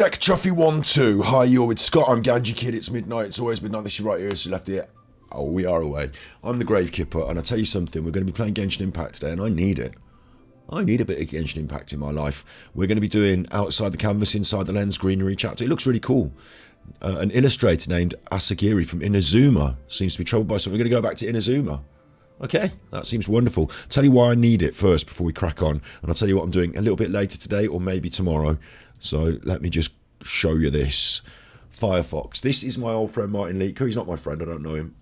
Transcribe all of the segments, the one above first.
Check Chuffy 1-2. Hi, you're with Scott. I'm Ganji Kid. It's midnight. It's always midnight. This is right here. It's left ear. Oh, we are away. I'm the Grave Kipper, and I tell you something. We're going to be playing Genshin Impact today, and I need it. I need a bit of Genshin Impact in my life. We're going to be doing outside the canvas, inside the lens, greenery chapter. It looks really cool. An illustrator named Asagiri from Inazuma seems to be troubled by something. We're going to go back to Inazuma. Okay, that seems wonderful. Tell you why I need it first before we crack on, and I'll tell you what I'm doing a little bit later today or maybe tomorrow. So let me just show you this. Firefox. This is my old friend Martin Leaker. He's not my friend, I don't know him.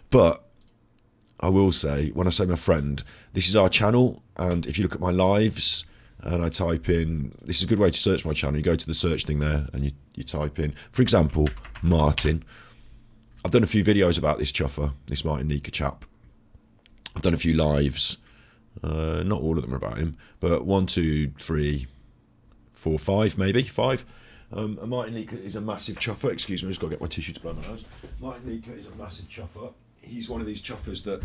But I will say, when I say my friend, this is our channel, and if you look at my lives and I type in, this is a good way to search my channel. You go to the search thing there and you type in, for example, Martin. I've done a few videos about this chuffer, this Martin Leaker chap. I've done a few lives. Not all of them are about him, but 1, 2, 3, 4, 5 maybe, 5. And Martin Leaker is a massive chuffer. Excuse me, I've just got to get my tissue to blow my nose. Martin Leaker is a massive chuffer. He's one of these chuffers that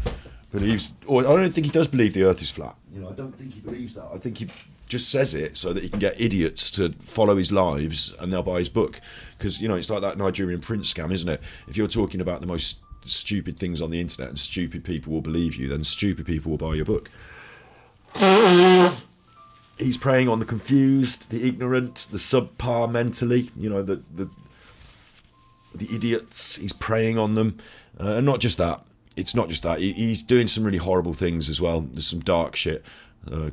believes, or I don't think he does believe the earth is flat. You know, I don't think he believes that. I think he just says it so that he can get idiots to follow his lives and they'll buy his book. Because, you know, it's like that Nigerian prince scam, isn't it? If you're talking about the most stupid things on the internet and stupid people will believe you, then stupid people will buy your book. He's preying on the confused, the ignorant, the subpar mentally, you know, the idiots. He's preying on them. And not just that. It's not just that. He's doing some really horrible things as well. There's some dark shit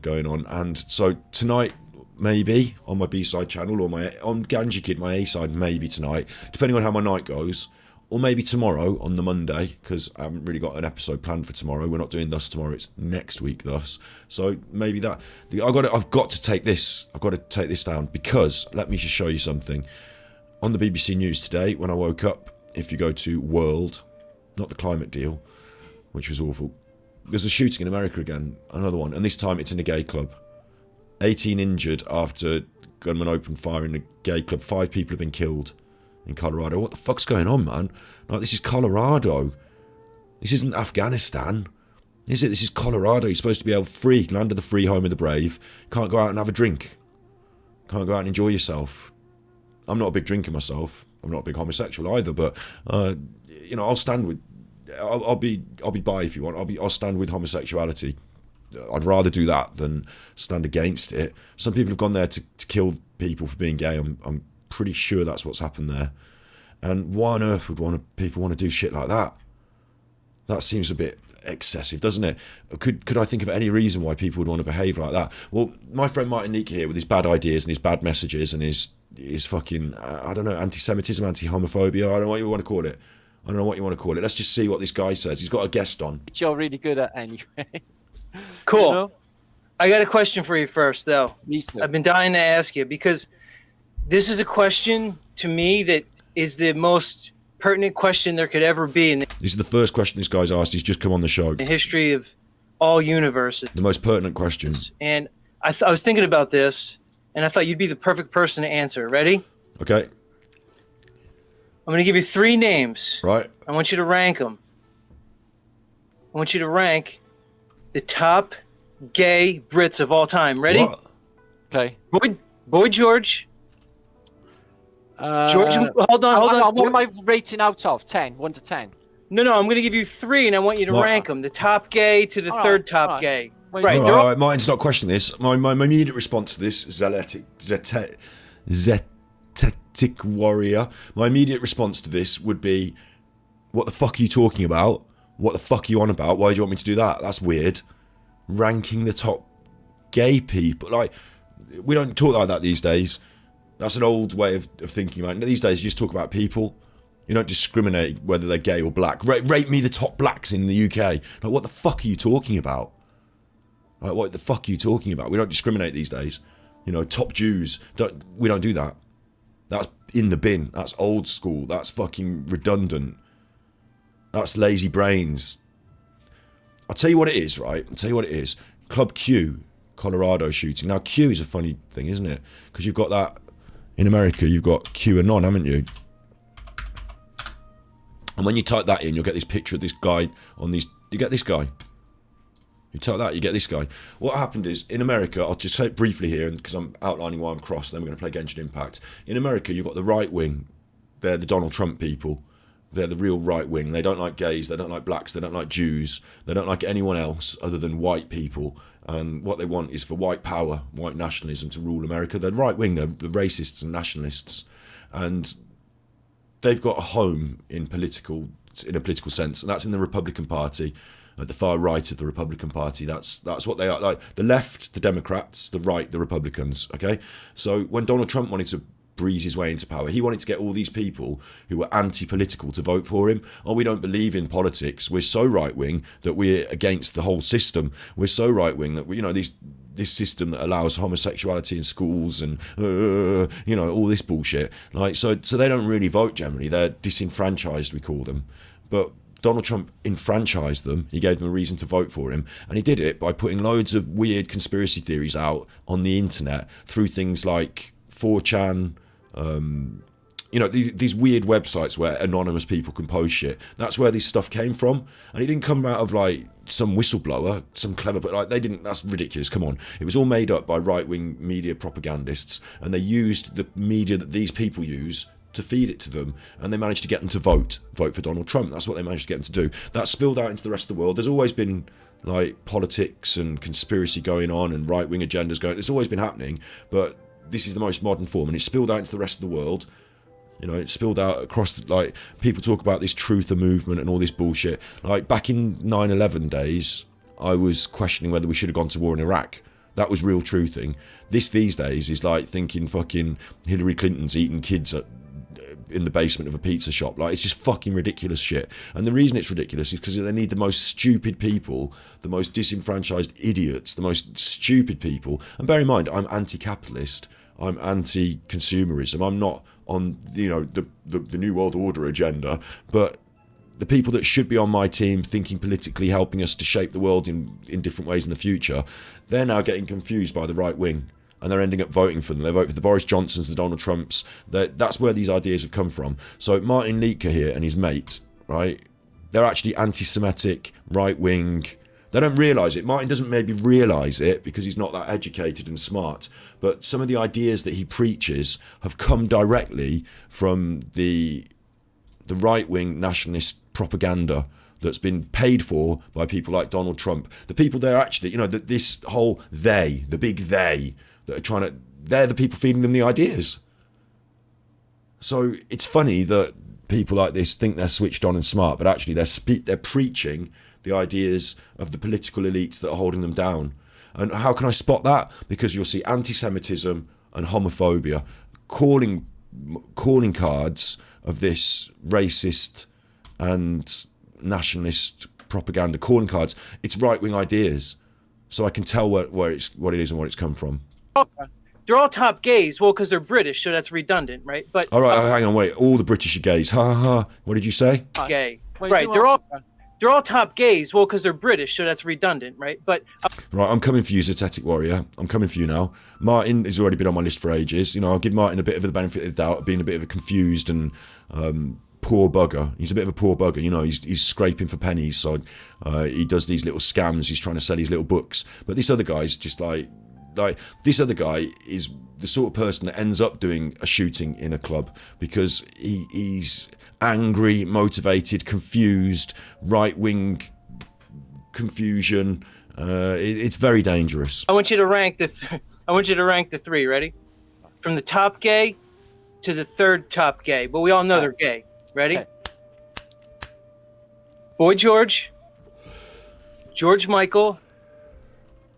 going on. And so tonight, maybe, on my B-side channel, or on Ganji Kid, my A-side, maybe tonight, depending on how my night goes. Or maybe tomorrow on the Monday, because I haven't really got an episode planned for tomorrow. We're not doing Thus tomorrow, it's next week Thus. So maybe that. I've got to take this. I've got to take this down, because let me just show you something. On the BBC News today, when I woke up, if you go to World, not the climate deal, which was awful, there's a shooting in America again, another one, and this time it's in a gay club. 18 injured after gunmen opened fire in a gay club. 5 people have been killed in Colorado. What the fuck's going on, man? Like, this is Colorado. This isn't Afghanistan, is it? This is Colorado. You're supposed to be able free, land of the free, home of the brave. Can't go out and have a drink. Can't go out and enjoy yourself. I'm not a big drinker myself. I'm not a big homosexual either, but you know, I'll stand with. I'll be bi if you want. I'll stand with homosexuality. I'd rather do that than stand against it. Some people have gone there to kill people for being gay. I'm pretty sure that's what's happened there. And why on earth would people want to do shit like that? That seems a bit excessive, doesn't it? Could I think of any reason why people would want to behave like that? Well, my friend Martin Leaker here, with his bad ideas and his bad messages and his fucking, I don't know, anti-Semitism, anti-homophobia, I don't know what you want to call it. Let's just see what this guy says. He's got a guest on. Which you're really good at anyway. Cool. You know? I got a question for you first, though. I've been dying to ask you, because this is a question to me that is the most pertinent question there could ever be in This is the first question this guy's asked. He's just come on the show. the history of all universes. The most pertinent question. And I was thinking about this, and I thought you'd be the perfect person to answer. Ready? Okay. I'm going to give you 3 names. Right. I want you to rank them. I want you to rank the top gay Brits of all time. Ready? What? Okay. Boy George. George, hold on. What am I rating out of? 10? 1 to 10? No, I'm going to give you 3, and I want you to rank them. The top gay to the third top gay. Right. All right, Martin's not questioning this. My immediate response to this, Zetetic warrior, my immediate response to this would be, what the fuck are you talking about? What the fuck are you on about? Why do you want me to do that? That's weird. Ranking the top gay people. Like, we don't talk like that these days. That's an old way of thinking about it. These days, you just talk about people. You don't discriminate whether they're gay or black. Rate me the top blacks in the UK. Like, what the fuck are you talking about? Like, what the fuck are you talking about? We don't discriminate these days. You know, top Jews. We don't do that. That's in the bin. That's old school. That's fucking redundant. That's lazy brains. I'll tell you what it is, right? I'll tell you what it is. Club Q, Colorado shooting. Now, Q is a funny thing, isn't it? Because you've got that, in America, you've got QAnon, haven't you? And when you type that in, you'll get this picture of this guy on these, you get this guy. You take that, you get this guy. What happened is, in America, I'll just say it briefly here, because I'm outlining why I'm cross, then we're going to play Genshin Impact. In America, you've got the right wing. They're the Donald Trump people. They're the real right wing. They don't like gays, they don't like blacks, they don't like Jews, they don't like anyone else other than white people. And what they want is for white power, white nationalism to rule America. They're right wing, they're the racists and nationalists. And they've got a home in a political sense, and that's in the Republican Party. At the far right of the Republican Party, that's what they are. Like the left, the Democrats; the right, the Republicans. Okay, so when Donald Trump wanted to breeze his way into power, he wanted to get all these people who were anti-political to vote for him. Oh, we don't believe in politics. We're so right-wing that we're against the whole system. We're so right-wing that this system that allows homosexuality in schools and all this bullshit. Like so they don't really vote generally. They're disenfranchised, we call them, but Donald Trump enfranchised them. He gave them a reason to vote for him, and he did it by putting loads of weird conspiracy theories out on the internet through things like 4chan, these weird websites where anonymous people can post shit. That's where this stuff came from, and it didn't come out of like some whistleblower, some clever, but like they didn't. That's ridiculous. Come on, it was all made up by right-wing media propagandists, and they used the media that these people use to feed it to them, and they managed to get them to vote for Donald Trump. That's what they managed to get them to do. That spilled out into the rest of the world. There's always been like politics and conspiracy going on and right-wing agendas going. It's always been happening, but this is the most modern form, and it spilled out into the rest of the world. It spilled out across, like, people talk about this truther movement and all this bullshit. Like, back in 9/11 days, I was questioning whether we should have gone to war in Iraq. That was real truthing. These days is like thinking fucking Hillary Clinton's eating kids in the basement of a pizza shop. Like, it's just fucking ridiculous shit. And the reason it's ridiculous is because they need the most stupid people, the most disenfranchised idiots, the most stupid people. And bear in mind, I'm anti-capitalist, I'm anti-consumerism, I'm not on the New World Order agenda, but the people that should be on my team thinking politically, helping us to shape the world in different ways in the future, they're now getting confused by the right wing. And they're ending up voting for them. They vote for the Boris Johnsons, the Donald Trumps. That's where these ideas have come from. So Martin Leaker here and his mate, right? They're actually anti-Semitic, right-wing. They don't realise it. Martin doesn't maybe realise it because he's not that educated and smart. But some of the ideas that he preaches have come directly from the right-wing nationalist propaganda that's been paid for by people like Donald Trump. The people there actually, this whole the big they, that are trying to, they're the people feeding them the ideas. So it's funny that people like this think they're switched on and smart, but actually they're preaching the ideas of the political elites that are holding them down. And how can I spot that? Because you'll see anti-Semitism and homophobia, calling cards of this racist and nationalist propaganda, calling cards. It's right-wing ideas, so I can tell what it is and where it's come from. They're all top gays. Well, because they're British, so that's redundant, right? But all right, hang on, wait. All the British are gays. Ha ha ha. What did you say? Gay. Right. They're all top gays. Well, because they're British, so that's redundant, right? But right, I'm coming for you, Zetetic Warrior. I'm coming for you now. Martin has already been on my list for ages. I'll give Martin a bit of the benefit of the doubt of being a bit of a confused and poor bugger. He's a bit of a poor bugger. He's scraping for pennies, so he does these little scams. He's trying to sell his little books. But this other guy's just like this other guy is the sort of person that ends up doing a shooting in a club because he's angry, motivated, confused, right-wing confusion. It's very dangerous. I want you to rank the three. Ready? From the top gay to the third top gay, but we all know they're gay. Ready? Okay. Boy George, George Michael,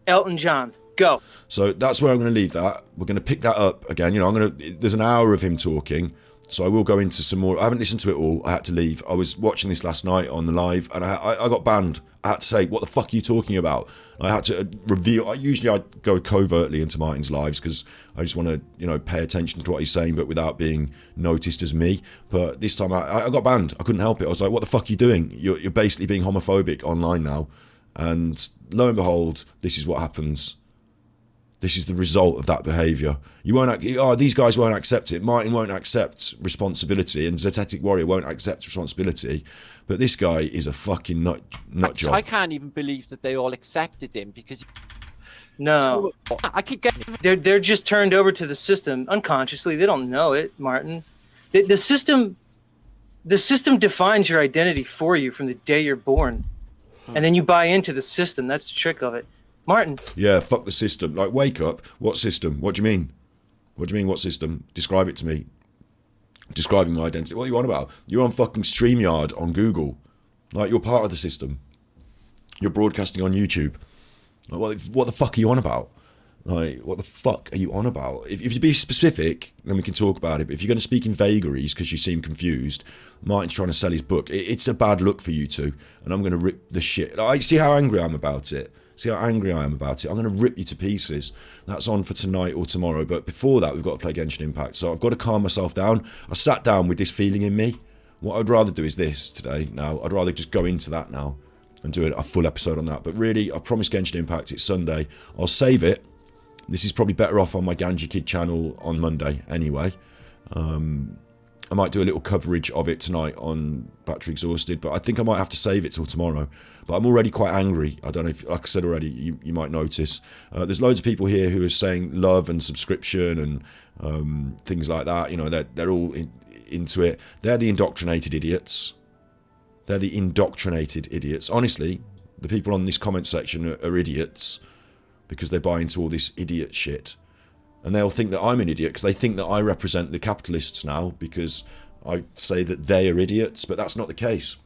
Elton John. Go. So that's where I'm going to leave that. We're going to pick that up again. There's an hour of him talking, so I will go into some more. I haven't listened to it all. I had to leave. I was watching this last night on the live, and I got banned. I had to say, what the fuck are you talking about? I had to reveal. Usually I go covertly into Martin's lives because I just want to, pay attention to what he's saying, but without being noticed as me. But this time I got banned. I couldn't help it. I was like, what the fuck are you doing? You're basically being homophobic online now. And lo and behold, this is what happens. This is the result of that behaviour. You won't. These guys won't accept it. Martin won't accept responsibility, and Zetetic Warrior won't accept responsibility. But this guy is a fucking nut job. I can't even believe that they all accepted him because. No, I keep getting. They're just turned over to the system unconsciously. They don't know it, Martin. The system defines your identity for you from the day you're born, and then you buy into the system. That's the trick of it. Martin. Yeah, fuck the system. Like, wake up. What system? What do you mean? What do you mean, what system? Describe it to me. Describing my identity. What are you on about? You're on fucking StreamYard on Google. Like, you're part of the system. You're broadcasting on YouTube. Like, what the fuck are you on about? Like, what the fuck are you on about? If you be specific, then we can talk about it. But if you're going to speak in vagaries because you seem confused, Martin's trying to sell his book. It's a bad look for you two. And I'm going to rip the shit. I see how angry I am about it. See how angry I am about it. I'm going to rip you to pieces. That's on for tonight or tomorrow. But before that, we've got to play Genshin Impact. So I've got to calm myself down. I sat down with this feeling in me. What I'd rather do is this today. Now, I'd rather just go into that now and do a full episode on that. But really, I promised Genshin Impact. It's Sunday. I'll save it. This is probably better off on my Ganji Kid channel on Monday anyway. I might do a little coverage of it tonight on Battery Exhausted, but I think I might have to save it till tomorrow. But I'm already quite angry. I don't know if, like I said already, you might notice. There's loads of people here who are saying love and subscription and things like that. You know, they're all into it. They're the indoctrinated idiots. They're the indoctrinated idiots. Honestly, the people on this comment section are idiots because they buy into all this idiot shit. And they'll think that I'm an idiot because they think that I represent the capitalists now because I say that they are idiots, but that's not the case.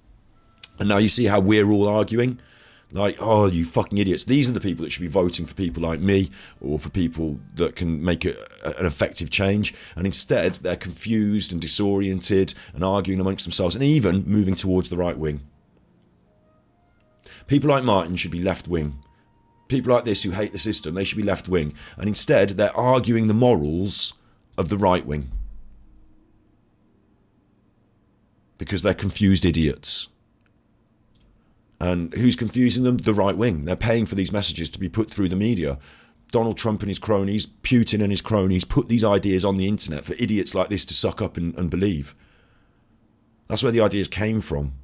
And now you see how we're all arguing. Like, oh, you fucking idiots. These are the people that should be voting for people like me or for people that can make an effective change. And instead, they're confused and disoriented and arguing amongst themselves and even moving towards the right wing. People like Martin should be left wing. People like this who hate the system, they should be left wing. And instead, they're arguing the morals of the right wing. Because they're confused idiots. And who's confusing them? The right wing. They're paying for these messages to be put through the media. Donald Trump and his cronies, Putin and his cronies put these ideas on the internet for idiots like this to suck up and believe. That's where the ideas came from.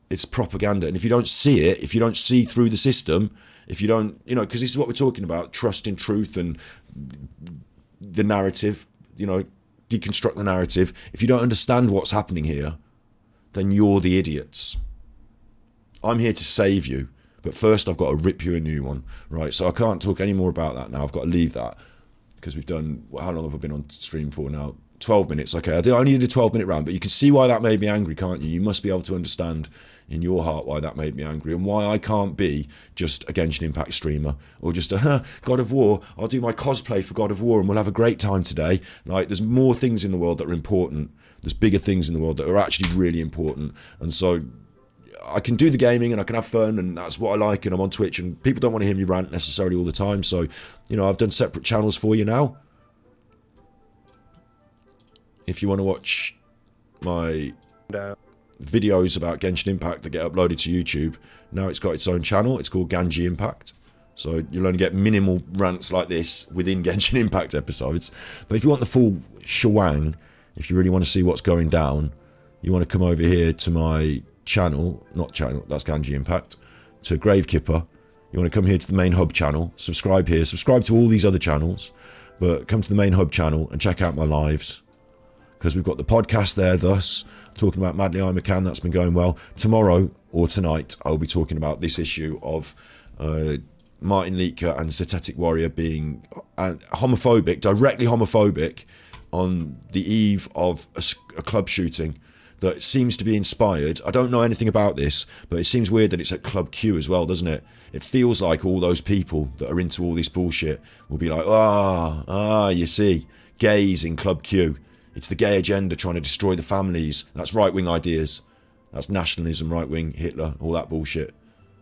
It's propaganda. And if you don't see it, if you don't see through the system, if you don't, you know, because this is what we're talking about, trust in truth and the narrative, you know, deconstruct the narrative. If you don't understand what's happening here, then you're the idiots. I'm here to save you. But first I've got to rip you a new one, right? So I can't talk any more about that now. I've got to leave that because we've done, how long have I been on stream for now? 12 minutes. Okay, I only did a 12-minute round, but you can see why that made me angry, can't you? You must be able to understand in your heart why that made me angry and why I can't be just a Genshin Impact streamer or just a God of War. I'll do my cosplay for God of War and we'll have a great time today. Like, there's more things in the world that are important. There's bigger things in the world that are actually really important. And so I can do the gaming and I can have fun and that's what I like, and I'm on Twitch and people don't want to hear me rant necessarily all the time. So, you know, I've done separate channels for you now. If you want to watch my videos about Genshin Impact that get uploaded to YouTube, now it's got its own channel. It's called Ganji Impact. So you'll only get minimal rants like this within Genshin Impact episodes. But if you want the full shebang, if you really want to see what's going down, you want to come over here to my channel, not channel, that's Ganji Impact, to Gravekipper. You want to come here to the main hub channel, subscribe here, subscribe to all these other channels, but come to the main hub channel and check out my lives. Because we've got the podcast there, thus, talking about Madly I McCann, that's been going well. Tomorrow, or tonight, I'll be talking about this issue of Martin Leaker and Zetetic Warrior being homophobic, directly homophobic, on the eve of a club shooting that seems to be inspired. I don't know anything about this, but it seems weird that it's at Club Q as well, doesn't it? It feels like all those people that are into all this bullshit will be like, you see, gays in Club Q. It's the gay agenda trying to destroy the families. That's right-wing ideas. That's nationalism, right-wing, Hitler, all that bullshit.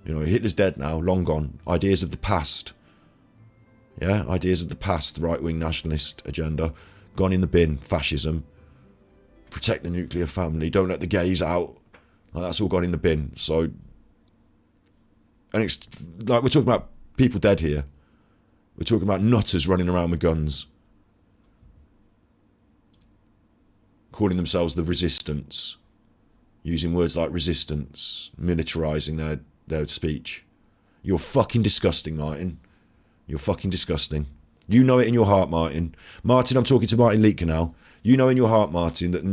You know, Hitler's dead now, long gone. Ideas of the past. Yeah, ideas of the past, the right-wing nationalist agenda. Gone in the bin, fascism. Protect the nuclear family, don't let the gays out. Like, that's all gone in the bin. So, and it's like we're talking about people dead here. We're talking about nutters running around with guns, calling themselves the resistance, using words like resistance, militarising their speech. You're fucking disgusting, Martin. You're fucking disgusting. You know it in your heart, Martin. Martin, I'm talking to Martin Leaker now. You know in your heart, Martin, that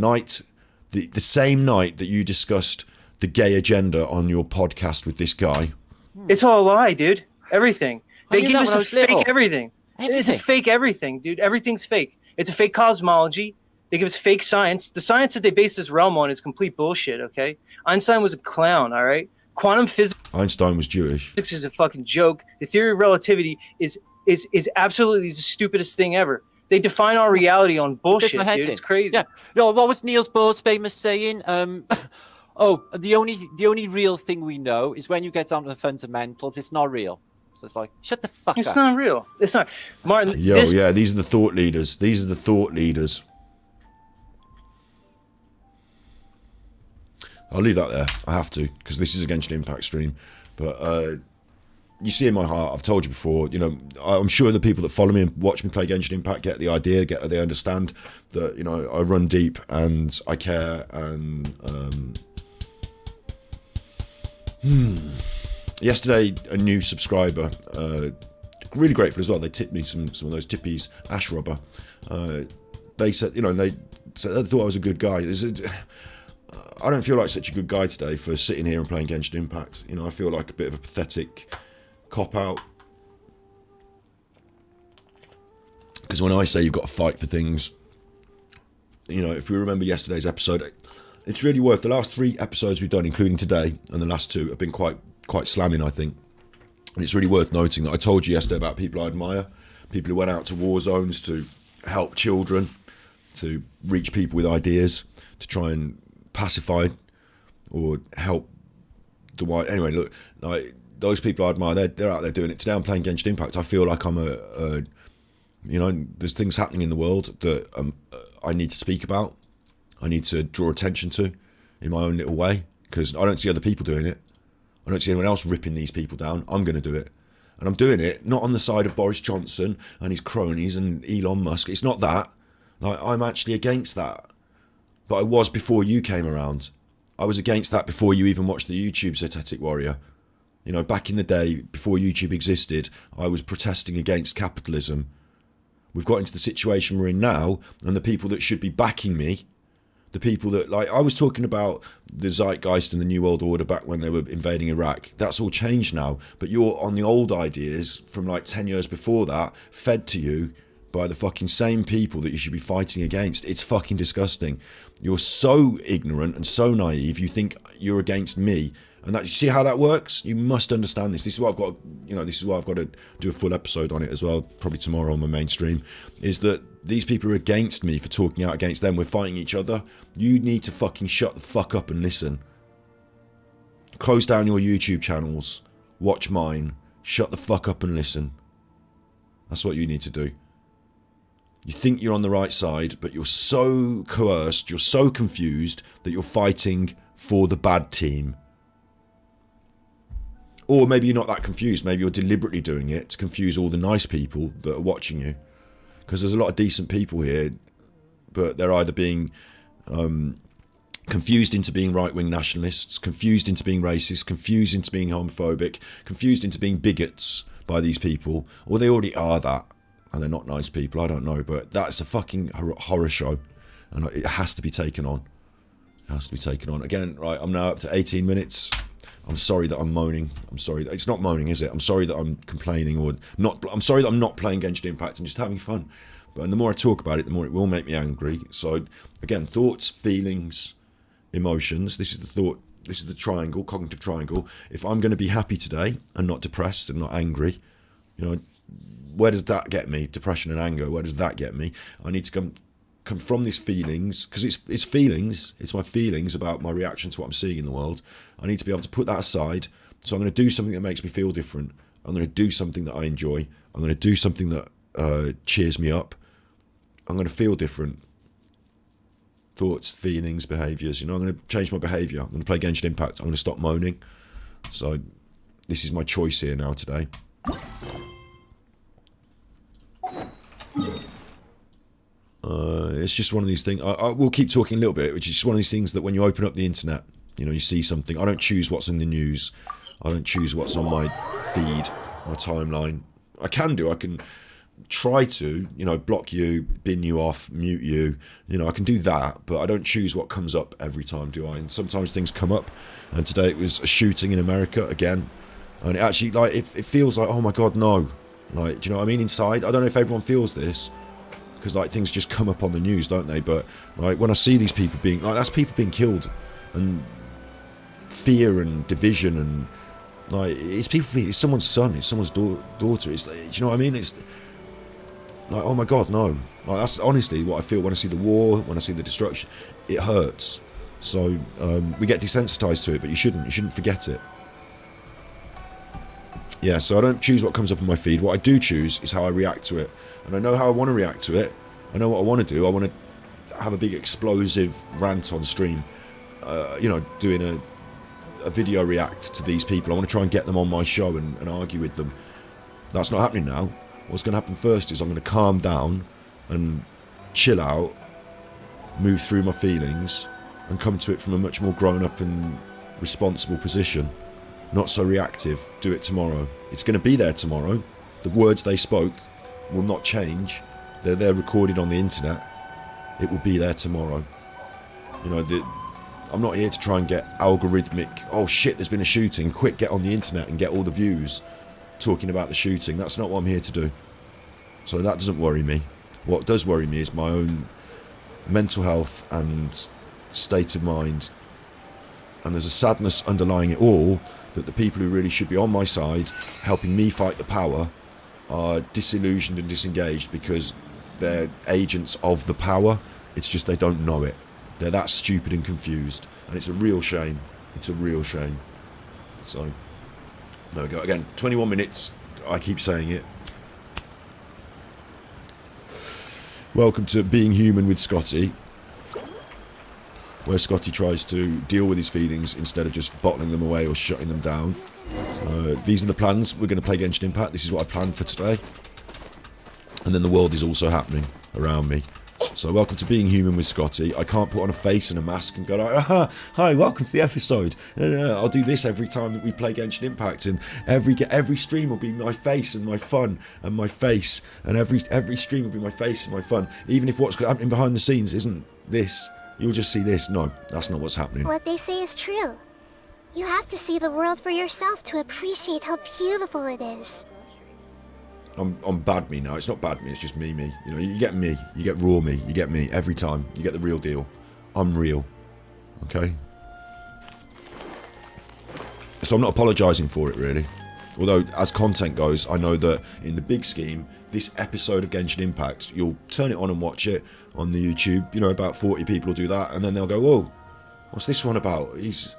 the same night that you discussed the gay agenda on your podcast with this guy. It's all a lie, dude. Everything. They knew give that us when I a was fake little. everything. It's a fake everything, dude. Everything's fake. It's a fake cosmology. They give us fake science. The science that they base this realm on is complete bullshit, okay? Einstein was a clown, all right? Quantum physics Einstein was Jewish. is a fucking joke. The theory of relativity is absolutely the stupidest thing ever. They define our reality on bullshit, my head dude. in. It's crazy. Yeah. No, what was Niels Bohr's famous saying? Oh, the only real thing we know is when you get down to the fundamentals, it's not real. So it's like, shut the fuck It's up. not real. It's not. Martin, Yeah, these are the thought leaders. These are the thought leaders. I'll leave that there. I have to, because this is a Genshin Impact stream. But you see in my heart, I've told you before, you know, I'm sure the people that follow me and watch me play Genshin Impact get the idea, they understand that, you know, I run deep and I care and... Yesterday, a new subscriber, really grateful as well, they tipped me some of those tippies, Ash Robber. They said, you know, they thought I was a good guy. I don't feel like such a good guy today for sitting here and playing Genshin Impact. You know, I feel like a bit of a pathetic cop-out. Because when I say you've got to fight for things, you know, if we remember yesterday's episode, it's really worth, the last 3 episodes we've done, including today, and the last 2 have been quite slamming, I think. And it's really worth noting that I told you yesterday about people I admire, people who went out to war zones to help children, to reach people with ideas, to try and pacify or help the white. Anyway, look, like, those people I admire, they're out there doing it. Today I'm playing Genshin Impact. I feel like I'm you know, there's things happening in the world that I need to speak about. I need to draw attention to in my own little way, because I don't see other people doing it. I don't see anyone else ripping these people down. I'm going to do it. And I'm doing it not on the side of Boris Johnson and his cronies and Elon Musk. It's not that. Like, I'm actually against that. But I was before you came around. I was against that before you even watched the YouTube Zetetic Warrior. You know, back in the day, before YouTube existed, I was protesting against capitalism. We've got into the situation we're in now, and the people that should be backing me, the people that, like, I was talking about the zeitgeist and the New World Order back when they were invading Iraq. That's all changed now. But you're on the old ideas from like 10 years before that, fed to you by the fucking same people that you should be fighting against. It's fucking disgusting. You're so ignorant and so naive, you think you're against me. And that, you see how that works? You must understand this. This is why I've got, you know, this is why I've got to do a full episode on it as well, probably tomorrow on my main stream, is that these people are against me for talking out against them. We're fighting each other. You need to fucking shut the fuck up and listen. Close down your YouTube channels. Watch mine. Shut the fuck up and listen. That's what you need to do. You think you're on the right side, but you're so coerced, you're so confused that you're fighting for the bad team. Or maybe you're not that confused. Maybe you're deliberately doing it to confuse all the nice people that are watching you. Because there's a lot of decent people here, but they're either being confused into being right-wing nationalists, confused into being racist, confused into being homophobic, confused into being bigots by these people, or they already are that, and they're not nice people. I don't know, but that's a fucking horror show, and it has to be taken on. It has to be taken on. Again, right, I'm now up to 18 minutes. I'm sorry that I'm moaning. I'm sorry. It's not moaning, is it? I'm sorry that I'm complaining or not. I'm sorry that I'm not playing Genshin Impact and just having fun. But the more I talk about it, the more it will make me angry. So, again, thoughts, feelings, emotions. This is the thought. This is the triangle, cognitive triangle. If I'm going to be happy today and not depressed and not angry, you know, where does that get me? Depression and anger. Where does that get me? I need to come from these feelings, because it's feelings. It's my feelings about my reaction to what I'm seeing in the world. I need to be able to put that aside. So I'm going to do something that makes me feel different. I'm going to do something that I enjoy. I'm going to do something that cheers me up. I'm going to feel different. Thoughts, feelings, behaviours. You know, I'm going to change my behaviour. I'm going to play Genshin Impact. I'm going to stop moaning. So this is my choice here now today. it's just one of these things. I will keep talking a little bit, which is just one of these things that when you open up the internet, you know, you see something. I don't choose what's in the news. I don't choose what's on my feed, my timeline. I can try to, you know, block you, bin you off, mute you. You know, I can do that, but I don't choose what comes up every time, do I? And sometimes things come up, and today it was a shooting in America again, and it actually, like, it feels like, oh my God, no. Like, do you know what I mean? Inside, I don't know if everyone feels this, because, like, things just come up on the news, don't they? But, like, when I see these people being, like, that's people being killed, and fear and division, and, like, it's someone's son, it's someone's daughter, it's, like, do you know what I mean? It's like, oh my God, no. Like, that's honestly what I feel when I see the war, when I see the destruction. It hurts. So we get desensitized to it, but you shouldn't forget it. Yeah, so I don't choose what comes up on my feed. What I do choose is how I react to it. And I know how I want to react to it. I know what I want to do. I want to have a big explosive rant on stream. You know, doing a video react to these people. I want to try and get them on my show and argue with them. That's not happening now. What's going to happen first is I'm going to calm down and chill out, move through my feelings, and come to it from a much more grown up and responsible position. Not so reactive. Do it tomorrow. It's going to be there tomorrow. The words they spoke will not change. They're there recorded on the internet. It will be there tomorrow. You know, I'm not here to try and get algorithmic, oh shit, there's been a shooting, quick, get on the internet and get all the views talking about the shooting. That's not what I'm here to do. So that doesn't worry me. What does worry me is my own mental health and state of mind. And there's a sadness underlying it all, that the people who really should be on my side, helping me fight the power, are disillusioned and disengaged because they're agents of the power. It's just they don't know it. They're that stupid and confused. And it's a real shame. It's a real shame. So, there we go. Again, 21 minutes. I keep saying it. Welcome to Being Human with Scotty, where Scotty tries to deal with his feelings instead of just bottling them away or shutting them down. These are the plans. We're going to play Genshin Impact. This is what I planned for today. And then the world is also happening around me. So welcome to Being Human with Scotty. I can't put on a face and a mask and go like, hi, welcome to the episode. I'll do this every time that we play Genshin Impact, and every stream will be my face and my fun and my face, and every stream will be my face and my fun. Even if what's happening behind the scenes isn't this, you'll just see this. No, that's not what's happening. What they say is true. You have to see the world for yourself to appreciate how beautiful it is. I'm bad me now. It's not bad me, it's just me. You know, you get me, you get raw me, you get me every time. You get the real deal. I'm real. Okay? So I'm not apologising for it, really. Although, as content goes, I know that in the big scheme, this episode of Genshin Impact, you'll turn it on and watch it on the YouTube. You know, about 40 people will do that, and then they'll go, whoa, what's this one about? He's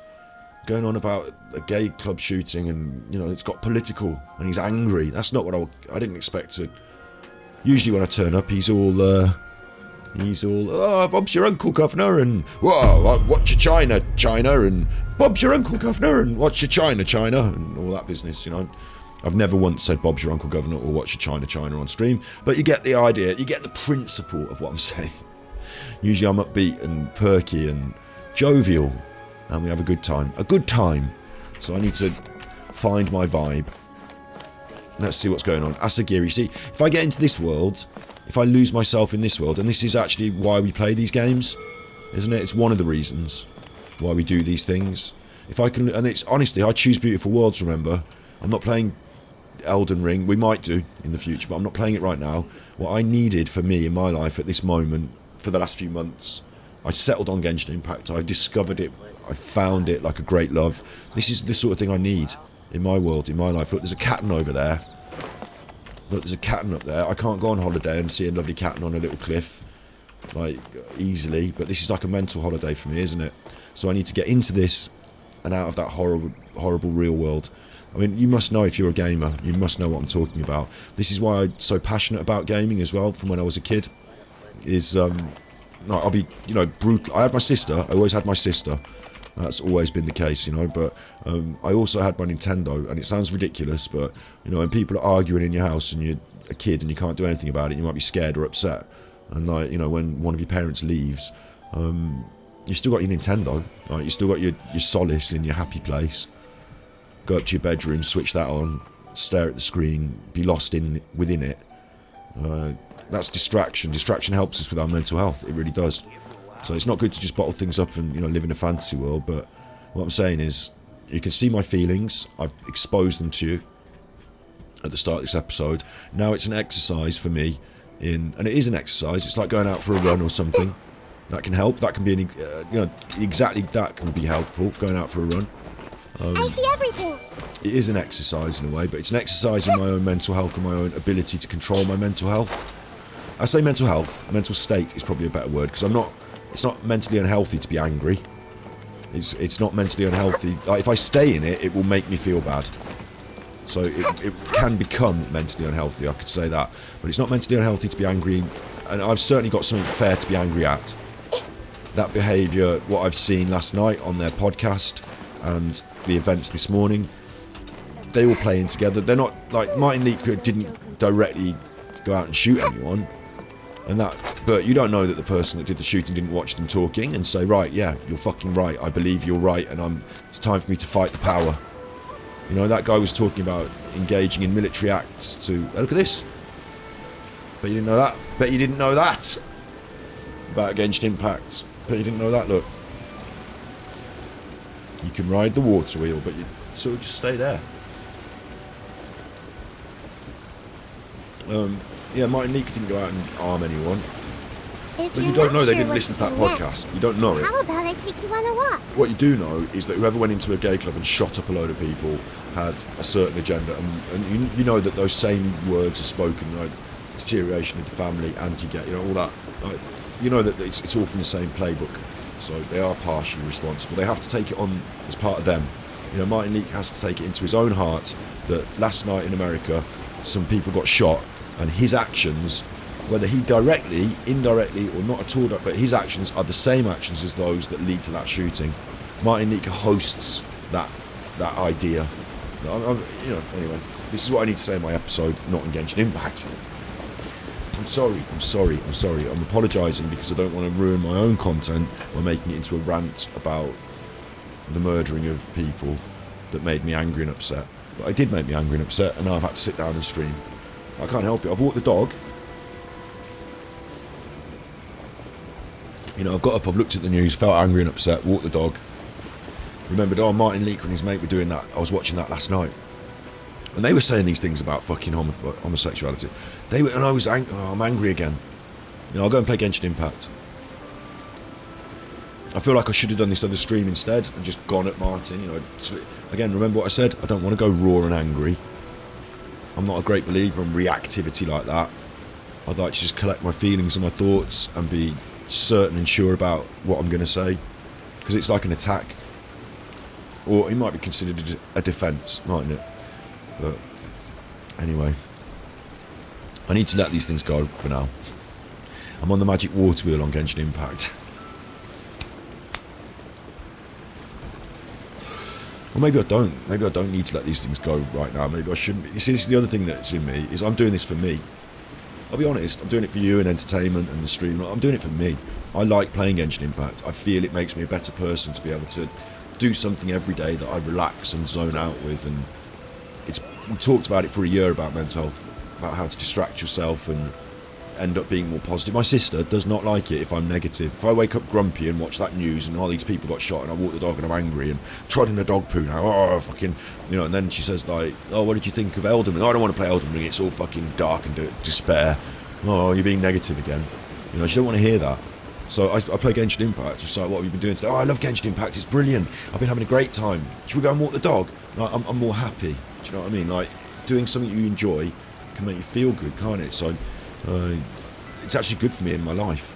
going on about a gay club shooting, and, you know, it's got political, and he's angry. That's not what I didn't expect to. Usually when I turn up, he's all, oh, Bob's your uncle, governor, and, whoa, what's your China, and Bob's your uncle, governor, and what's your China, and all that business, you know. I've never once said Bob's your uncle, governor, or what's your China on stream, but you get the idea, you get the principle of what I'm saying. Usually I'm upbeat and perky and jovial, and we have a good time. So I need to find my vibe. Let's see what's going on. Asagiri. See, if I get into this world, if I lose myself in this world, and this is actually why we play these games, isn't it? It's one of the reasons why we do these things. If I can, and it's honestly, I choose beautiful worlds, remember. I'm not playing Elden Ring. We might do in the future, but I'm not playing it right now. What I needed for me in my life at this moment, for the last few months, I settled on Genshin Impact. I discovered it. I found it like a great love. This is the sort of thing I need in my world, in my life. Look, there's a Catton over there. Look, there's a Catton up there. I can't go on holiday and see a lovely Catton on a little cliff, like, easily. But this is like a mental holiday for me, isn't it? So I need to get into this and out of that horrible real world. I mean, you must know if you're a gamer. You must know what I'm talking about. This is why I'm so passionate about gaming as well, from when I was a kid. I'll be, you know, brutal. I had my sister. I always had my sister. That's always been the case, you know. But I also had my Nintendo, and it sounds ridiculous, but, you know, when people are arguing in your house and you're a kid and you can't do anything about it, you might be scared or upset. And like, you know, when one of your parents leaves, you've still got your Nintendo, right? You've still got your solace in your happy place. Go up to your bedroom, switch that on, stare at the screen, be lost within it. That's distraction. Distraction helps us with our mental health. It really does. So it's not good to just bottle things up and, you know, live in a fantasy world. But what I'm saying is, you can see my feelings. I've exposed them to you at the start of this episode. Now it's an exercise for me and it is an exercise. It's like going out for a run or something. That can help. That can be, exactly that can be helpful, going out for a run. I see everything. It is an exercise in a way, but it's an exercise in my own mental health and my own ability to control my mental health. I say mental health, mental state is probably a better word, because it's not mentally unhealthy to be angry. It's not mentally unhealthy. Like, if I stay in it, it will make me feel bad. So it can become mentally unhealthy, I could say that. But it's not mentally unhealthy to be angry, and I've certainly got something fair to be angry at. That behaviour, what I've seen last night on their podcast, and the events this morning, they all play in together. They're not, like, Martin Leake didn't directly go out and shoot anyone, but you don't know that the person that did the shooting didn't watch them talking and say, right, yeah, you're fucking right, I believe you're right, and it's time for me to fight the power. You know, that guy was talking about engaging in military acts to... look at this. Bet you didn't know that. Bet you didn't know that. About Genshin Impact. Bet you didn't know that, look. You can ride the water wheel, but you sort of just stay there. Yeah, Martin Leake didn't go out and arm anyone. But you don't know, they didn't listen to that podcast. You don't know it. How about I take you on a walk? What you do know is that whoever went into a gay club and shot up a load of people had a certain agenda, and you know that those same words are spoken, like deterioration of the family, anti-gay, you know, all that. Like, you know that it's all from the same playbook, so they are partially responsible. They have to take it on as part of them. You know, Martin Leake has to take it into his own heart that last night in America, some people got shot, and his actions, whether he directly, indirectly, or not at all, but his actions are the same actions as those that lead to that shooting. Martin Leake hosts that idea. Anyway, this is what I need to say in my episode, not in Genshin Impact. I'm sorry. I'm apologising because I don't want to ruin my own content by making it into a rant about the murdering of people that made me angry and upset. But I did make me angry and upset, and now I've had to sit down and stream. I can't help it. I've walked the dog. You know, I've got up, I've looked at the news, felt angry and upset, walked the dog. Remembered, Martin Leake and his mate were doing that. I was watching that last night. And they were saying these things about fucking homosexuality. And I was I'm angry again. You know, I'll go and play Genshin Impact. I feel like I should have done this other stream instead and just gone at Martin, you know. Again, remember what I said? I don't want to go raw and angry. I'm not a great believer in reactivity like that. I'd like to just collect my feelings and my thoughts and be certain and sure about what I'm going to say. Because it's like an attack. Or it might be considered a defence, mightn't it? But anyway, I need to let these things go for now. I'm on the magic water wheel on Genshin Impact. Or maybe I don't. Maybe I don't need to let these things go right now. Maybe I shouldn't. You see, this is the other thing that's in me, is I'm doing this for me. I'll be honest, I'm doing it for you and entertainment and the stream. I'm doing it for me. I like playing Genshin Impact. I feel it makes me a better person to be able to do something every day that I relax and zone out with. And we talked about it for a year about mental health, about how to distract yourself and end up being more positive. My sister does not like it if I'm negative. If I wake up grumpy and watch that news and all these people got shot and I walk the dog and I'm angry and trod in a dog poo now, fucking, you know, and then she says like, oh, what did you think of Elden Ring? I don't want to play Elden Ring, it's all fucking dark and despair. Oh, you're being negative again. You know, she don't want to hear that. So I play Genshin Impact. She's like, what have you been doing today? Oh, I love Genshin Impact, it's brilliant. I've been having a great time. Should we go and walk the dog? Like, I'm more happy. Do you know what I mean? Like, doing something you enjoy can make you feel good, can't it? So it's actually good for me in my life.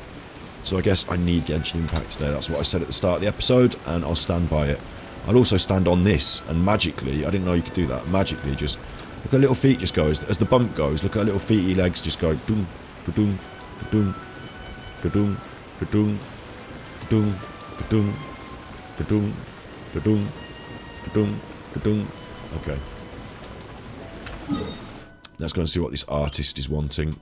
So I guess I need Genshin Impact today. That's what I said at the start of the episode, and I'll stand by it. I'll also stand on this, and magically, I didn't know you could do that, magically just, look at her little feet just go, as the bump goes, look at her little feety legs just go, doom, doom, doom, doom, doom, doom, doom, doom, doom, doom, doom. Okay. Let's go and see what this artist is wanting.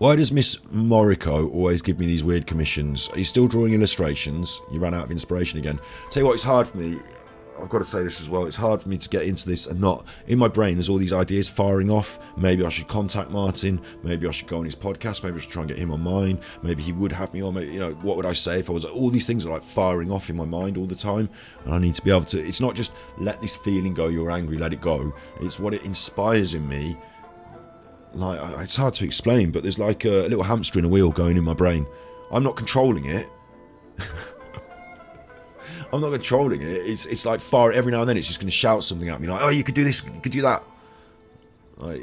Why does Miss Moriko always give me these weird commissions? Are you still drawing illustrations? You ran out of inspiration again. Tell you what, it's hard for me. I've got to say this as well. It's hard for me to get into this and not... In my brain, there's all these ideas firing off. Maybe I should contact Martin. Maybe I should go on his podcast. Maybe I should try and get him on mine. Maybe he would have me on. Maybe, what would I say if I was... All these things are like firing off in my mind all the time. And I need to be able to... It's not just let this feeling go, you're angry, let it go. It's what it inspires in me. Like, it's hard to explain, but there's like a little hamster in a wheel going in my brain. I'm not controlling it. I'm not controlling it. It's like far every now and then it's just going to shout something at me like, oh, you could do this, you could do that. Like,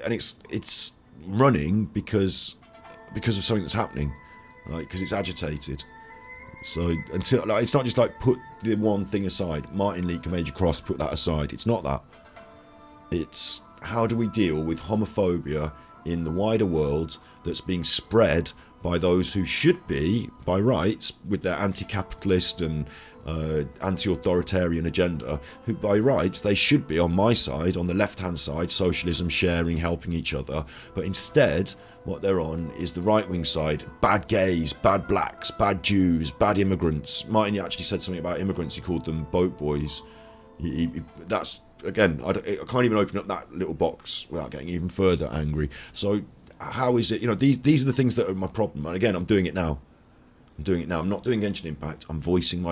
and it's running because of something that's happening, like because it's agitated. So until like, it's not just like put the one thing aside. Martin Leake and Major Cross, put that aside. It's not that. It's how do we deal with homophobia in the wider world that's being spread by those who should be, by rights, with their anti-capitalist and anti-authoritarian agenda, who by rights they should be on my side, on the left-hand side, socialism, sharing, helping each other, but instead what they're on is the right-wing side, bad gays, bad blacks, bad Jews, bad immigrants. Martin actually said something about immigrants, he called them boat boys. That's, again, I can't even open up that little box without getting even further angry. So how is it, these are the things that are my problem, and again, I'm doing it now. I'm not doing Genshin Impact, I'm voicing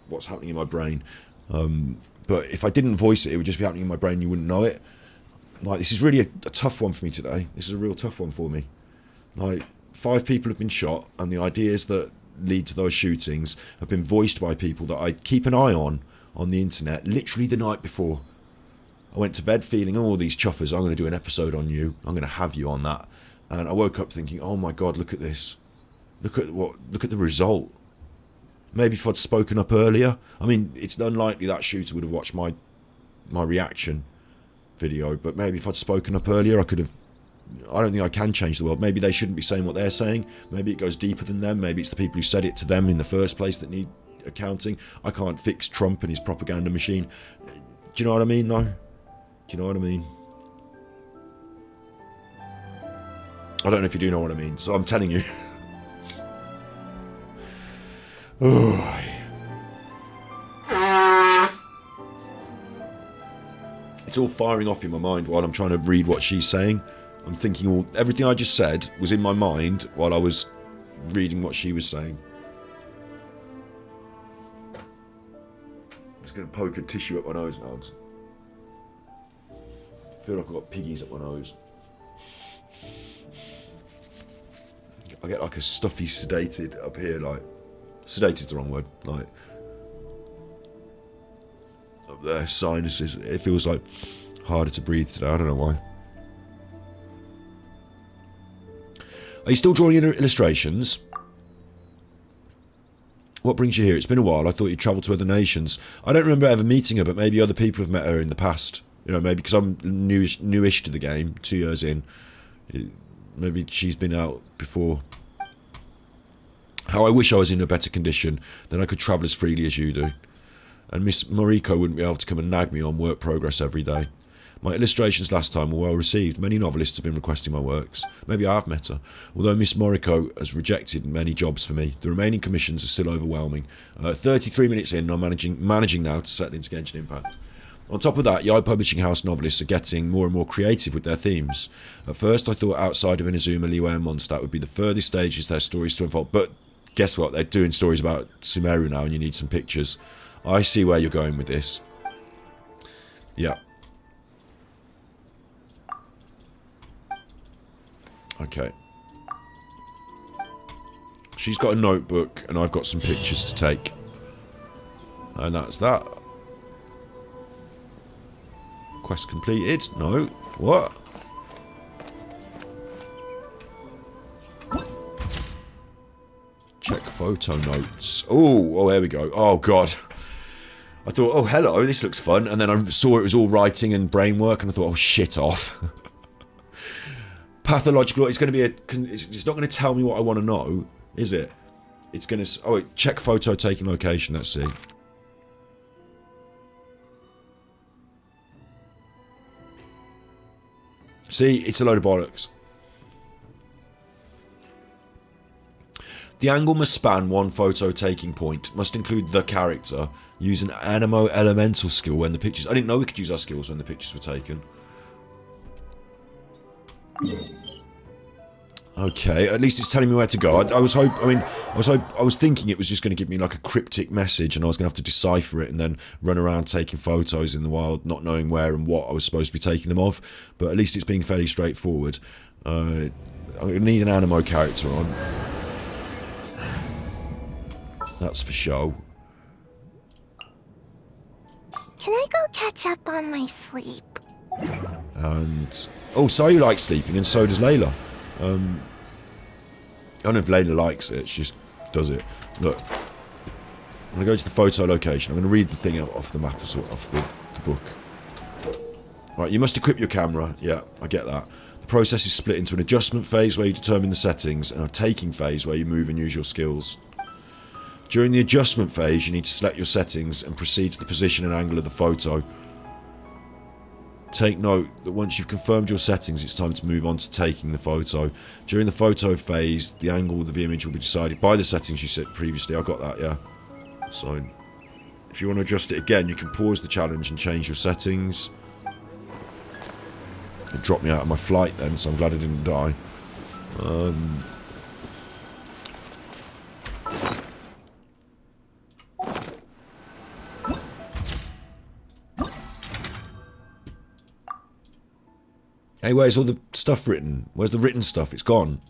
what's happening in my brain. But if I didn't voice it, it would just be happening in my brain, you wouldn't know it. Like, this is really a tough one for me today. This is a real tough one for me. Like, 5 people have been shot, and the ideas that lead to those shootings have been voiced by people that I keep an eye on the internet, literally the night before. I went to bed feeling, oh, these chuffers, I'm going to do an episode on you. I'm going to have you on that. And I woke up thinking, oh my God, look at this. Look at the result. Maybe if I'd spoken up earlier. I mean, it's unlikely that shooter would have watched my reaction video, but maybe if I'd spoken up earlier, I could have... I don't think I can change the world. Maybe they shouldn't be saying what they're saying. Maybe it goes deeper than them. Maybe it's the people who said it to them in the first place that need accounting. I can't fix Trump and his propaganda machine. Do you know what I mean, though? Do you know what I mean? I don't know if you do know what I mean, so I'm telling you. Oh. It's all firing off in my mind while I'm trying to read what she's saying. I'm thinking everything I just said was in my mind while I was reading what she was saying. I'm just going to poke a tissue up my nose now. I feel like I've got piggies up my nose. I get like a stuffy sedated up here, like... Sedated's the wrong word, like... Up there, sinuses. It feels like harder to breathe today, I don't know why. Are you still drawing illustrations? What brings you here? It's been a while. I thought you'd travelled to other nations. I don't remember ever meeting her, but maybe other people have met her in the past. Maybe because I'm newish to the game, 2 years in. Maybe she's been out before. How I wish I was in a better condition, then I could travel as freely as you do. And Miss Moriko wouldn't be able to come and nag me on work progress every day. My illustrations last time were well received. Many novelists have been requesting my works. Maybe I have met her. Although Miss Moriko has rejected many jobs for me, the remaining commissions are still overwhelming. 33 minutes in, I'm managing now to settle into Genshin Impact. On top of that, Yai Publishing House novelists are getting more and more creative with their themes. At first I thought outside of Inazuma, Liyue and Mondstadt would be the furthest stages their stories to unfold, but guess what? They're doing stories about Sumeru now and you need some pictures. I see where you're going with this. Yeah. Okay. She's got a notebook and I've got some pictures to take. And that's that. Quest completed? No. What? Check photo notes. Oh, there we go. Oh, God. I thought, oh, hello, this looks fun. And then I saw it was all writing and brain work, and I thought, oh, shit off. Pathological. It's going to be it's not going to tell me what I want to know, is it? It's going to... Oh, wait, check photo taking location. Let's see. See, it's a load of bollocks. The angle must span one photo taking point. Must include the character. Use an animo elemental skill when the pictures... I didn't know we could use our skills when the pictures were taken. Okay, at least it's telling me where to go. I was thinking it was just going to give me like a cryptic message, and I was going to have to decipher it and then run around taking photos in the wild, not knowing where and what I was supposed to be taking them of. But at least it's being fairly straightforward. I'm going to need an animo character on. That's for show. Can I go catch up on my sleep? And oh, so you like sleeping, and so does Layla. I don't know if Layla likes it, she just does it. Look, I'm going to go to the photo location. I'm going to read the thing off the map, off the book. Right, you must equip your camera. Yeah, I get that. The process is split into an adjustment phase where you determine the settings, and a taking phase where you move and use your skills. During the adjustment phase, you need to select your settings and proceed to the position and angle of the photo. Take note that once you've confirmed your settings, it's time to move on to taking the photo. During the photo phase, the angle of the image will be decided by the settings you set previously. I got that, yeah. So, if you want to adjust it again, you can pause the challenge and change your settings. It dropped me out of my flight then, so I'm glad I didn't die. Hey, where's all the stuff written? Where's the written stuff? It's gone.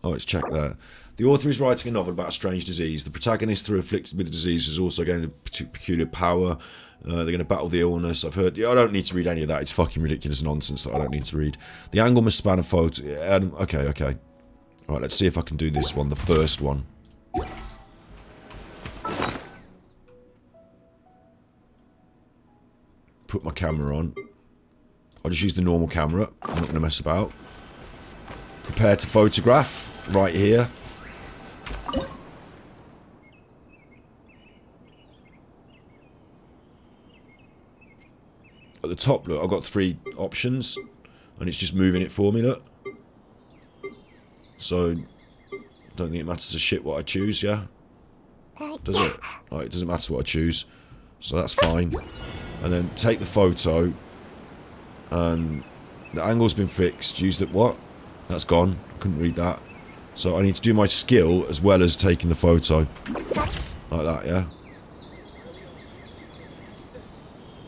Oh, let's check that. The author is writing a novel about a strange disease. The protagonist, through afflicted with the disease, is also getting a peculiar power. They're going to battle the illness. I've heard... Yeah, I don't need to read any of that. It's fucking ridiculous nonsense that I don't need to read. The angle must span a photo... Okay. Alright, let's see if I can do this one. The first one. Put my camera on. I'll just use the normal camera. I'm not going to mess about. Prepare to photograph. Right here. At the top, look, I've got 3 options. And it's just moving it for me, look. So, don't think it matters a shit what I choose, yeah? Does it? Oh, it doesn't matter what I choose. So that's fine. And then take the photo. And the angle's been fixed. Use the what? That's gone. Couldn't read that. So I need to do my skill as well as taking the photo. Like that, yeah?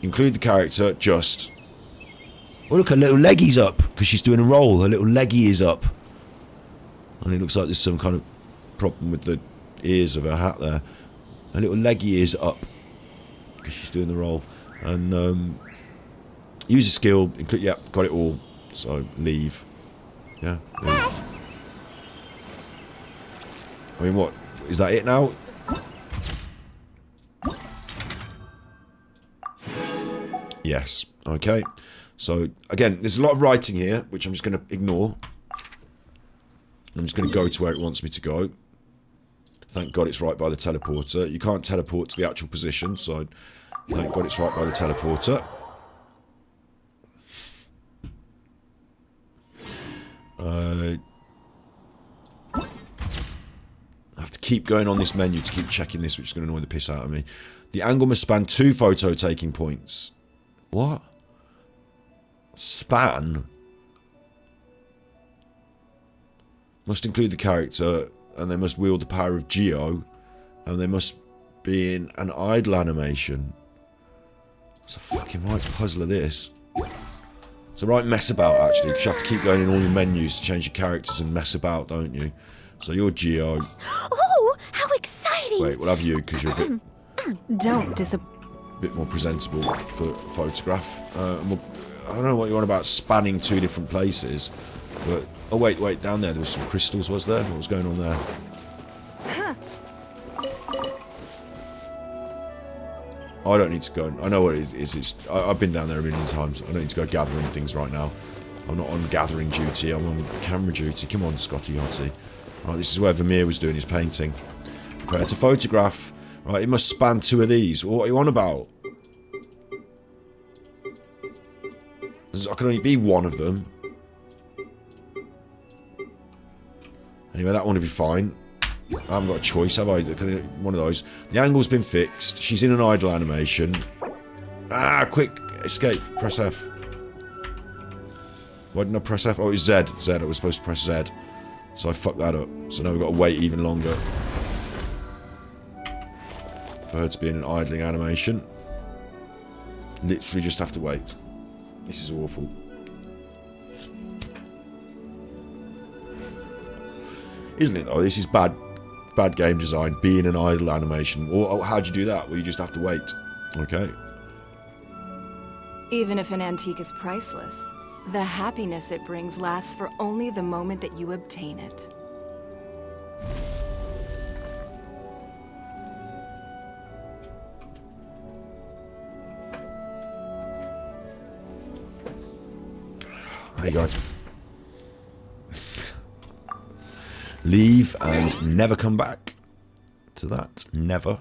Include the character, just... Oh, look, her little leggy's up. Because she's doing a roll. Her little leggy is up. And it looks like there's some kind of problem with the ears of her hat there. Her little leggy is up. Because she's doing the roll. And, use a skill, include, yeah, got it all. So, leave. Yeah, leave. I mean, what? Is that it now? Yes. Okay. So, again, there's a lot of writing here, which I'm just going to ignore. I'm just going to go to where it wants me to go. Thank God it's right by the teleporter. You can't teleport to the actual position, so thank God it's right by the teleporter. I have to keep going on this menu to keep checking this, which is going to annoy the piss out of me. The angle must span 2 photo taking points. What? Span? Must include the character, and they must wield the power of Geo, and they must be in an idle animation. It's a fucking right puzzle of this. It's a right mess about, actually, because you have to keep going in all your menus to change your characters and mess about, don't you? So you're Geo. Oh, how exciting! Wait, we'll have you, because you're a bit... Don't bit more presentable for photograph. I don't know what you want about spanning 2 different places, but... Oh, wait, down there was some crystals, was there? What was going on there? I don't need to go... I know what it is. I've been down there a million times. I don't need to go gathering things right now. I'm not on gathering duty. I'm on camera duty. Come on, Scotty Yachty. Right, this is where Vermeer was doing his painting. Prepare to photograph. Right, it must span 2 of these. What are you on about? I can only be one of them. Anyway, that one will be fine. I haven't got a choice, have I? One of those. The angle's been fixed. She's in an idle animation. Ah, quick! Escape. Press F. Why didn't I press F? Oh, it was Z. Z. I was supposed to press Z. So I fucked that up. So now we've got to wait even longer for her to be in an idling animation. Literally just have to wait. This is awful. Isn't it though? This is bad game design. Be in an idle animation. Or how'd you do that? Well, you just have to wait. Okay. Even if an antique is priceless, the happiness it brings lasts for only the moment that you obtain it. There you go. Leave and never come back to that. Never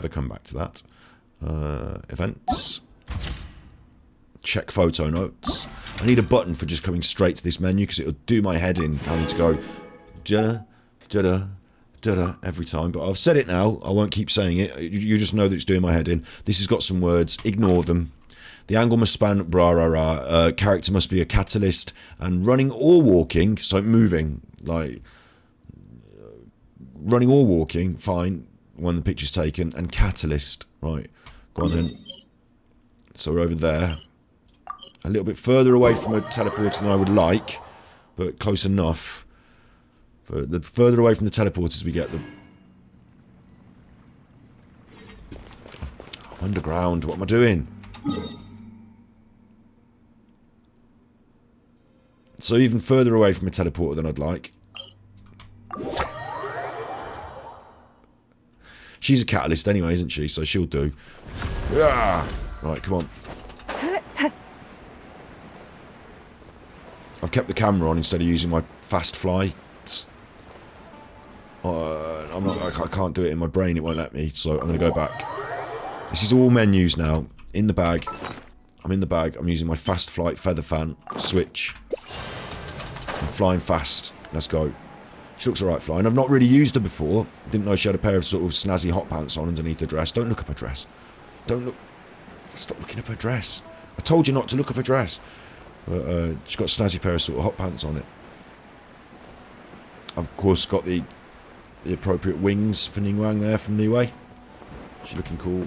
come back to that. Events. Check photo notes. I need a button for just coming straight to this menu because it'll do my head in having to go da-da every time. But I've said it now. I won't keep saying it. You just know that it's doing my head in. This has got some words. Ignore them. The angle must span bra rah rah. Character must be a catalyst and running or walking. So moving, like running or walking, fine. When the picture's taken, and catalyst, right? Go on then. So we're over there, a little bit further away from a teleporter than I would like, but close enough. But the further away from the teleporters we get, the I'm underground. What am I doing? So even further away from a teleporter than I'd like. She's a catalyst anyway, isn't she? So she'll do. Ah! Right, come on. I've kept the camera on instead of using my fast fly. I can't do it in my brain, it won't let me, so I'm going to go back. This is all menus now. In the bag. I'm in the bag. I'm using my fast flight feather fan. Switch. I'm flying fast. Let's go. She looks alright flying. I've not really used her before. Didn't know she had a pair of sort of snazzy hot pants on underneath her dress. Don't look up her dress. Don't look. Stop looking up her dress. I told you not to look up her dress. But she's got a snazzy pair of sort of hot pants on it. I've of course got the appropriate wings for Ningguang there from Niwei. She's looking cool.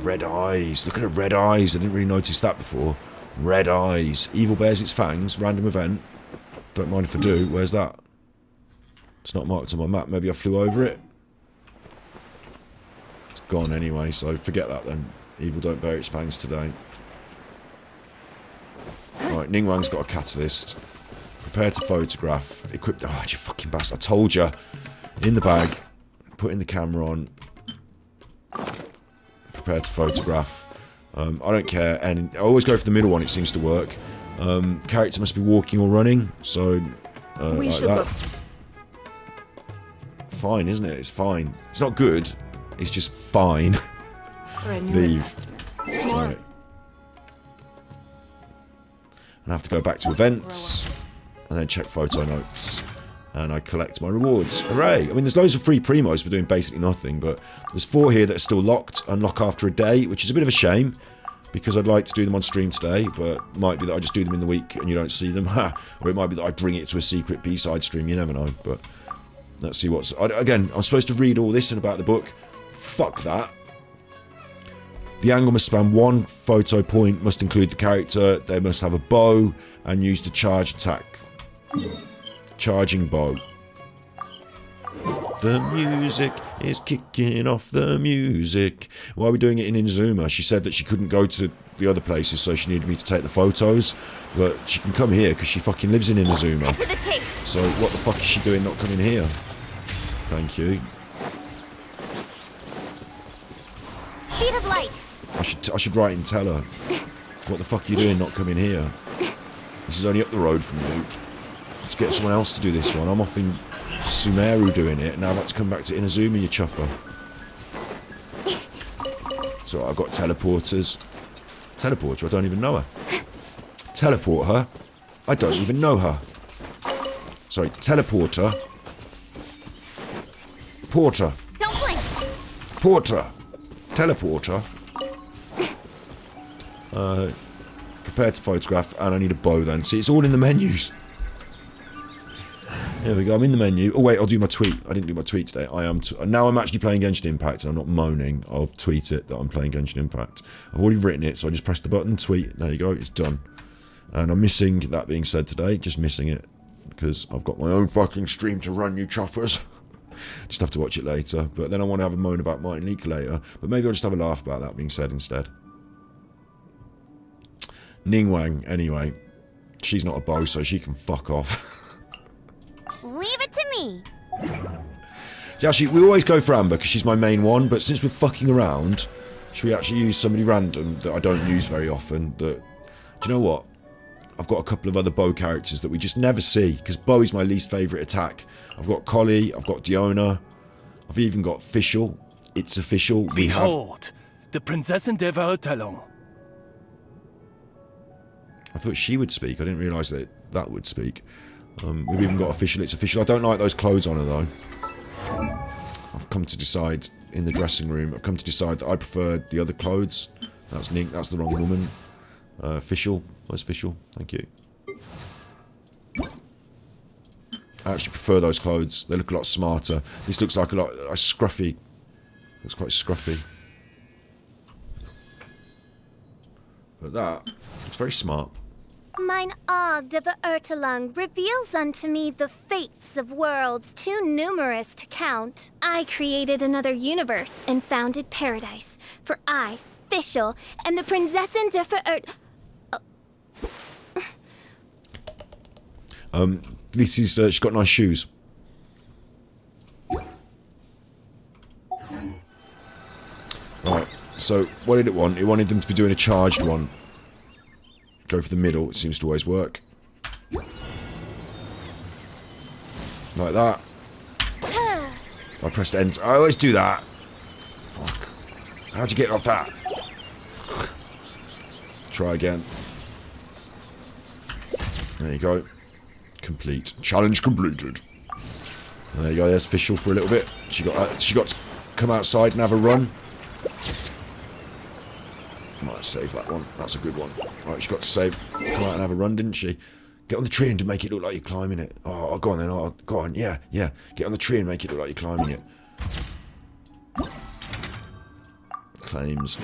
Red eyes. Look at her red eyes. I didn't really notice that before. Red eyes. Evil bears its fangs. Random event. Don't mind if I do. Where's that? It's not marked on my map. Maybe I flew over it. It's gone anyway, so forget that then. Evil don't bear its fangs today. Right, Ningguang's got a catalyst. Prepare to photograph. Equipped. Oh, you fucking bastard. I told you. In the bag. Putting the camera on. Prepare to photograph. I don't care. And I always go for the middle one. It seems to work. Character must be walking or running. So, like that. Fine, isn't it? It's fine. It's not good. It's just fine. Leave. Right. I have to go back to events. And then check photo notes. And I collect my rewards. Hooray! I mean, there's loads of free primos for doing basically nothing, but there's 4 here that are still locked. Unlock after a day, which is a bit of a shame, because I'd like to do them on stream today, but it might be that I just do them in the week and you don't see them. Or it might be that I bring it to a secret B-side stream, you never know. But let's see what's... Again, I'm supposed to read all this and about the book. Fuck that. The angle must span 1 photo point, must include the character, they must have a bow, and use the charge attack. Charging bow. The music is kicking off the music. Why are we doing it in Inazuma? She said that she couldn't go to the other places, so she needed me to take the photos. But she can come here because she fucking lives in Inazuma. So what the fuck is she doing not coming here? Thank you. Speed of light. I should write and tell her. What the fuck are you doing not coming here? This is only up the road from you. Let's get someone else to do this one. I'm off in Sumeru doing it. Now I've got to come back to Inazuma, you chuffer. So I've got teleporters. Teleporter? I don't even know her. Teleport her? I don't even know her. Sorry, teleporter. Porter. Don't blink. Porter. Teleporter. Prepare to photograph, and I need a bow then. See, it's all in the menus. There we go, I'm in the menu. Oh wait, I'll do my tweet. I didn't do my tweet today. Now I'm actually playing Genshin Impact, and I'm not moaning. I'll tweet it that I'm playing Genshin Impact. I've already written it, so I just press the button, tweet. There you go, it's done. And I'm missing that being said today, just missing it. Because I've got my own fucking stream to run, you chuffers. Just have to watch it later. But then I want to have a moan about Martin Leaker later. But maybe I'll just have a laugh about that being said instead. Ningwang, anyway. She's not a bow, so she can fuck off. Leave it to me. Yeah, actually, we always go for Amber because she's my main one, but since we're fucking around, should we actually use somebody random that I don't use very often? Do you know what? I've got a couple of other bow characters that we just never see, because bow is my least favourite attack. I've got Collie, I've got Diona, I've even got Fischl. It's official. Behold, the Prinzessin der Verurteilung. I thought she would speak. I didn't realise that would speak. We've even got official. It's official. I don't like those clothes on her though. I've come to decide in the dressing room. I've come to decide that I prefer the other clothes. That's Nink. That's the wrong woman. Fischl. Where's Fischl? Thank you. I actually prefer those clothes. They look a lot smarter. This looks like a scruffy. Looks quite scruffy. But that looks very smart. Mine Og de Verurteilung reveals unto me the fates of worlds too numerous to count. I created another universe and founded paradise. For I, Fischl, am the Prinzessin der This is, she's got nice shoes. Right, so what did it want? It wanted them to be doing a charged one. Go for the middle, it seems to always work. Like that. I pressed enter. I always do that. Fuck. How'd you get off that? Try again. There you go. Complete. Challenge completed. And there you go, there's Fischl for a little bit. She got to come outside and have a run. Might save that one. That's a good one. Right, she got to come out and have a run, didn't she? Get on the tree and make it look like you're climbing it. Oh, go on then. Oh, go on. Yeah. Get on the tree and make it look like you're climbing it. Claims.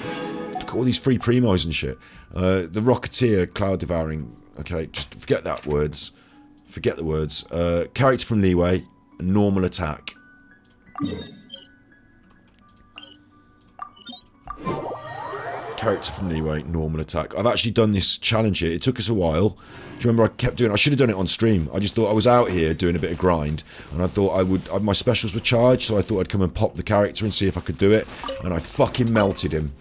Look at all these free primos and shit. The Rocketeer, Cloud Devouring. Okay, just forget that words. Forget the words. Character from Leeway. Normal attack. Character from Leeway, normal attack. I've actually done this challenge here. It took us a while. Do you remember I kept doing it? I should have done it on stream. I just thought I was out here doing a bit of grind, and I thought I would. My specials were charged, so I thought I'd come and pop the character and see if I could do it. And I fucking melted him.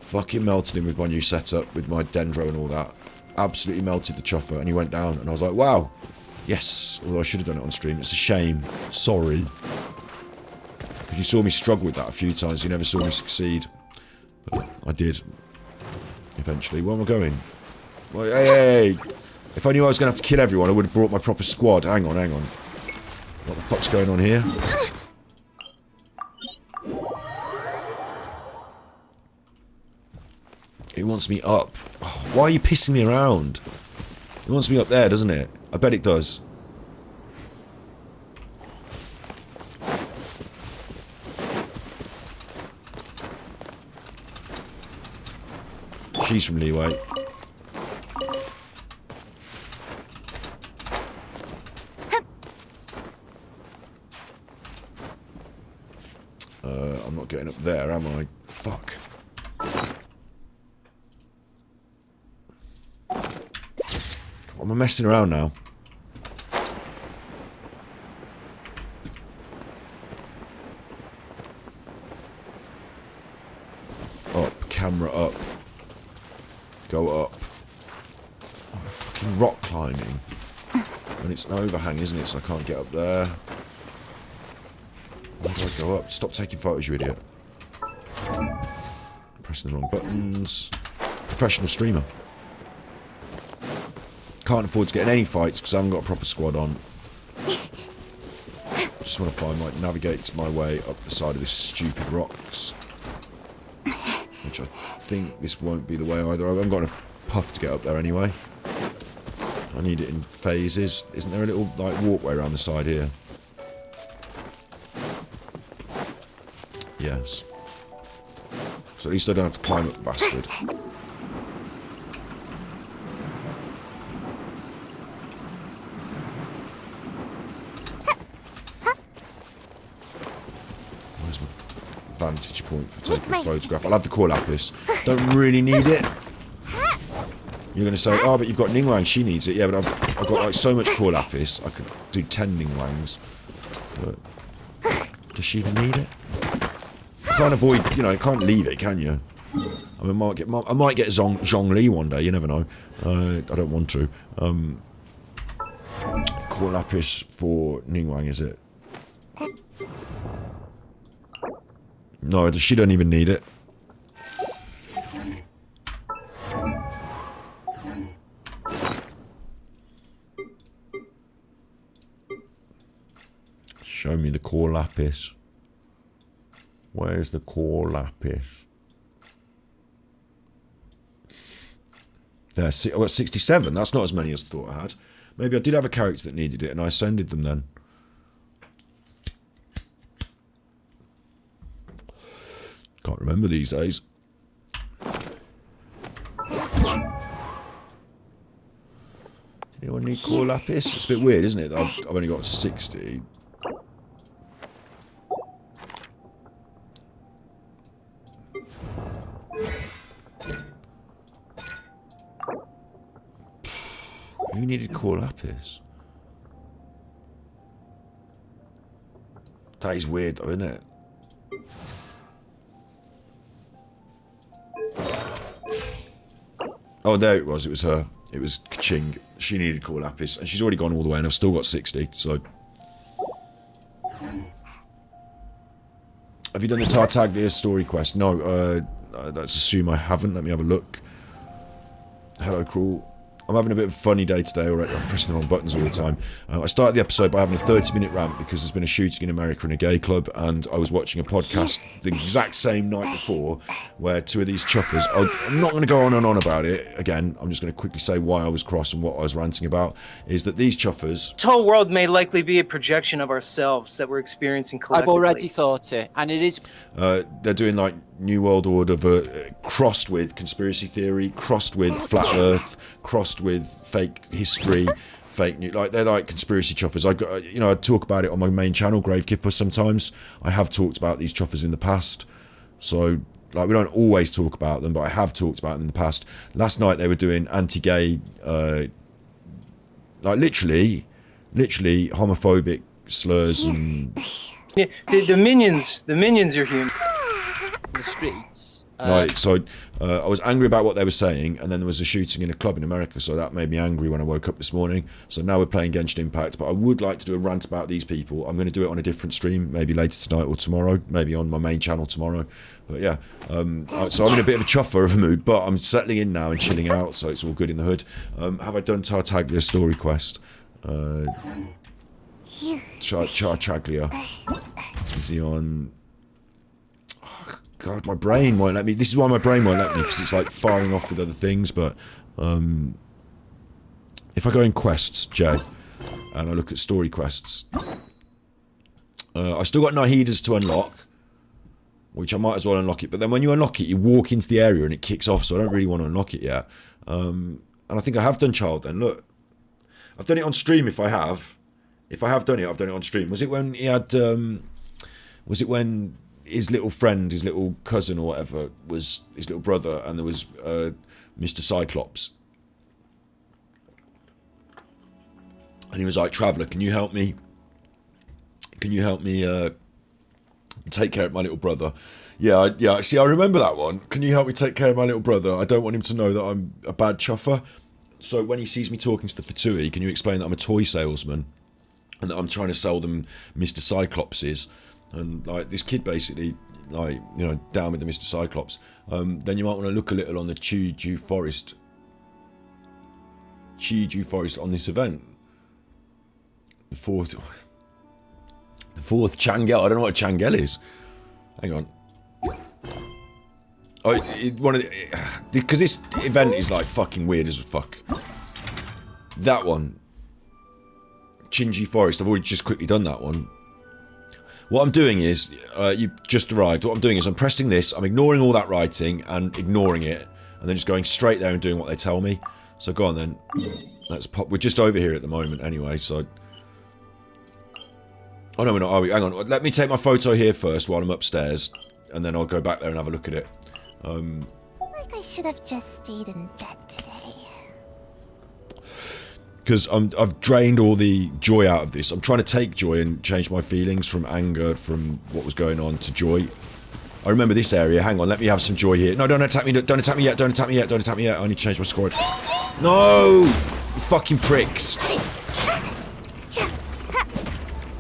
Fucking melted him with my new setup, with my dendro and all that. Absolutely melted the chuffer, and he went down. And I was like, wow, yes. Although I should have done it on stream. It's a shame. Sorry. Because you saw me struggle with that a few times. You never saw me succeed. But I did. Eventually. Where am I going? Well, hey! If I knew I was going to have to kill everyone, I would have brought my proper squad. Hang on. What the fuck's going on here? It wants me up. Oh, why are you pissing me around? It wants me up there, doesn't it? I bet it does. She's from Leeway. I'm not getting up there, am I? Fuck. Am I messing around now? Up, camera up. Go up. Oh, fucking rock climbing. And it's an overhang, isn't it? So I can't get up there. Why do I go up? Stop taking photos, you idiot. Pressing the wrong buttons. Professional streamer. Can't afford to get in any fights because I haven't got a proper squad on. Just want to find navigate my way up the side of this stupid rocks. Which I think this won't be the way either. I haven't got enough puff to get up there anyway. I need it in phases. Isn't there a little like walkway around the side here? Yes. So at least I don't have to climb up the bastard. Where's my vantage point for taking a photograph? I'll have the core lapis. Don't really need it. You're going to say, oh, but you've got Ningwang, she needs it. Yeah, but I've got like so much core lapis, I could do 10 Ningwangs. But does she even need it? You can't avoid, you know, you can't leave it, can you? I mean, I might get Zhongli one day, you never know. I don't want to. Core lapis for Ningwang, is it? No, she don't even need it. Show me the core lapis. Where's the core lapis? Yeah, I got 67. That's not as many as I thought I had. Maybe I did have a character that needed it and I sended them then. Can't remember these days. Anyone need core lapis? It's a bit weird, isn't it? That I've only got 60. Who needed core lapis? That is weird though, isn't it? Oh, there it was. It was her. It was Kaching. She needed core lapis, and she's already gone all the way, and I've still got 60. So, have you done the Tartaglia story quest? No. Let's assume I haven't. Let me have a look. Hello, Cruel. I'm having a bit of a funny day today already. I'm pressing the wrong buttons all the time. I started the episode by having a 30-minute rant because there's been a shooting in America in a gay club, and I was watching a podcast the exact same night before where two of these chuffers... I'm not going to go on and on about it. Again, I'm just going to quickly say why I was cross and what I was ranting about, is that these chuffers... This whole world may likely be a projection of ourselves that we're experiencing collectively. I've already thought it, and it is... they're doing like New World Order crossed with conspiracy theory, crossed with flat Earth, crossed with fake history, fake news. Like they're like conspiracy chuffers. I talk about it on my main channel, Gravekipper. Sometimes I have talked about these chuffers in the past. So like we don't always talk about them, but I have talked about them in the past. Last night they were doing anti-gay, like literally homophobic slurs and. Yeah, the minions are human. in the streets. I was angry about what they were saying, and then there was a shooting in a club in America, so that made me angry when I woke up this morning. So now we're playing Genshin Impact, but I would like to do a rant about these people. I'm going to do it on a different stream, maybe later tonight or tomorrow, maybe on my main channel tomorrow. But yeah, so I'm in a bit of a chuffer of a mood, but I'm settling in now and chilling out, so it's all good in the hood. Have I done Tartaglia's story quest? Tartaglia. Is he on... God, my brain won't let me. This is why my brain won't let me, because it's like firing off with other things. But if I go in quests, Jay, and I look at story quests, I've still got Nahida's to unlock, which I might as well unlock it. But then when you unlock it, you walk into the area and it kicks off, so I don't really want to unlock it yet. And I think I have done Child then. Look, I've done it on stream if I have. If I have done it, I've done it on stream. Was it when he had... was it when... his little friend, his little cousin or whatever, was his little brother, and there was Mr. Cyclops. And he was like, Traveller, can you help me? Can you help me take care of my little brother? Yeah, see, I remember that one. Can you help me take care of my little brother? I don't want him to know that I'm a bad chuffer. So when he sees me talking to the Fatui, can you explain that I'm a toy salesman and that I'm trying to sell them Mr. Cyclopses? And like this kid basically, like, you know, down with the Mr. Cyclops. Then you might want to look a little on the Chiju Forest on this event. The Fourth Changel. I don't know what Changel is. Hang on. Oh, because this event is like fucking weird as fuck. That one. Chinji Forest. I've already just quickly done that one. What I'm doing is, you just arrived. What I'm doing is I'm pressing this, I'm ignoring all that writing and ignoring it, and then just going straight there and doing what they tell me. So go on then. Let's pop. We're just over here at the moment anyway, so... Oh no, we're not, are we? Hang on. Let me take my photo here first while I'm upstairs, and then I'll go back there and have a look at it. Like I should have just stayed in bed today. Because I've drained all the joy out of this. I'm trying to take joy and change my feelings from anger, from what was going on, to joy. I remember this area. Hang on, let me have some joy here. No, don't attack me. Don't attack me yet. Don't attack me yet. Don't attack me yet. I need to change my squad. No! You fucking pricks.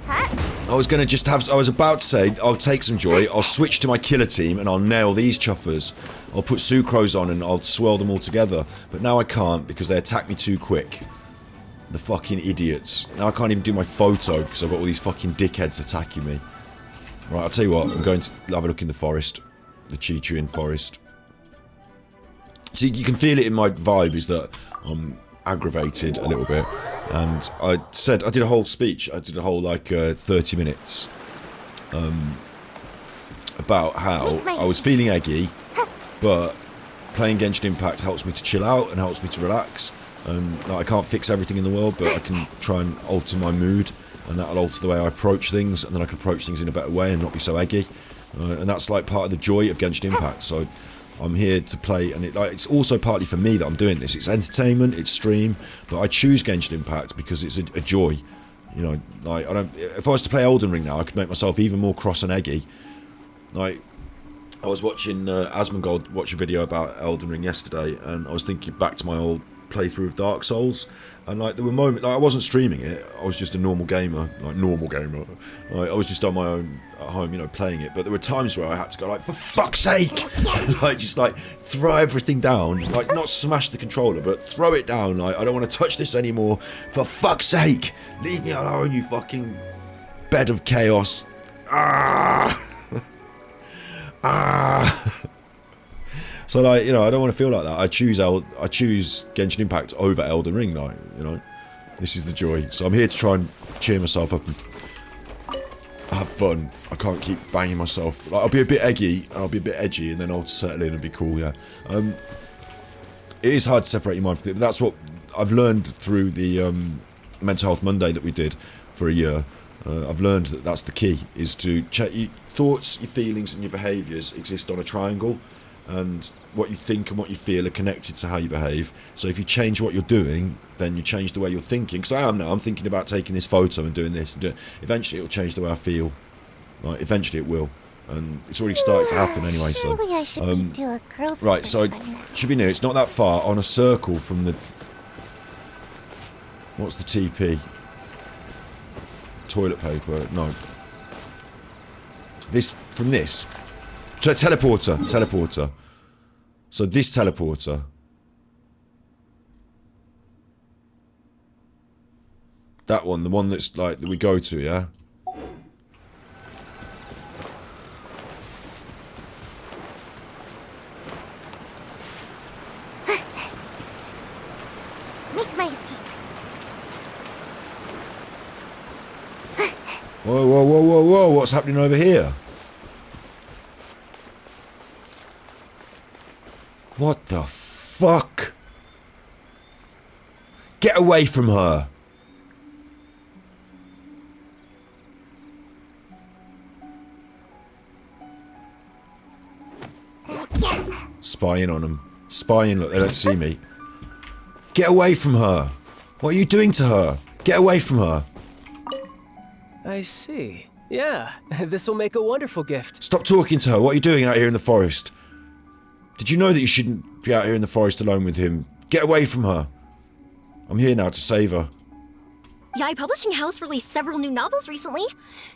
I was gonna just have... I was about to say, I'll take some joy, I'll switch to my killer team, and I'll nail these chuffers. I'll put sucrose on and I'll swirl them all together. But now I can't, because they attack me too quick. The fucking idiots. Now I can't even do my photo, because I've got all these fucking dickheads attacking me. Right, I'll tell you what, I'm going to have a look in the forest. The Chichuin forest. See, you can feel it in my vibe, is that I'm aggravated a little bit. And I did a whole speech, I did a whole, like, 30 minutes. About how I was feeling eggy, but playing Genshin Impact helps me to chill out and helps me to relax. Like, I can't fix everything in the world, but I can try and alter my mood, and that'll alter the way I approach things, and then I can approach things in a better way and not be so eggy. And that's like part of the joy of Genshin Impact. So I'm here to play, and it's also partly for me that I'm doing this. It's entertainment, it's stream, but I choose Genshin Impact because it's a joy. You know, like, if I was to play Elden Ring now, I could make myself even more cross and eggy. Like, I was watching Asmongold watch a video about Elden Ring yesterday, and I was thinking back to my old playthrough of Dark Souls, and like there were moments, like I wasn't streaming it, I was just a normal gamer, like I was just on my own at home, you know, playing it, but there were times where I had to go like, for fuck's sake, like just like throw everything down, like not smash the controller, but throw it down, like I don't want to touch this anymore, for fuck's sake, leave me alone, you fucking bed of chaos. So, like, you know, I don't want to feel like that. I choose Genshin Impact over Elden Ring now, you know. This is the joy. So I'm here to try and cheer myself up and have fun. I can't keep banging myself. Like, I'll be a bit eggy, and I'll be a bit edgy, and then I'll settle in and be cool, yeah. It is hard to separate your mind from it, but that's what I've learned through the Mental Health Monday that we did for a year. I've learned that that's the key, is to check your thoughts, your feelings, and your behaviours exist on a triangle. And what you think and what you feel are connected to how you behave. So if you change what you're doing, then you change the way you're thinking. Because I am now. I'm thinking about taking this photo and doing this. And eventually it'll change the way I feel. Like, eventually it will. And it's already started to happen anyway. So I should do a girl's right, so it should be near. It's not that far. On a circle from the... What's the TP? Toilet paper? No. This... From this... Teleporter. So this teleporter. That one, the one that's like, that we go to, yeah? Make my escape. Whoa, what's happening over here? What the fuck? Get away from her! Spying on them. Spying, look, they don't see me. Get away from her! What are you doing to her? Get away from her! I see. Yeah, this will make a wonderful gift. Stop talking to her. What are you doing out here in the forest? Did you know that you shouldn't be out here in the forest alone with him? Get away from her. I'm here now to save her. Yaoi Publishing House released several new novels recently.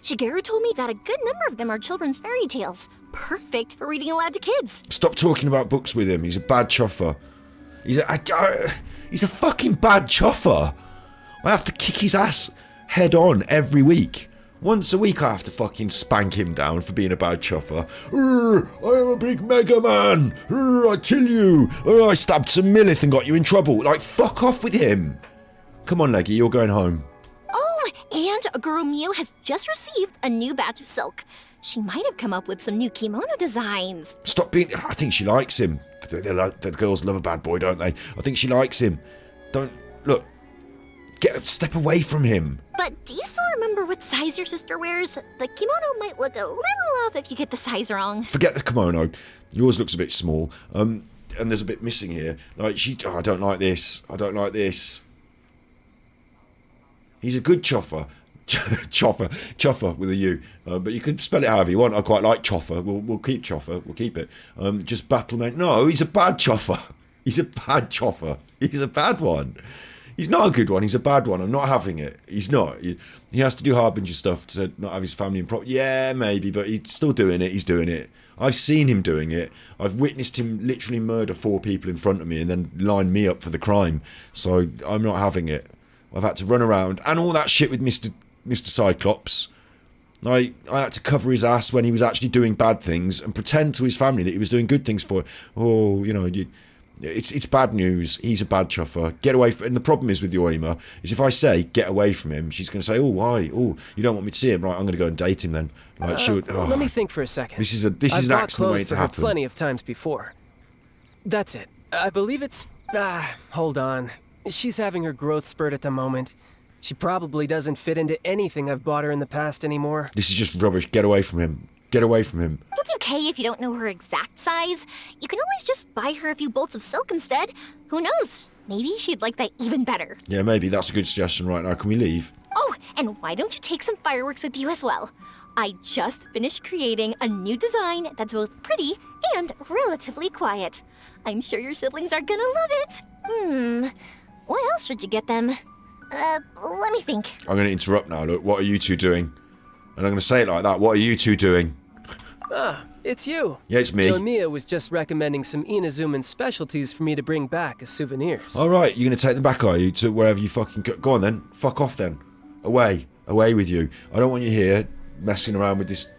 Shigeru told me that a good number of them are children's fairy tales. Perfect for reading aloud to kids. Stop talking about books with him. He's a bad chuffer. He's a fucking bad chuffer. I have to kick his ass head on every week. Once a week I have to fucking spank him down for being a bad chuffer. I am a big mega man. I kill you. I stabbed some Millith and got you in trouble. Like, fuck off with him. Come on, Leggy, you're going home. Oh, and girl Mio has just received a new batch of silk. She might have come up with some new kimono designs. Stop being... I think she likes him. The girls love a bad boy, don't they? I think she likes him. Don't... Look. Step away from him. But do you still remember what size your sister wears? The kimono might look a little off if you get the size wrong. Forget the kimono. Yours looks a bit small. And there's a bit missing here. Like, I don't like this. I don't like this. He's a good chuffer. Chuffer with a U. But you can spell it however you want. I quite like chuffer. We'll keep chuffer. We'll keep it. Just battlemate. No, he's a bad chuffer. He's a bad chuffer. He's a bad one. He's not a good one. He's a bad one. I'm not having it. He's not. He has to do Harbinger stuff to not have his family in prop. Yeah, maybe, but he's still doing it. He's doing it. I've seen him doing it. I've witnessed him literally murder 4 people in front of me and then line me up for the crime. So I'm not having it. I've had to run around and all that shit with Mr. Cyclops. I had to cover his ass when he was actually doing bad things and pretend to his family that he was doing good things for. Oh, you know, it's bad news. He's a bad chuffer. Get away from... And the problem is with Yoima is if I say get away from him, she's going to say, oh, why? Oh, you don't want me to see him? Right, I'm going to go and date him then. Like, let me think for a second. This is an accident waiting to happen. Plenty of times before. That's it. I believe it's... hold on. She's having her growth spurt at the moment. She probably doesn't fit into anything I've bought her in the past anymore. This is just rubbish. Get away from him. Get away from him. It's okay if you don't know her exact size. You can always just buy her a few bolts of silk instead. Who knows? Maybe she'd like that even better. Yeah, maybe. That's a good suggestion right now. Can we leave? Oh, and why don't you take some fireworks with you as well? I just finished creating a new design that's both pretty and relatively quiet. I'm sure your siblings are gonna love it. What else should you get them? Let me think. I'm going to interrupt now. Look, what are you two doing? And I'm going to say it like that. What are you two doing? It's you. Yeah, it's me. Mia was just recommending some Inazuman specialties for me to bring back as souvenirs. All right, you're going to take them back, are you? To wherever you fucking go. Go on then. Fuck off then. Away. Away with you. I don't want you here messing around with this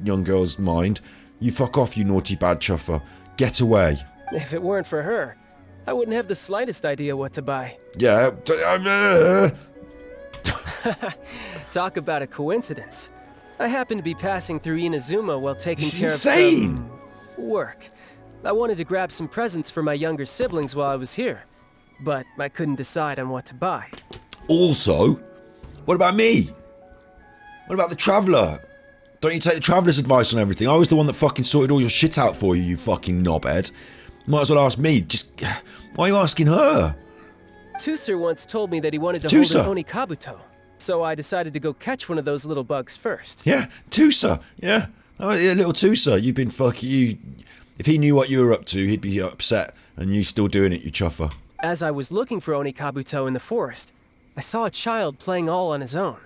young girl's mind. You fuck off, you naughty bad chuffer. Get away. If it weren't for her, I wouldn't have the slightest idea what to buy. Yeah. Talk about a coincidence. I happened to be passing through Inazuma while taking This is care insane. of some work. I wanted to grab some presents for my younger siblings while I was here, but I couldn't decide on what to buy. Also, what about me? What about the Traveller? Don't you take the Traveller's advice on everything? I was the one that fucking sorted all your shit out for you, you fucking knobhead. Might as well ask me. Just, why are you asking her? Tusser once told me that he wanted to hold an Onikabuto, so I decided to go catch one of those little bugs first. Yeah, Tusser. Yeah. Oh, yeah, little Tusser. You've been fucking... You. If he knew what you were up to, he'd be upset. And you still doing it, you chuffer. As I was looking for Onikabuto in the forest, I saw a child playing all on his own.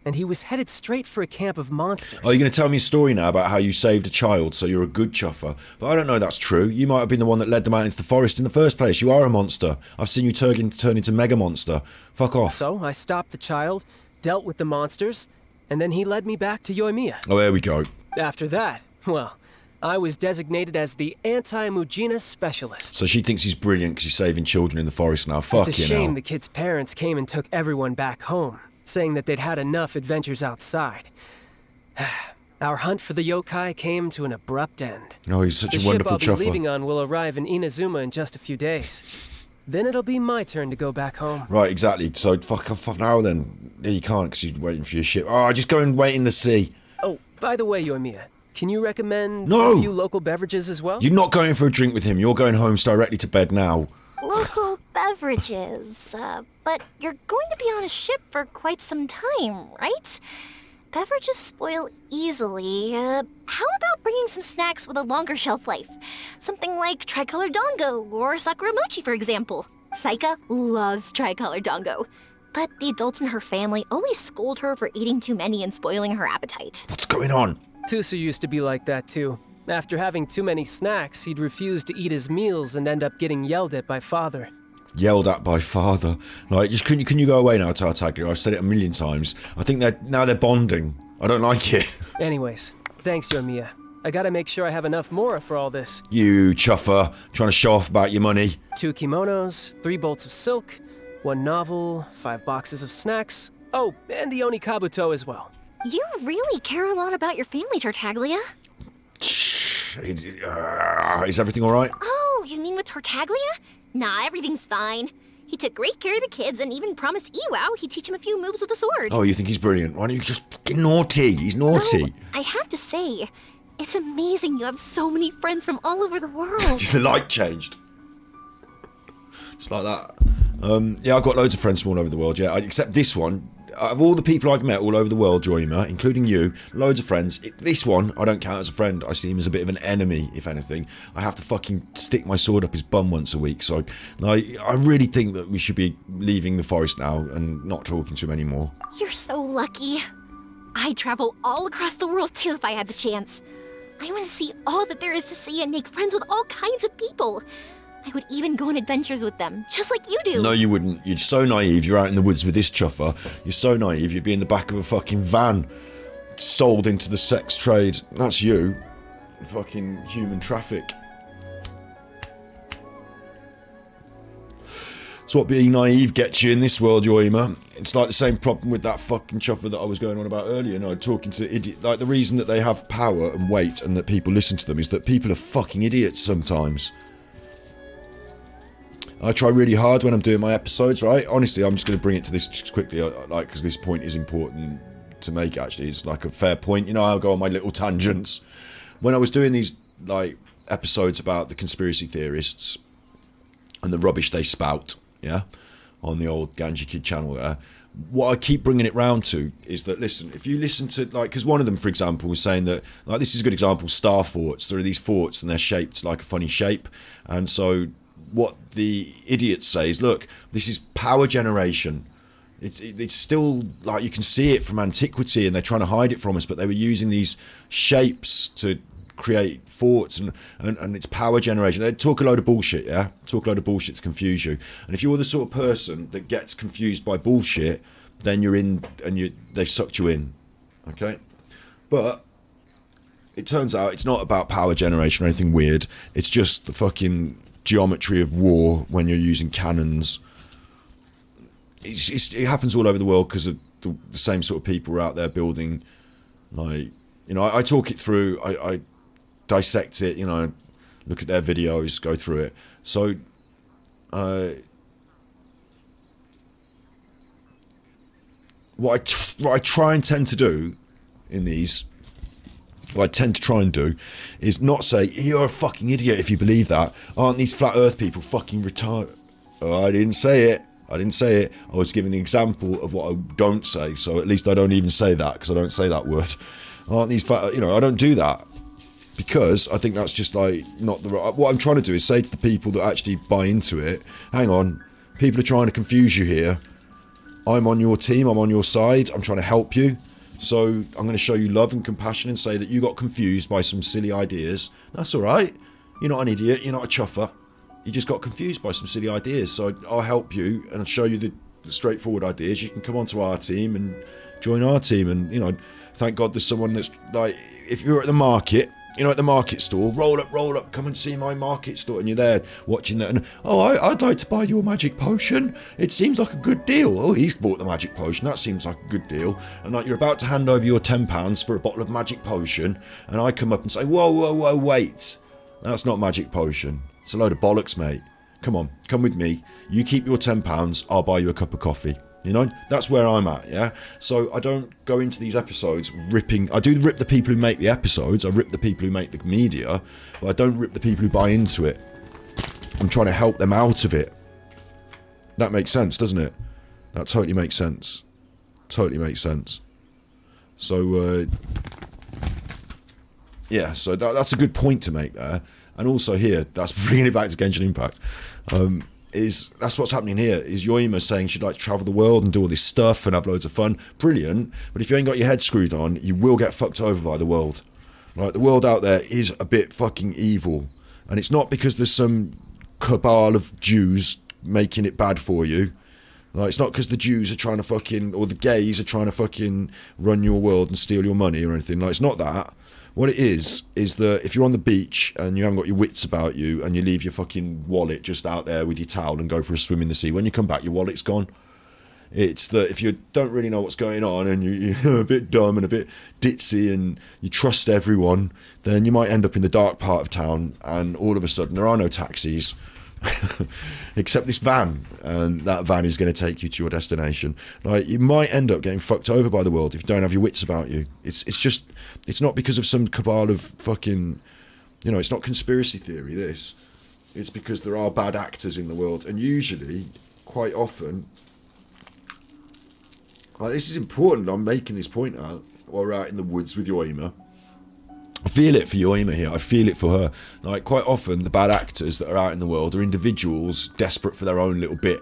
And he was headed straight for a camp of monsters. Oh, you're going to tell me a story now about how you saved a child, so you're a good chuffer. But I don't know that's true. You might have been the one that led them out into the forest in the first place. You are a monster. I've seen you turn into Mega Monster. Fuck off. So I stopped the child, dealt with the monsters, and then he led me back to Yoimiya. Oh, there we go. After that, well, I was designated as the anti-Mujina specialist. So she thinks he's brilliant because he's saving children in the forest now. Fuck you. It's a shame the kid's parents came and took everyone back home, saying that they'd had enough adventures outside. Our hunt for the yokai came to an abrupt end. Oh, he's such a wonderful chuffer. The ship I'll chuffer. be leaving on will arrive in Inazuma in just a few days. Then it'll be my turn to go back home. Right, exactly. So fuck off now then. Yeah, you can't because you're waiting for your ship. Oh, just go and wait in the sea. Oh, by the way, Yoimiya, can you recommend No. a few local beverages as well? You're not going for a drink with him. You're going home directly to bed now. Local beverages, but you're going to be on a ship for quite some time, right? Beverages spoil easily. How about bringing some snacks with a longer shelf life? Something like tricolor dango or sakura mochi, for example. Saika loves tricolor dango, but the adults in her family always scold her for eating too many and spoiling her appetite. What's going on? Tusa used to be like that too. After having too many snacks, he'd refuse to eat his meals and end up getting yelled at by father. yelled at by father. Like, just can you go away now, Tartaglia? I've said it a million times. I think they're bonding. I don't like it. Anyways, thanks, Yoimiya. I gotta make sure I have enough Mora for all this. You chuffer, trying to show off about your money. 2 kimonos, 3 bolts of silk, 1 novel, 5 boxes of snacks. Oh, and the Oni Kabuto as well. You really care a lot about your family, Tartaglia. Is everything all right? Oh, you mean with Tartaglia? Nah, everything's fine. He took great care of the kids and even promised Iwao he'd teach him a few moves with the sword. Oh, you think he's brilliant? Why don't you just fucking naughty? He's naughty. No, I have to say, it's amazing you have so many friends from all over the world. Just the light changed. Just like that. Yeah, I've got loads of friends from all over the world, yeah. Except this one. Of all the people I've met all over the world, Joyma, including you, loads of friends, this one, I don't count as a friend. I see him as a bit of an enemy, if anything. I have to fucking stick my sword up his bum once a week. So, I really think that we should be leaving the forest now and not talking to him anymore. You're so lucky. I'd travel all across the world too if I had the chance. I want to see all that there is to see and make friends with all kinds of people. I would even go on adventures with them, just like you do. No, you wouldn't. You're so naive. You're out in the woods with this chuffer. You're so naive. You'd be in the back of a fucking van, sold into the sex trade. That's you. Fucking human traffic. It's what being naive gets you in this world, Yoima. It's like the same problem with that fucking chuffer that I was going on about earlier. No, talking to idiot. Like, the reason that they have power and weight and that people listen to them is that people are fucking idiots sometimes. I try really hard when I'm doing my episodes, right? Honestly, I'm just going to bring it to this just quickly, like, because this point is important to make, actually. It's like a fair point. You know, I'll go on my little tangents. When I was doing these, like, episodes about the conspiracy theorists and the rubbish they spout, yeah, on the old Ganji Kid channel there, what I keep bringing it round to is that, listen, if you listen to, like, because one of them, for example, was saying that, like, this is a good example, star forts. There are these forts and they're shaped like a funny shape. And so what the idiots say is, look, this is power generation. It's still, like, you can see it from antiquity and they're trying to hide it from us, but they were using these shapes to create forts and it's power generation. They talk a load of bullshit, yeah? Talk a load of bullshit to confuse you. And if you're the sort of person that gets confused by bullshit, then you're in and they've sucked you in, okay? But it turns out it's not about power generation or anything weird. It's just the fucking geometry of war when you're using cannons. It happens all over the world because of the same sort of people are out there building, like, you know, I talk it through, I dissect it, you know, look at their videos, go through it. So, what I try and tend to do in these, what I tend to try and do is not say, you're a fucking idiot if you believe that. Aren't these flat earth people fucking retarded? Oh, I didn't say it. I was giving an example of what I don't say, so at least I don't even say that, because I don't say that word. Aren't these flat, you know, I don't do that. Because I think that's just, like, not the right... What I'm trying to do is say to the people that actually buy into it, hang on, people are trying to confuse you here. I'm on your team, I'm on your side, I'm trying to help you. So I'm going to show you love and compassion and say that you got confused by some silly ideas. That's all right. You're not an idiot. You're not a chuffer. You just got confused by some silly ideas. So I'll help you and I'll show you the straightforward ideas. You can come onto our team and join our team. And, you know, thank God there's someone that's, like, if you're at the market, you know, at the market stall, roll up, come and see my market stall, and you're there watching that, and, oh, I'd like to buy your magic potion. It seems like a good deal. Oh, he's bought the magic potion. That seems like a good deal. And, like, you're about to hand over your £10 for a bottle of magic potion, and I come up and say, whoa, wait. That's not magic potion. It's a load of bollocks, mate. Come on, come with me. You keep your £10, I'll buy you a cup of coffee. You know, that's where I'm at, yeah? So I don't go into these episodes ripping... I do rip the people who make the episodes, I rip the people who make the media, but I don't rip the people who buy into it. I'm trying to help them out of it. That makes sense, doesn't it? That totally makes sense. Totally makes sense. So, yeah, so that's a good point to make there. And also here, that's bringing it back to Genshin Impact. That's what's happening here, is Yoima saying she'd like to travel the world and do all this stuff and have loads of fun. Brilliant, but if you ain't got your head screwed on, you will get fucked over by the world. Right, the world out there is a bit fucking evil. And it's not because there's some cabal of Jews making it bad for you. Like, it's not because the Jews are trying to fucking, or the gays are trying to fucking run your world and steal your money or anything. Like, it's not that. What it is that if you're on the beach and you haven't got your wits about you and you leave your fucking wallet just out there with your towel and go for a swim in the sea, when you come back, your wallet's gone. It's that if you don't really know what's going on and you're a bit dumb and a bit ditzy and you trust everyone, then you might end up in the dark part of town and all of a sudden there are no taxis except this van, and that van is going to take you to your destination. Like, you might end up getting fucked over by the world if you don't have your wits about you. It's not because of some cabal of fucking, you know, it's not conspiracy theory, this. It's because there are bad actors in the world, and usually, quite often, like, this is important, I'm making this point out while we're out in the woods with Yoima. I feel it for Yoima here, I feel it for her. Like, quite often, the bad actors that are out in the world are individuals desperate for their own little bit.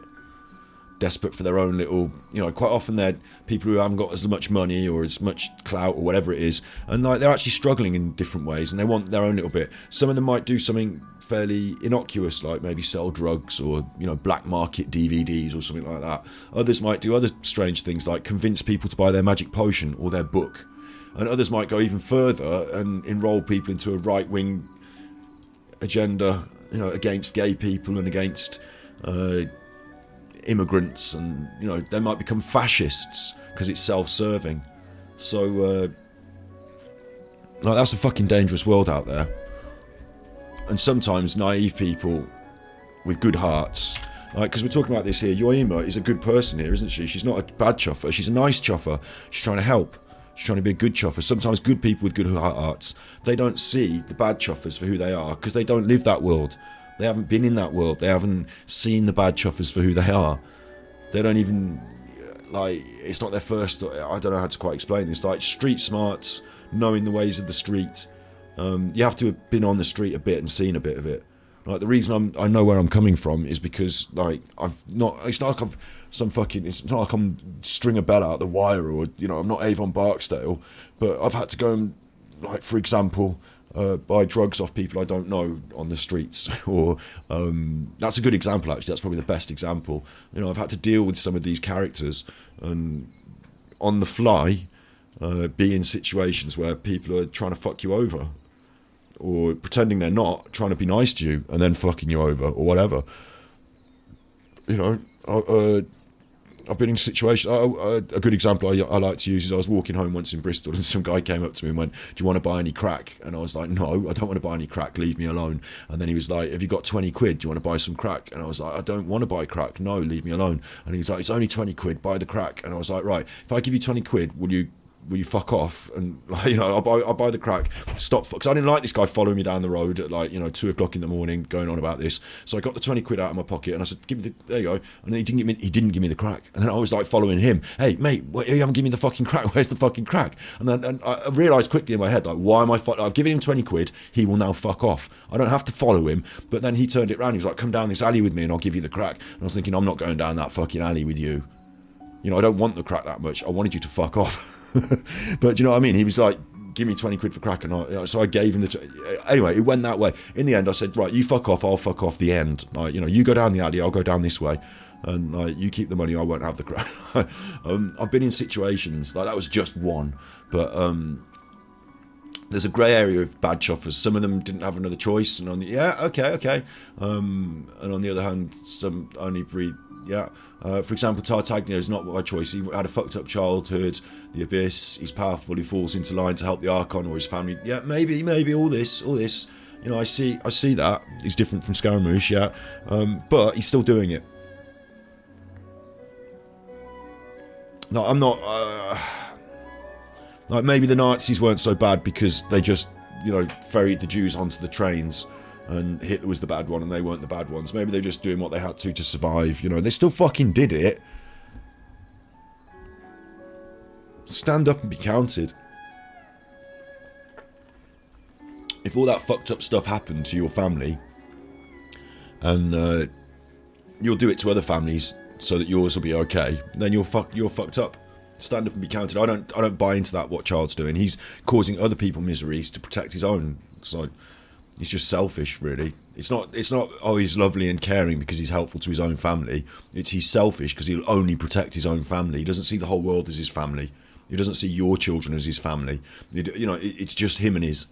Desperate for their own little, you know, quite often they're people who haven't got as much money or as much clout or whatever it is, and like, they're actually struggling in different ways and they want their own little bit. Some of them might do something fairly innocuous, like maybe sell drugs or, you know, black market DVDs or something like that. Others might do other strange things like convince people to buy their magic potion or their book. And others might go even further and enroll people into a right-wing agenda, you know, against gay people and against immigrants, and, you know, they might become fascists because it's self-serving. So, like, that's a fucking dangerous world out there. And sometimes naive people with good hearts, like, because we're talking about this here, Yoima is a good person here, isn't she? She's not a bad chuffer, she's a nice chuffer. She's trying to help. She's trying to be a good chuffer. Sometimes good people with good hearts, they don't see the bad chuffers for who they are because they don't live that world. They haven't been in that world. They haven't seen the bad chuffers for who they are. They don't even, like, it's not their first, I don't know how to quite explain this, like, street smarts, knowing the ways of the street. You have to have been on the street a bit and seen a bit of it. Like, the reason I know where I'm coming from is because, like, it's not like it's not like I'm string a bell out the wire, or, you know, I'm not Avon Barksdale, but I've had to go and, like, for example, buy drugs off people I don't know on the streets, or that's a good example, actually. That's probably the best example. You know, I've had to deal with some of these characters and on the fly be in situations where people are trying to fuck you over, or pretending they're not, trying to be nice to you and then fucking you over or whatever. You know, I've been in situations. A good example I like to use is I was walking home once in Bristol and some guy came up to me and went, "Do you want to buy any crack?" And I was like, "No, I don't want to buy any crack, leave me alone." And then he was like, "Have you got 20 quid? Do you want to buy some crack?" And I was like, "I don't want to buy crack, no, leave me alone." And he was like, "It's only 20 quid, buy the crack." And I was like, "Right, if I give you 20 quid, will you fuck off?" And, like, you know, I'll buy the crack, stop, because I didn't like this guy following me down the road at, like, you know, 2 o'clock in the morning going on about this. So I got the 20 quid out of my pocket and I said, "Give me there you go." And then he didn't give me the crack. And then I was like following him, "Hey mate, you haven't given me the fucking crack, where's the fucking crack?" And then I realised quickly in my head, like, why am I've given him 20 quid, he will now fuck off. I don't have to follow him. But then he turned it round, he was like, "Come down this alley with me and I'll give you the crack." And I was thinking, I'm not going down that fucking alley with you. You know, I don't want the crack that much. I wanted you to fuck off. But, you know what I mean? He was like, "Give me 20 quid for crack." And so I gave him anyway, it went that way. In the end, I said, "Right, you fuck off, I'll fuck off," the end. Like, you know, you go down the alley, I'll go down this way. And, like, you keep the money, I won't have the crack. I've been in situations, like, that was just one. But there's a grey area of bad chuffers. Some of them didn't have another choice. And okay. And on the other hand, some only breed, yeah. For example, Tartaglia is not my choice. He had a fucked up childhood, the Abyss, he's powerful, he falls into line to help the Archon or his family. Yeah, maybe all this. You know, I see that. He's different from Scaramouche, yeah. But he's still doing it. No, I'm not... like, maybe the Nazis weren't so bad because they just, you know, ferried the Jews onto the trains and Hitler was the bad one and they weren't the bad ones. Maybe they're just doing what they had to survive, you know. They still fucking did it. Stand up and be counted. If all that fucked up stuff happened to your family, and you'll do it to other families so that yours will be okay, then you're fucked up. Stand up and be counted. I don't buy into that, what Child's doing. He's causing other people miseries to protect his own. So he's just selfish, really. It's not, oh, he's lovely and caring because he's helpful to his own family. It's he's selfish because he'll only protect his own family. He doesn't see the whole world as his family. He doesn't see your children as his family. You know, it's just him and his.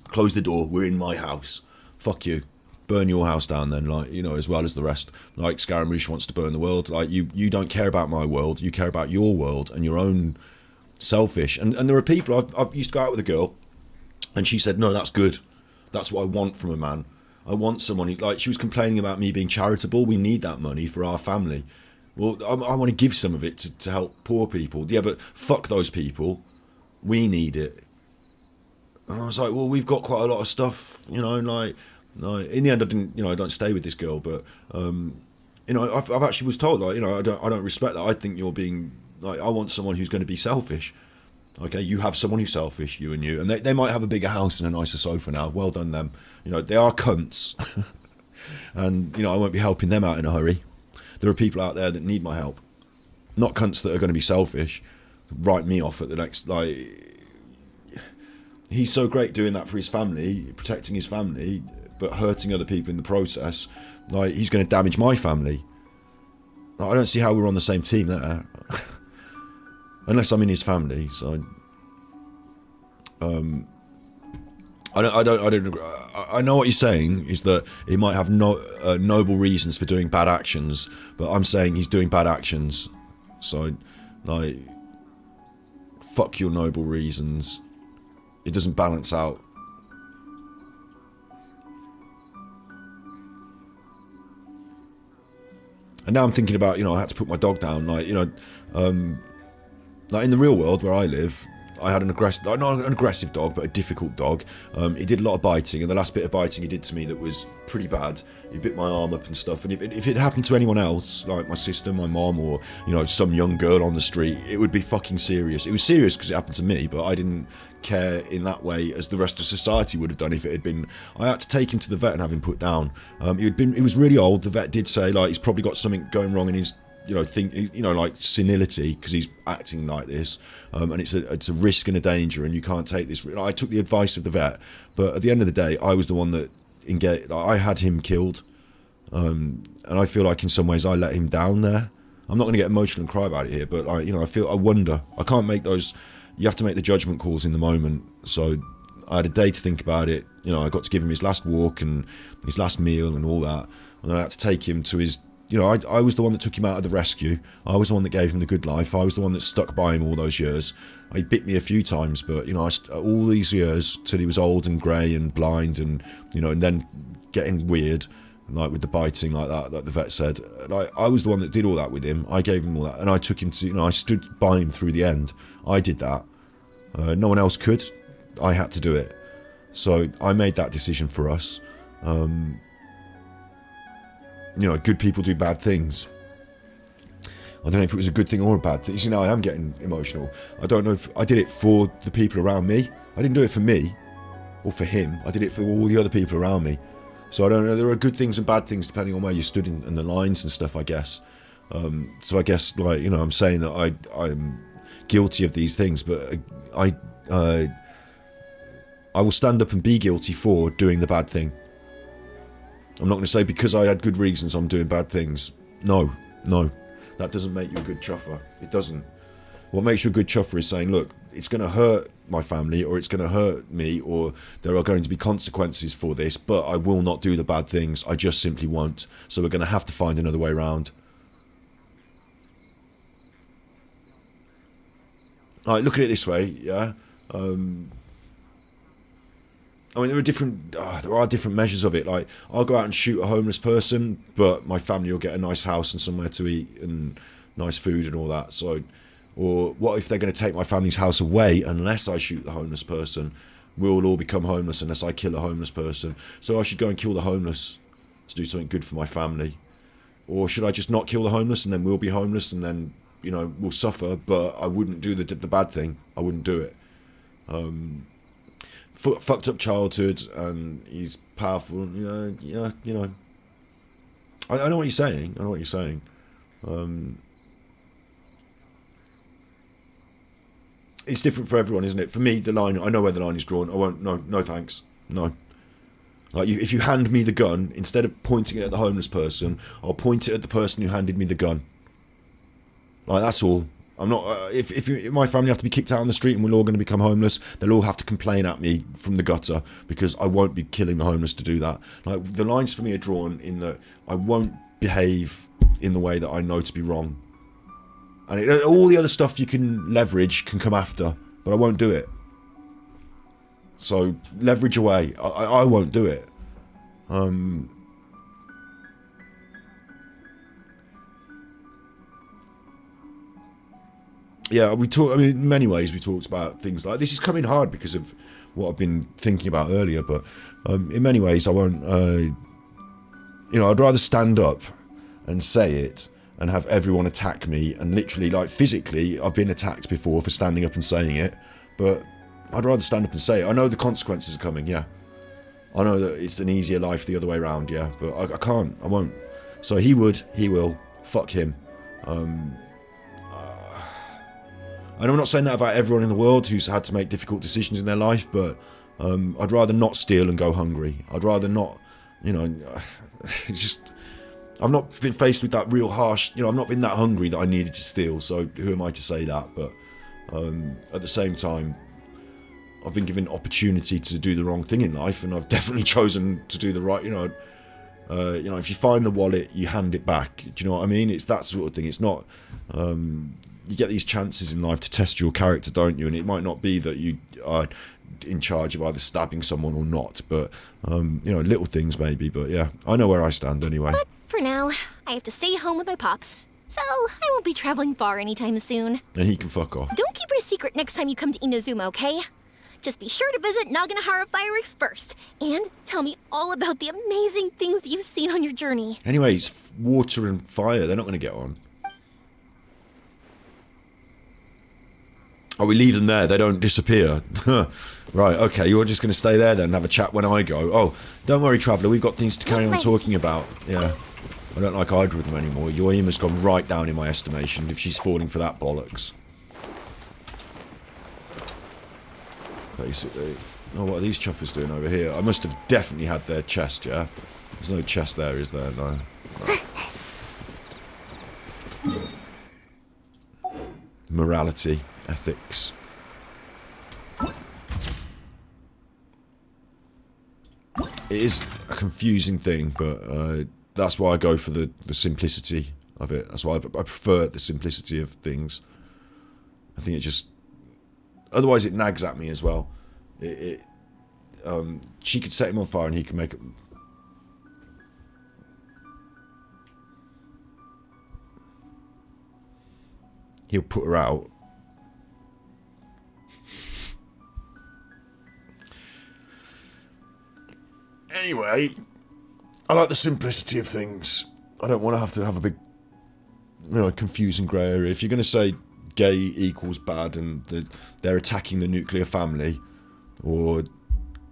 Close the door. We're in my house. Fuck you. Burn your house down then, like, you know, as well as the rest. Like Scaramouche wants to burn the world. Like, you don't care about my world. You care about your world and your own selfish. And there are people, I've used to go out with a girl and she said, no, that's good. That's what I want from a man. I want someone who, like, she was complaining about me being charitable. We need that money for our family. Well, I want to give some of it to help poor people. Yeah, but fuck those people. We need it. And I was like, well, we've got quite a lot of stuff, you know, like in the end, I don't stay with this girl, but, you know, I've actually was told, like, you know, I don't respect that. I think you're being, like, I want someone who's going to be selfish. Okay, you have someone who's selfish, you, and they might have a bigger house and a nicer sofa now. Well done them. You know, they are cunts. And, you know, I won't be helping them out in a hurry. There are people out there that need my help. Not cunts that are going to be selfish. Write me off at the next, like... He's so great doing that for his family, protecting his family, but hurting other people in the process. Like, he's going to damage my family. Like, I don't see how we're on the same team there. Unless I'm in his family, so... I know what you're saying is that he might have noble reasons for doing bad actions, but I'm saying he's doing bad actions. So, like, fuck your noble reasons. It doesn't balance out. And now I'm thinking about, you know, I had to put my dog down, like, you know, like in the real world where I live, I had not an aggressive dog, but a difficult dog. He did a lot of biting, and the last bit of biting he did to me that was pretty bad. He bit my arm up and stuff. And if it happened to anyone else, like my sister, my mom, or, you know, some young girl on the street, it would be fucking serious. It was serious because it happened to me, but I didn't care in that way as the rest of society would have done if it had been. I had to take him to the vet and have him put down. He was really old. The vet did say, like, he's probably got something going wrong in his, you know, like senility, because he's acting like this, and it's a risk and a danger, and you can't take this. I took the advice of the vet, but at the end of the day, I was the one that I had him killed, and I feel like in some ways I let him down there. I'm not going to get emotional and cry about it here, but I wonder. I can't make those. You have to make the judgment calls in the moment. So I had a day to think about it. You know, I got to give him his last walk and his last meal and all that, and then I had to take him to his. You know, I was the one that took him out of the rescue. I was the one that gave him the good life. I was the one that stuck by him all those years. He bit me a few times, but, you know, all these years till he was old and grey and blind and, you know, and then getting weird, like with the biting like that the vet said. I was the one that did all that with him. I gave him all that, and I took him to, you know, I stood by him through the end. I did that. No one else could. I had to do it. So I made that decision for us. You know, good people do bad things. I don't know if it was a good thing or a bad thing. You know, I am getting emotional. I don't know if I did it for the people around me. I didn't do it for me or for him. I did it for all the other people around me. So I don't know. There are good things and bad things depending on where you stood in the lines and stuff, I guess. So I guess, like, you know, I'm saying that I'm guilty of these things, but I will stand up and be guilty for doing the bad thing. I'm not going to say because I had good reasons I'm doing bad things. No. That doesn't make you a good chuffer. It doesn't. What makes you a good chuffer is saying, look, it's going to hurt my family, or it's going to hurt me, or there are going to be consequences for this, but I will not do the bad things. I just simply won't. So we're going to have to find another way around. Like, look at it this way, yeah? I mean, there are different measures of it. Like, I'll go out and shoot a homeless person, but my family will get a nice house and somewhere to eat and nice food and all that. So, or what if they're going to take my family's house away unless I shoot the homeless person? We'll all become homeless unless I kill a homeless person. So I should go and kill the homeless to do something good for my family. Or should I just not kill the homeless and then we'll be homeless and then, you know, we'll suffer, but I wouldn't do the bad thing. I wouldn't do it. Fucked up childhood, and he's powerful. You know. I know what you're saying. It's different for everyone, isn't it? For me, the line, I know where the line is drawn. I won't. No thanks. No. Like, if you hand me the gun, instead of pointing it at the homeless person, I'll point it at the person who handed me the gun. Like, that's all. I'm not. If my family have to be kicked out on the street and we're all going to become homeless, they'll all have to complain at me from the gutter, because I won't be killing the homeless to do that. Like, the lines for me are drawn in that I won't behave in the way that I know to be wrong. And all the other stuff you can leverage can come after, but I won't do it. So leverage away. I won't do it. Yeah, we talk. I mean, in many ways, we talked about things like this is coming hard because of what I've been thinking about earlier. But in many ways, I won't. I'd rather stand up and say it and have everyone attack me, and literally, like, physically, I've been attacked before for standing up and saying it. But I'd rather stand up and say it. I know the consequences are coming. Yeah, I know that it's an easier life the other way around. Yeah, but I can't. I won't. So he would. He will. Fuck him. And I'm not saying that about everyone in the world who's had to make difficult decisions in their life, but I'd rather not steal and go hungry. I'd rather not, just, I've not been faced with that real harsh, I've not been that hungry that I needed to steal, so who am I to say that? But at the same time, I've been given opportunity to do the wrong thing in life, and I've definitely chosen to do the right, if you find the wallet, you hand it back. Do you know what I mean? It's that sort of thing. It's not... you get these chances in life to test your character, don't you? And it might not be that you are in charge of either stabbing someone or not, but little things maybe. But yeah, I know where I stand anyway. But for now, I have to stay home with my pops, so I won't be traveling far anytime soon. And he can fuck off. Don't keep it a secret next time you come to Inazuma, okay? Just be sure to visit Naganohara Fireworks first, and tell me all about the amazing things you've seen on your journey. Anyway, it's water and fire. They're not going to get on. Oh, we leave them there. They don't disappear. Right, okay. You're just going to stay there then and have a chat when I go. Oh, don't worry, Traveller. We've got things to carry on talking about. Yeah. I don't like either of them anymore. Yoima's gone right down in my estimation if she's falling for that bollocks. Basically. Oh, what are these chuffers doing over here? I must have definitely had their chest, yeah? There's no chest there, is there? No. Morality. Ethics. It is a confusing thing, but that's why I go for the simplicity of it. That's why I prefer the simplicity of things. I think it just... Otherwise it nags at me as well. She could set him on fire and he can make it... He'll put her out. Anyway, I like the simplicity of things. I don't want to have a big, confusing grey area. If you're going to say gay equals bad and they're attacking the nuclear family, or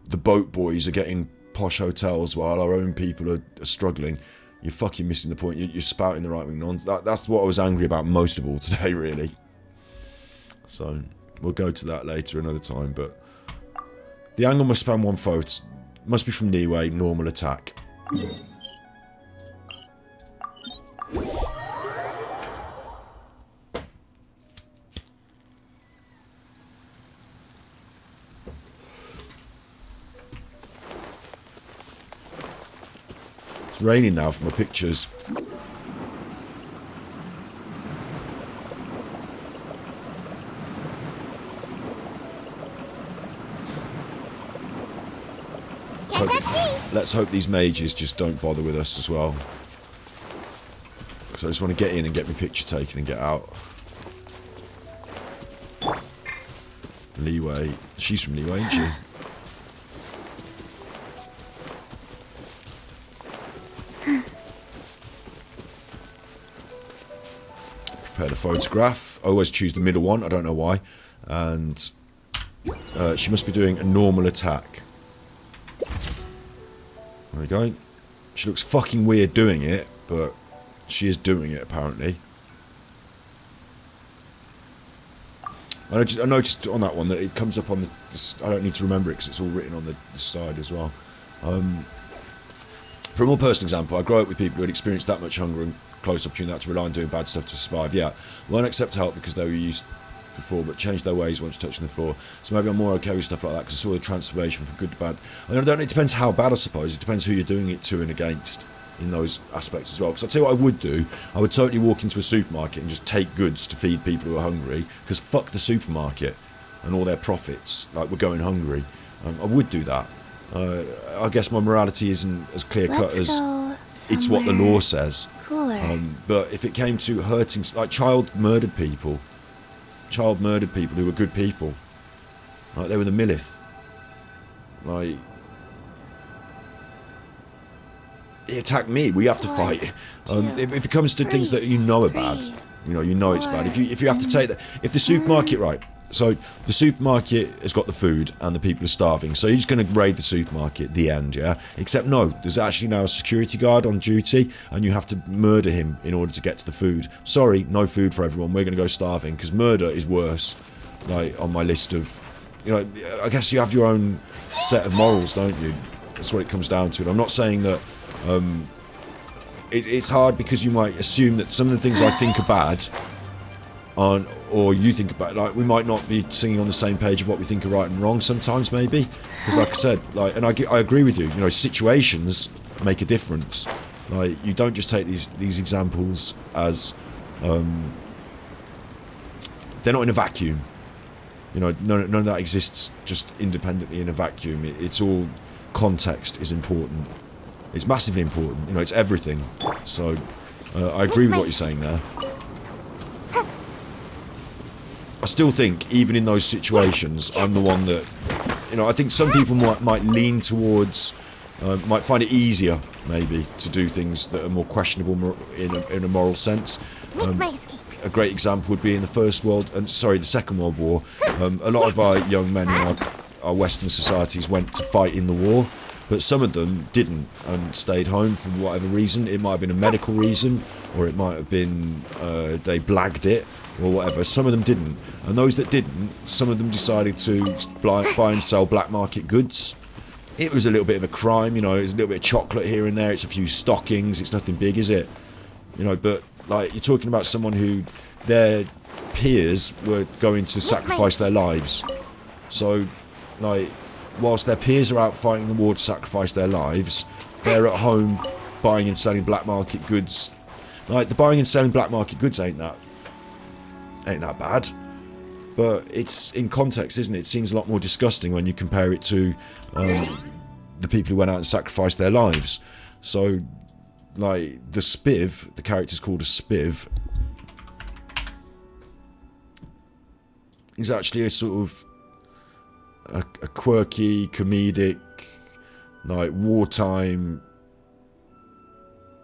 the boat boys are getting posh hotels while our own people are struggling, you're fucking missing the point. You're spouting the right wing nonsense. That's what I was angry about most of all today, really. So, we'll go to that later another time, but... The angle must span one photo. Must be from Niue, normal attack. It's raining now from my pictures. Let's hope these mages just don't bother with us as well. Because I just want to get in and get my picture taken and get out. Leeway. She's from Leeway, isn't she? Prepare the photograph. I always choose the middle one, I don't know why. And she must be doing a normal attack. There we go. She looks fucking weird doing it, but she is doing it apparently. I noticed on that one that it comes up on the I don't need to remember it because it's all written on the side as well. For a more personal example, I grew up with people who had experienced that much hunger and close opportunity that to rely on doing bad stuff to survive. Yeah, won't accept help because they were used before, but changed their ways once touching the floor. So maybe I'm more okay with stuff like that because I saw the transformation from good to bad. I mean, I don't know, it depends how bad, I suppose. It depends who you're doing it to and against in those aspects as well. Because I'll tell you what I would do. I would totally walk into a supermarket and just take goods to feed people who are hungry, because fuck the supermarket and all their profits. Like, we're going hungry. I would do that. I guess my morality isn't as clear cut as it's what the law says. Cooler. But if it came to hurting, like child murdered people who were good people, like they were the millith, like he attacked me, we have to fight. If it comes to things that you know are bad, you know it's bad. If you have to take that, if the supermarket, right, so the supermarket has got the food and the people are starving, so you're just going to raid the supermarket, the end, yeah? Except no, there's actually now a security guard on duty and you have to murder him in order to get to the food. Sorry, no food for everyone, we're going to go starving, because murder is worse, like, on my list of, I guess you have your own set of morals, don't you? That's what it comes down to. And I'm not saying that it's hard, because you might assume that some of the things I think are bad aren't, or you think about, like, we might not be singing on the same page of what we think are right and wrong sometimes, maybe, because like I said, like, and I agree with you, situations make a difference. Like, you don't just take these examples as they're not in a vacuum, none of that exists just independently in a vacuum. It's all, context is important, it's massively important, it's everything. So I agree with what you're saying there. I still think, even in those situations, I'm the one that, I think some people might lean towards, might find it easier, maybe, to do things that are more questionable in a moral sense. A great example would be in the Second World War. A lot of our young men in our Western societies went to fight in the war, but some of them didn't and stayed home for whatever reason. It might have been a medical reason, or it might have been they blagged it, or whatever. Some of them didn't, and those that didn't, some of them decided to buy and sell black market goods. It was a little bit of a crime, it was a little bit of chocolate here and there, it's a few stockings, it's nothing big, is it? But like, you're talking about someone who their peers were going to sacrifice their lives. So, like, whilst their peers are out fighting the war to sacrifice their lives, they're at home buying and selling black market goods. Like, the buying and selling black market goods ain't that bad, but it's in context, isn't it? It seems a lot more disgusting when you compare it to the people who went out and sacrificed their lives. So, like, the spiv, the character's called a spiv, is actually a sort of a quirky, comedic, like, wartime,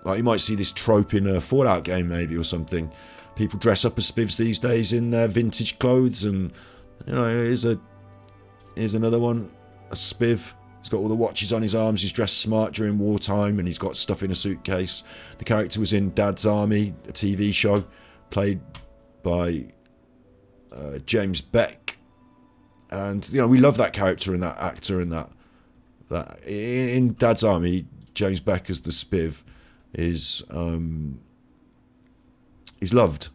like, you might see this trope in a Fallout game maybe, or something. People dress up as spivs these days in their vintage clothes, and here's another one, a spiv. He's got all the watches on his arms, he's dressed smart during wartime, and he's got stuff in a suitcase. The character was in Dad's Army, a TV show, played by James Beck, and we love that character and that actor, and that in Dad's Army, James Beck as the spiv is he's loved.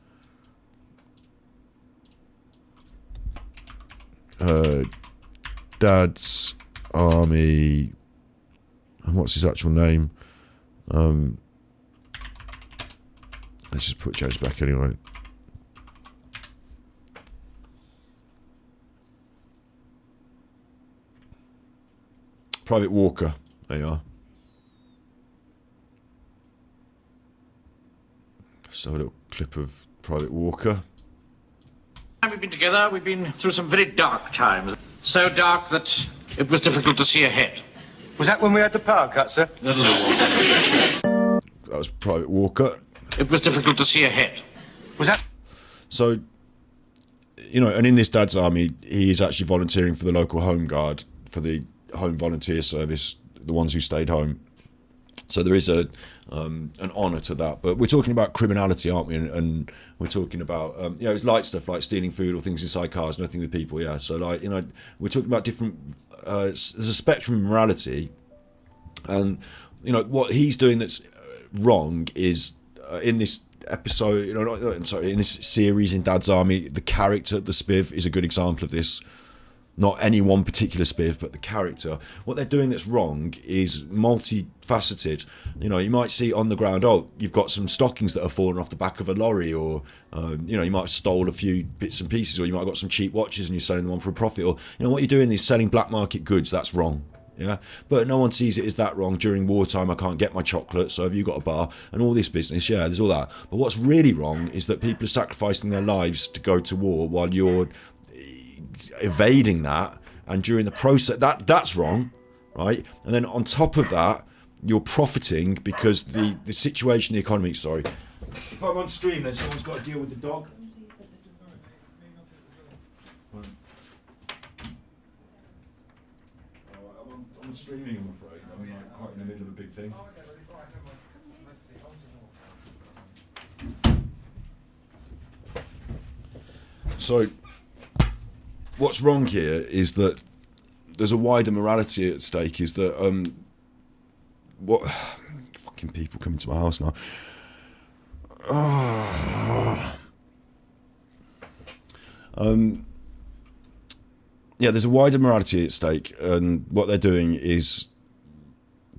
Dad's Army, and what's his actual name? Let's just put James Beck anyway. Private Walker, there you are. So a little clip of Private Walker. We've been together, we've been through some very dark times. So dark that it was difficult to see ahead. Was that when we had the power cut, sir? That was Private Walker. It was difficult to see ahead. Was that... So, and in this Dad's Army, he is actually volunteering for the local Home Guard, for the Home Volunteer Service, the ones who stayed home. So there is an honour to that. But we're talking about criminality, aren't we? And we're talking about, it's light stuff like stealing food or things inside cars, nothing with people, yeah. So, like, we're talking about different, there's a spectrum of morality, And you know what he's doing that's wrong is in this episode, you know, sorry, in this series in Dad's Army, the character, the Spiv, is a good example of this. Not any one particular Spiv, but the character. What they're doing that's wrong is multifaceted. You know, you might see on the ground, oh, you've got some stockings that are falling off the back of a lorry, or you know, you might have stole a few bits and pieces, or you might have got some cheap watches and you're selling them on for a profit, or you know, what you're doing is selling black market goods. That's wrong. Yeah, but no one sees it as that wrong. During wartime, I can't get my chocolate, so have you got a bar? And all this business, yeah, there's all that. But what's really wrong is that people are sacrificing their lives to go to war while you're evading that, and during the process, that's wrong, right? And then on top of that, you're profiting because the situation, the economy. Sorry, if I'm on stream, then someone's got to deal with the dog. I'm streaming, I'm afraid. I'm like quite in the middle of a big thing. So, what's wrong here is that there's a wider morality at stake. Is that what fucking people coming to my house now? Yeah, there's a wider morality at stake, and what they're doing is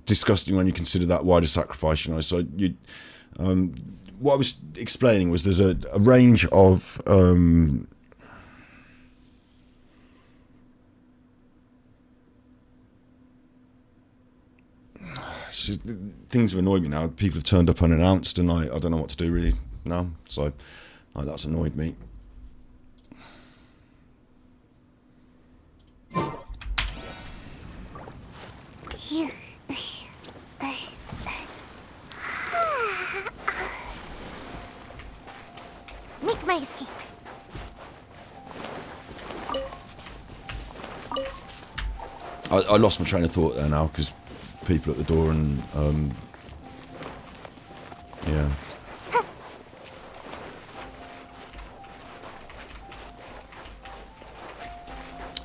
disgusting when you consider that wider sacrifice. You know, so you, what I was explaining was there's a range of things have annoyed me now. People have turned up unannounced, and I don't know what to do really now. So that's annoyed me. Make my escape. I lost my train of thought there now because people at the door and yeah.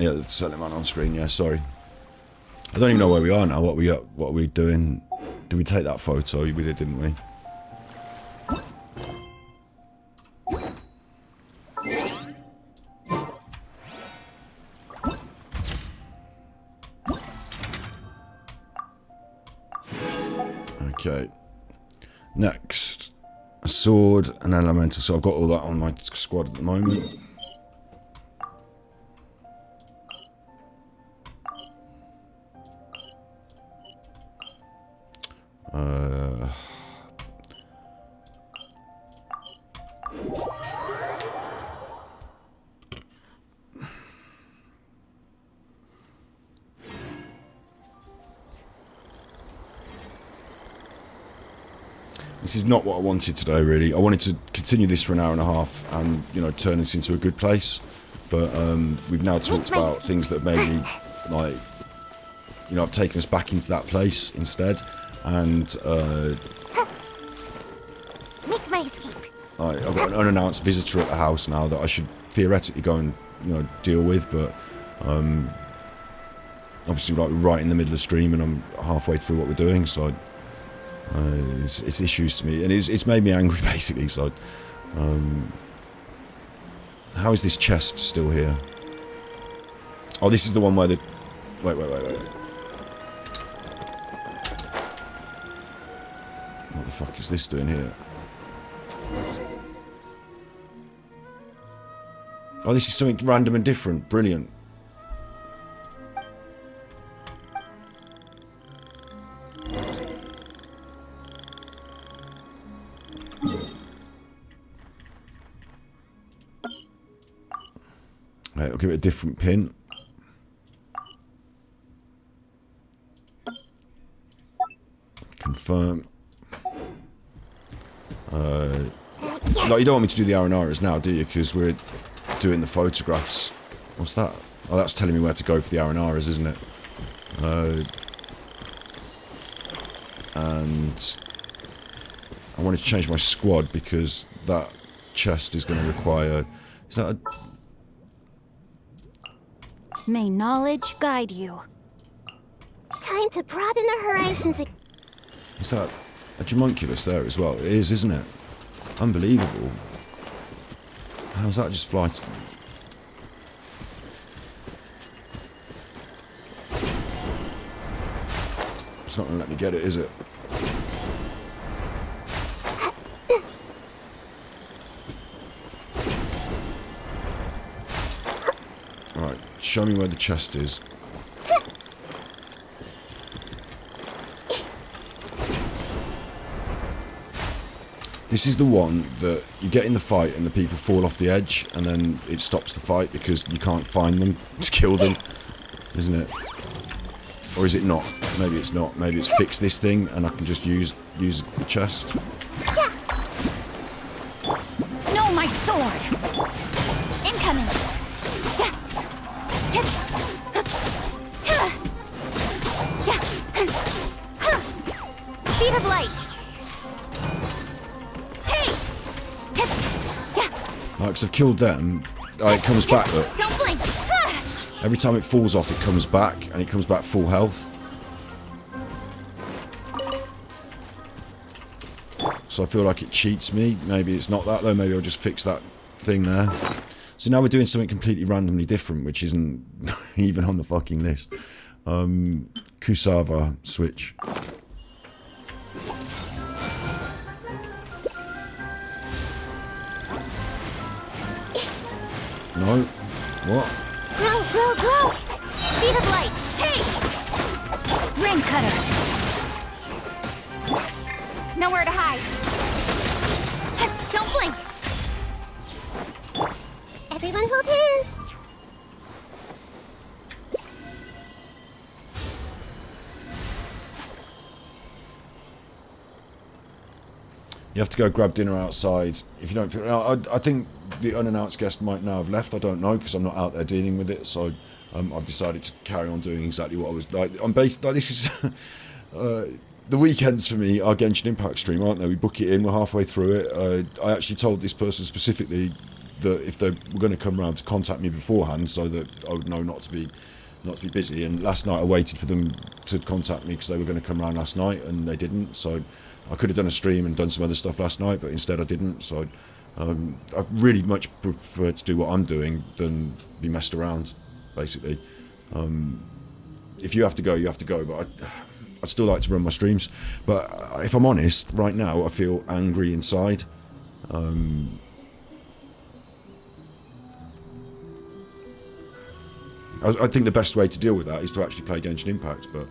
Yeah, the selling man on screen. Yeah, sorry. I don't even know where we are now. What are we doing? Did we take that photo? We did, didn't we? Okay. Next, a sword, an elemental. So I've got all that on my squad at the moment. This is not what I wanted today, really. I wanted to continue this for an hour and a half and, you know, turn this into a good place. But we've now talked about things that have made me, like, you know, I've taken us back into that place instead. And Make my escape. I've got an unannounced visitor at the house now that I should theoretically go and, you know, deal with. But obviously, like, we're right in the middle of the stream and I'm halfway through what we're doing, so... it's issues to me, and it's made me angry basically. So, how is this chest still here? Oh, this is the one where the wait. What the fuck is this doing here? Oh, this is something random and different. Brilliant. Right, I'll give it a different pin. Confirm. Like, you don't want me to do the Arnananas now, do you? Because we're doing the photographs. What's that? Oh, that's telling me where to go for the Arnananas, isn't it? And I wanted to change my squad because that chest is going to require... Is that a... May knowledge guide you. time to broaden the horizons. Is that a homunculus there as well? It is, isn't it? Unbelievable. How's that just fly? It's not going to let me get it, is it? Alright, show me where the chest is. This is the one that you get in the fight and the people fall off the edge and then it stops the fight because you can't find them to kill them, isn't it? Or is it not? Maybe it's not. Maybe it's fix this thing and I can just use the chest. No, my sword! Incoming! Speed of light! Because I've killed them, it comes back, look. Don't blink! Every time it falls off, it comes back, and it comes back full health. So I feel like it cheats me. Maybe it's not that, though. Maybe I'll just fix that thing there. So now we're doing something completely randomly different, which isn't even on the fucking list. Kusava switch. No. What? Grow, grow, grow! Speed of light! Hey! Ring cutter! Nowhere to hide! Don't blink! Everyone hold hands! You have to go grab dinner outside. If you don't feel... I think the unannounced guest might now have left. I don't know, because I'm not out there dealing with it. So I've decided to carry on doing exactly what I was... I'm based... this is... the weekends for me are Genshin Impact stream, aren't they? We book it in, we're halfway through it. I actually told this person specifically that if they were going to come round to contact me beforehand so that I would know not to be busy. And last night I waited for them to contact me because they were going to come round last night and they didn't. So I could have done a stream and done some other stuff last night, but instead I didn't. So I really much prefer to do what I'm doing than be messed around, basically. If you have to go, you have to go. But I'd still like to run my streams. But if I'm honest, right now I feel angry inside. I think the best way to deal with that is to actually play Genshin Impact, but...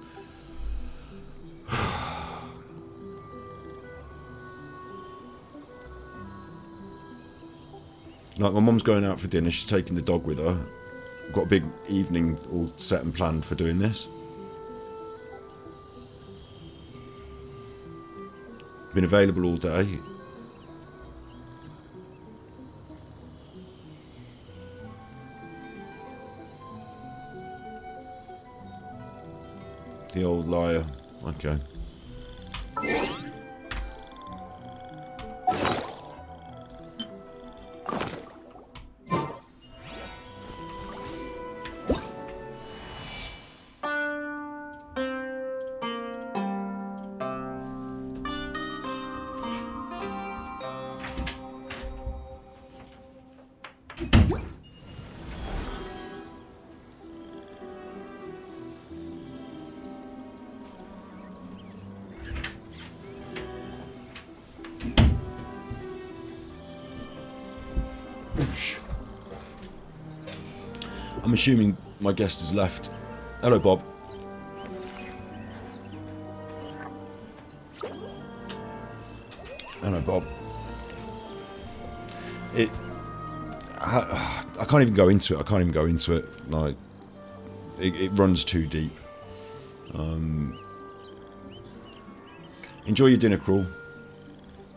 Like, my mum's going out for dinner, she's taking the dog with her. I've got a big evening all set and planned for doing this. Been available all day. The old liar. Okay. I'm assuming my guest has left. Hello, Bob. Hello, Bob. I can't even go into it. Like, it runs too deep. Enjoy your dinner, Crawl.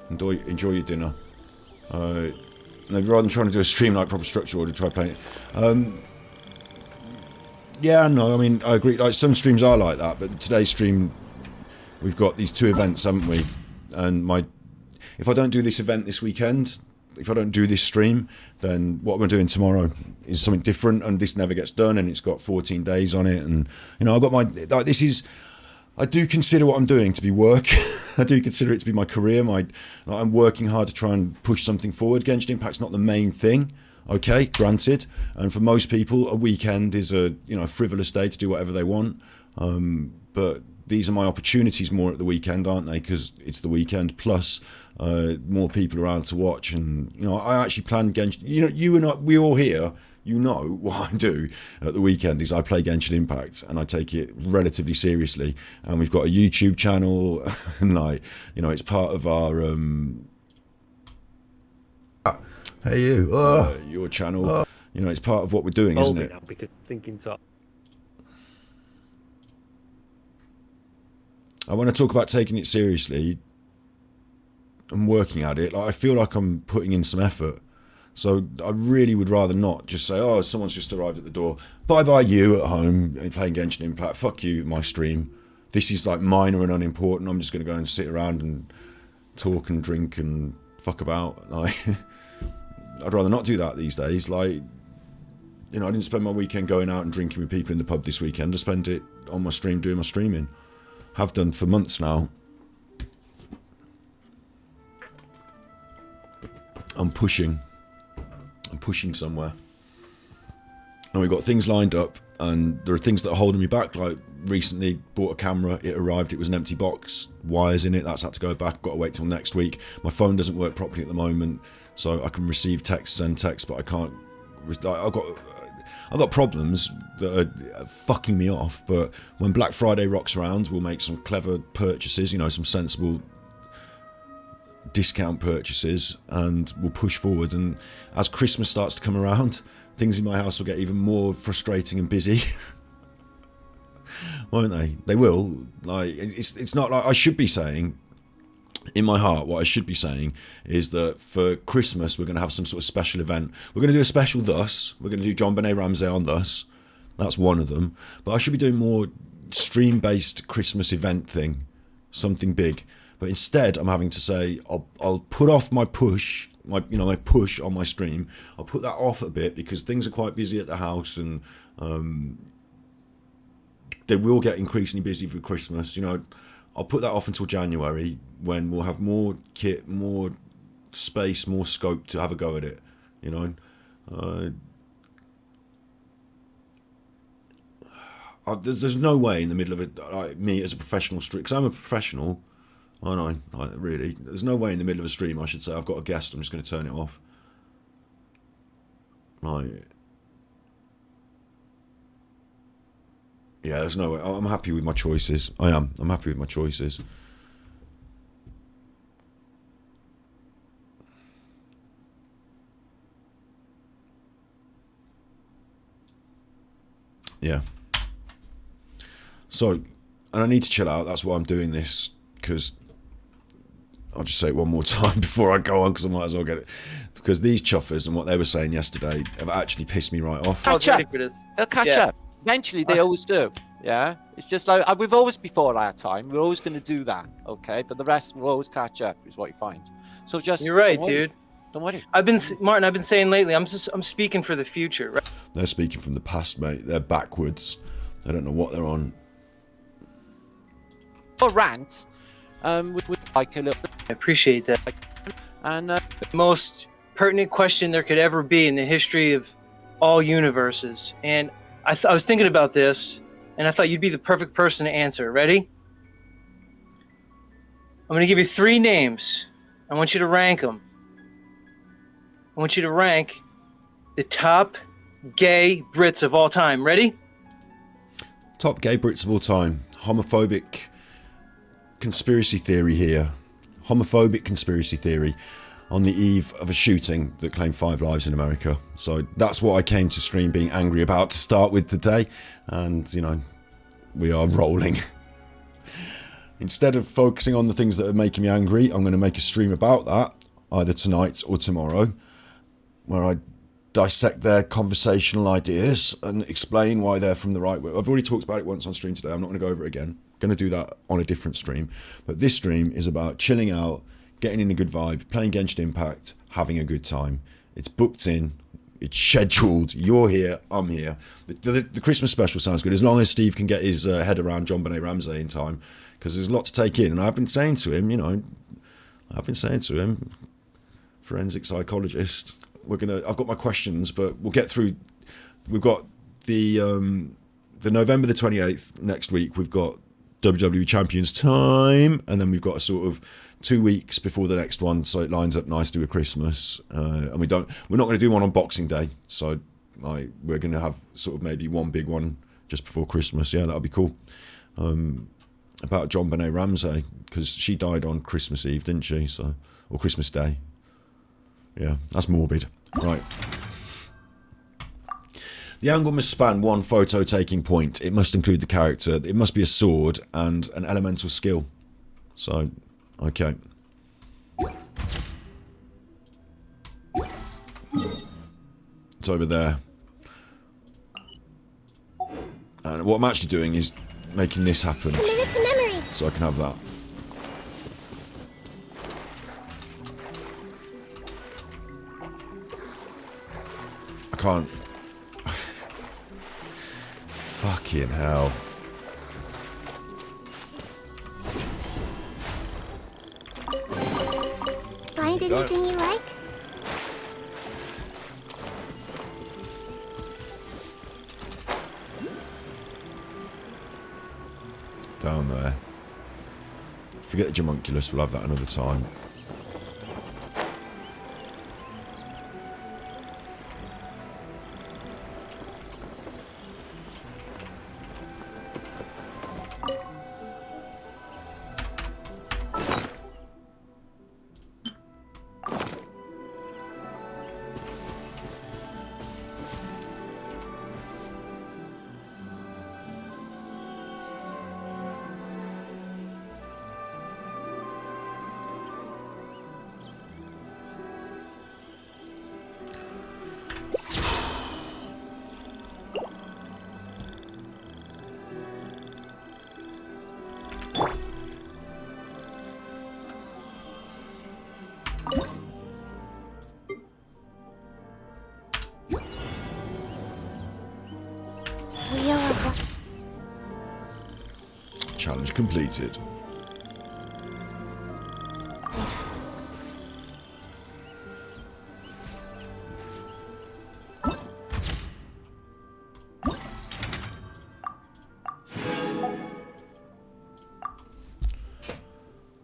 Enjoy your dinner. Maybe rather than trying to do a stream like proper structure or to try playing it. Yeah, no, I mean, I agree. Like, some streams are like that, but today's stream, we've got these two events, haven't we? And if I don't do this event this weekend, if I don't do this stream, then what we're doing tomorrow is something different, and this never gets done, and it's got 14 days on it, and, you know, I've got my, like, this is, I do consider what I'm doing to be work. I do consider it to be my career. I'm working hard to try and push something forward. Genshin Impact's not the main thing, okay, granted. And for most people, a weekend is a frivolous day to do whatever they want. But these are my opportunities more at the weekend, aren't they? Because it's the weekend, plus more people around to watch. And I actually plan Genshin. You and I, we all here. What I do at the weekend is I play Genshin Impact and I take it relatively seriously. And we've got a YouTube channel, and it's part of our hey you, your channel. It's part of what we're doing, isn't it? Because thinking so. I want to talk about taking it seriously and working at it. I feel like I'm putting in some effort. So I really would rather not just say, oh, someone's just arrived at the door. Bye-bye you at home playing Genshin Impact. Fuck you, my stream. This is like minor and unimportant. I'm just going to go and sit around and talk and drink and fuck about. I'd rather not do that these days. I didn't spend my weekend going out and drinking with people in the pub this weekend. I spent it on my stream doing my streaming. Have done for months now. I'm pushing somewhere, and we've got things lined up, and there are things that are holding me back. Like recently bought a camera, it arrived, it was an empty box, wires in it, that's had to go back, got to wait till next week. My phone doesn't work properly at the moment, so I can receive texts, send texts, but I can't. I've got problems that are fucking me off, but when Black Friday rocks around, we'll make some clever purchases, some sensible discount purchases, and we'll push forward. And as Christmas starts to come around, things in my house will get even more frustrating and busy. Won't they? They will. It's not like I should be saying in my heart. What I should be saying is that for Christmas we're going to have some sort of special event. We're going to do a special Thus. We're going to do John Benet Ramsey on Thus. That's one of them. But I should be doing more stream-based Christmas event thing, something big. But instead, I'm having to say I'll put off my push, my push on my stream. I'll put that off a bit because things are quite busy at the house, and they will get increasingly busy for Christmas. I'll put that off until January, when we'll have more kit, more space, more scope to have a go at it. There's no way in the middle of it, me as a professional streamer, because I'm a professional. I know, really. There's no way in the middle of a stream I should say, I've got a guest, I'm just going to turn it off. Yeah, there's no way. I'm happy with my choices. I am. I'm happy with my choices. Yeah. So, and I need to chill out. That's why I'm doing this, because I'll just say it one more time before I go on, because I might as well get it. Because these chuffers and what they were saying yesterday have actually pissed me right off. Catch up. They'll catch up. Eventually, they always do. Yeah, it's just like we've always before our time. We're always going to do that, okay? But the rest will always catch up, is what you find. So just you're right, dude. Don't worry. Martin. I've been saying lately. I'm speaking for the future. Right? They're speaking from the past, mate. They're backwards. They don't know what they're on. For rant, would like a little. I appreciate that. And the most pertinent question there could ever be in the history of all universes. And I was thinking about this, and I thought you'd be the perfect person to answer. Ready? I'm going to give you 3 names. I want you to rank them. I want you to rank the top gay Brits of all time. Ready? Top gay Brits of all time. Homophobic conspiracy theory here. Homophobic conspiracy theory on the eve of a shooting that claimed 5 lives in America. So that's what I came to stream being angry about to start with today. And, we are rolling. Instead of focusing on the things that are making me angry, I'm going to make a stream about that, either tonight or tomorrow, where I dissect their conversational ideas and explain why they're from the right way. I've already talked about it once on stream today. I'm not going to go over it again. I'm going to do that on a different stream. But this stream is about chilling out, getting in a good vibe, playing Genshin Impact, having a good time. It's booked in. It's scheduled. You're here. I'm here. The Christmas special sounds good as long as Steve can get his head around John Benet Ramsey in time, because there's a lot to take in. And I've been saying to him, forensic psychologist, I've got my questions, but we'll get through. We've got the November the 28th next week. We've got WWE Champions time, and then we've got a sort of 2 weeks before the next one, so it lines up nicely with Christmas. And we're not going to do one on Boxing Day, so we're going to have sort of maybe one big one just before Christmas. Yeah, that'll be cool. About John Benet Ramsey, because she died on Christmas Eve, didn't she? Or Christmas Day. Yeah, that's morbid. Right. The angle must span one photo-taking point. It must include the character. It must be a sword and an elemental skill. So, okay. It's over there. And what I'm actually doing is making this happen. Commit it to memory. So I can have that. I can't. Fucking hell. Find anything you like? Down there. Forget the Jamunculus, we'll have that another time. Challenge completed.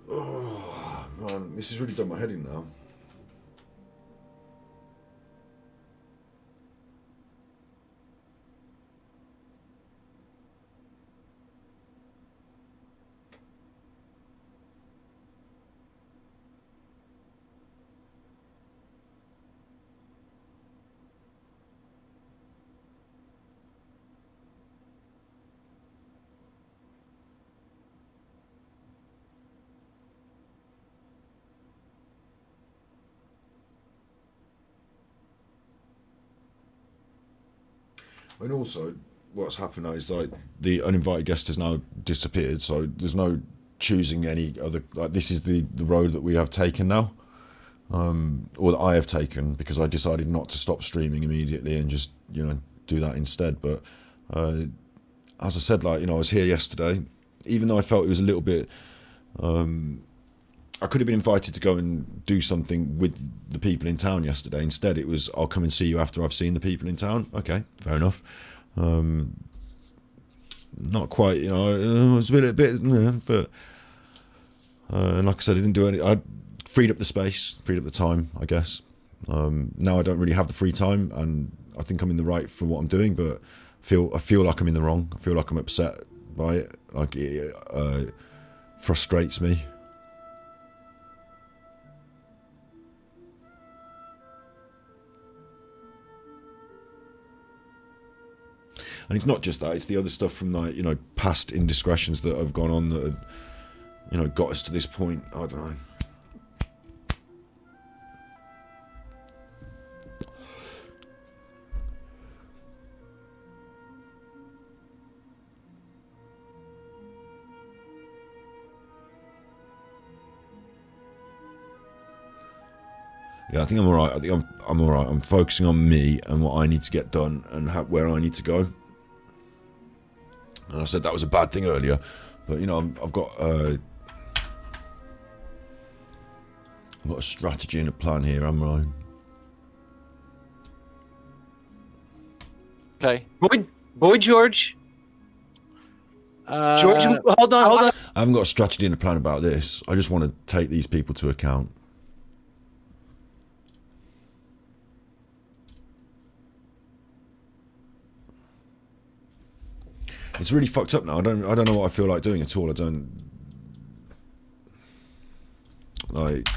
Oh, man, this has really done my head in now. And also, what's happened now is like the uninvited guest has now disappeared, so there's no choosing any other. Like, this is the road that we have taken now, or that I have taken, because I decided not to stop streaming immediately and just do that instead. But as I said, I was here yesterday, even though I felt it was a little bit. I could have been invited to go and do something with the people in town yesterday. Instead, it was, I'll come and see you after I've seen the people in town. Okay, fair enough. Not quite, it was a bit, but and like I said, I didn't do any. I freed up the space, freed up the time, I guess. Now I don't really have the free time, and I think I'm in the right for what I'm doing, but I feel like I'm in the wrong. I feel like I'm upset by it. Like it frustrates me. And it's not just that; it's the other stuff from past indiscretions that have gone on that have, got us to this point. I don't know. Yeah, I think I'm all right. I think I'm all right. I'm focusing on me and what I need to get done and where I need to go. And I said that was a bad thing earlier, but you know, I've got a strategy and a plan here, am I? Okay. Boy George. George, hold on. I haven't got a strategy and a plan about this. I just want to take these people to account. It's really fucked up now. I don't know what I feel like doing at all. I don't like.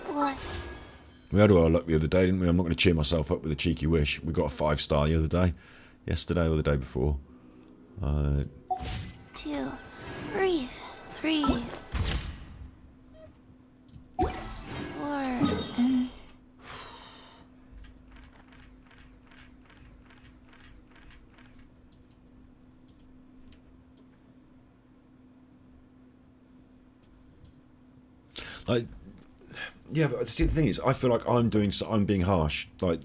What? We had all our luck the other day, didn't we? I'm not going to cheer myself up with a cheeky wish. We got a 5-star the other day, yesterday or the day before. 2. Breathe. 3. 4. And... Like, yeah, but see, the thing is, I feel like I'm being harsh. Like,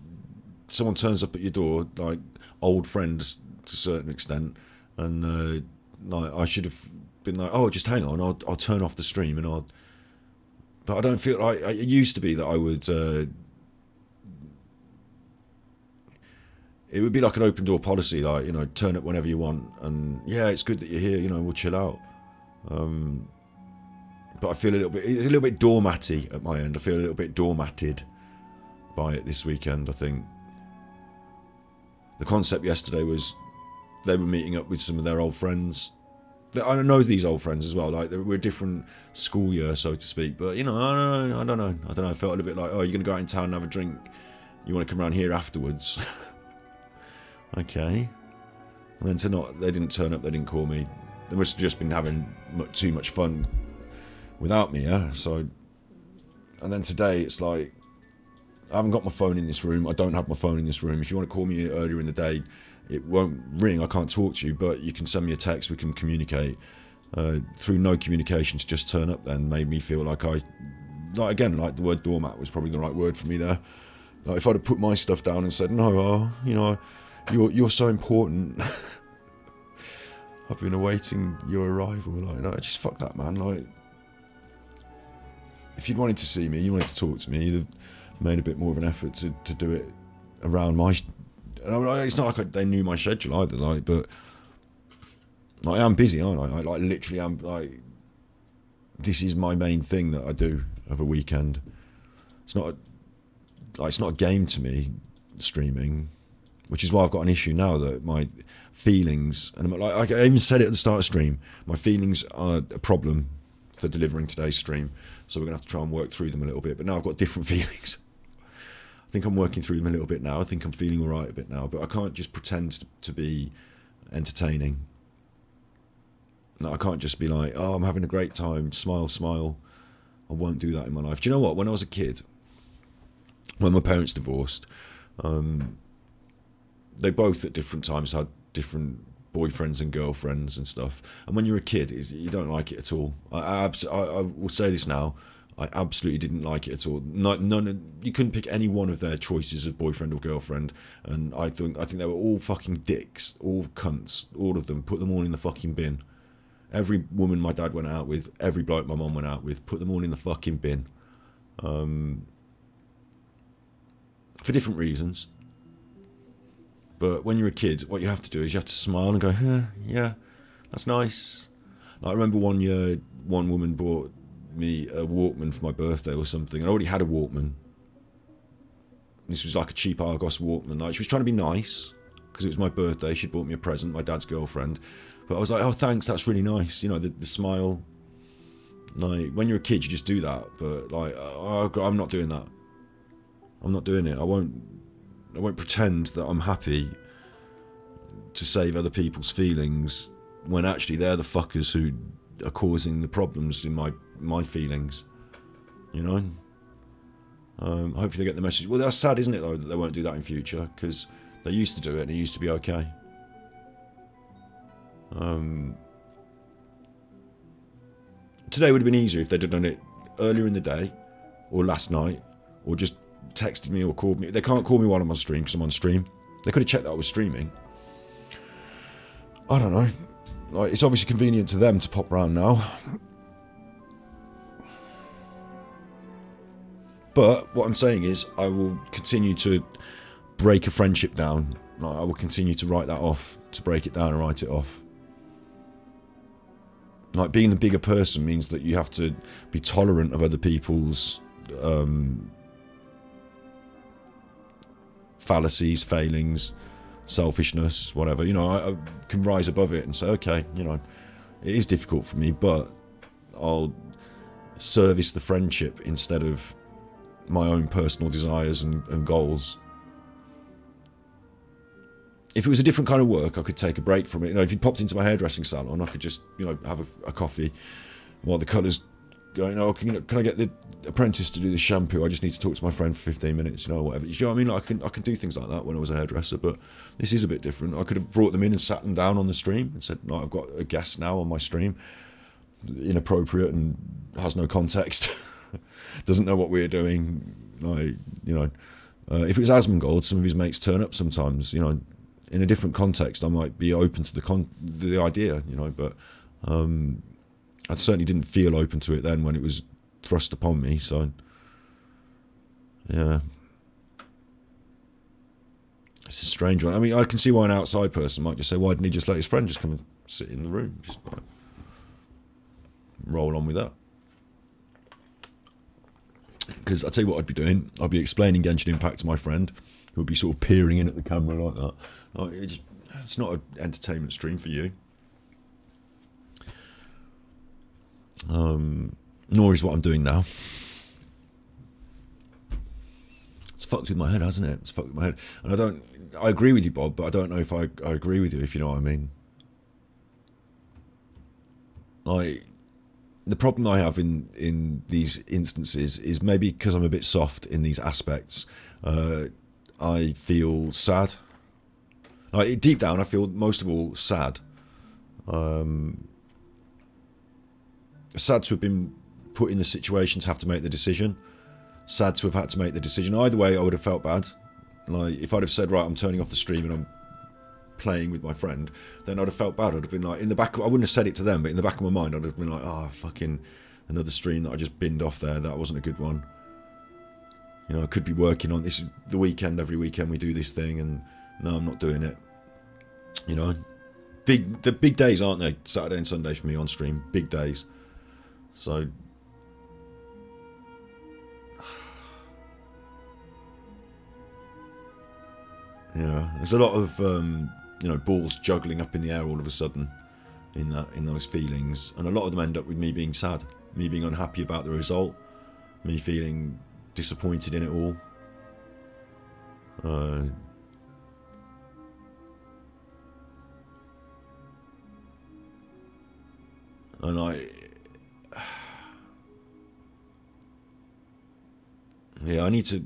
someone turns up at your door, like old friends to a certain extent, and like I should have been like, oh, just hang on, I'll turn off the stream and I'll. But I don't feel like it used to be that I would. It would be like an open door policy, like, you know, turn up whenever you want, and yeah, it's good that you're here, you know, we'll chill out. But I feel it's a little bit doormatty at my end. I feel a little bit doormatted by it this weekend, I think. The concept yesterday was they were meeting up with some of their old friends. I know these old friends as well. Like, we're a different school year, so to speak. But, you know, I don't know. I felt a little bit like, oh, you're going to go out in town and have a drink. You want to come around here afterwards? Okay. And then they didn't turn up. They didn't call me. They must have just been having too much fun without me, yeah. So, and then today it's like, I haven't got my phone in this room. I don't have my phone in this room. If you want to call me earlier in the day, it won't ring. I can't talk to you, but you can send me a text. We can communicate. Through no communication to just turn up then made me feel like again, like the word doormat was probably the right word for me there. Like, if I'd have put my stuff down and said, no, you know, you're so important. I've been awaiting your arrival. Like, no, just fuck that, man. Like, if you'd wanted to see me, you wanted to talk to me, you'd have made a bit more of an effort to do it around my. It's not like they knew my schedule either, like, but like, I am busy, aren't I? I like literally am. Like, this is my main thing that I do of a weekend. It's not a game to me, streaming, which is why I've got an issue now that my feelings, and like I even said it at the start of stream, my feelings are a problem for delivering today's stream. So we're going to have to try and work through them a little bit. But now I've got different feelings. I think I'm working through them a little bit now. I think I'm feeling all right a bit now. But I can't just pretend to be entertaining. No, I can't just be like, oh, I'm having a great time. Smile, smile. I won't do that in my life. Do you know what? When I was a kid, when my parents divorced, they both at different times had different boyfriends and girlfriends and stuff, and when you're a kid, you don't like it at all. I will say this now, I absolutely didn't like it at all. You couldn't pick any one of their choices of boyfriend or girlfriend, and I think they were all fucking dicks, all cunts, all of them. Put them all in the fucking bin. Every woman my dad went out with, every bloke my mum went out with, put them all in the fucking bin, for different reasons. But when you're a kid, what you have to do is you have to smile and go, yeah, that's nice. Like, I remember one year, one woman bought me a Walkman for my birthday or something. I already had a Walkman. This was like a cheap Argos Walkman. Like, she was trying to be nice because it was my birthday. She'd bought me a present, my dad's girlfriend. But I was like, oh, thanks, that's really nice. You know, the smile. Like, when you're a kid, you just do that. But like, I'm not doing that. I'm not doing it. I won't pretend that I'm happy to save other people's feelings when actually they're the fuckers who are causing the problems in my feelings, you know? Hopefully they get the message. Well, that's sad, isn't it, though, that they won't do that in future, because they used to do it and it used to be okay. Today would have been easier if they'd have done it earlier in the day, or last night, or just texted me or called me. They can't call me while I'm on stream because I'm on stream. They could have checked that I was streaming. I don't know. Like, it's obviously convenient to them to pop around now. But what I'm saying is, I will continue to break a friendship down. Like, I will continue to write that off, to break it down and write it off. Like, being the bigger person means that you have to be tolerant of other people's fallacies, failings, selfishness, whatever. You know, I can rise above it and say, okay, you know, it is difficult for me, but I'll service the friendship instead of my own personal desires and goals. If it was a different kind of work, I could take a break from it. You know, if you popped into my hairdressing salon, I could just, you know, have a coffee while the colour's going. Oh, can I get the apprentice to do the shampoo? I just need to talk to my friend for 15 minutes, you know, whatever. You know what I mean? Like, I can do things like that when I was a hairdresser, but this is a bit different. I could have brought them in and sat them down on the stream and said, no, I've got a guest now on my stream. Inappropriate and has no context. Doesn't know what we're doing. Like, you know, if it was Asmongold, some of his mates turn up sometimes, you know. In a different context, I might be open to the idea, you know, but I certainly didn't feel open to it then when it was thrust upon me, so, yeah. It's a strange one. I mean, I can see why an outside person might just say, why didn't he just let his friend just come and sit in the room? Just like, roll on with that. Because I'll tell you what I'd be doing. I'd be explaining Genshin Impact to my friend, who would be sort of peering in at the camera like that. Like, it's not an entertainment stream for you. Nor is what I'm doing now. It's fucked with my head, hasn't it? It's fucked with my head. And I agree with you, Bob, but I don't know if I agree with you, if you know what I mean. Like, the problem I have in these instances is maybe because I'm a bit soft in these aspects. I feel sad. Like, deep down, I feel most of all sad. Sad to have been put in the situation to have to make the decision. Sad to have had to make the decision. Either way, I would have felt bad. Like, if I'd have said, right, I'm turning off the stream and I'm playing with my friend, then I'd have felt bad. I'd have been like, I wouldn't have said it to them, but in the back of my mind, I'd have been like, fucking another stream that I just binned off there. That wasn't a good one. You know, I could be working on this. Is the weekend. Every weekend we do this thing, and no, I'm not doing it. You know, the big days, aren't they? Saturday and Sunday for me on stream, big days. So, yeah, there's a lot of you know, balls juggling up in the air all of a sudden in those feelings, and a lot of them end up with me being sad, me being unhappy about the result, me feeling disappointed in it all. And yeah, I need to.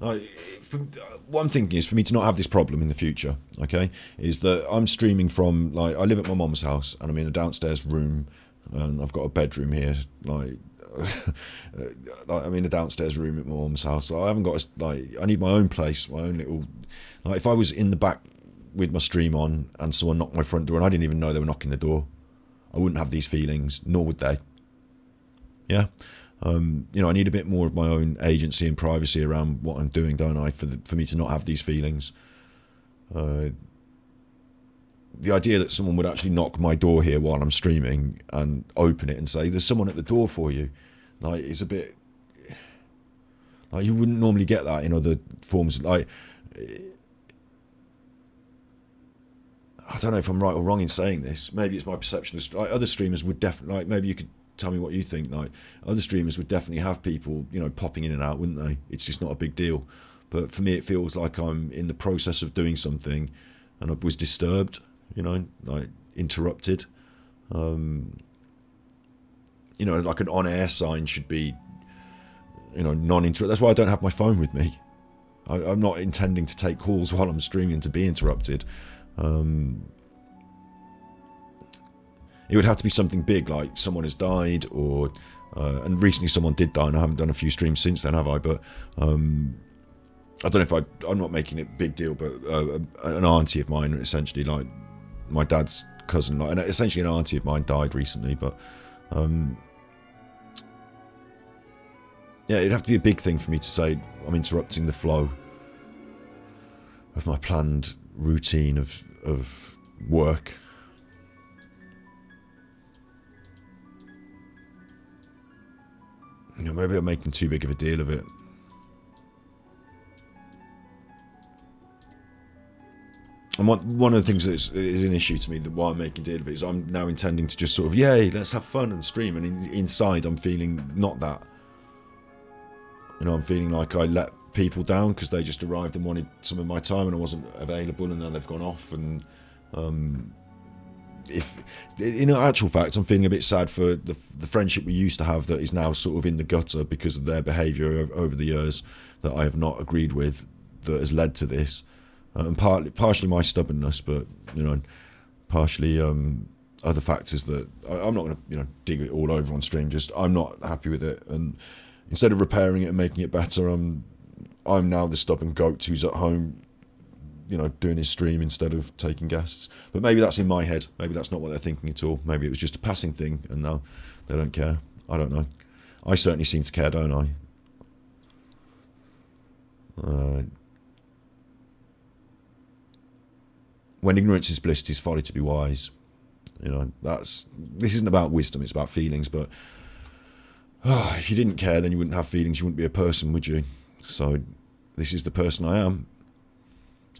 What I'm thinking is for me to not have this problem in the future, okay, is that I'm streaming from, like, I live at my mum's house and I'm in a downstairs room and I've got a bedroom here, like, I'm in a downstairs room at my mum's house. I haven't got I need my own place, my own little, like, if I was in the back with my stream on and someone knocked my front door and I didn't even know they were knocking the door, I wouldn't have these feelings, nor would they. Yeah. You know, I need a bit more of my own agency and privacy around what I'm doing, don't I, for me to not have these feelings. The idea that someone would actually knock my door here while I'm streaming and open it and say, there's someone at the door for you, like, it's a bit, like, you wouldn't normally get that in other forms. Like, I don't know if I'm right or wrong in saying this. Maybe it's my perception of, like, other streamers would definitely, like, maybe you could tell me what you think. Like, other streamers would definitely have people, you know, popping in and out, wouldn't they? It's just not a big deal. But for me, it feels like I'm in the process of doing something and I was disturbed, you know, like, interrupted. And you know, like an on-air sign should be, you know, non-interrupt. That's why I don't have my phone with me. I'm not intending to take calls while I'm streaming to be interrupted. It would have to be something big, like someone has died, or and recently someone did die, and I haven't done a few streams since then, have I? But I don't know if I'm not making it a big deal, but an auntie of mine, essentially, like my dad's cousin, like, and essentially an auntie of mine died recently. But yeah, it'd have to be a big thing for me to say I'm interrupting the flow of my planned routine of work. You know, maybe I'm making too big of a deal of it. And one of the things that is an issue to me, that why I'm making a deal of it, is I'm now intending to just sort of, yay, let's have fun and stream. And inside, I'm feeling not that. You know, I'm feeling like I let people down because they just arrived and wanted some of my time and I wasn't available, and now they've gone off. And if, in actual fact, I'm feeling a bit sad for the friendship we used to have that is now sort of in the gutter because of their behaviour over the years that I have not agreed with, that has led to this. And partially my stubbornness, but, you know, partially other factors that I'm not going to, you know, dig it all over on stream. Just I'm not happy with it, and instead of repairing it and making it better, I'm now the stubborn goat who's at home, you know, doing his stream instead of taking guests. But maybe that's in my head. Maybe that's not what they're thinking at all. Maybe it was just a passing thing, and now they don't care. I don't know. I certainly seem to care, don't I? When ignorance is bliss, it is folly to be wise. You know, this isn't about wisdom, it's about feelings. But if you didn't care, then you wouldn't have feelings, you wouldn't be a person, would you? So this is the person I am,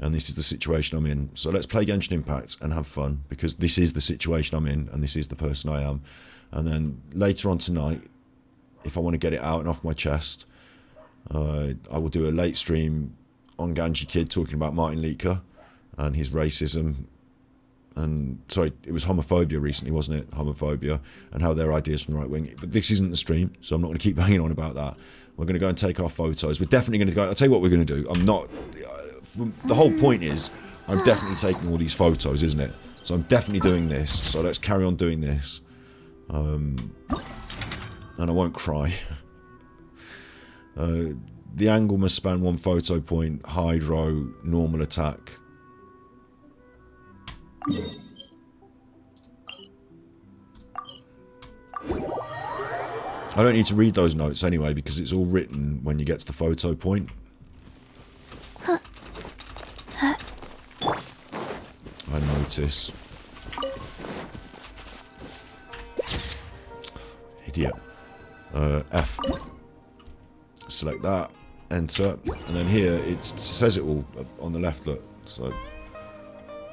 and this is the situation I'm in. So let's play Genshin Impact and have fun, because this is the situation I'm in, and this is the person I am. And then later on tonight, if I want to get it out and off my chest, I will do a late stream on Ganji Kid talking about Martin Leaker and his racism, and sorry, it was homophobia recently, wasn't it? Homophobia, and how their ideas from the right wing. But this isn't the stream, so I'm not going to keep banging on about that. We're going to go and take our photos. We're definitely going to go. I'll tell you what we're going to do. I'm not. The whole point is, I'm definitely taking all these photos, isn't it? So I'm definitely doing this. So let's carry on doing this. And I won't cry. The angle must span one photo point. Hydro, normal attack. I don't need to read those notes anyway, because it's all written when you get to the photo point. I notice. Idiot. F. Select that. Enter. And then here it says it all on the left, look. So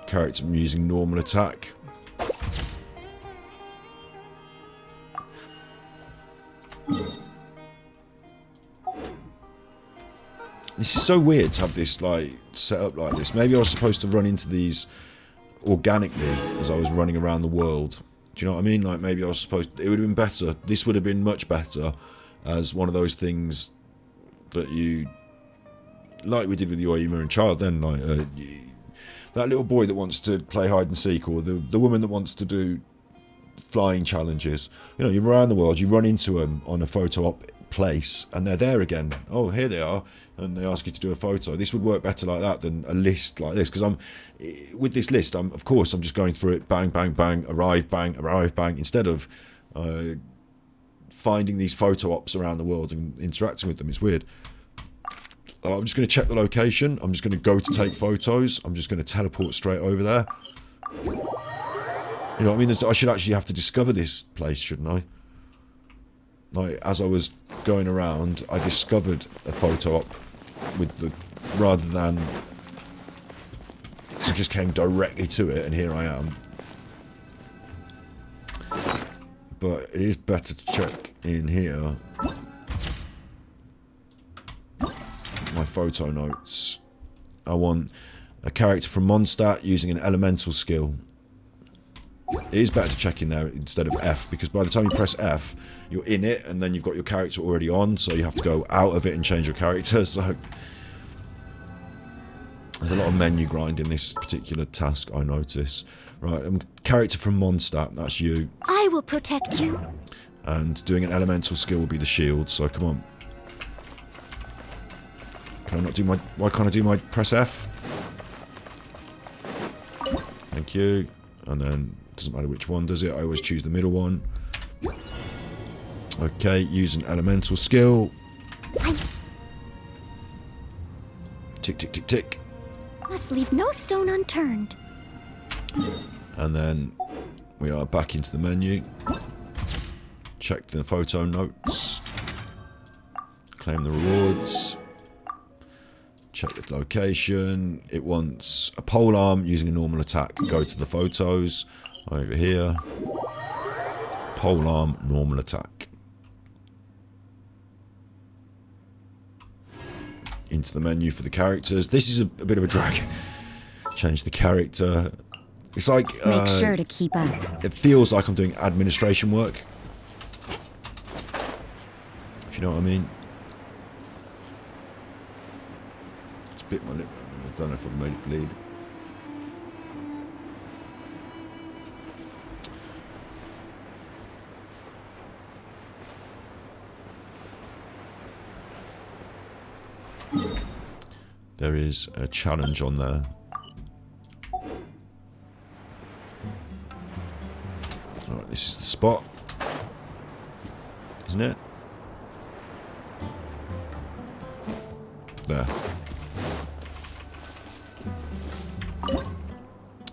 character using normal attack. This is so weird to have this like set up like this. Maybe I was supposed to run into these organically as I was running around the world. Do you know what I mean? Like maybe I was supposed to, it would have been better. This would have been much better as one of those things that you, like we did with Yoima and Child then, like that little boy that wants to play hide and seek, or the woman that wants to do flying challenges. You know, you're around the world, you run into them on a photo op place, and they're there again. Oh, here they are, and they ask you to do a photo. This would work better like that than a list like this, because with this list, of course I'm just going through it, bang, bang, bang, arrive, bang, instead of finding these photo ops around the world and interacting with them. It's weird. I'm just going to check the location. I'm just going to go to take photos. I'm just going to teleport straight over there. You know what I mean? I should actually have to discover this place, shouldn't I? Like, as I was going around, I discovered a photo op with the, rather than I just came directly to it, and here I am. But it is better to check in here my photo notes. I want a character from Mondstadt using an elemental skill. It is better to check in there instead of F, because by the time you press F, you're in it, and then you've got your character already on, so you have to go out of it and change your character. So there's a lot of menu grind in this particular task, I notice. Right, character from Mondstadt, that's you. I will protect you. And doing an elemental skill will be the shield, so come on. Can I not do my... Why can't I do my press F? Thank you. And then, doesn't matter which one does it, I always choose the middle one. Okay, use an elemental skill. Tick, tick, tick, tick. Must leave no stone unturned. And then we are back into the menu. Check the photo notes. Claim the rewards. Check the location. It wants a pole arm using a normal attack. Go to the photos. Over here. Pole arm, normal attack. Into the menu for the characters. This is a bit of a drag. Change the character. It's like... Make sure to keep up. It feels like I'm doing administration work. If you know what I mean. Just bit my lip. I don't know if I've made it bleed. There is a challenge on there. Alright, this is the spot. Isn't it? There.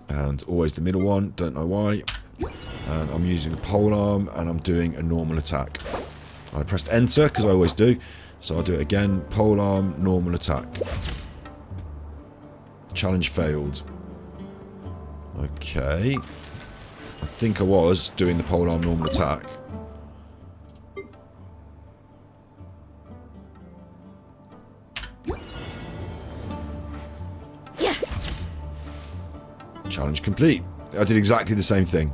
And always the middle one, don't know why. And I'm using a pole arm and I'm doing a normal attack. I pressed enter because I always do. So I'll do it again. Pole arm, normal attack. Challenge failed. Okay. I think I was doing the pole arm normal attack. Yeah. Challenge complete. I did exactly the same thing.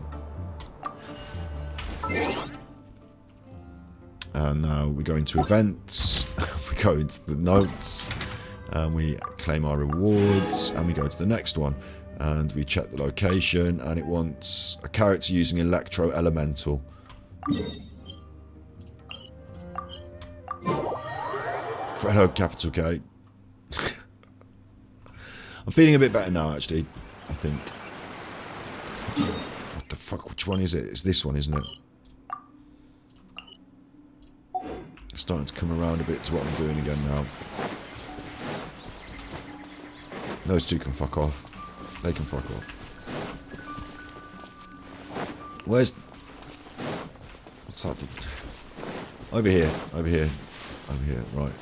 And now we go into events. We go into the notes. And we claim our rewards. And we go to the next one. And we check the location. And it wants a character using Electro Elemental. Hello, capital K. I'm feeling a bit better now, actually. I think. What the fuck? Which one is it? It's this one, isn't it? It's starting to come around a bit to what I'm doing again now. Those two can fuck off. They can fuck off. Where's... What's that? Over here. Over here. Over here. Right.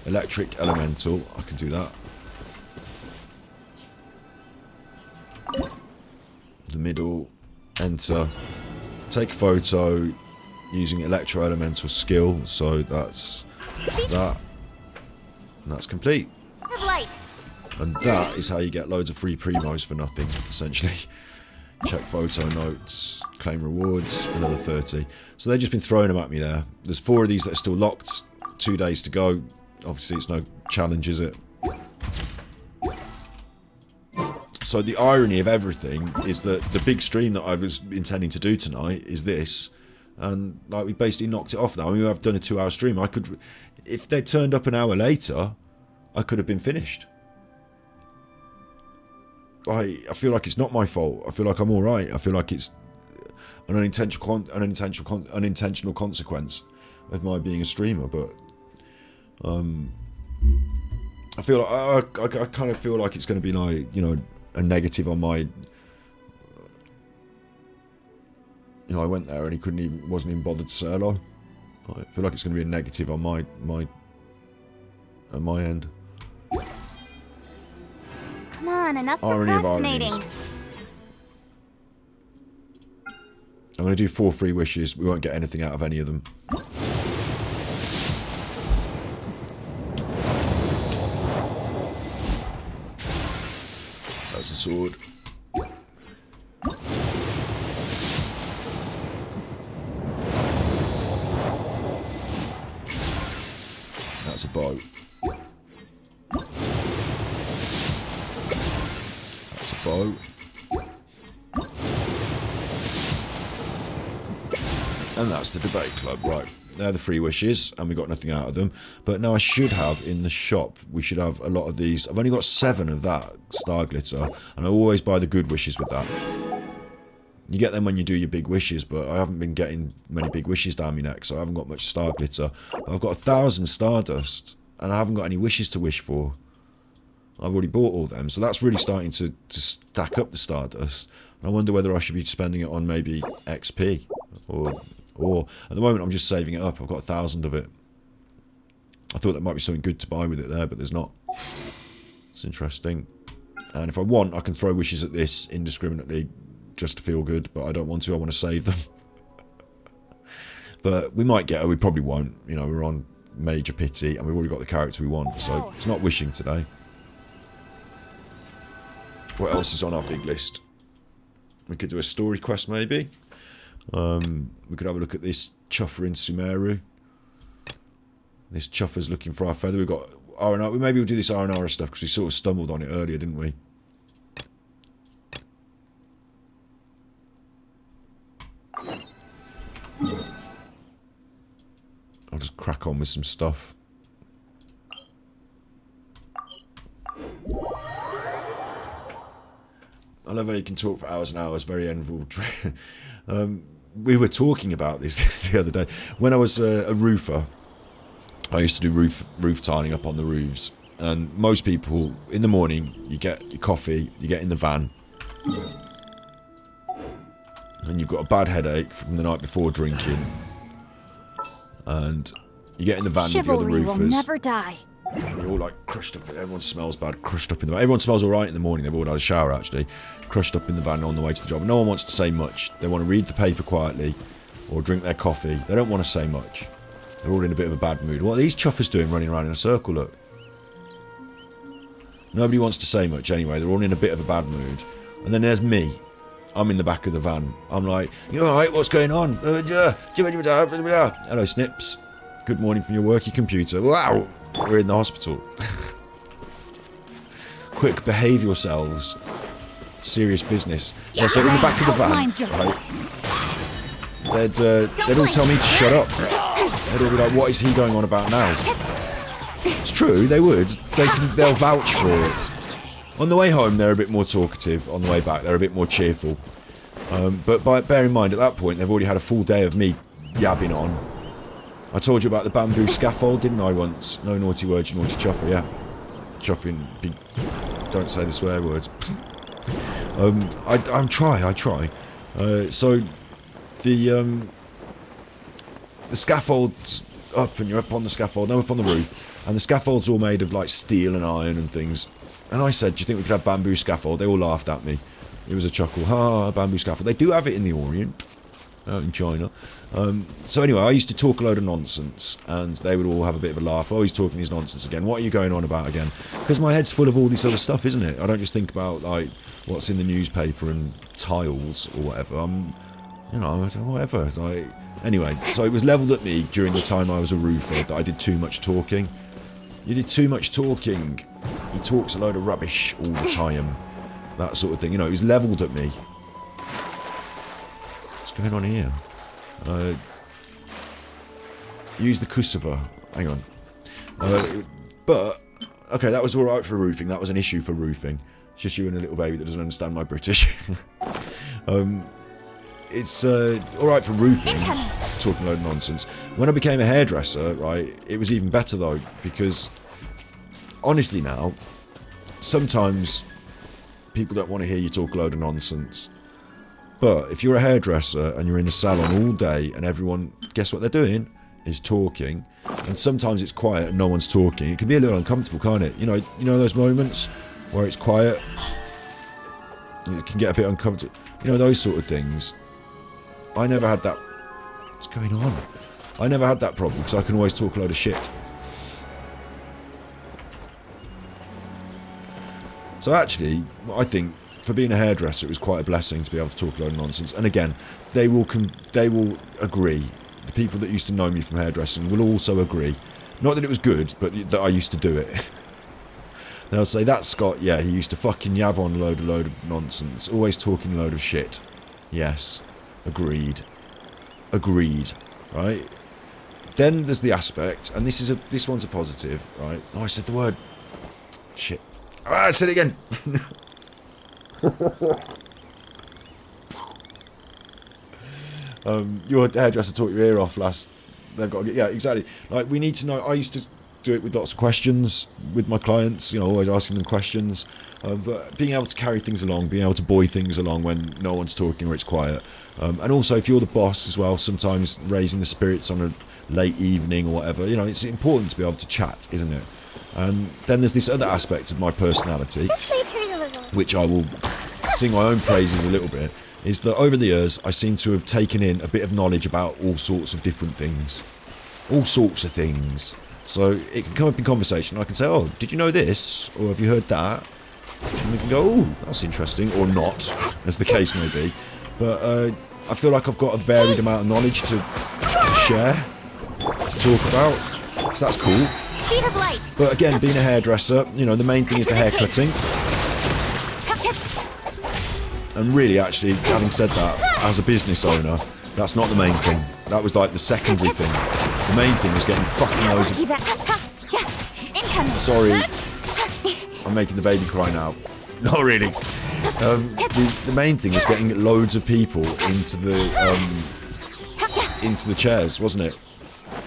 Electric Elemental. I can do that. The middle. Enter. Take photo using Electro Elemental skill. So that's that. And that's complete. Light. And that is how you get loads of free primos for nothing, essentially. Check photo notes, claim rewards, another 30. So they've just been throwing them at me there. There's 4 of these that are still locked, 2 days to go. Obviously it's no challenge, is it? So the irony of everything is that the big stream that I was intending to do tonight is this. And like we basically knocked it off now. I mean, I've done a 2-hour stream. I could, if they turned up an hour later, I could have been finished. I feel like it's not my fault. I feel like I'm all right. I feel like it's an unintentional consequence of my being a streamer. But I feel like I kind of feel like it's going to be like, you know, a negative on my. You know, I went there and he wasn't even bothered to say hello. I feel like it's going to be a negative on my end. Come on, enough Irony of procrastinating. ironies. I'm going to do 4 free wishes. We won't get anything out of any of them. That's a sword. That's a boat. That's a boat. And that's the debate club, right. They're the 3 wishes, and we got nothing out of them. But now I should have, in the shop, we should have a lot of these. I've only got 7 of that star glitter, and I always buy the good wishes with that. You get them when you do your big wishes, but I haven't been getting many big wishes down my neck, so I haven't got much star glitter. But I've got 1,000 stardust, and I haven't got any wishes to wish for. I've already bought all them, so that's really starting to stack up the stardust. I wonder whether I should be spending it on maybe XP, or at the moment I'm just saving it up. I've got 1,000 of it. I thought that might be something good to buy with it there, but there's not. It's interesting. And if I want, I can throw wishes at this indiscriminately just to feel good, but I don't want to. I want to save them. But we might get her. We probably won't. You know, we're on major pity, and we've already got the character we want, so it's not wishing today. What else is on our big list? We could do a story quest, maybe. We could have a look at this chuffer in Sumeru. This chuffer's looking for our feather. We've got Arnanana. Maybe we'll do this Arnanana stuff because we sort of stumbled on it earlier, didn't we? I'll just crack on with some stuff. I love how you can talk for hours and hours. Very enviable. We were talking about this the other day. When I was a roofer, I used to do roof tiling up on the roofs. And most people, in the morning, you get your coffee, you get in the van. And you've got a bad headache from the night before drinking. And you get in the van with the other roofers. Chivalry will never die. And you're all like crushed up. Everyone smells bad, crushed up in the van. Everyone smells alright in the morning. They've all had a shower actually. Crushed up in the van on the way to the job. No one wants to say much. They want to read the paper quietly or drink their coffee. They don't want to say much. They're all in a bit of a bad mood. What are these chuffers doing running around in a circle, look? Nobody wants to say much anyway. They're all in a bit of a bad mood. And then there's me. I'm in the back of the van. I'm like, you alright? What's going on? Hello, Snips. Good morning from your worky computer. Wow! We're in the hospital. Quick, behave yourselves. Serious business. Yeah, so in the back of the van, right, they'd all tell me to shut up. They'd all be like, what is he going on about now? It's true, they would. They'll vouch for it. On the way home, they're a bit more talkative. On the way back, they're a bit more cheerful. But bear in mind, at that point, they've already had a full day of me yabbing on. I told you about the bamboo scaffold, didn't I, once? No naughty words, you naughty chuffer, yeah. Chuffing, don't say the swear words. I try. So, the scaffold's up, and you're up on the scaffold, I'm up on the roof, and the scaffold's all made of, like, steel and iron and things. And I said, do you think we could have bamboo scaffold? They all laughed at me. It was a chuckle. Ha, bamboo scaffold. They do have it in the Orient, out in China. So anyway, I used to talk a load of nonsense, and they would all have a bit of a laugh. Oh, he's talking his nonsense again. What are you going on about again? Because my head's full of all this other stuff, isn't it? I don't just think about, like, what's in the newspaper and tiles or whatever. You know, whatever. Like, anyway, so it was levelled at me during the time I was a roofer that I did too much talking. You did too much talking. He talks a load of rubbish all the time. That sort of thing. You know, it was levelled at me. What's going on here? Use the Kosovo. Hang on. But, okay, that was alright for roofing. That was an issue for roofing. It's just you and a little baby that doesn't understand my British. It's alright for roofing, talking a load of nonsense. When I became a hairdresser, right, it was even better though, because honestly now, sometimes people don't want to hear you talk a load of nonsense. But if you're a hairdresser and you're in a salon all day and everyone, guess what they're doing? Is talking. And sometimes it's quiet and no one's talking. It can be a little uncomfortable, can't it? You know those moments where it's quiet? It can get a bit uncomfortable. You know, those sort of things. I never had that. What's going on? I never had that problem because I can always talk a load of shit. So actually, I think for being a hairdresser, it was quite a blessing to be able to talk a load of nonsense. And again, they will agree. The people that used to know me from hairdressing will also agree Not that it was good, but that I used to do it. They'll say, that's Scott, yeah, he used to fucking yab on a load of nonsense. Always talking a load of shit. Yes. Agreed. Agreed. Right? Then there's the aspect, and this one's a positive, right? Oh, I said the word. Shit. Ah, I said it again. Your hairdresser taught your ear off last. They've got to get, yeah, exactly. Like, we need to know. I used to do it with lots of questions with my clients, you know, always asking them questions. But being able to carry things along, being able to buoy things along when no one's talking or it's quiet. And also, if you're the boss as well, sometimes raising the spirits on a late evening or whatever, you know, it's important to be able to chat, isn't it? And then there's this other aspect of my personality, which I will sing my own praises a little bit, is that over the years I seem to have taken in a bit of knowledge about all sorts of different things. All sorts of things. So it can come up in conversation. I can say, oh, did you know this? Or have you heard that? And we can go, oh, that's interesting. Or not, as the case may be. But I feel like I've got a varied amount of knowledge to share, to talk about. So that's cool. But again, being a hairdresser, you know, the main thing is the hair cutting. And really, actually, having said that, as a business owner, that's not the main thing. That was like the secondary thing. The main thing was getting fucking loads of... Sorry. I'm making the baby cry now. Not really. The main thing was getting loads of people into the chairs, wasn't it?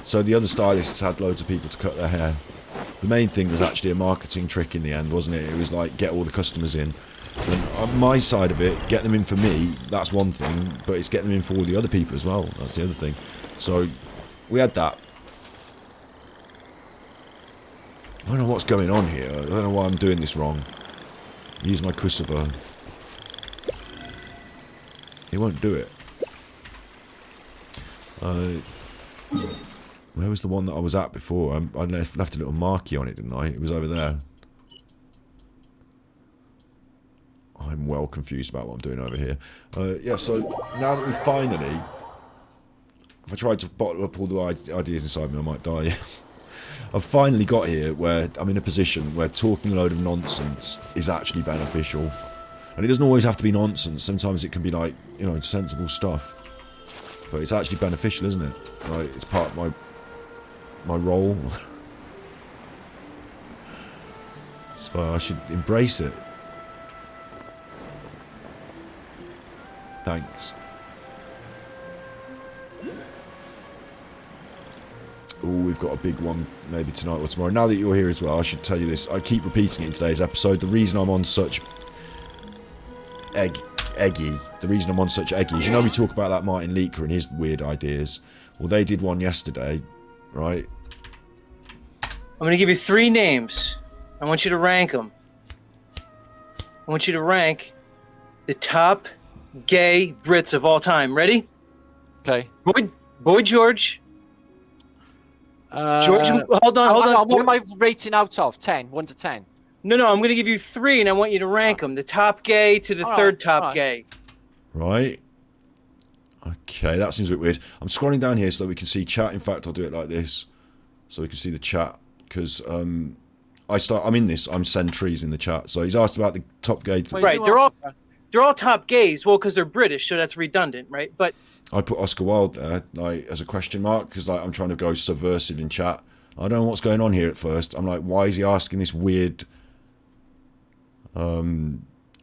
So the other stylists had loads of people to cut their hair. The main thing was actually a marketing trick in the end, wasn't it? It was like, get all the customers in. And on my side of it, get them in for me, that's one thing, but it's getting them in for all the other people as well, that's the other thing. So, we had that. I don't know what's going on here, I don't know why I'm doing this wrong. Use my cursor. It won't do it. Where was the one that I was at before? I left a little marquee on it, didn't I? It was over there. I'm well confused about what I'm doing over here. Yeah, so now that we finally... If I tried to bottle up all the ideas inside me, I might die. I've finally got here where I'm in a position where talking a load of nonsense is actually beneficial. And it doesn't always have to be nonsense. Sometimes it can be like, you know, sensible stuff. But it's actually beneficial, isn't it? Like, it's part of my role. So I should embrace it. Thanks. Oh, we've got a big one maybe tonight or tomorrow. Now that you're here as well, I should tell you this. I keep repeating it in today's episode. The reason I'm on such eggy, the reason I'm on such eggy is, you know, we talk about that Martin Leaker and his weird ideas. Well, they did one yesterday, right? I'm going to give you 3 names. I want you to rank them. I want you to rank the top gay Brits of all time. Ready? Okay. Boy George. George, hold on. What am I rating out of? 10? 1 to 10? No, I'm going to give you 3, and I want you to rank them. The top gay to the third top gay. Right. Okay, that seems a bit weird. I'm scrolling down here so that we can see chat. In fact, I'll do it like this, so we can see the chat. Because I'm in this. I'm sentries in the chat. So he's asked about the top gay. Right, they're all top gays. Well, because they're British, so that's redundant, right? But I'd put Oscar Wilde there, like, as a question mark, because like I'm trying to go subversive in chat. I don't know what's going on here at first. I'm like, why is he asking this weird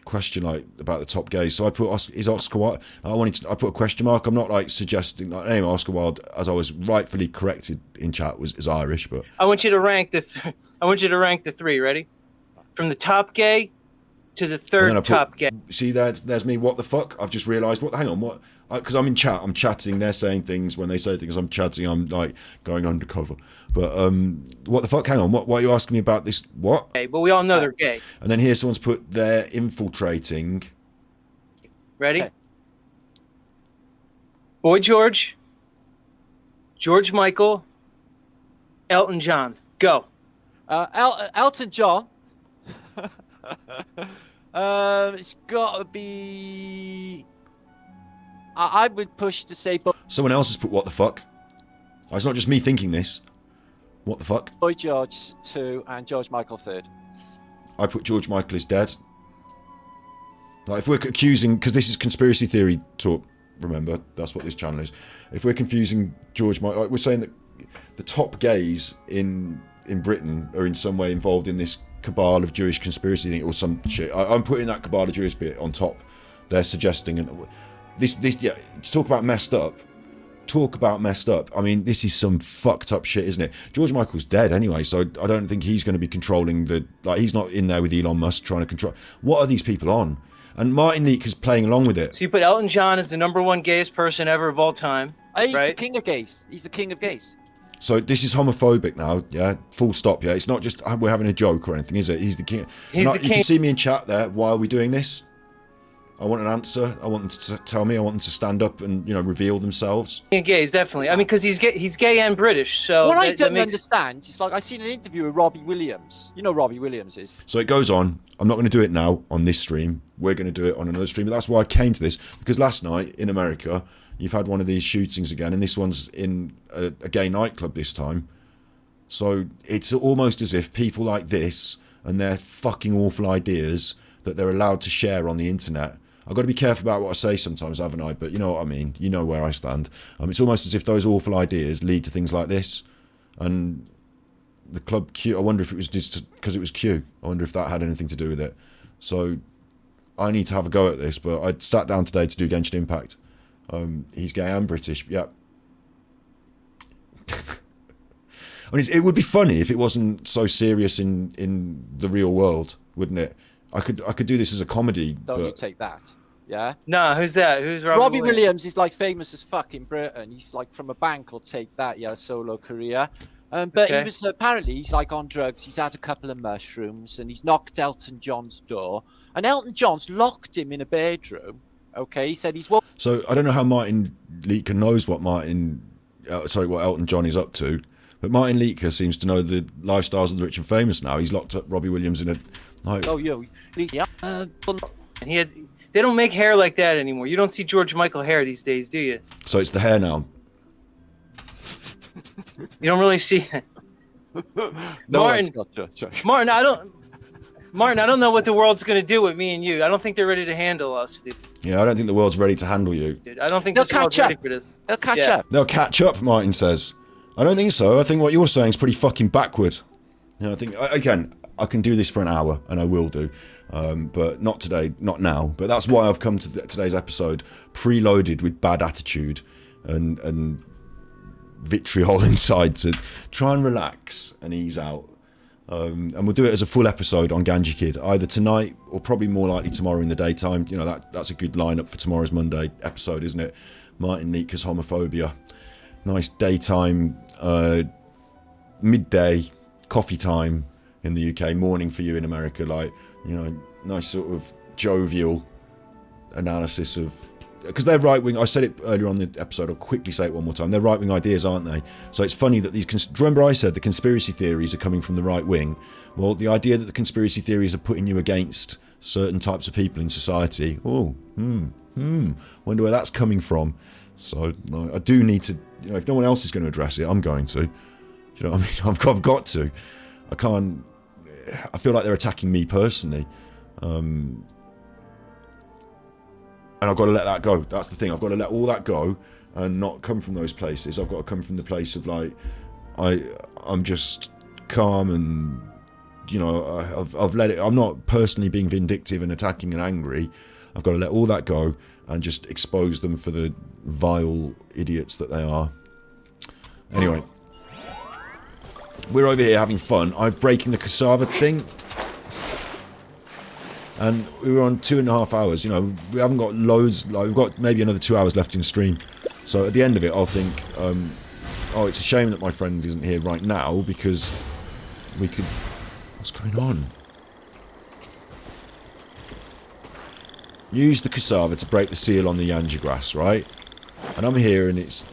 question like about the top gays? So I put Oscar Wilde. I put a question mark. I'm not like suggesting. Like, anyway, Oscar Wilde, as I was rightfully corrected in chat, is Irish. But I want you to rank the 3. Ready? From the top gay to the third top gay. See, there's me. What the fuck? I've just realised. Hang on. What? Because I'm in chat. I'm chatting. They're saying things. When they say things, I'm chatting. I'm like going undercover. But what the fuck? Hang on. What are you asking me about this? What? Okay, but we all know they're gay. And then here someone's put they're infiltrating. Ready? Okay. Boy George, George Michael, Elton John. Go. Elton John. It's got to be... I would push to say... Someone else has put what the fuck. It's not just me thinking this. What the fuck? Boy George 2 and George Michael 3rd. I put George Michael is dead. Like, if we're accusing, because this is conspiracy theory talk, remember, that's what this channel is. If we're confusing George Michael, like, we're saying that the top gays in Britain are in some way involved in this cabal of Jewish conspiracy thing or some shit. I'm putting that cabal of Jewish bit on top. They're suggesting, and this, yeah, talk about messed up. Talk about messed up. I mean, this is some fucked up shit, isn't it? George Michael's dead anyway, so I don't think he's going to be controlling the, like, he's not in there with Elon Musk trying to control. What are these people on? And Martin Leake is playing along with it. So you put Elton John as the #1 gayest person ever of all time. He's right? the king of gays. He's the king of gays. So this is homophobic now, yeah? Full stop, yeah? It's not just we're having a joke or anything, is it? He's the king. He's the king. You can see me in chat there. Why are we doing this? I want an answer. I want them to tell me. I want them to stand up and, you know, reveal themselves. King of gays, definitely. I mean, because he's gay and British, so... What I don't understand, it's like, I seen an interview with Robbie Williams. You know who Robbie Williams is. So it goes on. I'm not going to do it now on this stream. We're going to do it on another stream. But that's why I came to this. Because last night in America, you've had one of these shootings again. And this one's in a gay nightclub this time. So it's almost as if people like this and their fucking awful ideas that they're allowed to share on the internet. I've got to be careful about what I say sometimes, haven't I? But you know what I mean. You know where I stand. It's almost as if those awful ideas lead to things like this. And the club Q, I wonder if it was just because it was Q. I wonder if that had anything to do with it. So I need to have a go at this. But I sat down today to do Genshin Impact. He's gay and British. Yeah. I mean, it would be funny if it wasn't so serious in the real world, wouldn't it? I could do this as a comedy. Don't you take that, yeah? No, who's that? Who's Robbie Williams is like famous as fuck in Britain. He's like from a band called Take That. He had a solo career. But he was apparently, he's like on drugs. He's had a couple of mushrooms and he's knocked Elton John's door. And Elton John's locked him in a bedroom. Okay, he said he's... So I don't know how Martin Leaker knows what what Elton John is up to. But Martin Leaker seems to know the lifestyles of the rich and famous now. He's locked up Robbie Williams in a... Like, they don't make hair like that anymore. You don't see George Michael hair these days, do you? So it's the hair now. You don't really see it. Martin, I don't know what the world's going to do with me and you. I don't think they're ready to handle us, dude. Yeah, I don't think the world's ready to handle you. Dude, I don't think this world's ready for this. They'll catch up. They'll catch up, Martin says. I don't think so. I think what you're saying is pretty fucking backward. You know, I think, again, I can do this for an hour, and I will do. But not today, not now. But that's why I've come to today's episode preloaded with bad attitude and vitriol inside to try and relax and ease out. And we'll do it as a full episode on Ganji Kid, either tonight or probably more likely tomorrow in the daytime. You know, that's a good lineup for tomorrow's Monday episode, isn't it? Martin Leaker's homophobia. Nice daytime, midday, coffee time in the UK, morning for you in America. Like, you know, nice sort of jovial analysis of... Because they're right-wing, I said it earlier on the episode, I'll quickly say it one more time, they're right-wing ideas, aren't they? So it's funny that these... Remember I said the conspiracy theories are coming from the right wing? Well, the idea that the conspiracy theories are putting you against certain types of people in society, wonder where that's coming from. So I do need to... You know, if no one else is going to address it, I'm going to. Do you know what I mean? I've got to. I can't... I feel like they're attacking me personally. And I've got to let that go. That's the thing. I've got to let all that go and not come from those places. I've got to come from the place of like, I'm just calm and, you know, I've let it... I'm not personally being vindictive and attacking and angry. I've got to let all that go and just expose them for the vile idiots that they are. Anyway. We're over here having fun. I'm breaking the cassava thing. And we were on 2.5 hours. You know, we haven't got loads. Like, we've got maybe another 2 hours left in stream. So at the end of it, I'll think, oh, it's a shame that my friend isn't here right now because we could... What's going on? Use the cassava to break the seal on the yanja grass, right? And I'm here and it's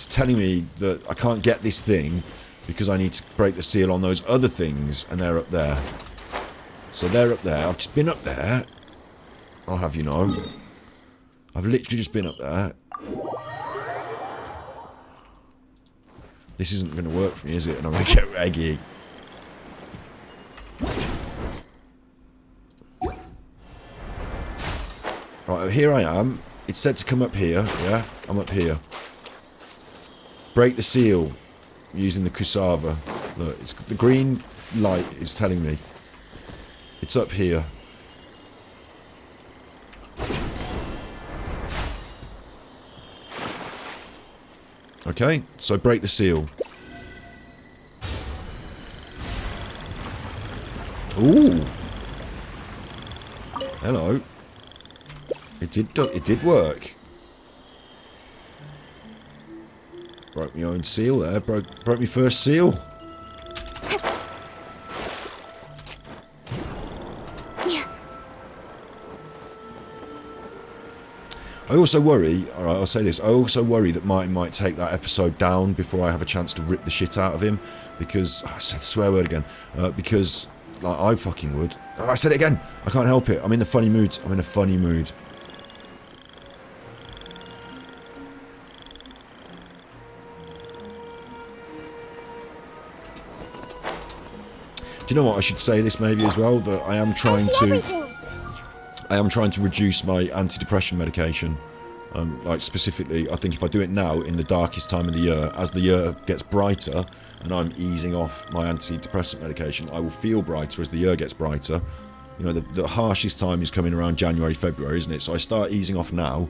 telling me that I can't get this thing because I need to break the seal on those other things, and they're up there. So they're up there. I've just been up there. I'll have you know. I've literally just been up there. This isn't going to work for me, is it? And I'm going to get eggy. Right, here I am. It's said to come up here, yeah? I'm up here. Break the seal using the Kusava. Look, it's, the green light is telling me. It's up here. Okay, so break the seal. Ooh. Hello. It did work. Broke my own seal there. Broke my first seal. I also worry, alright, I'll say this, I also worry that Martin might take that episode down before I have a chance to rip the shit out of him, because, I said the swear word again, because, like, I fucking would. Oh, I said it again, I can't help it, I'm in a funny mood, I'm in a funny mood. Do you know what, I should say this maybe as well, that I am trying to reduce my antidepressant medication. Like specifically, I think if I do it now in the darkest time of the year, as the year gets brighter and I'm easing off my antidepressant medication, I will feel brighter as the year gets brighter. You know, the harshest time is coming around January, February, isn't it? So I start easing off now,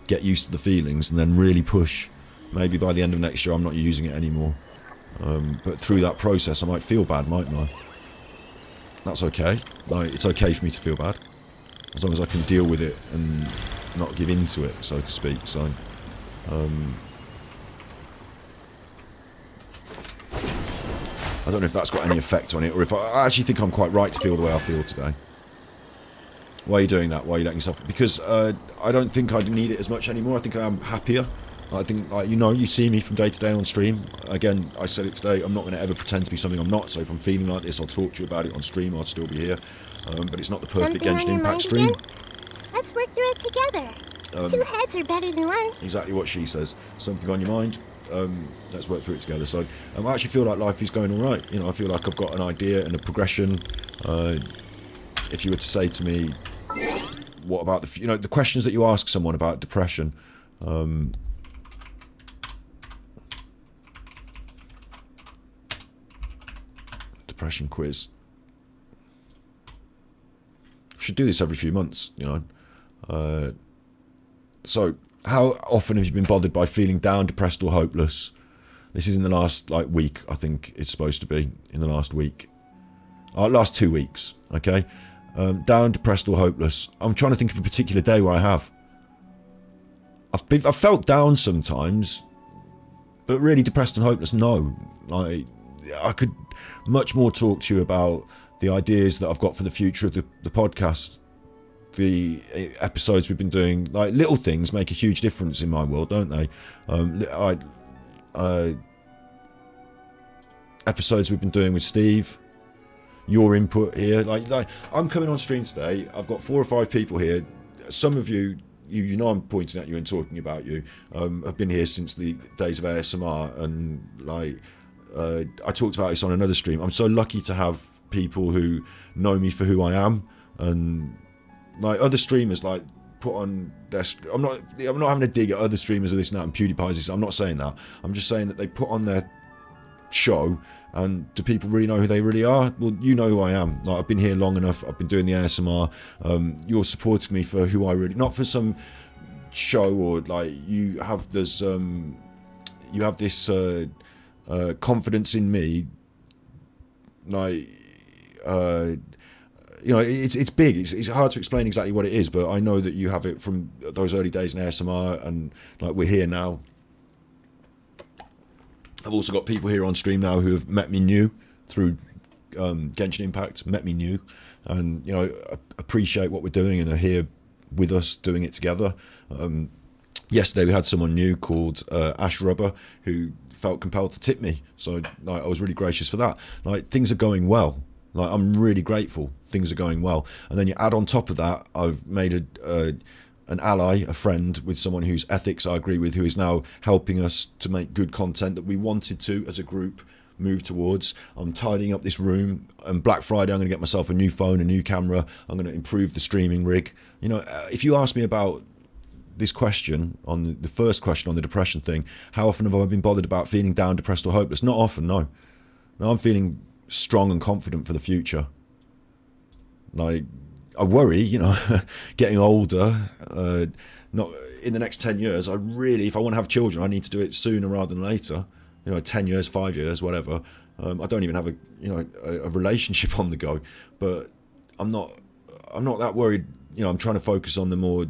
get used to the feelings, and then really push. Maybe by the end of next year I'm not using it anymore. But through that process I might feel bad, mightn't I? That's okay. Like, it's okay for me to feel bad. As long as I can deal with it and not give in to it, so to speak. So, I don't know if that's got any effect on it, or if I actually think I'm quite right to feel the way I feel today. Why are you doing that? Why are you letting yourself... Because I don't think I need it as much anymore. I think I am happier. I think, like, you know, you see me from day to day on stream. Again, I said it today, I'm not going to ever pretend to be something I'm not. So if I'm feeling like this, I'll talk to you about it on stream. I'll still be here. But it's not the perfect Genshin Impact stream. Again? Let's work through it together. 2 heads are better than 1. Exactly what she says. Something on your mind. Let's work through it together. So I actually feel like life is going all right. You know, I feel like I've got an idea and a progression. If you were to say to me, what about the, you know, the questions that you ask someone about depression. Depression quiz. Should do this every few months, you know. So, how often have you been bothered by feeling down, depressed, or hopeless? This is in the last, like, week, I think it's supposed to be. In the last week. Last 2 weeks, okay? Down, depressed, or hopeless. I'm trying to think of a particular day where I have. I've felt down sometimes, but really depressed and hopeless, no. Like, I could much more talk to you about the ideas that I've got for the future of the podcast. The episodes we've been doing, like, little things make a huge difference in my world, don't they? Episodes we've been doing with Steve, your input here, like I'm coming on stream today, I've got 4 or 5 people here. Some of you know I'm pointing at you and talking about you, have been here since the days of ASMR, and like I talked about this on another stream. I'm so lucky to have people who know me for who I am, and like other streamers like put on their... I'm not having a dig at other streamers or this and that, and PewDiePie's this. I'm not saying that. I'm just saying that they put on their show, and do people really know who they really are? Well, you know who I am. Like, I've been here long enough, I've been doing the ASMR, you're supporting me for who I really... Not for some show, or like you have this confidence in me, like you know, it's big. It's hard to explain exactly what it is, but I know that you have it from those early days in ASMR, and like we're here now. I've also got people here on stream now who have met me new through Genshin Impact, met me new, and you know, appreciate what we're doing and are here with us doing it together. Yesterday we had someone new called Ash Rubber who felt compelled to tip me, so like, I was really gracious for that. Like, things are going well. Like, I'm really grateful. Things are going well. And then you add on top of that, I've made an ally, a friend, with someone whose ethics I agree with, who is now helping us to make good content that we wanted to, as a group, move towards. I'm tidying up this room, and Black Friday I'm going to get myself a new phone, a new camera. I'm going to improve the streaming rig. You know, if you ask me about this question, on the first question on the depression thing, how often have I been bothered about feeling down, depressed or hopeless? Not often, no. No, I'm feeling strong and confident for the future. Like, I worry, you know, getting older, not in the next 10 years, I really, if I want to have children, I need to do it sooner rather than later. You know, 10 years, 5 years, whatever. I don't even have a relationship on the go, but I'm not that worried. You know, I'm trying to focus on the more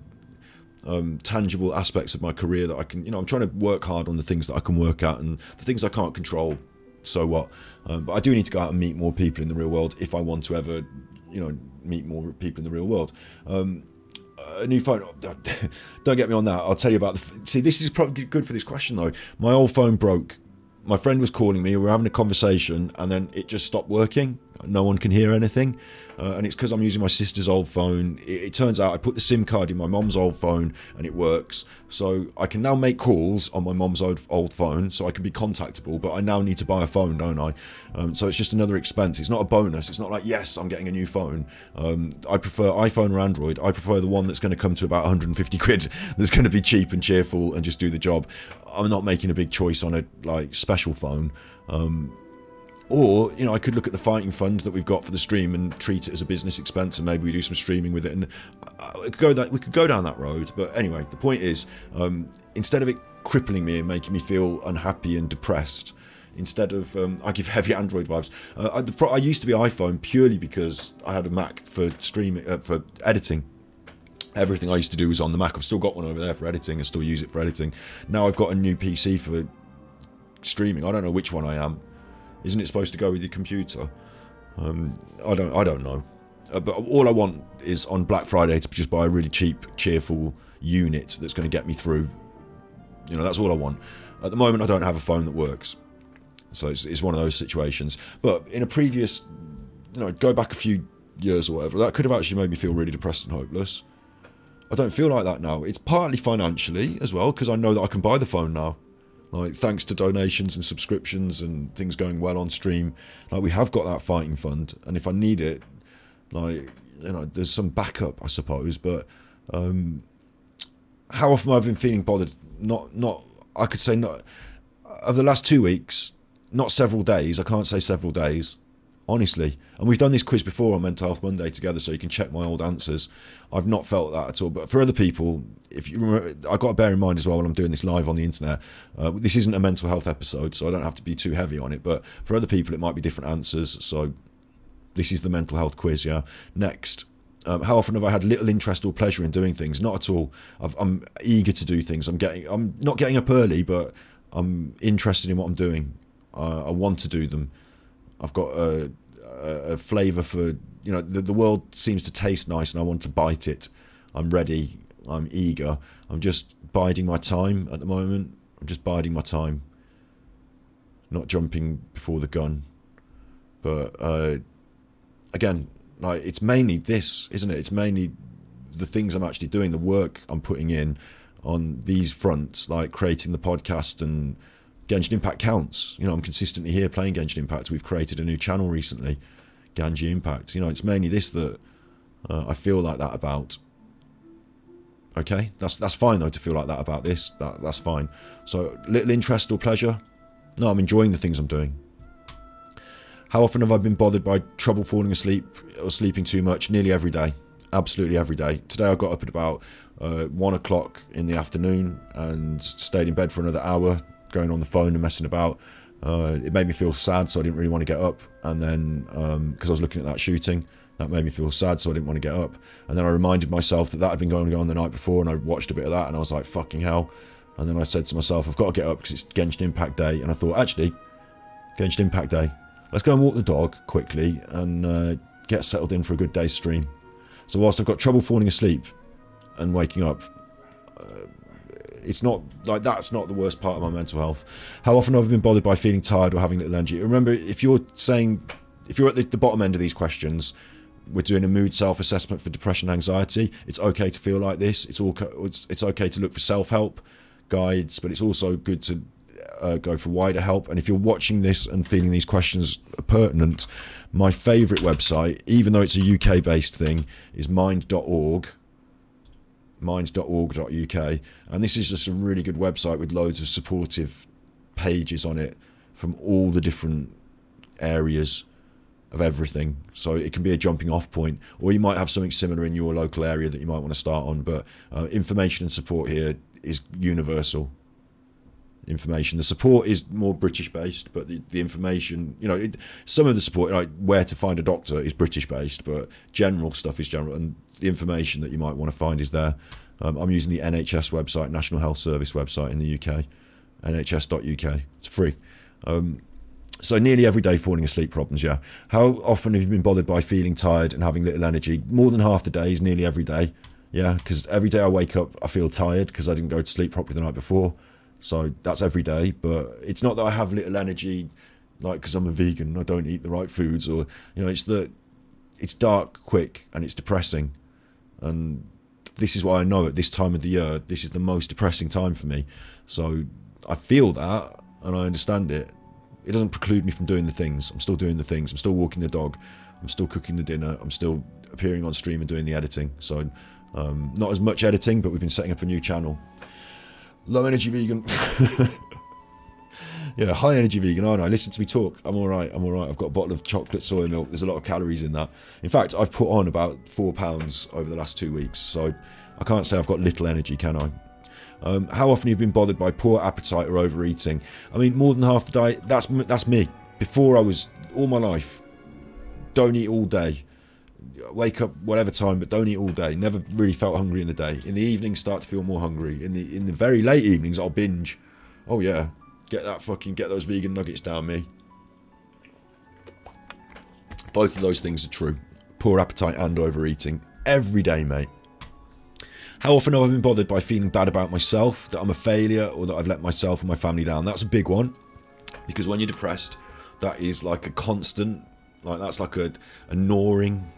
tangible aspects of my career that I can, you know, I'm trying to work hard on the things that I can work at, and the things I can't control, so what. But I do need to go out and meet more people in the real world if I want to ever, you know, meet more people in the real world. A new phone, don't get me on that. I'll tell you about see, this is probably good for this question though. My old phone broke. My friend was calling me, we were having a conversation, and then it just stopped working. No one can hear anything, and it's because I'm using my sister's old phone. It turns out I put the SIM card in my mom's old phone and it works, so I can now make calls on my mom's old phone, so I can be contactable, but I now need to buy a phone, don't I? So it's just another expense. It's not a bonus. It's not like, yes, I'm getting a new phone. I prefer iPhone or Android. I prefer the one that's going to come to about 150 quid, that's going to be cheap and cheerful and just do the job. I'm not making a big choice on a like special phone. Or, you know, I could look at the fighting fund that we've got for the stream and treat it as a business expense, and maybe we do some streaming with it, and we could go down that road. But anyway, the point is, instead of it crippling me and making me feel unhappy and depressed, instead of I give heavy Android vibes. I used to be iPhone purely because I had a Mac for streaming, for editing. Everything I used to do was on the Mac. I've still got one over there for editing. I still use it for editing. Now I've got a new PC for streaming. I don't know which one I am. Isn't it supposed to go with your computer? I don't know. But all I want is on Black Friday to just buy a really cheap, cheerful unit that's going to get me through. You know, that's all I want. At the moment, I don't have a phone that works. So it's one of those situations. But in a previous, you know, go back a few years or whatever, that could have actually made me feel really depressed and hopeless. I don't feel like that now. It's partly financially as well, because I know that I can buy the phone now. Like, thanks to donations and subscriptions and things going well on stream, like, we have got that fighting fund, and if I need it, like, you know, there's some backup, I suppose. But how often I've been feeling bothered? Not. I could say not. Over the last 2 weeks, not several days. I can't say several days, honestly. And we've done this quiz before on Mental Health Monday together, so you can check my old answers. I've not felt that at all. But for other people, if you remember, I've got to bear in mind as well when I'm doing this live on the internet, this isn't a mental health episode, so I don't have to be too heavy on it. But for other people, it might be different answers. So this is the mental health quiz, yeah. Next. How often have I had little interest or pleasure in doing things? Not at all. I'm eager to do things. I'm not getting up early, but I'm interested in what I'm doing. I want to do them. I've got a flavour for, you know, the world seems to taste nice and I want to bite it. I'm ready. I'm eager. I'm just biding my time at the moment. I'm just biding my time. Not jumping before the gun. But again, like, it's mainly this, isn't it? It's mainly the things I'm actually doing, the work I'm putting in on these fronts, like creating the podcast, and Genshin Impact counts. You know, I'm consistently here playing Genshin Impact. We've created a new channel recently, Ganji Impact. You know, it's mainly this that I feel like that about. Okay, that's fine though to feel like that about this. That's fine. So little interest or pleasure? No, I'm enjoying the things I'm doing. How often have I been bothered by trouble falling asleep or sleeping too much? Nearly every day. Absolutely every day. Today I got up at about 1 o'clock in the afternoon and stayed in bed for another hour, going on the phone and messing about. It made me feel sad, so I didn't really want to get up. And then, because I was looking at that shooting, that made me feel sad, so I didn't want to get up. And then I reminded myself that had been going on the night before, and I watched a bit of that, and I was like, fucking hell. And then I said to myself, I've got to get up because it's Genshin Impact Day. And I thought, actually, Genshin Impact Day, let's go and walk the dog quickly and get settled in for a good day's stream. So whilst I've got trouble falling asleep and waking up, it's not like, that's not the worst part of my mental health. How often have I been bothered by feeling tired or having little energy? Remember, if you're at the bottom end of these questions, We're doing a mood self-assessment for depression and anxiety. It's okay to feel like this. It's okay to look for self-help guides, but it's also good to go for wider help. And if you're watching this and feeling these questions are pertinent, my favourite website, even though it's a UK-based thing, is mind.org. minds.org.uk, and this is just a really good website with loads of supportive pages on it from all the different areas of everything, so it can be a jumping off point, or you might have something similar in your local area that you might want to start on. But information and support here is universal. Information, the support is more British based, but the information, you know, some of the support, like where to find a doctor, is British based, but general stuff is general, and the information that you might want to find is there. I'm using the NHS website, National Health Service website in the UK, nhs.uk. It's free. So nearly every day falling asleep problems, yeah. How often have you been bothered by feeling tired and having little energy? More than half the days, nearly every day, yeah, because every day I wake up I feel tired because I didn't go to sleep properly the night before. So that's every day, but it's not that I have little energy, like because I'm a vegan and I don't eat the right foods, or, you know, it's that it's dark, quick, and it's depressing. And this is why I know at this time of the year, this is the most depressing time for me. So I feel that and I understand it. It doesn't preclude me from doing the things. I'm still doing the things. I'm still walking the dog. I'm still cooking the dinner. I'm still appearing on stream and doing the editing. So not as much editing, but we've been setting up a new channel. Low energy vegan. Yeah, high energy vegan, aren't I? Listen to me talk. I'm alright, I've got a bottle of chocolate soy milk. There's a lot of calories in that. In fact, I've put on about 4 pounds over the last 2 weeks, so I can't say I've got little energy, can I? How often have you been bothered by poor appetite or overeating? I mean, more than half the day, that's me. Before I was, all my life, don't eat all day. Wake up whatever time, but don't eat all day. Never really felt hungry in the day. In the evenings, start to feel more hungry. In the very late evenings, I'll binge. Oh yeah, get those vegan nuggets down me. Both of those things are true. Poor appetite and overeating every day, mate. How often have I been bothered by feeling bad about myself, that I'm a failure, or that I've let myself and my family down? That's a big one, because when you're depressed, that is like a constant, like that's like a gnawing,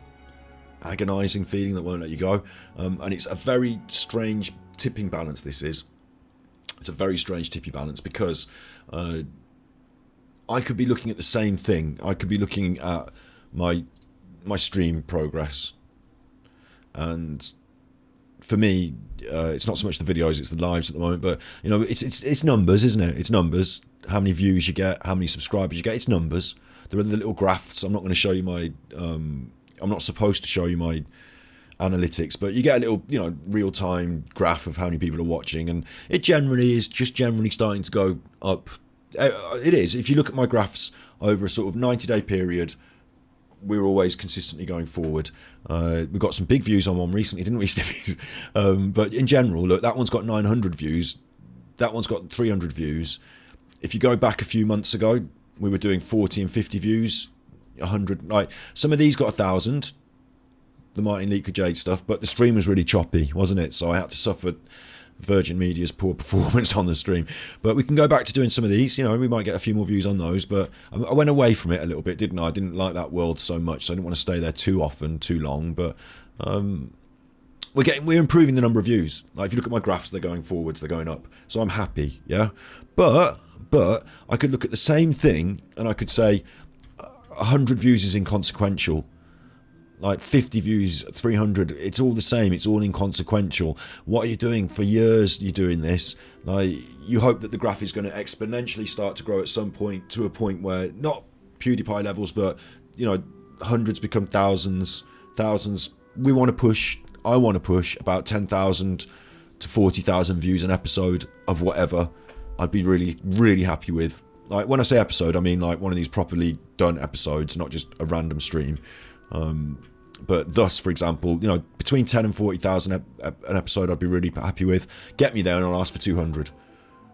agonising feeling that won't let you go. And it's a very strange tipping balance, this is. It's a very strange tipping balance, because I could be looking at the same thing. I could be looking at my stream progress, and for me, it's not so much the videos, it's the lives at the moment, but you know, it's numbers, isn't it? It's numbers. How many views you get, how many subscribers you get, it's numbers. There are the little graphs. I'm not going to show you my I'm not supposed to show you my analytics, but you get a little, you know, real-time graph of how many people are watching, and it generally is just generally starting to go up. It is. If you look at my graphs over a sort of 90-day period, we're always consistently going forward. We got some big views on one recently, didn't we, Stevie? But in general, look, that one's got 900 views. That one's got 300 views. If you go back a few months ago, we were doing 40 and 50 views, 100. Like some of these got 1,000, the Martin Leaker Jade stuff, but the stream was really choppy, wasn't it? So I had to suffer Virgin Media's poor performance on the stream. But we can go back to doing some of these. You know, we might get a few more views on those, but I went away from it a little bit, didn't I? I didn't like that world so much, so I didn't want to stay there too often, too long. But we're improving the number of views. Like if you look at my graphs, they're going forwards, they're going up. So I'm happy, yeah. But I could look at the same thing and I could say 100 views is inconsequential. Like 50 views, 300, it's all the same, it's all inconsequential. What are you doing? For years you're doing this. Like you hope that the graph is going to exponentially start to grow at some point, to a point where, not PewDiePie levels, but you know, hundreds become thousands. We want to push, I want to push about 10,000 to 40,000 views an episode of whatever. I'd be really, really happy with. Like when I say episode, I mean like one of these properly done episodes, not just a random stream. But thus, for example, you know, between 10 and 40,000 an episode, I'd be really happy with. Get me there and I'll ask for 200.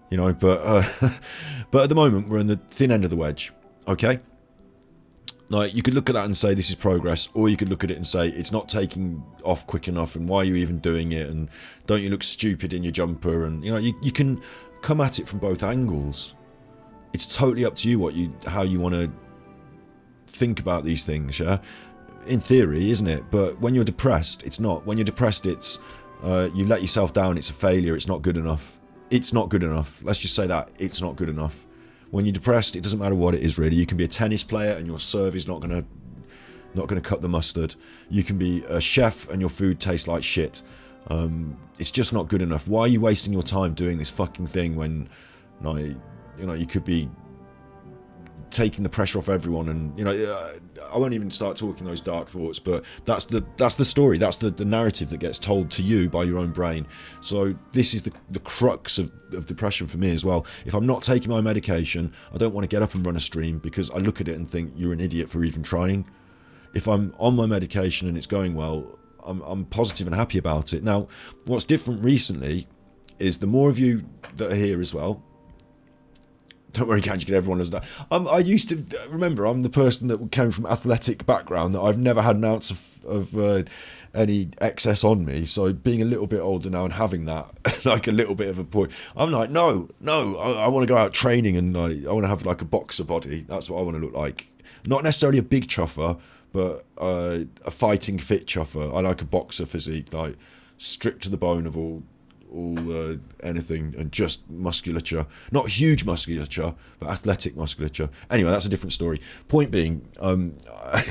You know, but at the moment we're in the thin end of the wedge. Okay, like you could look at that and say this is progress, or you could look at it and say it's not taking off quick enough, and why are you even doing it, and don't you look stupid in your jumper, and you know, you can come at it from both angles. It's totally up to you how you want to think about these things, yeah. in theory, isn't it? But when you're depressed, it's not. When you're depressed, it's you let yourself down. It's a failure. It's not good enough. It's not good enough. Let's just say that it's not good enough. When you're depressed, it doesn't matter what it is really. You can be a tennis player and your serve is not gonna cut the mustard. You can be a chef and your food tastes like shit. It's just not good enough. Why are you wasting your time doing this fucking thing when, like, you know, you could be taking the pressure off everyone? And, you know, I won't even start talking those dark thoughts, but that's the story. That's the narrative that gets told to you by your own brain. So this is the crux of depression for me as well. If I'm not taking my medication, I don't want to get up and run a stream because I look at it and think you're an idiot for even trying. If I'm on my medication and it's going well, I'm positive and happy about it. Now, what's different recently is the more of you that are here as well. Don't worry, can't you get everyone as that? I used to remember I'm the person that came from athletic background, that I've never had an ounce of any excess on me. So being a little bit older now and having that, like a little bit of a point, I'm like, no, I want to go out training and I want to have like a boxer body. That's what I want to look like. Not necessarily a big chuffer, but a fighting fit chuffer. I like a boxer physique, like stripped to the bone of all anything and just musculature. Not huge musculature, but athletic musculature. Anyway, that's a different story. Point being, I'm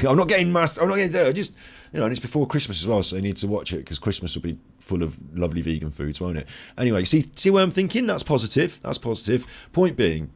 not getting there. Just, you know, and it's before Christmas as well, so you need to watch it because Christmas will be full of lovely vegan foods, won't it? Anyway, see where I'm thinking? That's positive. That's positive. Point being,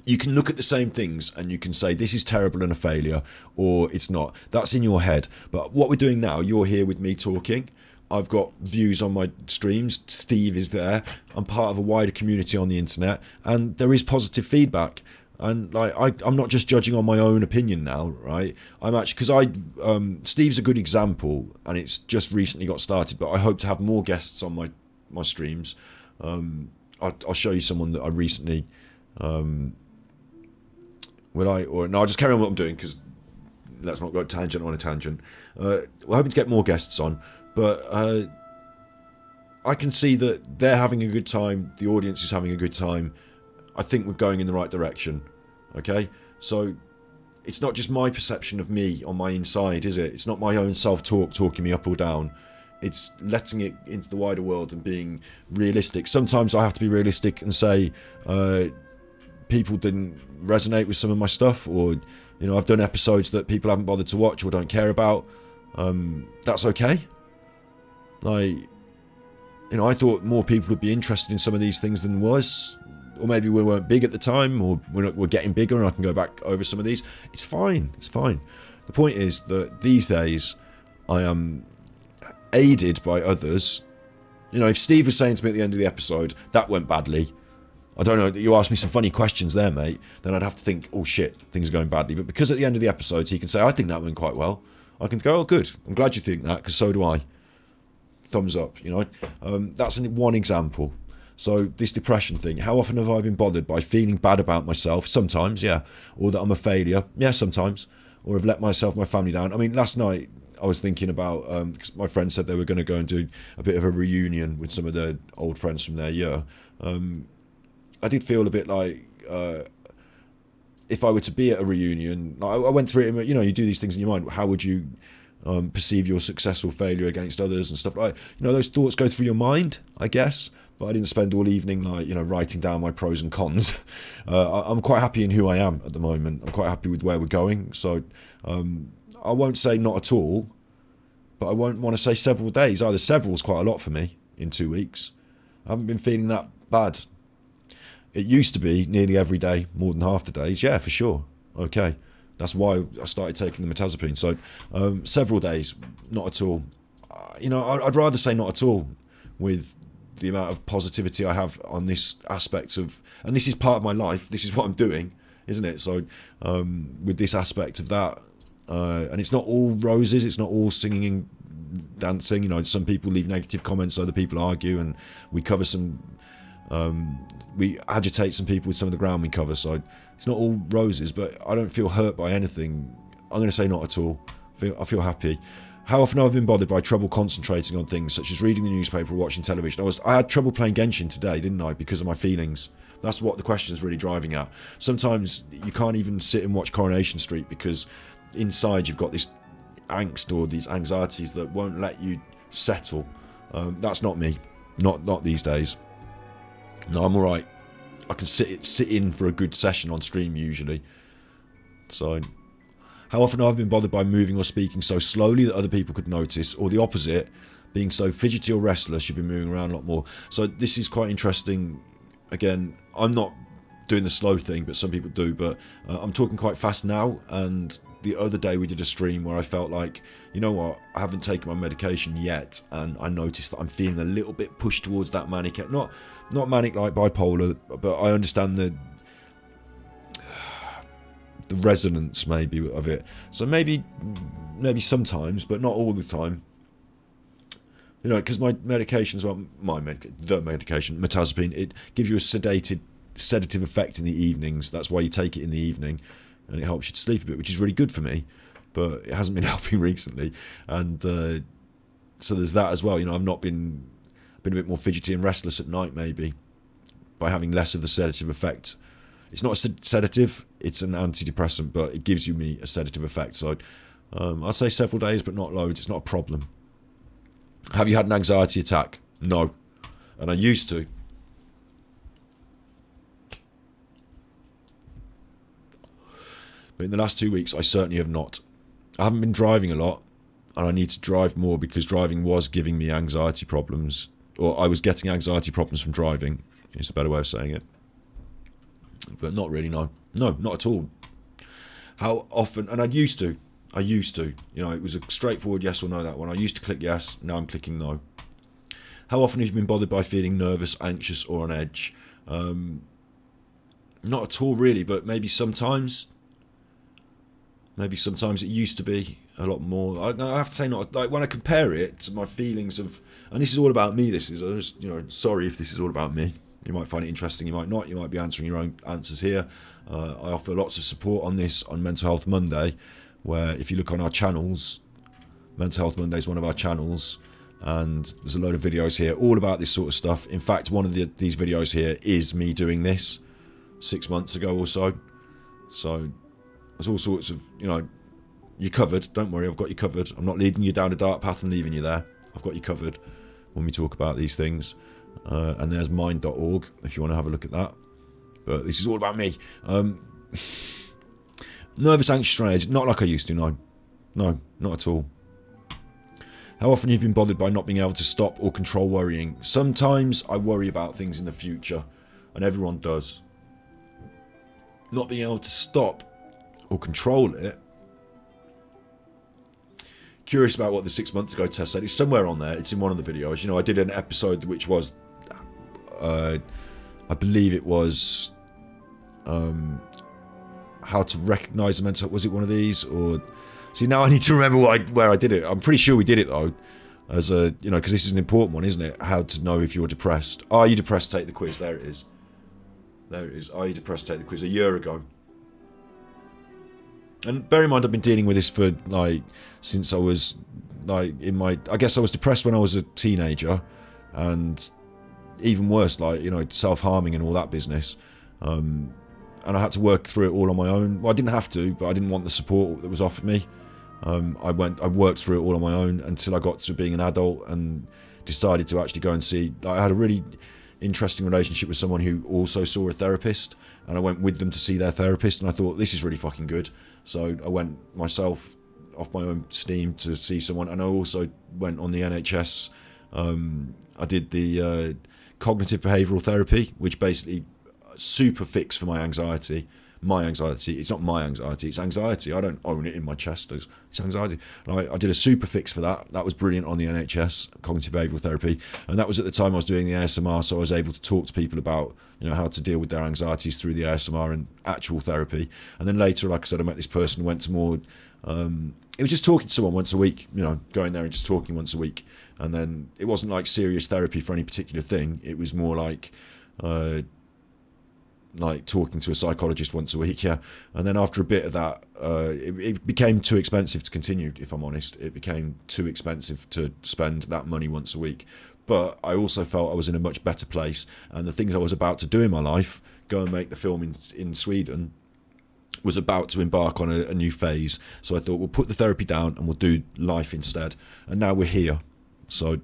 you can look at the same things and you can say this is terrible and a failure, or it's not. That's in your head. But what we're doing now, you're here with me talking. I've got views on my streams. Steve is there. I'm part of a wider community on the internet, and there is positive feedback. And like I'm not just judging on my own opinion now, right? I'm actually, because Steve's a good example, and it's just recently got started. But I hope to have more guests on my streams. I'll show you someone that I recently. I'll just carry on what I'm doing because let's not go tangent on a tangent. We're hoping to get more guests on, but I can see that they're having a good time. The audience is having a good time. I think we're going in the right direction. Okay, so it's not just my perception of me on my inside, is it? It's not my own self-talk talking me up or down. It's letting it into the wider world and being realistic. Sometimes I have to be realistic and say people didn't resonate with some of my stuff, or, you know, I've done episodes that people haven't bothered to watch or don't care about. That's okay. Like, you know, I thought more people would be interested in some of these things than was, or maybe we weren't big at the time, or we're getting bigger and I can go back over some of these. It's fine. It's fine. The point is that these days I am aided by others. You know, if Steve was saying to me at the end of the episode that went badly, I don't know, you asked me some funny questions there, mate, then I'd have to think, oh shit, things are going badly. But because at the end of the episodes he can say, I think that went quite well, I can go, oh good, I'm glad you think that, because so do I. Thumbs up, you know. That's one example. So this depression thing, how often have I been bothered by feeling bad about myself? Sometimes, yeah. Or that I'm a failure, yeah, sometimes. Or have let myself, my family down. I mean, last night I was thinking about, because my friends said they were going to go and do a bit of a reunion with some of their old friends from their year. I did feel a bit like if I were to be at a reunion, I went through it, you know, you do these things in your mind. How would you perceive your success or failure against others and stuff like that? You know, those thoughts go through your mind, I guess. But I didn't spend all evening, like, you know, writing down my pros and cons. I'm quite happy in who I am at the moment. I'm quite happy with where we're going. So I won't say not at all, but I won't want to say several days either. Several is quite a lot for me in 2 weeks. I haven't been feeling that bad. It used to be nearly every day, more than half the days. Yeah, for sure. Okay. That's why I started taking the mirtazapine. So several days, not at all. You know, I'd rather say not at all with the amount of positivity I have on this aspect of, and this is part of my life. This is what I'm doing, isn't it? So with this aspect of that, and it's not all roses. It's not all singing and dancing. You know, some people leave negative comments, other people argue, and we cover some... we agitate some people with some of the ground we cover, so it's not all roses, but I don't feel hurt by anything. I'm going to say not at all. I feel happy. How often I've been bothered by trouble concentrating on things such as reading the newspaper or watching television. I had trouble playing Genshin today, didn't I, because of my feelings. That's what the question is really driving at. Sometimes you can't even sit and watch Coronation Street because inside you've got this angst or these anxieties that won't let you settle. That's not me. Not these days. No, I'm all right. I can sit in for a good session on stream usually. So, how often have I been bothered by moving or speaking so slowly that other people could notice, or the opposite, being so fidgety or restless you've been moving around a lot more? So this is quite interesting. Again, I'm not doing the slow thing, but some people do. But I'm talking quite fast now. And the other day we did a stream where I felt like, you know what, I haven't taken my medication yet, and I noticed that I'm feeling a little bit pushed towards that manic. Not manic like bipolar, but I understand the resonance maybe of it. So maybe sometimes, but not all the time. You know, because my medication as well, the medication, metazapine, it gives you a sedative effect in the evenings. That's why you take it in the evening, and it helps you to sleep a bit, which is really good for me. But it hasn't been helping recently, and so there's that as well. You know, I've been a bit more fidgety and restless at night, maybe by having less of the sedative effect. It's not a sedative; it's an antidepressant, but it gives me a sedative effect. So I'd say several days, but not loads. It's not a problem. Have you had an anxiety attack? No, and I used to. But in the last 2 weeks, I certainly have not. I haven't been driving a lot, and I need to drive more because driving was giving me anxiety problems, or I was getting anxiety problems from driving. It's a better way of saying it. But not really, no. No, not at all. How often, and I used to, you know, it was a straightforward yes or no, that one. I used to click yes, now I'm clicking no. How often have you been bothered by feeling nervous, anxious, or on edge? Not at all, really, but maybe sometimes. Maybe sometimes it used to be a lot more. I have to say, not like when I compare it to my feelings of, and this is all about me. This is, you know, sorry if this is all about me. You might find it interesting, you might not. You might be answering your own answers here. I offer lots of support on this on Mental Health Monday, where if you look on our channels, Mental Health Monday is one of our channels, and there's a load of videos here all about this sort of stuff. In fact, one of these videos here is me doing this 6 months ago or so. So there's all sorts of, you know, you're covered. Don't worry, I've got you covered. I'm not leading you down a dark path and leaving you there. I've got you covered when we talk about these things. And there's mind.org if you want to have a look at that. But this is all about me. Nervous, anxious, on edge. Not like I used to, no. No, not at all. How often you've been bothered by not being able to stop or control worrying? Sometimes I worry about things in the future, and everyone does. Not being able to stop or control it. Curious about what the 6 months ago test said. It's somewhere on there. It's in one of the videos. You know, I did an episode which was, I believe it was, how to recognise the mental. Was it one of these? Or see, now I need to remember where I did it. I'm pretty sure we did it though, as a, you know, because this is an important one, isn't it? How to know if you're depressed. Are you depressed? Take the quiz. There it is. There it is. Are you depressed? Take the quiz. A year ago. And bear in mind, I've been dealing with this for, like, since I was, like, I guess I was depressed when I was a teenager, and even worse, like, you know, self-harming and all that business. And I had to work through it all on my own. Well, I didn't have to, but I didn't want the support that was offered me. I worked through it all on my own until I got to being an adult and decided to actually go and see. I had a really interesting relationship with someone who also saw a therapist, and I went with them to see their therapist, and I thought, this is really fucking good. So I went myself off my own steam to see someone, and I also went on the NHS. I did the cognitive behavioural therapy, which basically super fix for my anxiety. My anxiety. It's not my anxiety. It's anxiety. I don't own it in my chest. It's anxiety. I did a super fix for that. That was brilliant on the NHS, cognitive behavioural therapy, and that was at the time I was doing the ASMR, so I was able to talk to people about, you know, how to deal with their anxieties through the ASMR and actual therapy. And then later, like I said, I met this person who went to more. It was just talking to someone once a week, you know, going there and just talking once a week, and then it wasn't like serious therapy for any particular thing. It was more like talking to a psychologist once a week, yeah. And then after a bit of that, it became too expensive to continue, if I'm honest. It became too expensive to spend that money once a week. But I also felt I was in a much better place, and the things I was about to do in my life, go and make the film in Sweden, was about to embark on a new phase. So I thought we'll put the therapy down and we'll do life instead. And now we're here. So,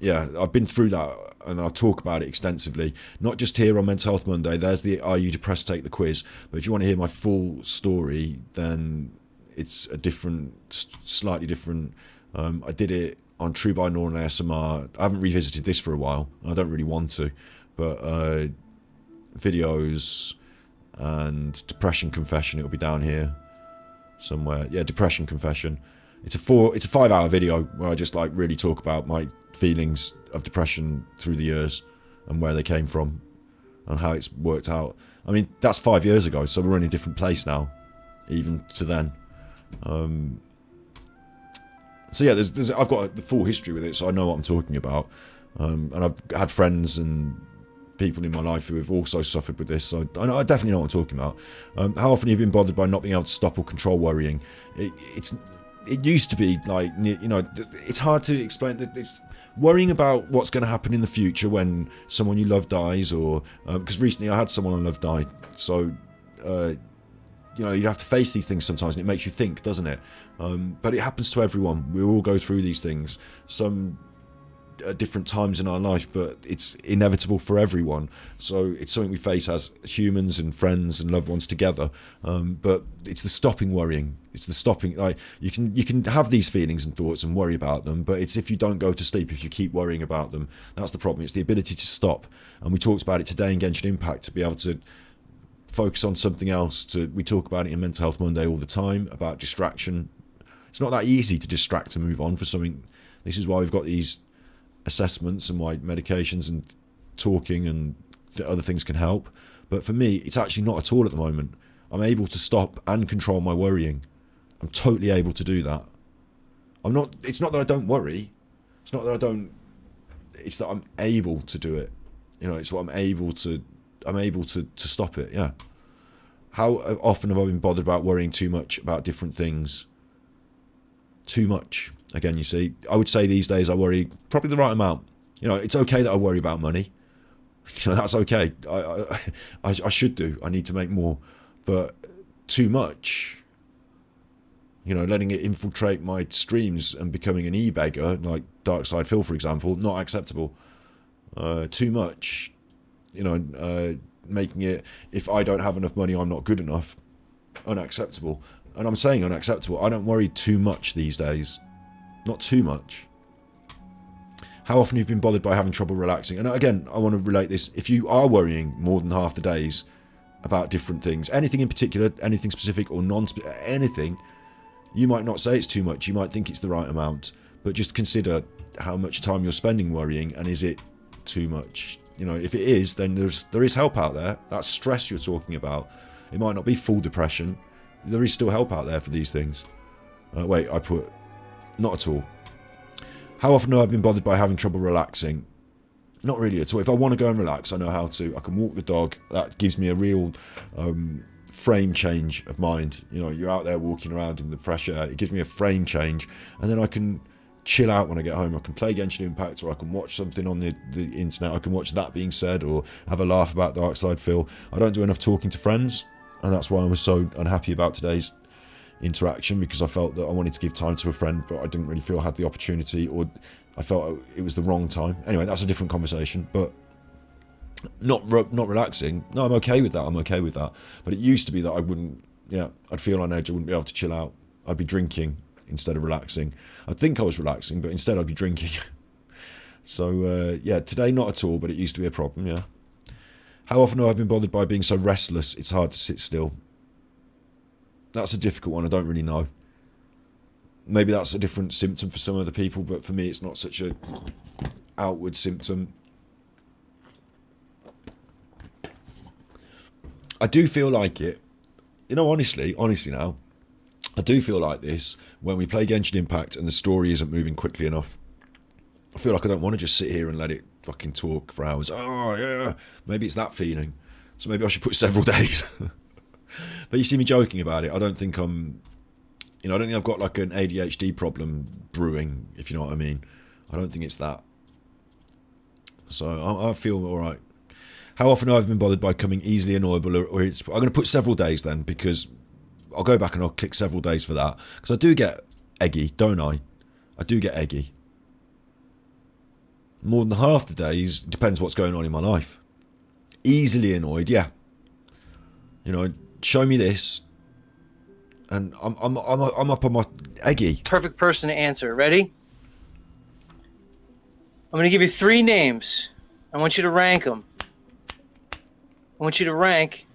yeah, I've been through that and I'll talk about it extensively. Not just here on Mental Health Monday. There's the Are You Depressed? Take the quiz. But if you want to hear my full story, then it's a different, slightly different. I did it on True Binaural and ASMR. I haven't revisited this for a while. I don't really want to. But videos and Depression Confession, it'll be down here somewhere. Yeah, Depression Confession. It's a 5-hour video where I just like really talk about my feelings of depression through the years and where they came from and how it's worked out. I mean, that's 5 years ago, so we're in a different place now, even to then. So yeah, I've got the full history with it, so I know what I'm talking about. And I've had friends and people in my life who have also suffered with this, so I definitely know what I'm talking about. How often have you been bothered by not being able to stop or control worrying? It used to be like, you know, it's hard to explain that it's worrying about what's going to happen in the future when someone you love dies, or because recently I had someone I love die, so you know, you have to face these things sometimes, and it makes you think, doesn't it? But it happens to everyone. We all go through these things, some at different times in our life, but it's inevitable for everyone. So it's something we face as humans and friends and loved ones together. But it's the stopping worrying. It's the stopping. Like you can have these feelings and thoughts and worry about them, but it's if you don't go to sleep, if you keep worrying about them, that's the problem. It's the ability to stop. And we talked about it today in Genshin Impact, to be able to focus on something else. We talk about it in Mental Health Monday all the time about distraction. It's not that easy to distract and move on for something. This is why we've got these assessments and why medications and talking and the other things can help. But for me, it's actually not at all at the moment. I'm able to stop and control my worrying. I'm totally able to do that. It's not that I don't worry. It's not that I don't. It's that I'm able to do it. You know, it's what I'm able to stop it. Yeah. How often have I been bothered about worrying too much about different things? Too much. Again, you see, I would say these days I worry probably the right amount. You know, it's okay that I worry about money. You know, that's okay. I should do. I need to make more. But too much, you know, letting it infiltrate my streams and becoming an e-beggar, like Darkside Phil, for example, not acceptable. Too much, you know, making it, if I don't have enough money, I'm not good enough, unacceptable. And I'm saying unacceptable. I don't worry too much these days. Not too much. How often you've been bothered by having trouble relaxing? And again, I want to relate this. If you are worrying more than half the days about different things, anything in particular, anything specific or non-specific, anything, you might not say it's too much. You might think it's the right amount. But just consider how much time you're spending worrying, and is it too much? You know, if it is, then there is help out there. That's stress you're talking about. It might not be full depression. There is still help out there for these things. Wait, I put not at all. How often have I been bothered by having trouble relaxing? Not really at all. If I want to go and relax, I know how to. I can walk the dog. That gives me a real frame change of mind. You know, you're out there walking around in the fresh air. It gives me a frame change. And then I can chill out when I get home. I can play Genshin Impact, or I can watch something on the internet. I can watch That Being Said, or have a laugh about Darkside Phil. I don't do enough talking to friends. And that's why I was so unhappy about today's interaction, because I felt that I wanted to give time to a friend, but I didn't really feel I had the opportunity, or I felt it was the wrong time. Anyway, that's a different conversation. But not relaxing. No, I'm okay with that. I'm okay with that. But it used to be that I wouldn't. Yeah, I'd feel on edge. I wouldn't be able to chill out. I'd be drinking instead of relaxing. I'd think I was relaxing, but instead I'd be drinking. So yeah, today not at all. But it used to be a problem. Yeah. How often have I been bothered by being so restless it's hard to sit still? That's a difficult one. I don't really know. Maybe that's a different symptom for some other people, but for me it's not such a outward symptom. I do feel like it. You know, honestly now, I do feel like this when we play Genshin Impact and the story isn't moving quickly enough. I feel like I don't want to just sit here and let it fucking talk for hours. Oh, yeah. Maybe it's that feeling. So maybe I should put several days. But you see me joking about it. I don't think I'm... You know, I don't think I've got like an ADHD problem brewing, if you know what I mean. I don't think it's that. So I feel all right. How often have I been bothered by becoming easily annoyable, or I'm going to put several days then, because I'll go back and I'll click several days for that, because I do get eggy, don't I? I do get eggy. More than half the days, depends what's going on in my life. Easily annoyed, yeah. You know, show me this, and I'm up on my eggy. Perfect person to answer. Ready? I'm going to give you 3 names. I want you to rank them. I want you to rank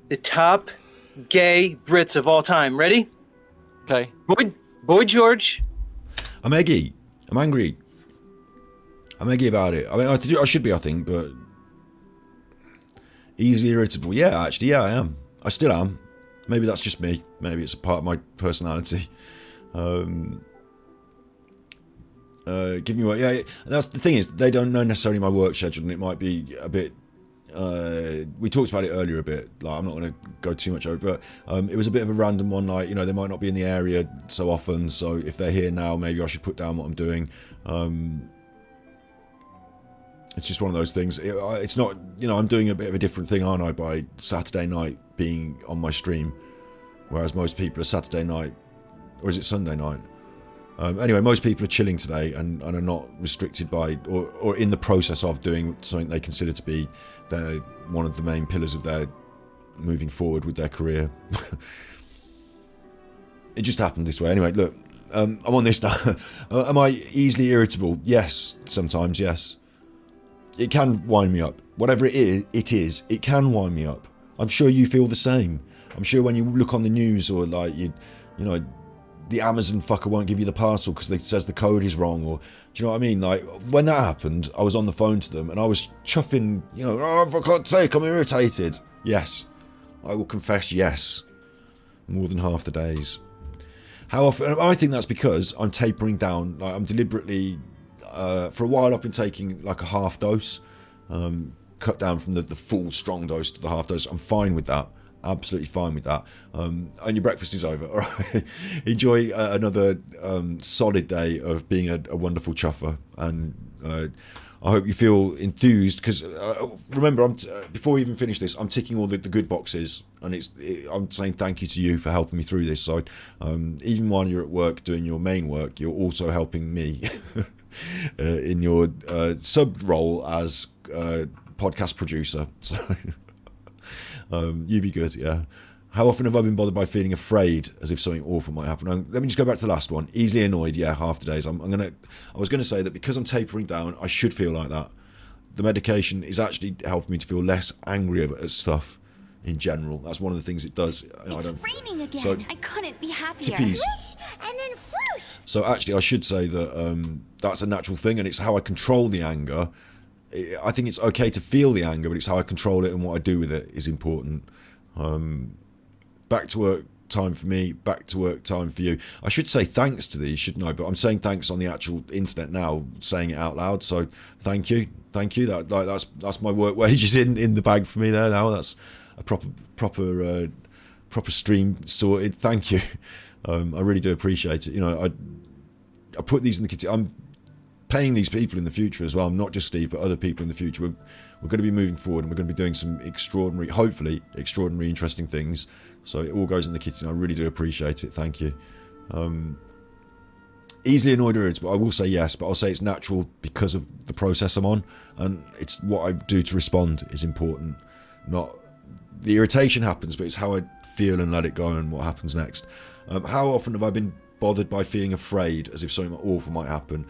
the top gay Brits of all time. Ready? Okay. Boy George. I'm eggy. I'm angry. I'm eggy about it. I mean, I should be, I think, but easily irritable. Yeah, actually, yeah, I am. I still am. Maybe that's just me. Maybe it's a part of my personality. Give me what? Yeah, that's the thing is they don't know necessarily my work schedule, and it might be a bit. We talked about it earlier a bit. Like I'm not going to go too much over it, but it was a bit of a random one. Like, you know, they might not be in the area so often, so if they're here now, maybe I should put down what I'm doing. It's just one of those things. It's not, you know, I'm doing a bit of a different thing, aren't I, by Saturday night being on my stream, whereas most people are Saturday night, or is it Sunday night? Anyway, most people are chilling today and are not restricted by, or in the process of doing something they consider to be one of the main pillars of their moving forward with their career. It just happened this way. Anyway, look, I'm on this now. Am I easily irritable? Yes, sometimes, yes. It can wind me up. Whatever it is, it can wind me up. I'm sure you feel the same. I'm sure when you look on the news, or like you know, the Amazon fucker won't give you the parcel because it says the code is wrong, or do you know what I mean? Like when that happened, I was on the phone to them and I was chuffing, you know, oh, for God's sake, I'm irritated. Yes, I will confess, yes, more than half the days. How often? I think that's because I'm tapering down. Like I'm deliberately, for a while I've been taking like a half dose, cut down from the full strong dose to the half dose. I'm fine with that. Absolutely fine with that. And your breakfast is over. All right. Enjoy another solid day of being a wonderful chuffer, and I hope you feel enthused, because remember, before we even finish this, I'm ticking all the good boxes, and I'm saying thank you to you for helping me through this. So even while you're at work doing your main work, you're also helping me in your sub role as podcast producer. So you be good, yeah. How often have I been bothered by feeling afraid, as if something awful might happen? Let me just go back to the last one. Easily annoyed, yeah, half the days. I was gonna say that because I'm tapering down, I should feel like that. The medication is actually helping me to feel less angry at stuff in general. That's one of the things it does. It's raining again. So, I couldn't be happier. Tippies. And then whoosh. So actually, I should say that that's a natural thing, and it's how I control the anger. I think it's okay to feel the anger, but it's how I control it and what I do with it is important. Back to work time for me, back to work time for you. I should say thanks to these, shouldn't I? But I'm saying thanks on the actual internet now, saying it out loud. So thank you. That's my work wages in the bag for me there now. That's a proper stream sorted. Thank you. I really do appreciate it. You know, I put these in the kitchen. I'm paying these people in the future as well. I'm not just Steve, but other people in the future. We're going to be moving forward, and we're going to be doing some hopefully extraordinary, interesting things. So it all goes in the kitchen. I really do appreciate it. Thank you. Easily annoyed or irritable, I will say yes, but I'll say it's natural because of the process I'm on, and it's what I do to respond is important. Not the irritation happens, but it's how I feel and let it go and what happens next. How often have I been bothered by feeling afraid, as if something awful might happen?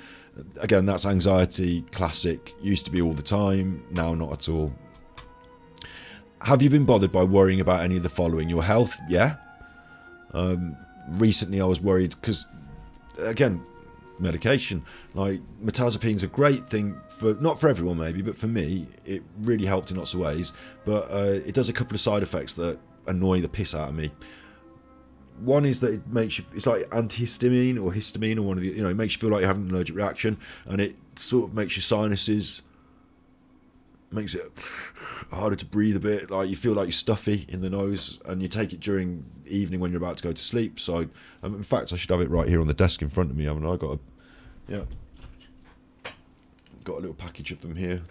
Again, that's anxiety, classic. Used to be all the time, now not at all. Have you been bothered by worrying about any of the following? Your health, yeah. Recently I was worried because, again, medication. Like, mirtazopine's a great thing for, not for everyone maybe, but for me, it really helped in lots of ways. But it does a couple of side effects that annoy the piss out of me. One is that it makes you, it's like antihistamine or histamine or one of the, it makes you feel like you're having an allergic reaction, and it sort of makes your sinuses, makes it harder to breathe a bit, like you feel like you're stuffy in the nose, and you take it during the evening when you're about to go to sleep. So in fact, I should have it right here on the desk in front of me, haven't I? Got a little package of them here.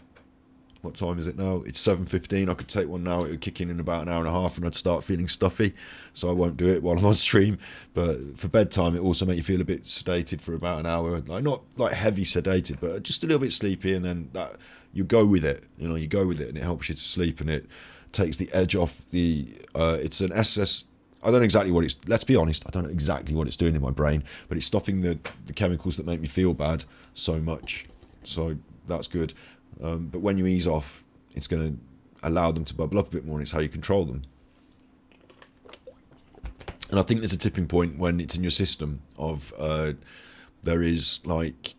what time is it now? It's 7:15. I could take one now. It would kick in about an hour and a half, and I'd start feeling stuffy. So I won't do it while I'm on stream. But for bedtime, it also makes you feel a bit sedated for about an hour. Like, not like heavy sedated, but just a little bit sleepy. And then that you go with it. You know, you go with it, and it helps you to sleep, and it takes the edge off the. It's an SS. I don't know exactly what it's. Let's be honest. I don't know exactly what it's doing in my brain, but it's stopping the chemicals that make me feel bad so much. So that's good. But when you ease off, it's going to allow them to bubble up a bit more, and it's how you control them. And I think there's a tipping point when it's in your system of there is like,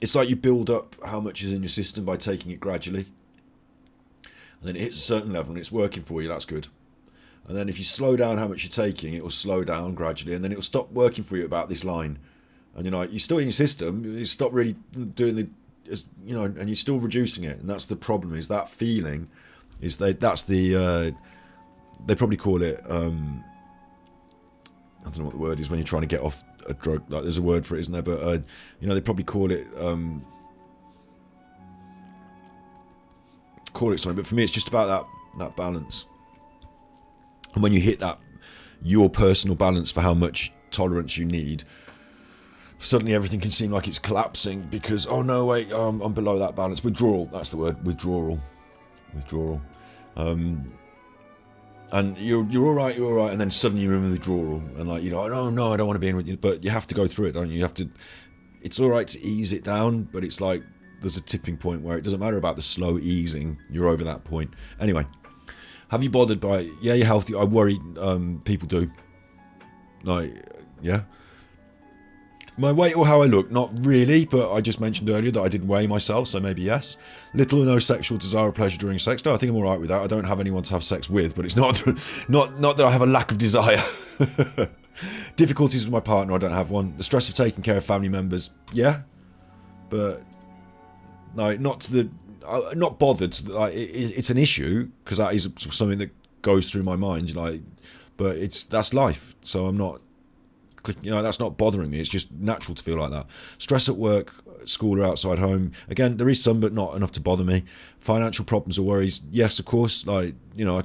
it's like you build up how much is in your system by taking it gradually, and then it hits a certain level and it's working for you. That's good. And then if you slow down how much you're taking, it will slow down gradually, and then it will stop working for you about this line. And you're like, you're still in your system, you stop really doing the, you know, and you're still reducing it. And that's the problem, is that feeling is that's the they probably call it I don't know what the word is when you're trying to get off a drug. Like, there's a word for it, isn't there? But you know, they probably call it something. But for me, it's just about that balance. And when you hit that, your personal balance for how much tolerance you need, suddenly everything can seem like it's collapsing because, oh no, wait, I'm below that balance. Withdrawal, that's the word. Withdrawal. And you're all right, and then suddenly you're in withdrawal, and like, you know, oh no, I don't want to be in with you, but you have to go through it, don't you? You have to. It's all right to ease it down, but it's like there's a tipping point where it doesn't matter about the slow easing. You're over that point. Anyway, have you bothered by? Yeah, you're healthy. I worry people do. Like, yeah. My weight or how I look? Not really, but I just mentioned earlier that I didn't weigh myself, so maybe yes. Little or no sexual desire or pleasure during sex. No, I think I'm alright with that. I don't have anyone to have sex with, but it's not that I have a lack of desire. Difficulties with my partner, I don't have one. The stress of taking care of family members, yeah. But, no, not bothered. Like, it's an issue, because that is something that goes through my mind, like, but that's life, so I'm not, you know, that's not bothering me. It's just natural to feel like that. Stress at work, school, or outside home. Again, there is some, but not enough to bother me. Financial problems or worries. Yes, of course. Like, you know,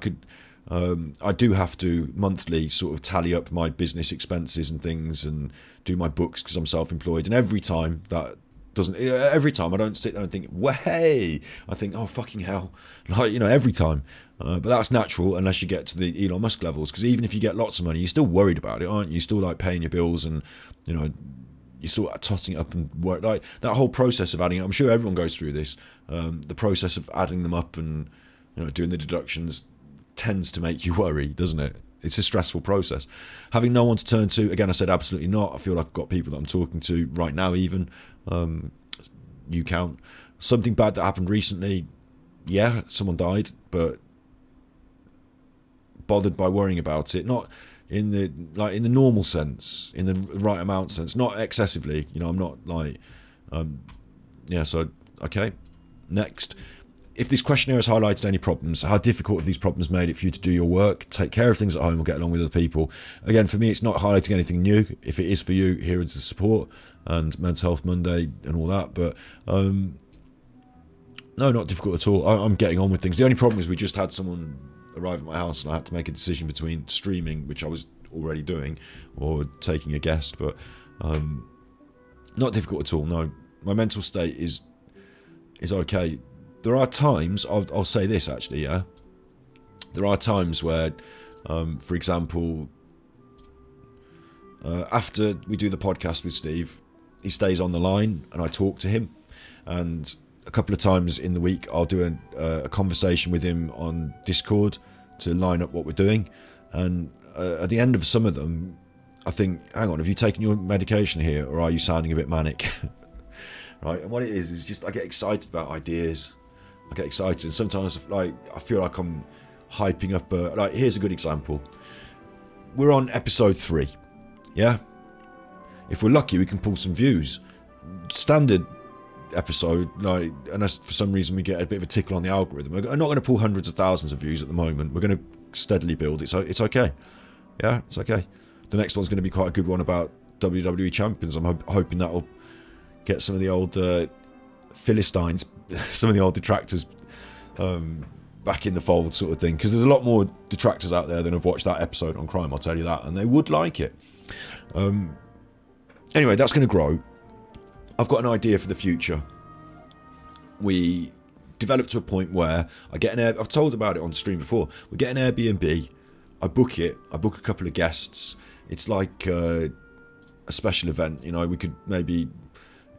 I do have to monthly sort of tally up my business expenses and things, and do my books because I'm self-employed. And every time I don't sit there and think, hey, I think, oh, fucking hell. Like, you know, every time. But that's natural unless you get to the Elon Musk levels, because even if you get lots of money, you're still worried about it, aren't you? You're still like paying your bills, and, you know, you're still totting it up and work. Like, that whole process of adding, I'm sure everyone goes through this, the process of adding them up and, you know, doing the deductions tends to make you worry, doesn't it? It's a stressful process. Having no one to turn to, again, I said absolutely not. I feel like I've got people that I'm talking to right now even. You count. Something bad that happened recently, yeah, someone died, but bothered by worrying about it, not in the normal sense, in the right amount sense, not excessively, you know. I'm not like yeah, so okay. Next, if this questionnaire has highlighted any problems, how difficult have these problems made it for you to do your work, take care of things at home, or get along with other people? Again, for me, it's not highlighting anything new. If it is for you, here is the support and Mental Health Monday and all that, but no, not difficult at all. I'm getting on with things. The only problem is we just had someone arrive at my house, and I had to make a decision between streaming, which I was already doing, or taking a guest, but not difficult at all. No, my mental state is okay. There are times, I'll say this actually, yeah. There are times where, for example, after we do the podcast with Steve, he stays on the line and I talk to him, and a couple of times in the week I'll do a conversation with him on Discord to line up what we're doing, and at the end of some of them I think, hang on, have you taken your medication here, or are you sounding a bit manic? Right, and what it is just I get excited about ideas. I get excited, and sometimes like I feel like I'm hyping up like, here's a good example. We're on episode 3, yeah? If we're lucky, we can pull some views. Standard episode, like, unless for some reason we get a bit of a tickle on the algorithm, we're not going to pull hundreds of thousands of views at the moment. We're going to steadily build it, so it's okay. Yeah, it's okay. The next one's going to be quite a good one about WWE champions. I'm hoping that will get some of the old Philistines, some of the old detractors back in the fold sort of thing, because there's a lot more detractors out there than have watched that episode on crime, I'll tell you that, and they would like it. Anyway, that's going to grow. I've got an idea for the future. We develop to a point where I get I've told about it on stream before. We get an Airbnb, I book it, I book a couple of guests. It's like a special event, you know. We could maybe,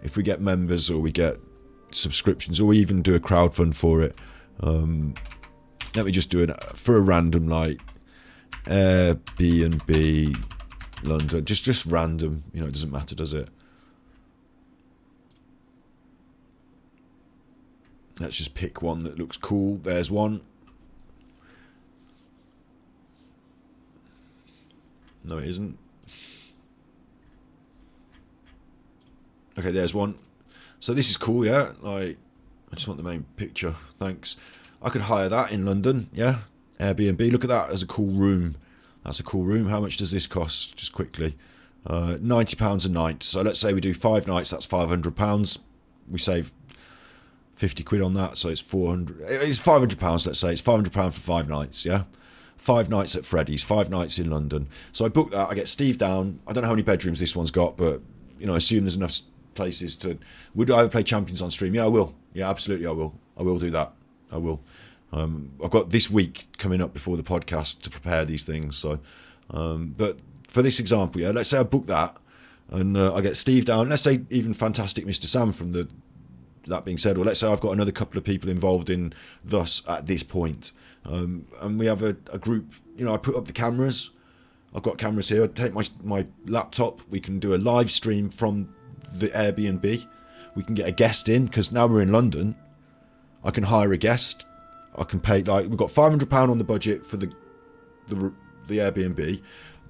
if we get members or we get subscriptions, or we even do a crowdfund for it, let me just do it for a random, like Airbnb London, just random, you know, it doesn't matter, does it? Let's just pick one that looks cool. There's one. No, it isn't. Okay, there's one. So this is cool, yeah? Like, I just want the main picture. Thanks. I could hire that in London, yeah? Airbnb. Look at that as a cool room. That's a cool room. How much does this cost? Just quickly. £90 a night. So let's say we do 5 nights. That's £500. We save 50 quid on that, so it's 400. It's £500, let's say. It's £500 for 5 nights, yeah? 5 nights at Freddy's, 5 nights in London. So I book that, I get Steve down. I don't know how many bedrooms this one's got, but, you know, assume there's enough places to... Would I ever play Champions on stream? Yeah, I will. Yeah, absolutely I will. I will do that. I will. I've got this week coming up before the podcast to prepare these things, so... but for this example, yeah, let's say I book that, and I get Steve down. Let's say even Fantastic Mr. Sam from the... That being said, or let's say I've got another couple of people involved in thus at this point, and we have a group, you know, I put up the cameras. I've got cameras here. I take my laptop. We can do a live stream from the Airbnb. We can get a guest in, because now we're in London. I can hire a guest. I can pay, like, we've got £500 on the budget for the Airbnb,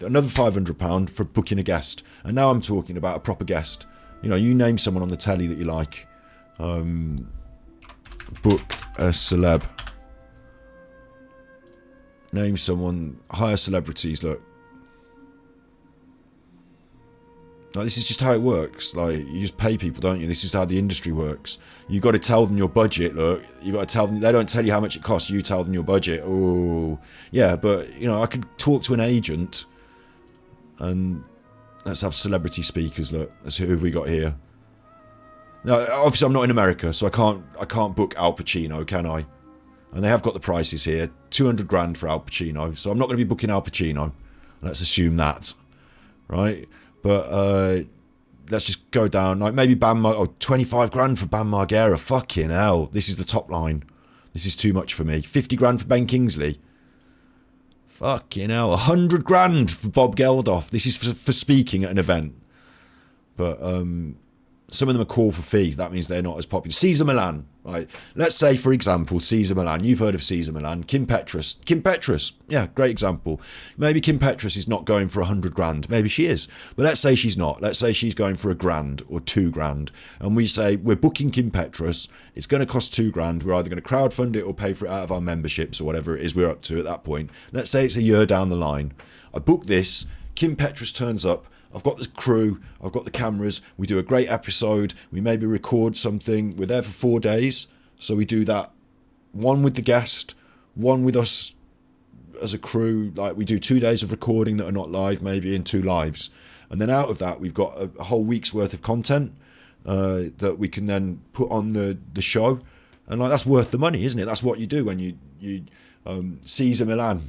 another £500 for booking a guest, and now I'm talking about a proper guest. You know, you name someone on the telly that you like. Book a celeb. Name someone. Hire celebrities. Look. Like, this is just how it works. Like, you just pay people, don't you? This is how the industry works. You got to tell them your budget. Look, you got to tell them. They don't tell you how much it costs. You tell them your budget. Oh, yeah. But you know, I could talk to an agent, and let's have celebrity speakers. Look, let's see who have we got here. Now, obviously, I'm not in America, so I can't book Al Pacino, can I? And they have got the prices here, 200 grand for Al Pacino. So I'm not going to be booking Al Pacino. Let's assume that, right? But let's just go down, like maybe 25 grand for Bam Margera. Fucking hell, this is the top line. This is too much for me. 50 grand for Ben Kingsley. Fucking hell, 100 grand for Bob Geldof. This is for speaking at an event. But some of them are call for fee. That means they're not as popular. Caesar Milan, right? Let's say, for example, Caesar Milan. You've heard of Caesar Milan. Kim Petras. Yeah, great example. Maybe Kim Petras is not going for 100 grand. Maybe she is. But let's say she's not. Let's say she's going for £1,000 or £2,000. And we say, we're booking Kim Petras. It's going to cost £2,000. We're either going to crowdfund it or pay for it out of our memberships or whatever it is we're up to at that point. Let's say it's a year down the line. I book this. Kim Petras turns up. I've got the crew, I've got the cameras, we do a great episode, we maybe record something, we're there for 4 days, so we do that, one with the guest, one with us as a crew, like we do 2 days of recording that are not live, maybe in 2 lives, and then out of that we've got a whole week's worth of content that we can then put on the show, and like that's worth the money, isn't it? That's what you do when you Caesar Milan.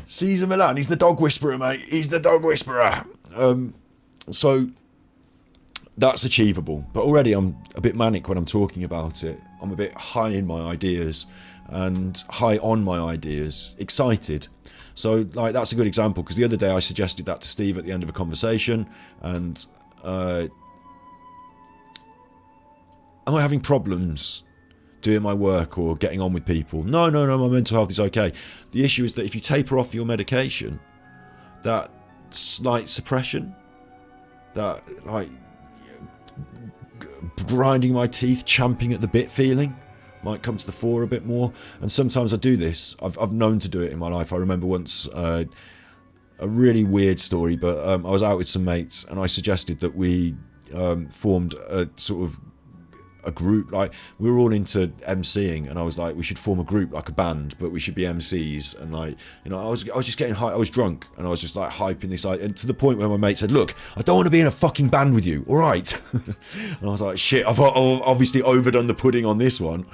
Caesar Milan, he's the dog whisperer, mate. He's the dog whisperer. So that's achievable. But already I'm a bit manic when I'm talking about it. I'm a bit high in my ideas and high on my ideas, excited. So like that's a good example, because the other day I suggested that to Steve at the end of a conversation, and am I having problems doing my work or getting on with people? No, my mental health is okay. The issue is that if you taper off your medication, that slight suppression, that like grinding my teeth, champing at the bit feeling might come to the fore a bit more. And sometimes I do this. I've known to do it in my life. I remember once a really weird story, but I was out with some mates and I suggested that we formed a sort of a group. Like, we were all into MCing, and I was like, we should form a group, like a band, but we should be MCs. And like, you know, I was just getting high. I was drunk, and I was just like hyping this, like, and to the point where my mate said, look, I don't want to be in a fucking band with you, all right? And I was like, shit, I've obviously overdone the pudding on this one.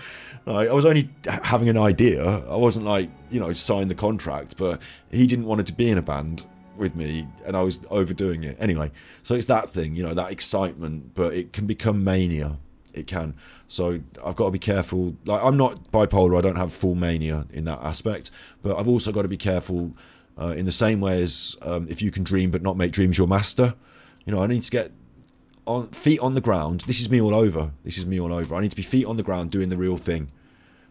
Like, I was only having an idea. I wasn't like, you know, signed the contract, but he didn't want it to be in a band with me, and I was overdoing it. Anyway, so it's that thing, you know, that excitement, but it can become mania. It can. So I've got to be careful. Like, I'm not bipolar. I don't have full mania in that aspect, but I've also got to be careful in the same way as if you can dream but not make dreams your master. You know, I need to get on feet on the ground. This is me all over. I need to be feet on the ground doing the real thing,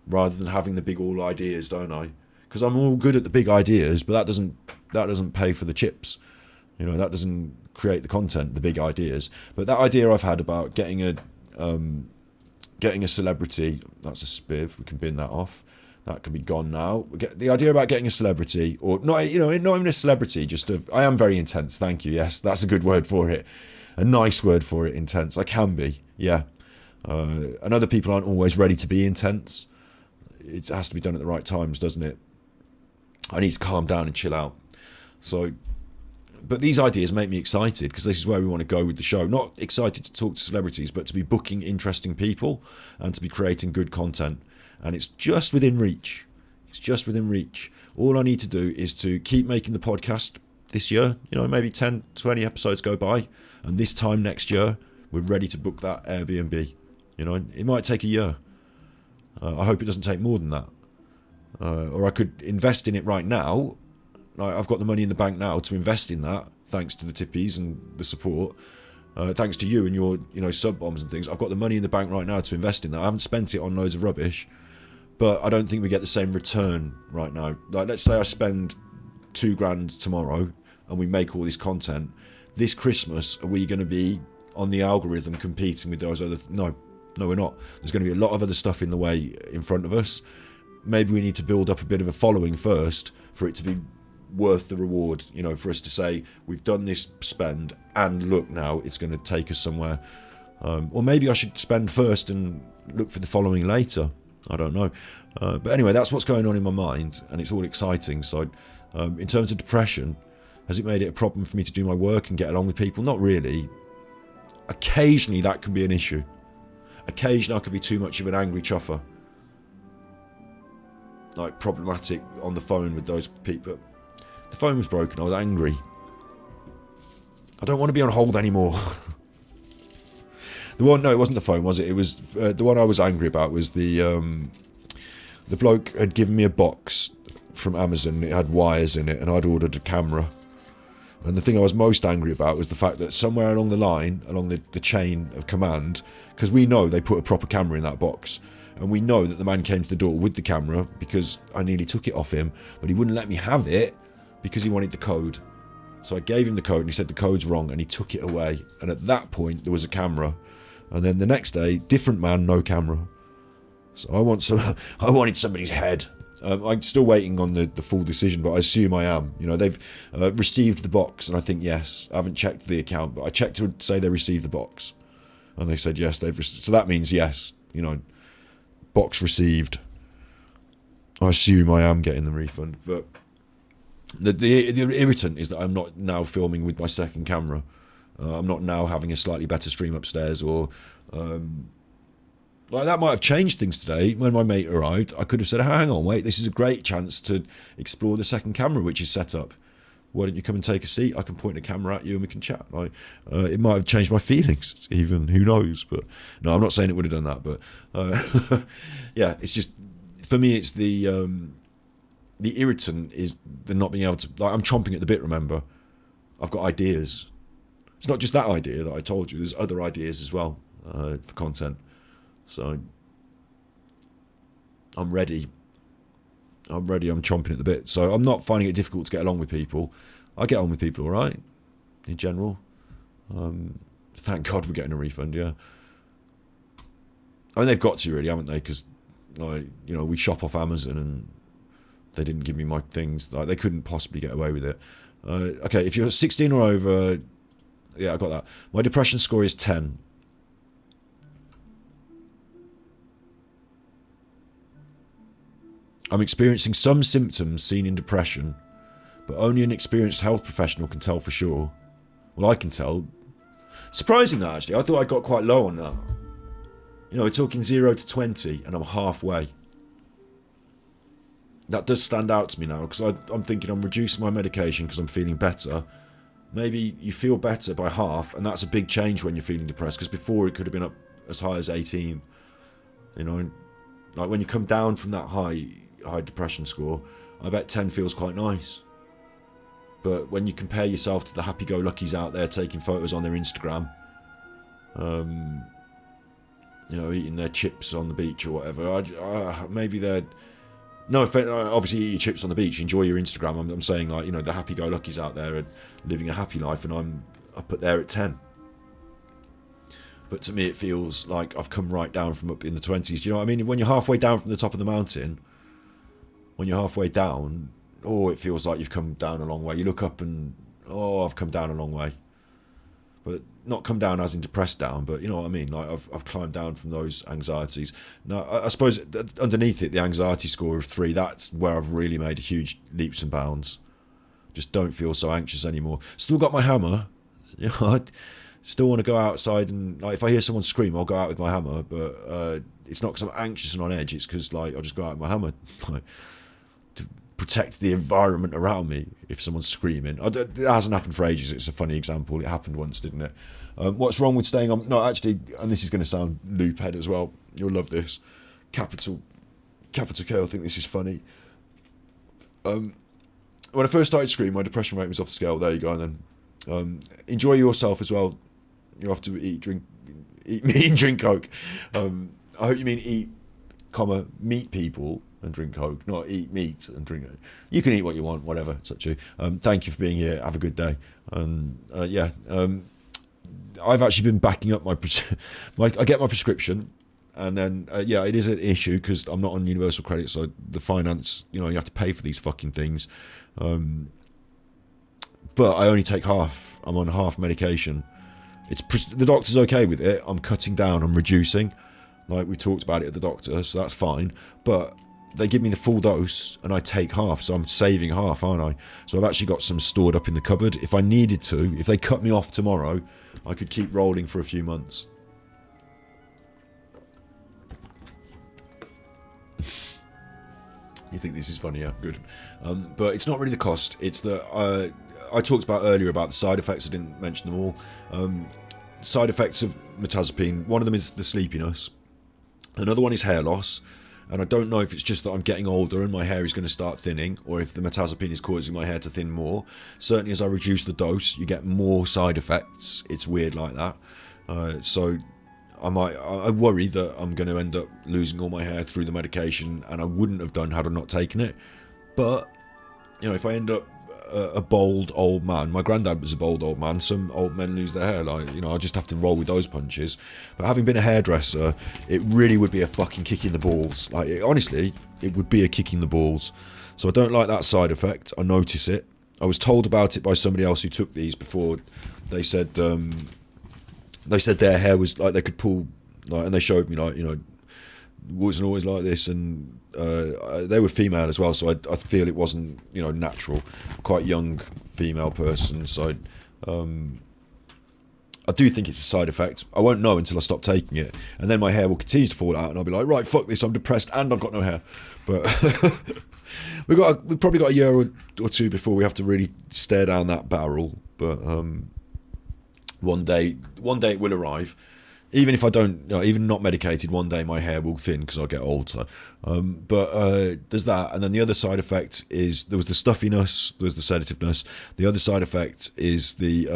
rather than having the big all ideas, don't I? Because I'm all good at the big ideas, but that doesn't pay for the chips. You know, that doesn't create the content, the big ideas. But that idea I've had about getting a celebrity, that's a spiv. We can bin that off. That can be gone now. The idea about getting a celebrity, or not, you know, not even a celebrity, I am very intense. Thank you. Yes, that's a good word for it. A nice word for it, intense. I can be, yeah. And other people aren't always ready to be intense. It has to be done at the right times, doesn't it? I need to calm down and chill out. So, but these ideas make me excited, because this is where we want to go with the show. Not excited to talk to celebrities, but to be booking interesting people and to be creating good content. And it's just within reach. All I need to do is to keep making the podcast this year. You know, maybe 10, 20 episodes go by, and this time next year, we're ready to book that Airbnb. You know, it might take a year. I hope it doesn't take more than that. Or I could invest in it right now. I've got the money in the bank now to invest in that, thanks to the tippies and the support. Thanks to you and your, you know, sub bombs and things. I've got the money in the bank right now to invest in that. I haven't spent it on loads of rubbish, but I don't think we get the same return right now. Like, let's say I spend $2,000 tomorrow and we make all this content. This Christmas, are we going to be on the algorithm competing with those other? No, we're not. There's going to be a lot of other stuff in the way in front of us. Maybe we need to build up a bit of a following first for it to be worth the reward, you know, for us to say we've done this spend and look, now it's going to take us somewhere. Or maybe I should spend first and look for the following later. I don't know. But anyway, that's what's going on in my mind, and it's all exciting. So in terms of depression, has it made it a problem for me to do my work and get along with people? Not really. Occasionally that can be an issue. Occasionally I could be too much of an angry chuffer, like problematic on the phone with those people. The phone was broken. I was angry. I don't want to be on hold anymore. No, it wasn't the phone, was it? It was the one I was angry about was the bloke had given me a box from Amazon. It had wires in it, and I'd ordered a camera. And the thing I was most angry about was the fact that somewhere along the line, along the chain of command, because we know they put a proper camera in that box, and we know that the man came to the door with the camera because I nearly took it off him, but he wouldn't let me have it because he wanted the code. So I gave him the code and he said the code's wrong, and he took it away. And at that point there was a camera, and then the next day, different man, no camera. So I wanted somebody's head. I'm still waiting on the full decision, but I assume I am. You know, they've received the box, and I think yes. I haven't checked the account, but I checked to say they received the box, and they said yes, they've received. So that means yes, you know, box received. I assume I am getting the refund, but the irritant is that I'm not now filming with my second camera. I'm not now having a slightly better stream upstairs, or like that might have changed things today. When my mate arrived, I could have said, hang on, wait, this is a great chance to explore the second camera which is set up. Why don't you come and take a seat? I can point a camera at you and we can chat. Like, it might have changed my feelings even, who knows? But no, I'm not saying it would have done that, but yeah, it's just, for me, it's the irritant is the not being able to, like, I'm chomping at the bit, remember. I've got ideas. It's not just that idea that I told you, there's other ideas as well for content. So I'm ready. I'm chomping at the bit. So I'm not finding it difficult to get along with people. I get on with people all right, in general. Thank God we're getting a refund, yeah. I mean, they've got to, really, haven't they? Because, like, you know, we shop off Amazon and they didn't give me my things. Like, they couldn't possibly get away with it. Okay, if you're 16 or over, yeah, I got that. My depression score is 10. I'm experiencing some symptoms seen in depression, but only an experienced health professional can tell for sure. Well, I can tell. Surprising that, actually. I thought I got quite low on that. You know, we're talking 0 to 20, and I'm halfway. That does stand out to me now, because I'm thinking I'm reducing my medication because I'm feeling better. Maybe you feel better by half, and that's a big change when you're feeling depressed, because before it could have been up as high as 18. You know, like when you come down from that high depression score, I bet 10 feels quite nice. But when you compare yourself to the happy-go-luckies out there taking photos on their Instagram, you know, eating their chips on the beach or whatever, maybe they're... No, obviously eat your chips on the beach, enjoy your Instagram. I'm saying, like, you know, the happy-go-luckies out there are living a happy life, and I'm up at there at 10. But to me, it feels like I've come right down from up in the 20s. Do you know what I mean? When you're halfway down from the top of the mountain, when you're halfway down, oh, it feels like you've come down a long way. You look up and, oh, I've come down a long way. But not come down as in depressed down, but you know what I mean? Like, I've climbed down from those anxieties. Now, I suppose underneath it, the anxiety score of 3, that's where I've really made huge leaps and bounds. Just don't feel so anxious anymore. Still got my hammer. You know, I still want to go outside and, like, if I hear someone scream, I'll go out with my hammer. But it's not because I'm anxious and on edge. It's because, like, I'll just go out with my hammer. Like, to protect the environment around me if someone's screaming. It hasn't happened for ages. It's a funny example. It happened once, didn't it? What's wrong with staying on... No, actually, and this is going to sound loophead as well. You'll love this. Capital K, I think this is funny. When I first started screaming, my depression rate was off the scale. There you go. And then enjoy yourself as well. You have to eat meat and drink Coke. I hope you mean eat, meet people and drink Coke, not eat meat and drink it. You can eat what you want, whatever, it's up to you. Thank you for being here. Have a good day. I've actually been backing up I get my prescription, and then it is an issue because I'm not on universal credit, so the finance, you know, you have to pay for these fucking things. But I only take half. I'm on half medication. The doctor's okay with it. I'm cutting down, I'm reducing, like we talked about it at the doctor, so that's fine. But they give me the full dose and I take half, so I'm saving half, aren't I? So I've actually got some stored up in the cupboard. If I needed to, if they cut me off tomorrow, I could keep rolling for a few months. You think this is funny? Yeah, good. But it's not really the cost. It's the... I talked about earlier about the side effects. I didn't mention them all. Side effects of mirtazapine. One of them is the sleepiness. Another one is hair loss. And I don't know if it's just that I'm getting older and my hair is going to start thinning, or if the mirtazapine is causing my hair to thin more. Certainly as I reduce the dose, you get more side effects. It's weird like that. So I worry that I'm going to end up losing all my hair through the medication, and I wouldn't have done had I not taken it. But, you know, if I end up a bald old man, my granddad was a bald old man, some old men lose their hair, like, you know, I just have to roll with those punches. But having been a hairdresser, it really would be a fucking kick in the balls. Like, honestly, it would be a kick in the balls. So I don't like that side effect. I notice it. I was told about it by somebody else who took these before. They said their hair was like they could pull, like, and they showed me, like, you know, wasn't always like this, and they were female as well, so I feel it wasn't, you know, natural. Quite young female person, so I do think it's a side effect. I won't know until I stop taking it, and then my hair will continue to fall out, and I'll be like, right, fuck this, I'm depressed and I've got no hair. But we've probably got a year or two before we have to really stare down that barrel. But one day it will arrive. Even if I don't, you know, even not medicated, one day my hair will thin because I'll get old. So, but there's that, and then the other side effect is there was the stuffiness, there was the sedativeness. The other side effect is the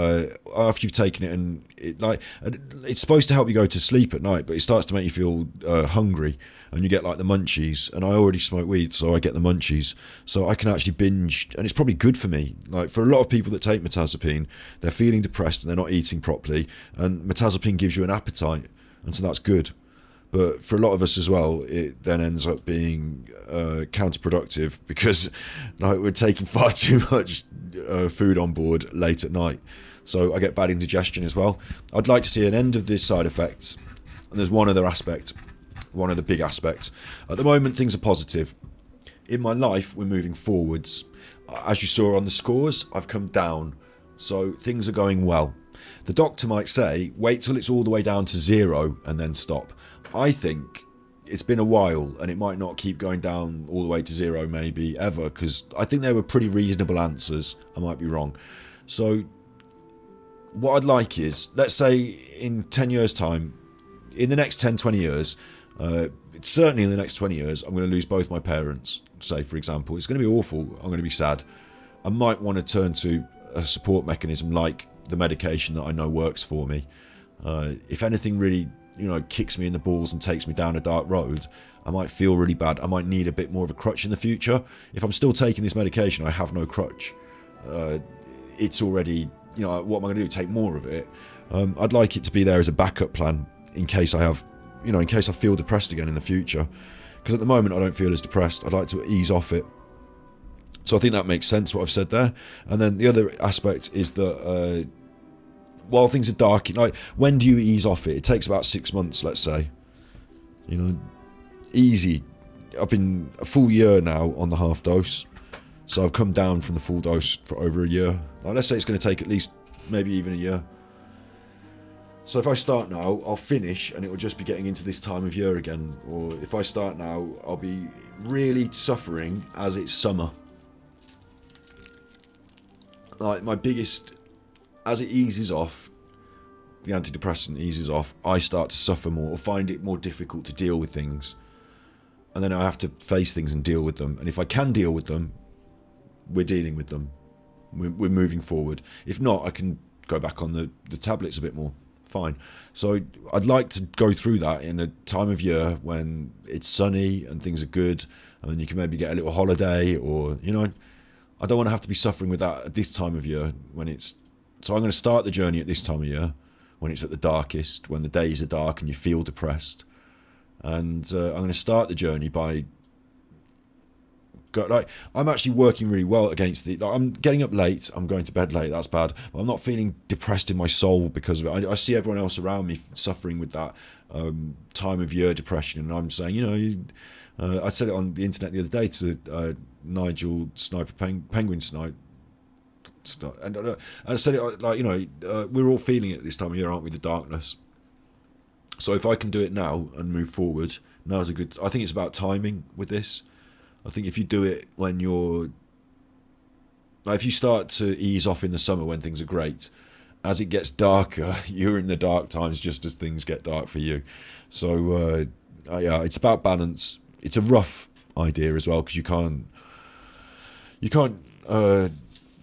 after you've taken it, and it's supposed to help you go to sleep at night, but it starts to make you feel hungry, and you get like the munchies. And I already smoke weed, so I get the munchies, so I can actually binge, and it's probably good for me. Like, for a lot of people that take mirtazapine, they're feeling depressed and they're not eating properly, and mirtazapine gives you an appetite. And so that's good. But for a lot of us as well, it then ends up being counterproductive because, like, we're taking far too much food on board late at night. So I get bad indigestion as well. I'd like to see an end of these side effects. And there's one other aspect, one other big aspect. At the moment, things are positive. in my life, we're moving forwards. As you saw on the scores, I've come down. So things are going well. The doctor might say, wait till it's all the way down to 0 and then stop. I think it's been a while and it might not keep going down all the way to 0 maybe ever, because I think they were pretty reasonable answers. I might be wrong. So what I'd like is, let's say in 10 years time, in the next 10-20 years, certainly in the next 20 years, I'm going to lose both my parents, say for example. It's going to be awful. I'm going to be sad. I might want to turn to a support mechanism like the medication that I know works for me. If anything really, kicks me in the balls and takes me down a dark road, I might feel really bad. I might need a bit more of a crutch in the future. If I'm still taking this medication, I have no crutch. It's already, what am I going to do? Take more of it? I'd like it to be there as a backup plan in case I have, in case I feel depressed again in the future. Because at the moment I don't feel as depressed. I'd like to ease off it. So I think that makes sense what I've said there. And then the other aspect is that while things are dark, like, when do you ease off it? It takes about 6 months, let's say. Easy. I've been a full year now on the half dose. So I've come down from the full dose for over a year. Like, let's say it's going to take at least maybe even a year. So if I start now, I'll finish and it will just be getting into this time of year again. Or if I start now, I'll be really suffering as it's summer. Like, my biggest, as it eases off, the antidepressant eases off, I start to suffer more or find it more difficult to deal with things. And then I have to face things and deal with them. And if I can deal with them, we're dealing with them. We're moving forward. If not, I can go back on the tablets a bit more. Fine. So I'd like to go through that in a time of year when it's sunny and things are good, and you can maybe get a little holiday, or I don't want to have to be suffering with that at this time of year when it's. So I'm going to start the journey at this time of year when it's at the darkest, when the days are dark and you feel depressed, and I'm going to start the journey by. I'm actually working really well against the. I'm getting up late. I'm going to bed late. That's bad. But I'm not feeling depressed in my soul because of it. I see everyone else around me suffering with that time of year depression, and I'm saying, I said it on the internet the other day to Nigel Sniper Penguin Snipe, and I said it like, we're all feeling it this time of year, aren't we? The darkness. So if I can do it now and move forward, now's a good. I think it's about timing with this. I think if you do it when you're... Like, if you start to ease off in the summer when things are great, as it gets darker, you're in the dark times just as things get dark for you. So, yeah, it's about balance. It's a rough idea as well, because you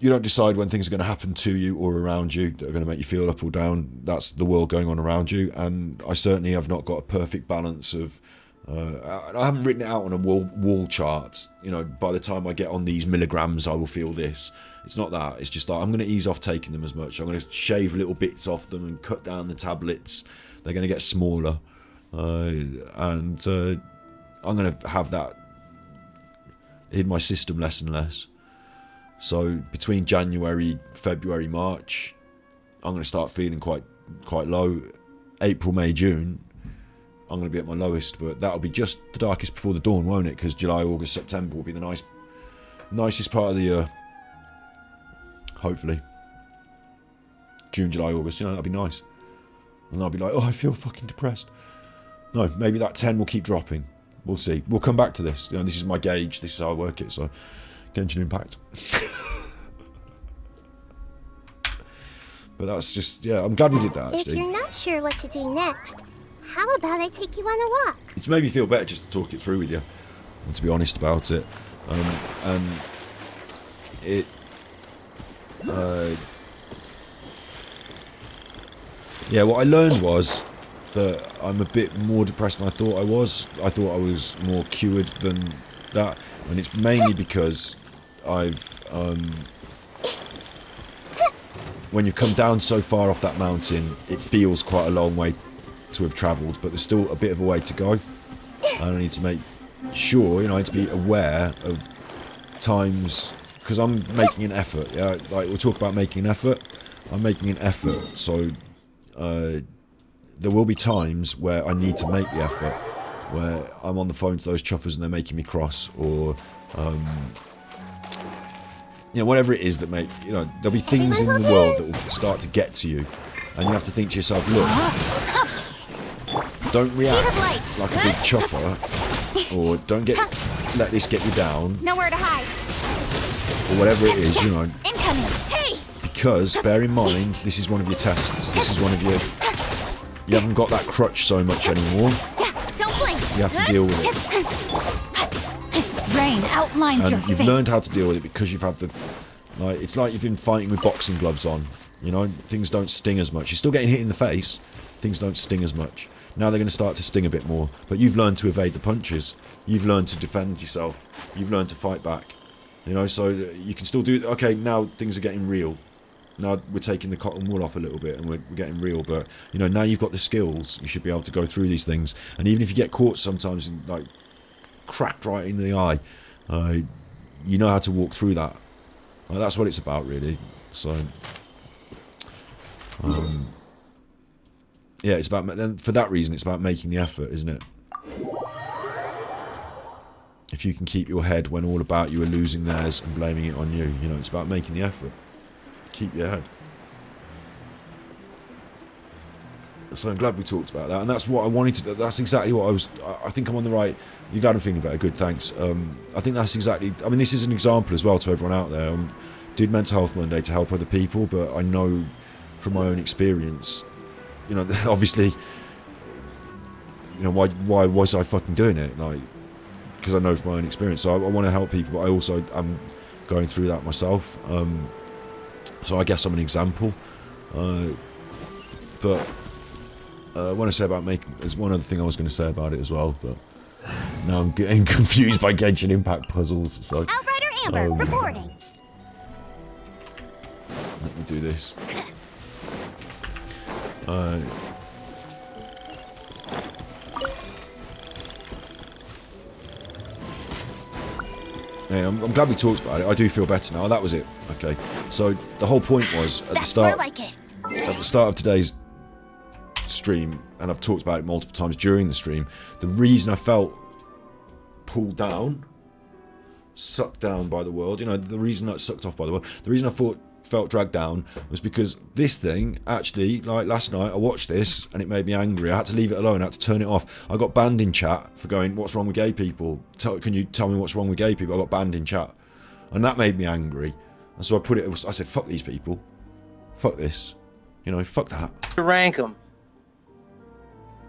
don't decide when things are going to happen to you or around you that are going to make you feel up or down. That's the world going on around you. And I certainly have not got a perfect balance of... I haven't written it out on a wall chart. By the time I get on these milligrams, I will feel this. It's not that. It's just that I'm going to ease off taking them as much. I'm going to shave little bits off them and cut down the tablets. They're going to get smaller, and I'm going to have that in my system less and less. So between January, February, March, I'm going to start feeling quite low. April, May, June, I'm going to be at my lowest, but that'll be just the darkest before the dawn, won't it? Because July, August, September will be the nicest part of the year. Hopefully. June, July, August, that'll be nice. And I'll be like, I feel fucking depressed. No, maybe that 10 will keep dropping. We'll see. We'll come back to this. This is my gauge. This is how I work it. So, Genshin Impact. But that's just, yeah, I'm glad we did that, actually. If you're not sure what to do next, how about I take you on a walk? It's made me feel better just to talk it through with you and to be honest about it. And it... yeah, what I learned was that I'm a bit more depressed than I thought I was. I thought I was more cured than that. And it's mainly because I've... when you come down so far off that mountain, it feels quite a long way to have travelled, but there's still a bit of a way to go. And I need to make sure, I need to be aware of times, because I'm making an effort. Yeah, like we'll talk about making an effort. I'm making an effort, so there will be times where I need to make the effort, where I'm on the phone to those chuffers and they're making me cross, or you know, whatever it is that make, you know, there'll be things in the world that will start to get to you, and you have to think to yourself, look, don't react like a big chuffer, or don't let this get you down, Nowhere to hide. or whatever it is, you know. Incoming. Hey. Because bear in mind, this is one of your tests. This is one of your. You haven't got that crutch so much anymore. Don't blink. You have to deal with it. Rain outlines your And you've fate. learned how to deal with it because you've had the. Like, it's like you've been fighting with boxing gloves on. You know, things don't sting as much. You're still getting hit in the face. Things don't sting as much. Now they're going to start to sting a bit more. But you've learned to evade the punches. You've learned to defend yourself. You've learned to fight back. You know, so you can still do. Okay, now things are getting real. Now we're taking the cotton wool off a little bit and we're getting real, but you know, now you've got the skills, you should be able to go through these things. And even if you get caught sometimes and like cracked right in the eye, you know how to walk through that. That's what it's about, really. So yeah, it's about, then for that reason it's about making the effort, isn't it? If you can keep your head when all about you are losing theirs and blaming it on you, you know, it's about making the effort. Keep your head. So I'm glad we talked about that, and that's what I wanted to. That's exactly what I was. I think I'm on the right. You're glad I'm feeling better. Good, thanks. I think that's exactly. I mean, this is an example as well to everyone out there. Did Mental Health Monday to help other people, but I know from my own experience, you know, obviously, you know, why was I fucking doing it? Like, because I know from my own experience. So I want to help people, but I also am going through that myself. So I guess I'm an example, but when I say about making, there's one other thing I was going to say about it as well, but now I'm getting confused by Genshin Impact puzzles. So Outrider Amber reporting. Let me do this. Yeah, I'm glad we talked about it. I do feel better now. That was it. Okay. So the whole point was at the start. Like it. At the start of today's stream, and I've talked about it multiple times during the stream. The reason I felt pulled down, sucked down by the world. You know, the reason I sucked off by the world. The reason I felt dragged down was because this thing actually, like last night, I watched this and it made me angry. I had to leave it alone. I had to turn it off. I got banned in chat for going, "What's wrong with gay people? Can you tell me what's wrong with gay people?" I got banned in chat, and that made me angry. And so I put it. I said, "Fuck these people. Fuck this. You know, fuck that." To rank them.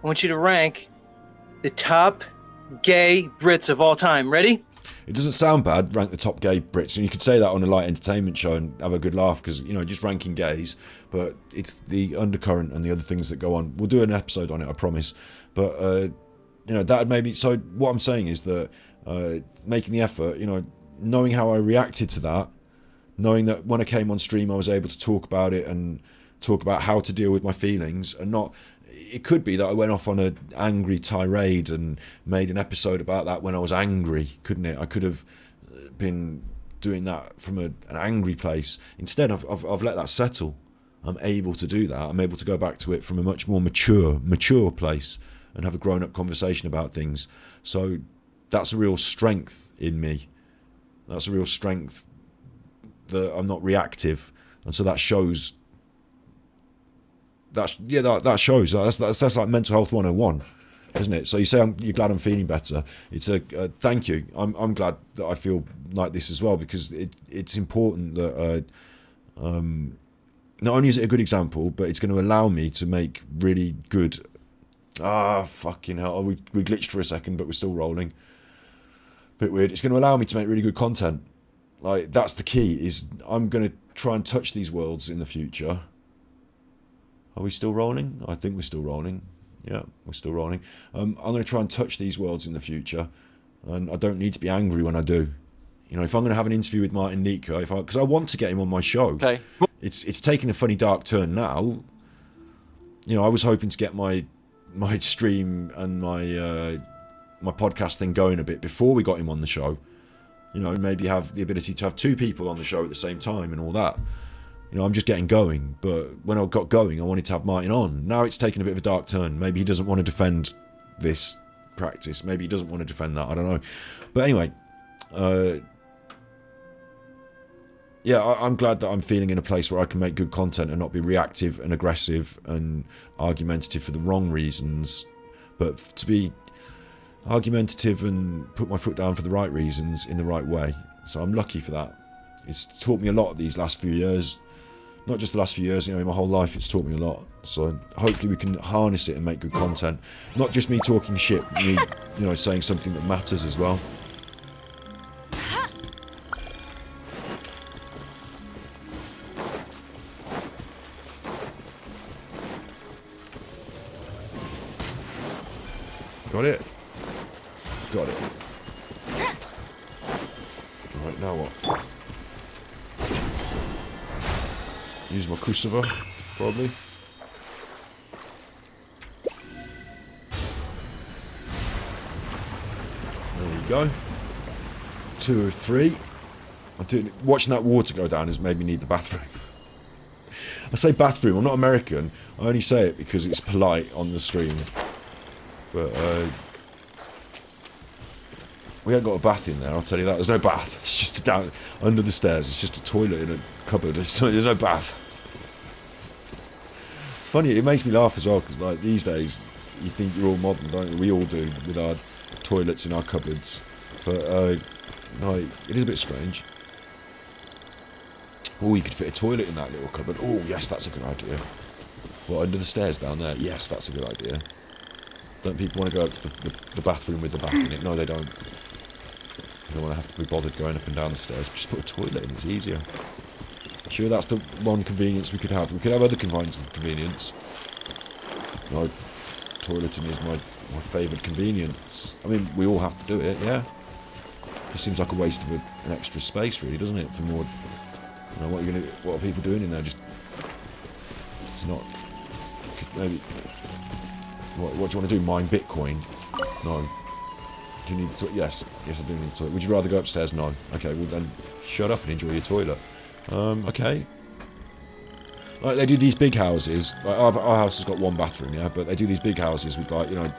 I want you to rank the top gay Brits of all time. Ready? It doesn't sound bad, rank the top gay Brits, and you could say that on a light entertainment show and have a good laugh, because, you know, just ranking gays, but it's the undercurrent and the other things that go on. We'll do an episode on it, I promise. But, you know, that had made me... So what I'm saying is that making the effort, you know, knowing how I reacted to that, knowing that when I came on stream I was able to talk about it and talk about how to deal with my feelings, and not... It could be that I went off on an angry tirade and made an episode about that when I was angry, couldn't it? I could have been doing that from an angry place. Instead, I've let that settle. I'm able to do that. I'm able to go back to it from a much more mature place and have a grown-up conversation about things. So that's a real strength in me. That's a real strength that I'm not reactive, and so that shows. That shows. That's like mental health 101, isn't it? So you say you're glad I'm feeling better. It's a thank you. I'm glad that I feel like this as well, because it's important that not only is it a good example, but it's going to allow me to make really good. Fucking hell! We glitched for a second, but we're still rolling. Bit weird. It's going to allow me to make really good content. Like, that's the key. Is I'm going to try and touch these worlds in the future. Are we still rolling? I think we're still rolling. Yeah, we're still rolling. I'm going to try and touch these worlds in the future, and I don't need to be angry when I do. You know, if I'm going to have an interview with Martin Nitka, because I want to get him on my show. Okay. It's taking a funny dark turn now. You know, I was hoping to get my stream and my podcast thing going a bit before we got him on the show. You know, maybe have the ability to have two people on the show at the same time and all that. You know, I'm just getting going, but when I got going, I wanted to have Martin on. Now it's taken a bit of a dark turn. Maybe he doesn't want to defend this practice. Maybe he doesn't want to defend that. I don't know. But anyway, yeah, I'm glad that I'm feeling in a place where I can make good content and not be reactive and aggressive and argumentative for the wrong reasons, but to be argumentative and put my foot down for the right reasons in the right way. So I'm lucky for that. It's taught me a lot these last few years. Not just the last few years, my whole life it's taught me a lot. So hopefully we can harness it and make good content. Not just me talking shit, me, saying something that matters as well. Got it? Got it. Right, now what? Use my crucifer, probably. There we go. 2 or 3. Watching that water go down has made me need the bathroom. I say bathroom, I'm not American. I only say it because it's polite on the stream. But, we haven't got a bath in there, I'll tell you that. There's no bath. It's just down under the stairs. It's just a toilet in a cupboard. There's no bath. It's funny, it makes me laugh as well, because like these days, you think you're all modern, don't you? We all do, with our toilets in our cupboards. But, no, it is a bit strange. Oh, you could fit a toilet in that little cupboard. Oh, yes, that's a good idea. Well, under the stairs down there. Yes, that's a good idea. Don't people want to go up to the bathroom with the bath in it? No, they don't. You don't want to have to be bothered going up and down the stairs. Just put a toilet in, it's easier. Sure, that's the one convenience we could have. We could have other convenience. No, toileting is my favourite convenience. I mean, we all have to do it, yeah? It seems like a waste of an extra space, really, doesn't it? For more, what are people doing in there? Just, it's not. Maybe. What do you want to do? Mine Bitcoin? No. Do you need the toilet? Yes, I do need the toilet. Would you rather go upstairs? No. Okay, well then, shut up and enjoy your toilet. Okay. Like they do these big houses. Like our house has got 1 bathroom, yeah, but they do these big houses with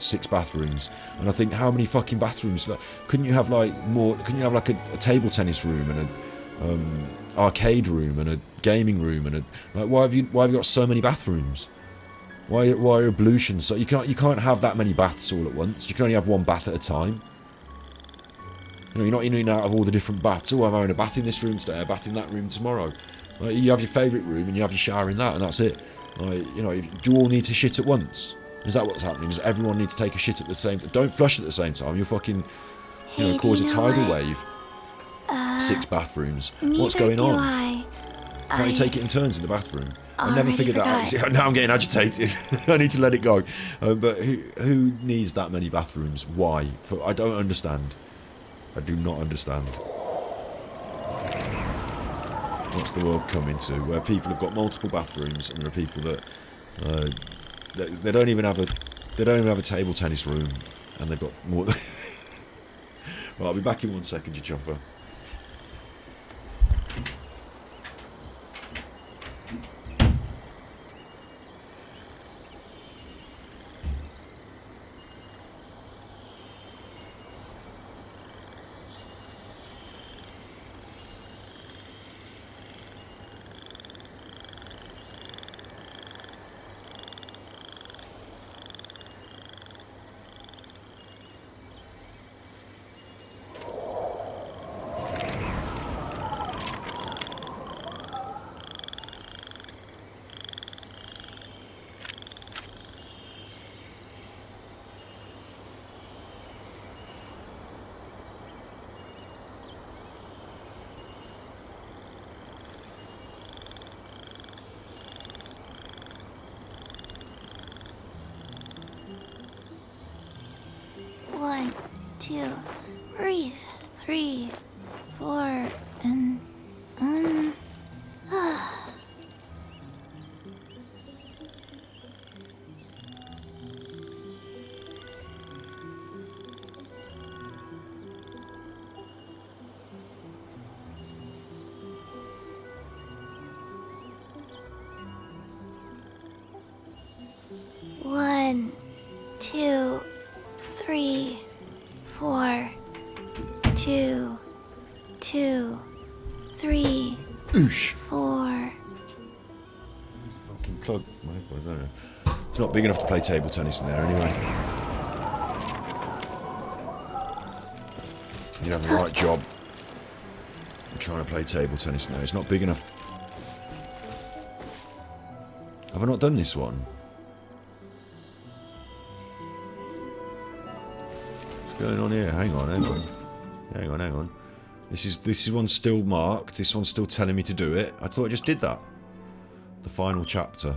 6 bathrooms. And I think, how many fucking bathrooms? Like, couldn't you have more? Couldn't you have a table tennis room and a arcade room and a gaming room and why have you got so many bathrooms? Why are ablutions? So you can't have that many baths all at once. You can only have 1 bath at a time. You're not in and out of all the different baths. Oh, I'm having a bath in this room today, a bath in that room tomorrow. Like, you have your favourite room and you have your shower in that, and that's it. Like, do you all need to shit at once? Is that what's happening? Does everyone need to take a shit at the same time? Don't flush at the same time. You'll fucking, cause a tidal wave. 6 bathrooms. What's going on? Can't you take it in turns in the bathroom? I never figured that out. See, now I'm getting agitated. I need to let it go. But who needs that many bathrooms? Why? I don't understand. I do not understand. What's the world coming to? Where people have got multiple bathrooms, and there are people that they don't even have a table tennis room, and they've got more. Right, I'll be back in 1 second, you chopper. One, two, breathe. 3, 4, and One, two, 3, 2, 2, 3, Oosh. 4. Fucking plug. It's not big enough to play table tennis in there anyway. You have the right job. I'm trying to play table tennis in there. It's not big enough. Have I not done this one? What's going on here? Hang on. Hang on. This is one still marked. This one's still telling me to do it. I thought I just did that. The final chapter.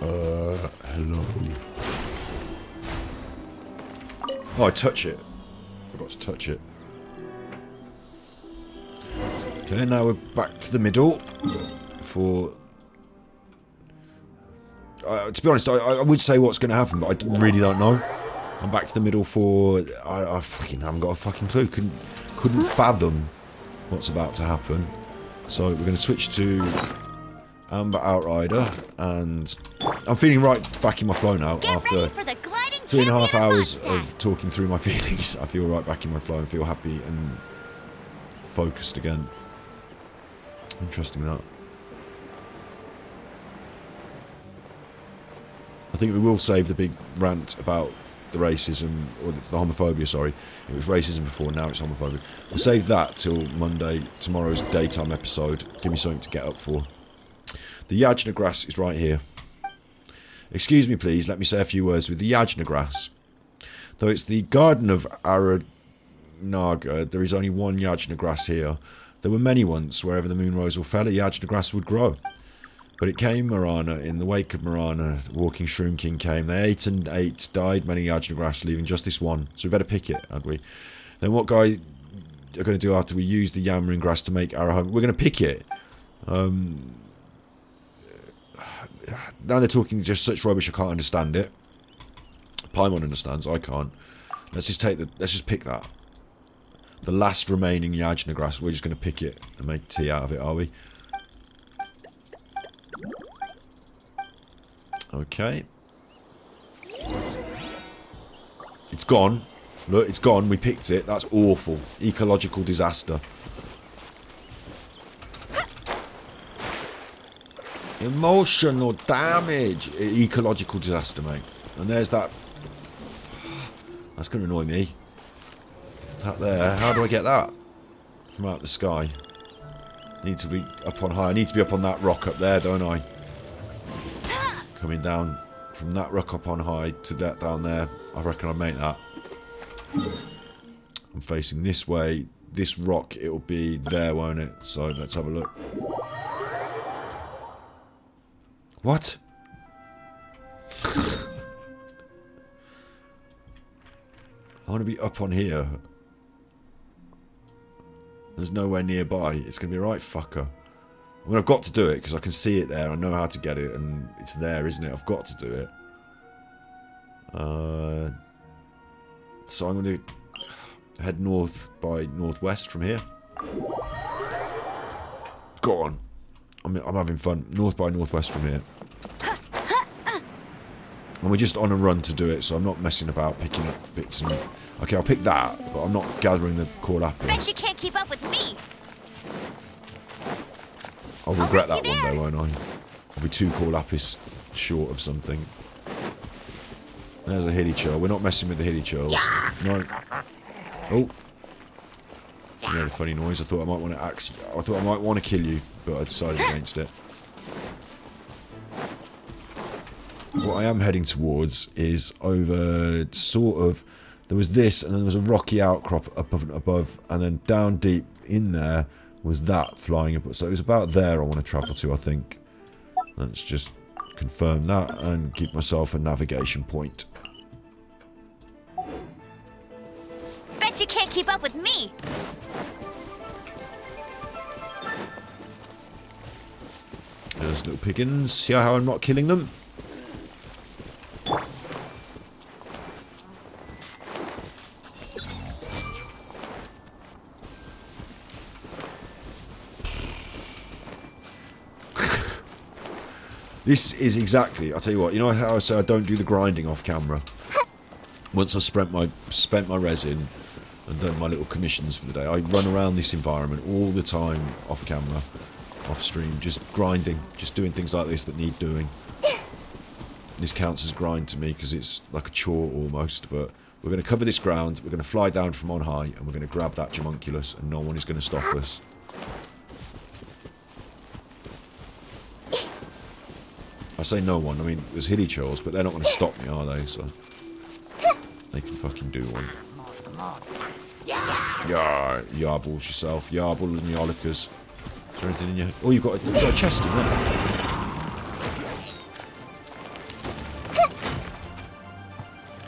Hello. Oh, I touch it. Forgot to touch it. Okay, now we're back to the middle for... to be honest, I would say what's going to happen, but I really don't know. I'm back to the middle for... I fucking haven't got a fucking clue. Couldn't fathom what's about to happen. So we're going to switch to Amber Outrider, and I'm feeling right back in my flow now. After 3.5 hours of talking through my feelings, I feel right back in my flow and feel happy and focused again. Interesting that. I think we will save the big rant about the racism, or the homophobia, sorry. It was racism before, now it's homophobia. We'll save that till Monday, tomorrow's daytime episode. Give me something to get up for. The Yajna grass is right here. Excuse me please, let me say a few words with the Yajna grass. Though it's the garden of Arnanana, there is only one Yajna grass here. There were many once, wherever the moon rose or fell, a Yajna grass would grow. But it came Marana, in the wake of Marana, the walking Shroom King came. They ate and ate, died many Yajna grass, leaving just this one. So we better pick it, hadn't we? Then what guy are going to do after we use the yammering grass to make our home? We're going to pick it. Now they're talking just such rubbish, I can't understand it. Paimon understands, I can't. Let's just pick that. The last remaining Yajna grass, we're just going to pick it and make tea out of it, are we? Okay. It's gone. Look, it's gone. We picked it. That's awful. Ecological disaster. Emotional damage. Ecological disaster, mate. And there's that. That's going to annoy me. That there. How do I get that? From out the sky. Need to be up on high. I need to be up on that rock up there, don't I? Coming down from that rock up on high to that down there. I reckon I'll make that. I'm facing this way. This rock, it'll be there, won't it? So let's have a look. What? I want to be up on here. There's nowhere nearby. It's going to be right, fucker. I mean, I've got to do it because I can see it there. I know how to get it, and it's there, isn't it? I've got to do it. So I'm going to head north by northwest from here. Go on. I'm having fun. North by northwest from here. And we're just on a run to do it, so I'm not messing about picking up bits and... Okay, I'll pick that, but I'm not gathering the core apples. Bet you can't keep up with me. I'll regret that one though, won't I? I'll be 2 core lapis short of something. There's a hilly churl. We're not messing with the hilly churls. No. Oh. You heard a funny noise. I thought I might want to I thought I might want to kill you, but I decided against it. What I am heading towards is over sort of... There was this, and then there was a rocky outcrop up above, and then down deep in there was that flying up. So it was about there I want to travel to, I think. Let's just confirm that and give myself a navigation point. Bet you can't keep up with me. There's little piggins. See how I'm not killing them? This is exactly, I'll tell you what, you know how I say I don't do the grinding off camera? once I've spent my resin and done my little commissions for the day, I run around this environment all the time, off camera, off stream, just grinding, just doing things like this that need doing. This counts as grind to me because it's like a chore almost, but we're going to cover this ground, we're going to fly down from on high, and we're going to grab that homunculus, and no one is going to stop us. I say no one, I mean, there's hilly-churls, but they're not going to stop me, are they? So they can fucking do one. Yar, yarbles yourself. Yarble and yarlicas. Is there anything in your... Oh, you've got a chest in there.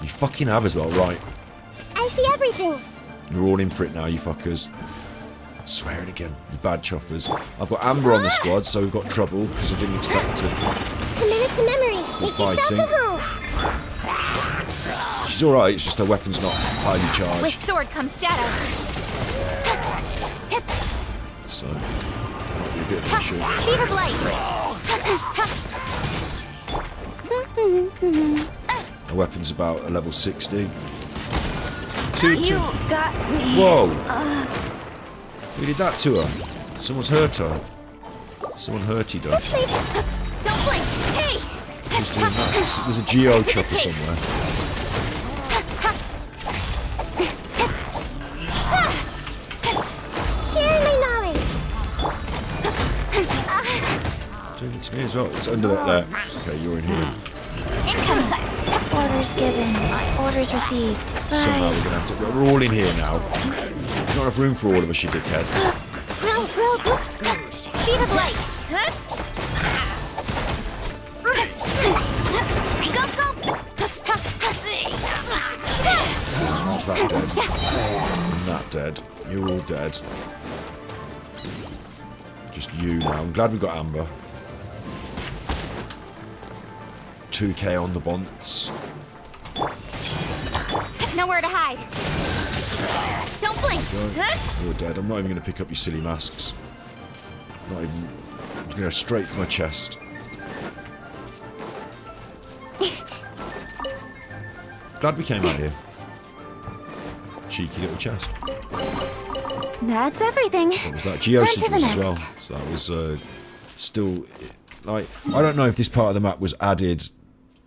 You fucking have as well, right. I see everything. You're all in for it now, you fuckers. Swear it again, you bad chuffers. I've got Amber on the squad, so we've got trouble, because I didn't expect to... Commit it to memory. Make yourselves at home. She's alright, it's just her weapon's not highly charged. With sword comes shadow. So, might be a bit of an issue. Speed of light. Her weapon's about a level 60. You got me. Whoa! Who did that to her? Someone's hurt her. Someone hurted her. Don't blink. Hey! Who's doing that? There's a geo chopper somewhere. Share my knowledge. Doing it to me as well. It's under that there. Okay, you're in here. Orders given. Orders received. Somehow we're gonna have to. We're all in here now. There's not enough room for all of us, you dickhead. Speed of light. Is that dead? And that dead. You're all dead. Just you now. I'm glad we got Amber. 2k on the bonds. Nowhere to hide. Don't blink. You're dead. I'm not even going to pick up your silly masks. Not even. I'm going to go straight for my chest. Glad we came out here. Cheeky little chest. That's everything. What was that? Geo sigils as well. So that was still. Like, I don't know if this part of the map was added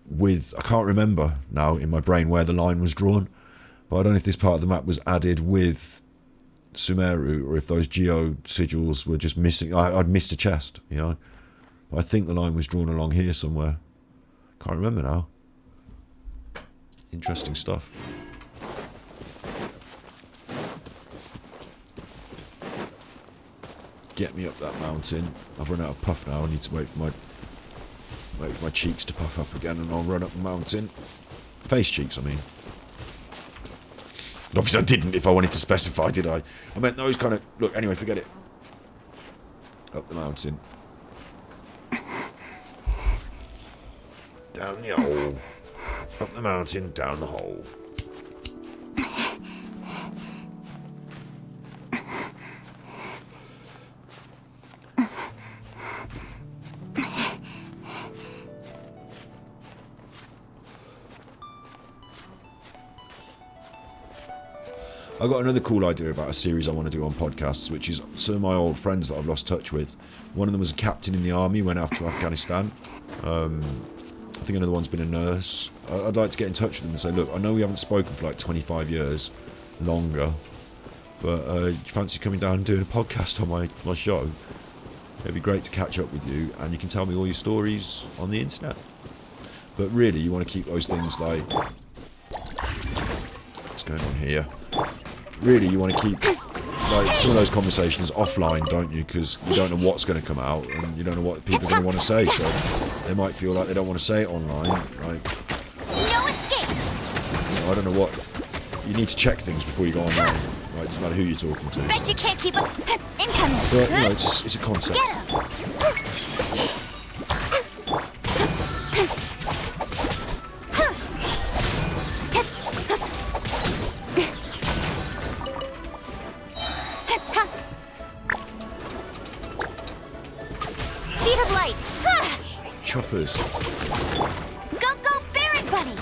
with... I can't remember now in my brain where the line was drawn. But I don't know if this part of the map was added with Sumeru or if those geo sigils were just missing. I'd missed a chest, you know. But I think the line was drawn along here somewhere. Can't remember now. Interesting stuff. Get me up that mountain. I've run out of puff now. I need to wait for my cheeks to puff up again, and I'll run up the mountain. Face cheeks, I mean. Obviously, I didn't. If I wanted to specify, did I? I meant those kind of. Look, anyway, forget it. Up the mountain. Down the hole. Up the mountain, down the hole. I've got another cool idea about a series I want to do on podcasts, which is some of my old friends that I've lost touch with. One of them was a captain in the army, went after Afghanistan. I think another one's been a nurse. I'd like to get in touch with them and say, look, I know we haven't spoken for like 25 years, longer, but you fancy coming down and doing a podcast on my show? It'd be great to catch up with you, and you can tell me all your stories on the internet. But really, you want to keep those things like... What's going on here? Really, you want to keep like some of those conversations offline, don't you? Because you don't know what's going to come out, and you don't know what people are going to want to say. So they might feel like they don't want to say it online. Like, no escape. You know, I don't know what. You need to check things before you go online. Right, it doesn't matter who you're talking to. Bet you can't keep up. Incoming. But you know, it's a concept. Get him. Chuffers. Go, go, Barrett, buddy!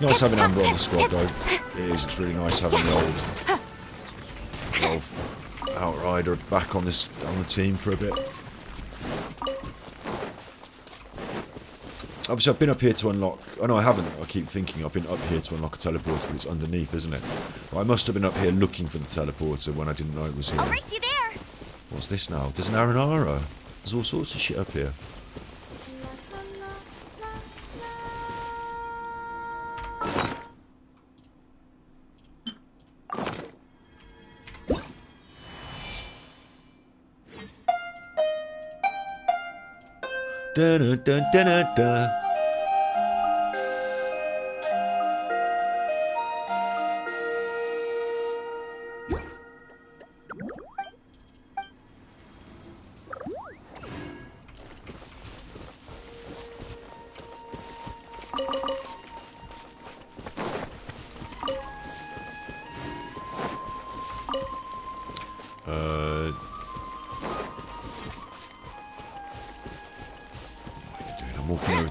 It's nice having Amber on the squad, though. It is. It's really nice having the old Outrider back on the team for a bit. Obviously, I've been up here to unlock... Oh, no, I haven't. I keep thinking I've been up here to unlock a teleporter, but it's underneath, isn't it? Well, I must have been up here looking for the teleporter when I didn't know it was here. I'll race you there. What's this now? There's an Arnanana. There's all sorts of shit up here. Dun dun dun dun dun.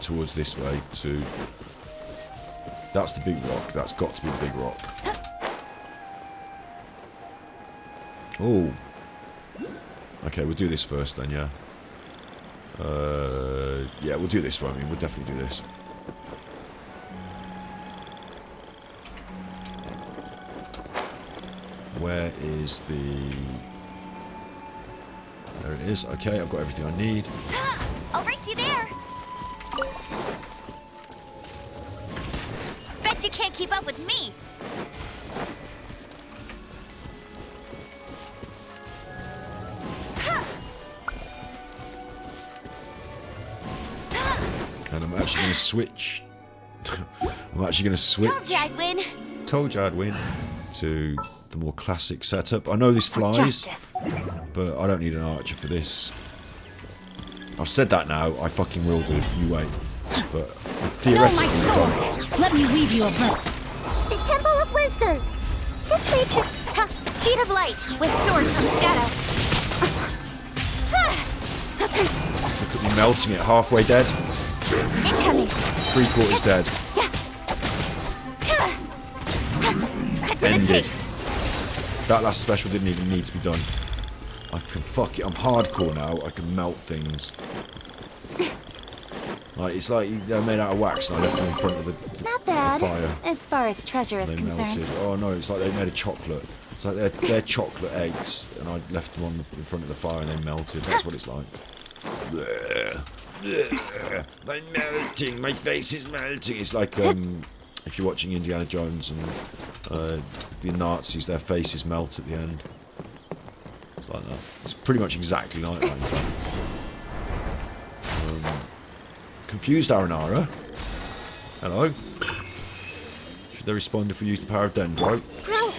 Towards this way to... That's the big rock. That's got to be the big rock. Oh. Okay, we'll do this first then, yeah. Yeah, we'll do this one. I mean, we'll definitely do this. Where is the... There it is. Okay, I've got everything I need. I'll race you there. Bet you can't keep up with me. And I'm actually going to switch. I'm actually going to switch. Told you I'd win. Told you I'd win. To the more classic setup. I know this flies, but I don't need an archer for this. I've said that now. I fucking will do. You wait. But theoretically, let me weave you a book. The Temple of Wisdom. This way could speed of light with sword from shadow. look at me melting it. Halfway dead. Incoming. 3/4 dead. Ended. That last special didn't even need to be done. I can fuck it. I'm hardcore now. I can melt things. Like it's like they're made out of wax, and I left them in front of the fire. As far as treasure is concerned. Melted. Oh no, it's like they made a chocolate. It's like they're chocolate eggs, and I left them in front of the fire, and they melted. That's what it's like. I'm melting. My face is melting. It's like if you're watching Indiana Jones and the Nazis, their faces melt at the end. It's like that. It's pretty much exactly like that. In fact. Confused Arnanana. Hello. Should they respond if we use the power of Dendro? Grow.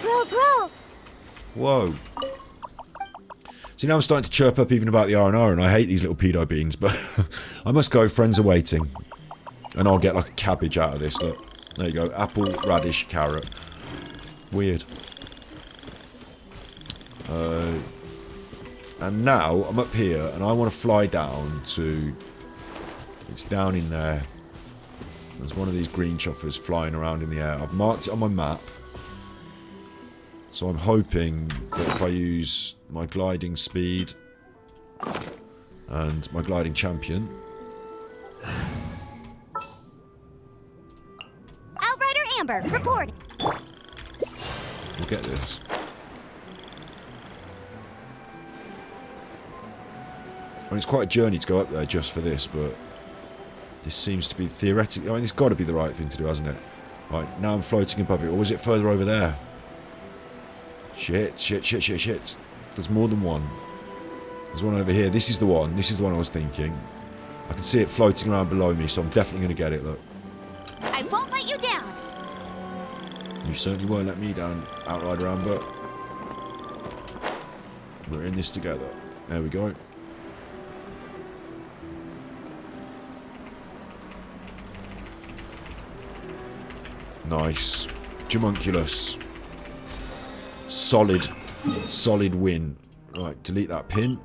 Whoa. See, now I'm starting to chirp up even about the Arnanana, and I hate these little pedo beans, but I must go. Friends are waiting. And I'll get like a cabbage out of this. Look. There you go. Apple, radish, carrot. Weird. And now I'm up here, and I want to fly down to... It's down in there. There's one of these green chuffers flying around in the air. I've marked it on my map. So I'm hoping that if I use my gliding speed and my gliding champion... Outrider Amber, report. We'll get this. I mean, it's quite a journey to go up there just for this, but... This seems to be theoretically... I mean, it's got to be the right thing to do, hasn't it? Right, now I'm floating above it. Or was it further over there? Shit. There's more than one. There's one over here. This is the one. This is the one I was thinking. I can see it floating around below me, so I'm definitely going to get it, look. I won't let you down. You certainly won't let me down, Outrider Amber. We're in this together. There we go. Nice. Jamunculus. Solid win. Right, delete that pin.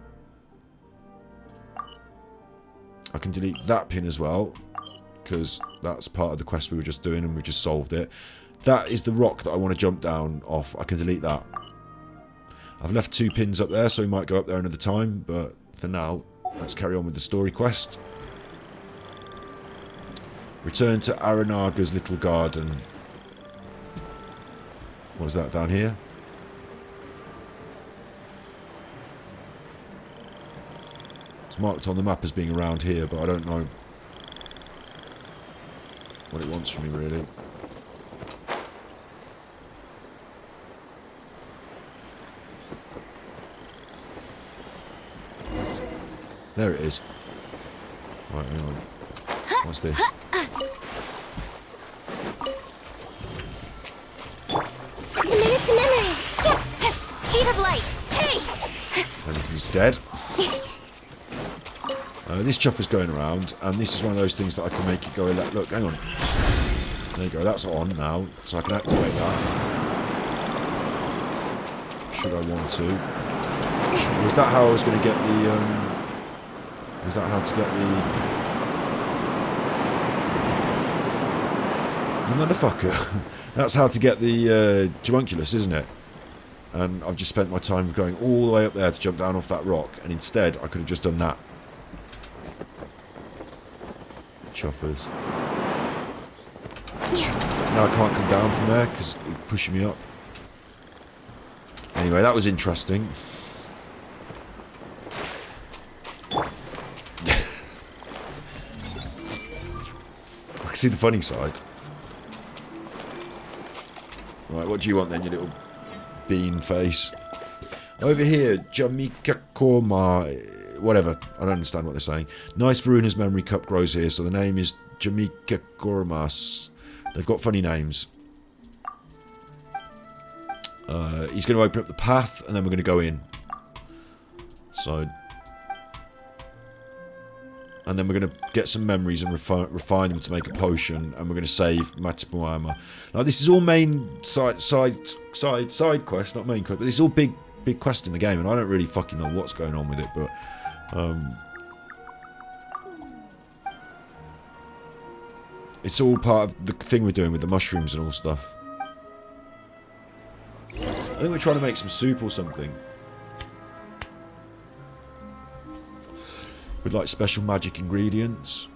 I can delete that pin as well. because that's part of the quest we were just doing and we just solved it. That is the rock that I want to jump down off. I can delete that. I've left 2 pins up there, so we might go up there another time, but for now, let's carry on with the story quest. Return to Arnanana's little garden. What is that down here? It's marked on the map as being around here, but I don't know what it wants from me, really. There it is. Right, hang on. What's this? Minute to memory. Speed of light. Hey. Everything's dead. This chuff is going around, and this is one of those things that I can make it go. Look, hang on. There you go. That's on now, so I can activate that. Should I want to? Was that how I was going to get the? Is that how to get the motherfucker? That's how to get the Homunculus, isn't it? And I've just spent my time going all the way up there to jump down off that rock, and instead I could have just done that. Chuffers. Now I can't come down from there because it's pushing me up. Anyway, that was interesting. I can see the funny side. Right, what do you want then, you little bean face? Over here, Jamika Korma, whatever. I don't understand what they're saying. Nice Varuna's memory cup grows here, so the name is Jamika Kormas. They've got funny names. He's going to open up the path, and then we're going to go in. So, and then we're going to get some memories and refine them to make a potion, and we're going to save Matapuama. Now, this is all main side quest, not main quest, but this is all big quest in the game, and I don't really fucking know what's going on with it, but it's all part of the thing we're doing with the mushrooms and all stuff. I think we're trying to make some soup or something. With like special magic ingredients.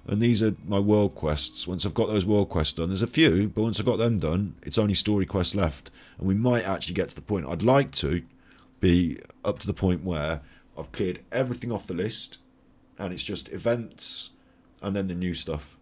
And these are my world quests. Once I've got those world quests done, there's a few, but once I've got them done, it's only story quests left. And we might actually get to the point, I'd like to be up to the point where I've cleared everything off the list, and it's just events and then the new stuff.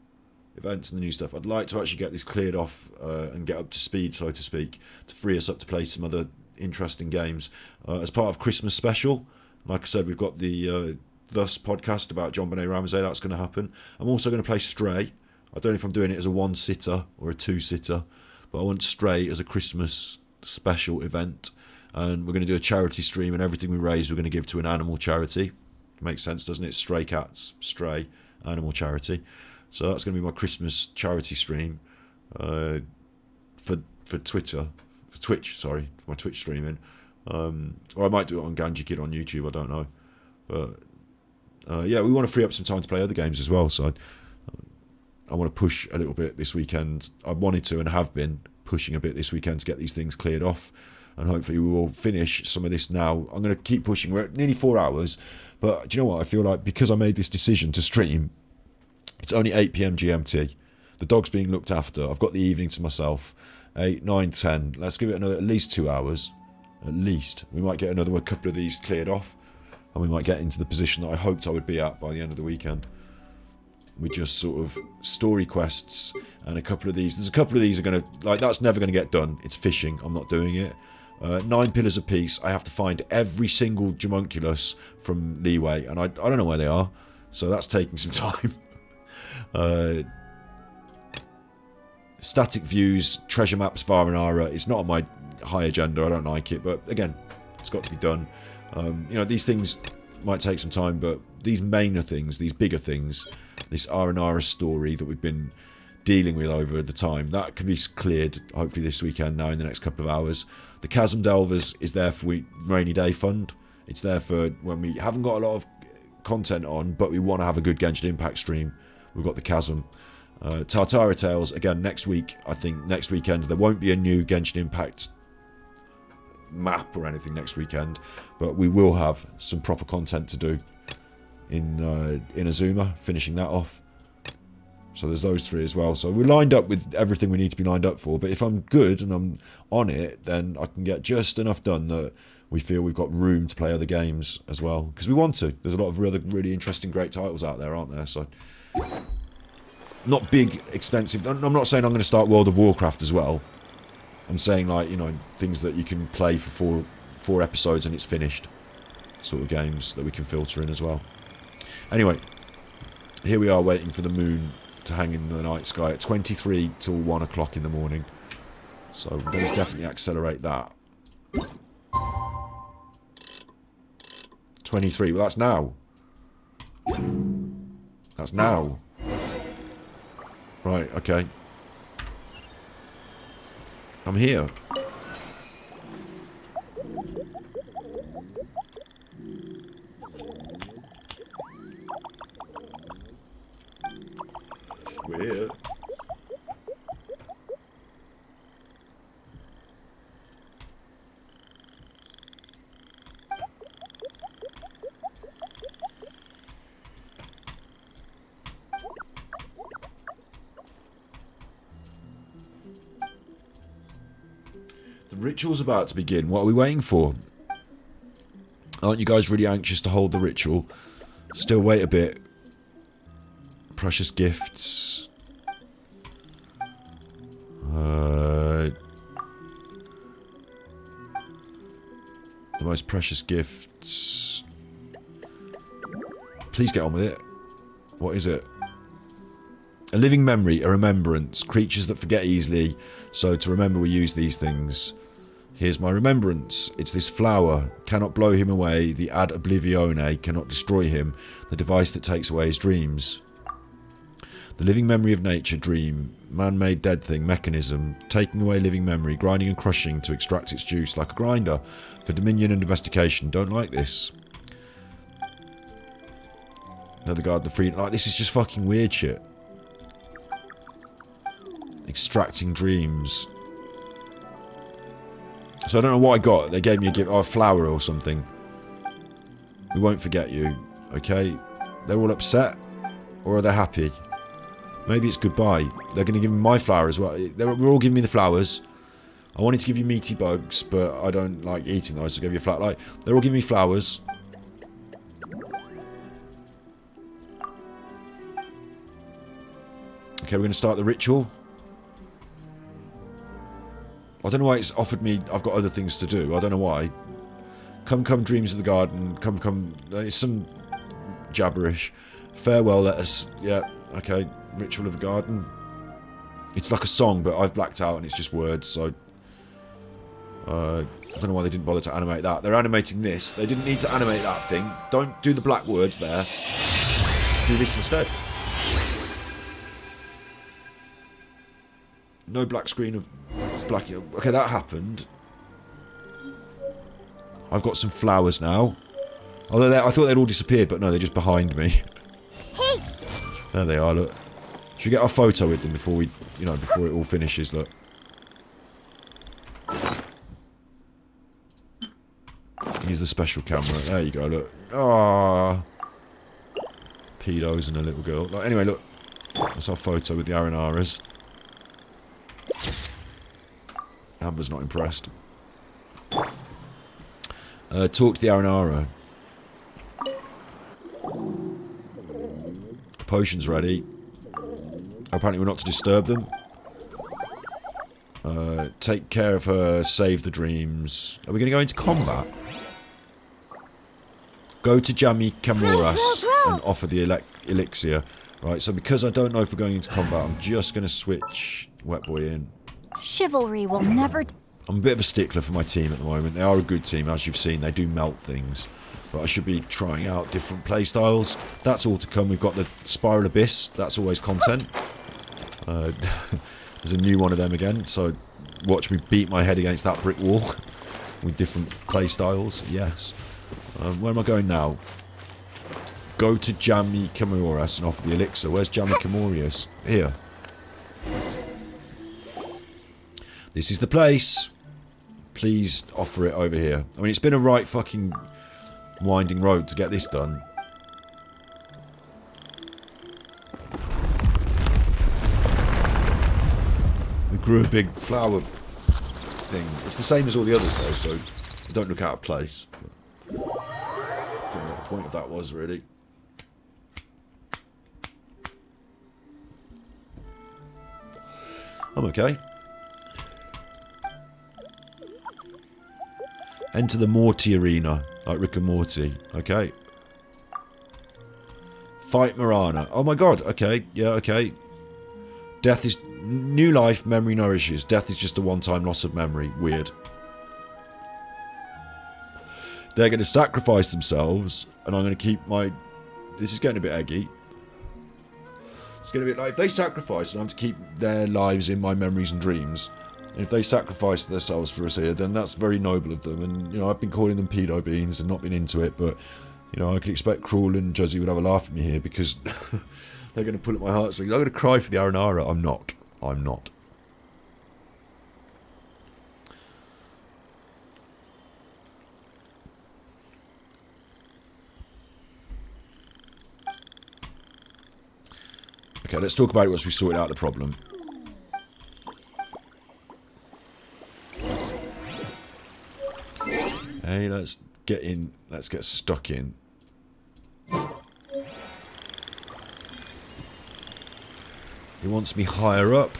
Events and the new stuff. I'd like to actually get this cleared off and get up to speed, so to speak, to free us up to play some other interesting games. As part of Christmas special, like I said, we've got the Thus podcast about John Benet Ramsey. That's going to happen. I'm also going to play Stray. I don't know if I'm doing it as a 1-sitter or a 2-sitter, but I want Stray as a Christmas special event. And we're going to do a charity stream, and everything we raise we're going to give to an animal charity. Makes sense, doesn't it? Stray cats, Stray, animal charity. So that's going to be my Christmas charity stream for Twitter, for Twitch. Sorry, for my Twitch streaming, or I might do it on Ganji Kid on YouTube. I don't know, but yeah, we want to free up some time to play other games as well. So I want to push a little bit this weekend. I wanted to and have been pushing a bit this weekend to get these things cleared off, and hopefully we will finish some of this now. I'm going to keep pushing. We're at nearly 4 hours, but do you know what? I feel like because I made this decision to stream. It's only 8 PM GMT. The dog's being looked after. I've got the evening to myself. 8, 9, 10. Let's give it another at least 2 hours. At least. We might get a couple of these cleared off. And we might get into the position that I hoped I would be at by the end of the weekend. With just sort of story quests and a couple of these. There's a couple of these are going to... Like, that's never going to get done. It's fishing. I'm not doing it. 9 pillars of peace. I have to find every single Homunculus from Leeway. And I don't know where they are. So that's taking some time. Static views, treasure maps, Varanara. It's not on my high agenda. I don't like it, but again, it's got to be done. You know, these things might take some time, but these mainer things, these bigger things, this Arnanana story that we've been dealing with over the time, that can be cleared hopefully this weekend now in the next couple of hours. The Chasm Delvers is there for rainy day fund. It's there for when we haven't got a lot of content on, but we want to have a good Genshin Impact stream. We've got the Chasm. Tartara Tales, again, next week, I think, next weekend. There won't be a new Genshin Impact map or anything next weekend, but we will have some proper content to do in Azuma, finishing that off. So there's those 3 as well. So we're lined up with everything we need to be lined up for, but if I'm good and I'm on it, then I can get just enough done that we feel we've got room to play other games as well, because we want to. There's a lot of really interesting, great titles out there, aren't there? So not big, extensive. I'm not saying I'm going to start World of Warcraft as well. I'm saying, like, you know, things that you can play for four episodes and it's finished, sort of games that we can filter in as well. Anyway, here we are waiting for the moon to hang in the night sky at 23 till 1 o'clock in the morning. So we're going to definitely accelerate that. 23, well, that's now. That's now. Right, okay. I'm here. We're here. The ritual's about to begin. What are we waiting for? Aren't you guys really anxious to hold the ritual? Still wait a bit. Precious gifts. The most precious gifts. Please get on with it. What is it? A living memory, a remembrance. Creatures that forget easily, so to remember we use these things. Here's my remembrance. It's this flower. Cannot blow him away. The ad oblivione cannot destroy him. The device that takes away his dreams. The living memory of nature, dream. Man-made dead thing, mechanism. Taking away living memory, grinding and crushing to extract its juice like a grinder. For dominion and domestication. Don't like this. Another guard, the free... Like, this is just fucking weird shit. Extracting dreams. So I don't know what I got. They gave me a gift, a flower or something. We won't forget you. Okay? They're all upset? Or are they happy? Maybe it's goodbye. They're going to give me my flower as well. They're all giving me the flowers. I wanted to give you meaty bugs, but I don't like eating those, so I gave you a flower. Like, they're all giving me flowers. Okay, we're going to start the ritual. I don't know why it's offered me... I've got other things to do. I don't know why. Come, come, dreams of the garden. Come, come... It's some jabberish. Farewell, let us... Yeah, okay. Ritual of the garden. It's like a song, but I've blacked out and it's just words, so... I don't know why they didn't bother to animate that. They're animating this. They didn't need to animate that thing. Don't do the black words there. Do this instead. No black screen of... Black... Okay, that happened. I've got some flowers now. Although I thought they'd all disappeared, but no, they're just behind me. Hey! There they are, look. Should we get our photo with them before we... You know, before it all finishes, look. Use the special camera. There you go, look. Ah, pedos and a little girl. Like, anyway, look. That's our photo with the Arnananas. Amber's not impressed. Talk to the Arnanana. Potion's ready. Apparently we're not to disturb them. Take care of her, save the dreams. Are we going to go into combat? Go to Jami Kamuras and offer the elixir. Right, so because I don't know if we're going into combat, I'm just going to switch Wet Boy in. Chivalry will never... I'm a bit of a stickler for my team at the moment. They are a good team, as you've seen. They do melt things. But I should be trying out different playstyles. That's all to come. We've got the Spiral Abyss. That's always content. There's a new one of them again. So watch me beat my head against that brick wall with different playstyles. Yes. Where am I going now? Go to Jammy Kimorius and offer the elixir. Where's Jammy Kimorius? Here. This is the place. Please offer it over here. I mean, it's been a right fucking winding road to get this done. We grew a big flower thing. It's the same as all the others though, so it don't look out of place. I don't know what the point of that was really. I'm okay. Enter the Morty arena, like Rick and Morty. Okay. Fight Marana. Oh my god. Okay. Yeah, okay. Death is... New life, memory nourishes. Death is just a one-time loss of memory. Weird. They're going to sacrifice themselves, and I'm going to keep my... This is getting a bit eggy. It's going to be like, if they sacrifice, and I'm to keep their lives in my memories and dreams, and if they sacrifice themselves for us here, then that's very noble of them. And, you know, I've been calling them pedo beans and not been into it, but, you know, I could expect Cruel and Juzzy would have a laugh at me here, because they're going to pull at my heartstrings. I'm going to cry for the Arnanana. I'm not. I'm not. Okay, let's talk about it once we sorted out the problem. Hey, let's get in. Let's get stuck in. He wants me higher up.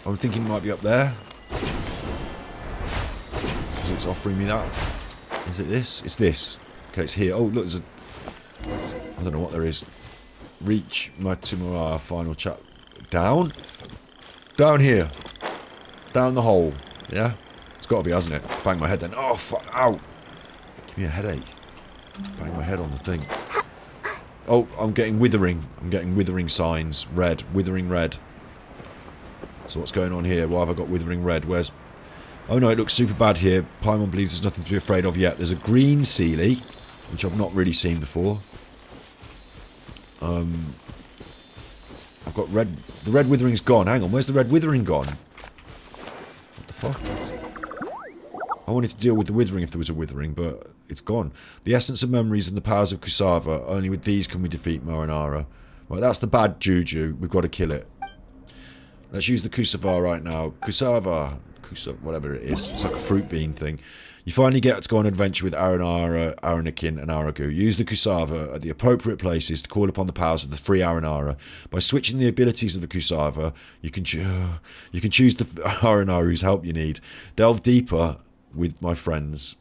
I'm thinking it might be up there. Because it's offering me that. Is it this? It's this. Okay, it's here. Oh, look, there's a... I don't know what there is. Reach Matimura final chat. Down? Down here. Down the hole. Yeah? It's got to be, hasn't it? Bang my head then. Oh, fuck. Ow. Give me a headache. Bang my head on the thing. Oh, I'm getting withering. I'm getting withering signs. Red. Withering red. So what's going on here? Why have I got withering red? Where's... Oh no, it looks super bad here. Paimon believes there's nothing to be afraid of yet. There's a green Sealy, which I've not really seen before. I've got red... The red withering's gone. Hang on, where's the red withering gone? What the fuck? I wanted to deal with the withering if there was a withering, but it's gone. The essence of memories and the powers of Kusava. Only with these can we defeat Marinara. Right, that's the bad juju. We've got to kill it. Let's use the Kusava right now. Kusava, whatever it is. It's like a fruit bean thing. You finally get to go on an adventure with Aranara, Aranakin, and Aragu. Use the Kusava at the appropriate places to call upon the powers of the three Aranara. By switching the abilities of the Kusava, you can choose the Aranara whose help you need. Delve deeper with my friends.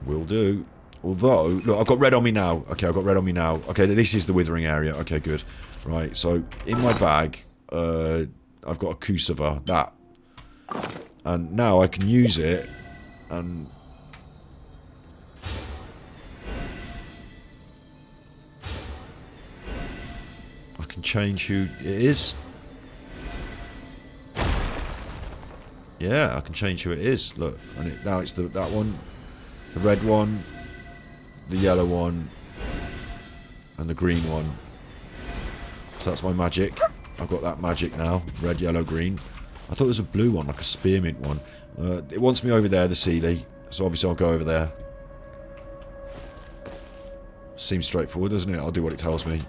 Will do. Although, look, I've got red on me now. Okay, I've got red on me now. Okay, this is the withering area. Okay, good. Right, so in my bag, I've got a Kusava, that. And now I can use it, and... I can change who it is. Yeah, I can change who it is. Look, and now it's that one, the red one, the yellow one, and the green one. So that's my magic. I've got that magic now. Red, yellow, green. I thought it was a blue one, like a spearmint one. It wants me over there, the Sealy. So obviously I'll go over there. Seems straightforward, doesn't it? I'll do what it tells me.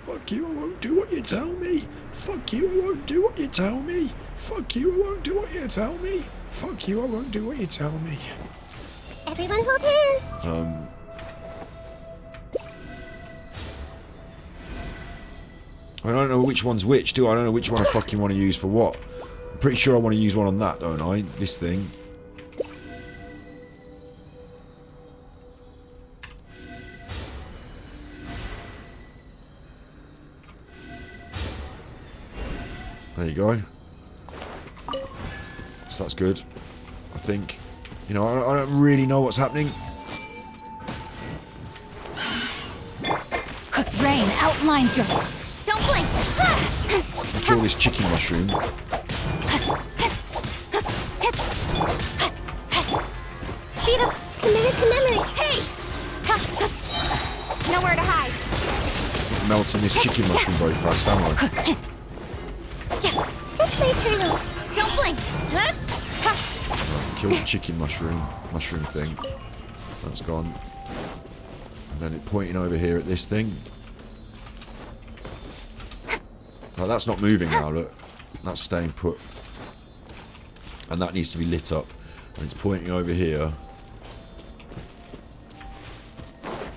Fuck you, I won't do what you tell me. Fuck you, I won't do what you tell me. Fuck you, I won't do what you tell me. Fuck you, I won't do what you tell me. Everyone hold hands. I don't know which one's which, do I? I don't know which one I fucking want to use for what. I'm pretty sure I want to use one on that, don't I? This thing. There you go. So that's good. I think. You know, I don't really know what's happening. Rain outlines your... Don't blink! Kill this chicken mushroom. Speed up. Committed to memory. Hey! Nowhere to hide. Melting this chicken mushroom very fast, am I? Yeah, this way through. Don't blink. Right, kill the chicken mushroom thing. That's gone. And then it pointing over here at this thing. Right, that's not moving now, look. That's staying put. And that needs to be lit up. And it's pointing over here.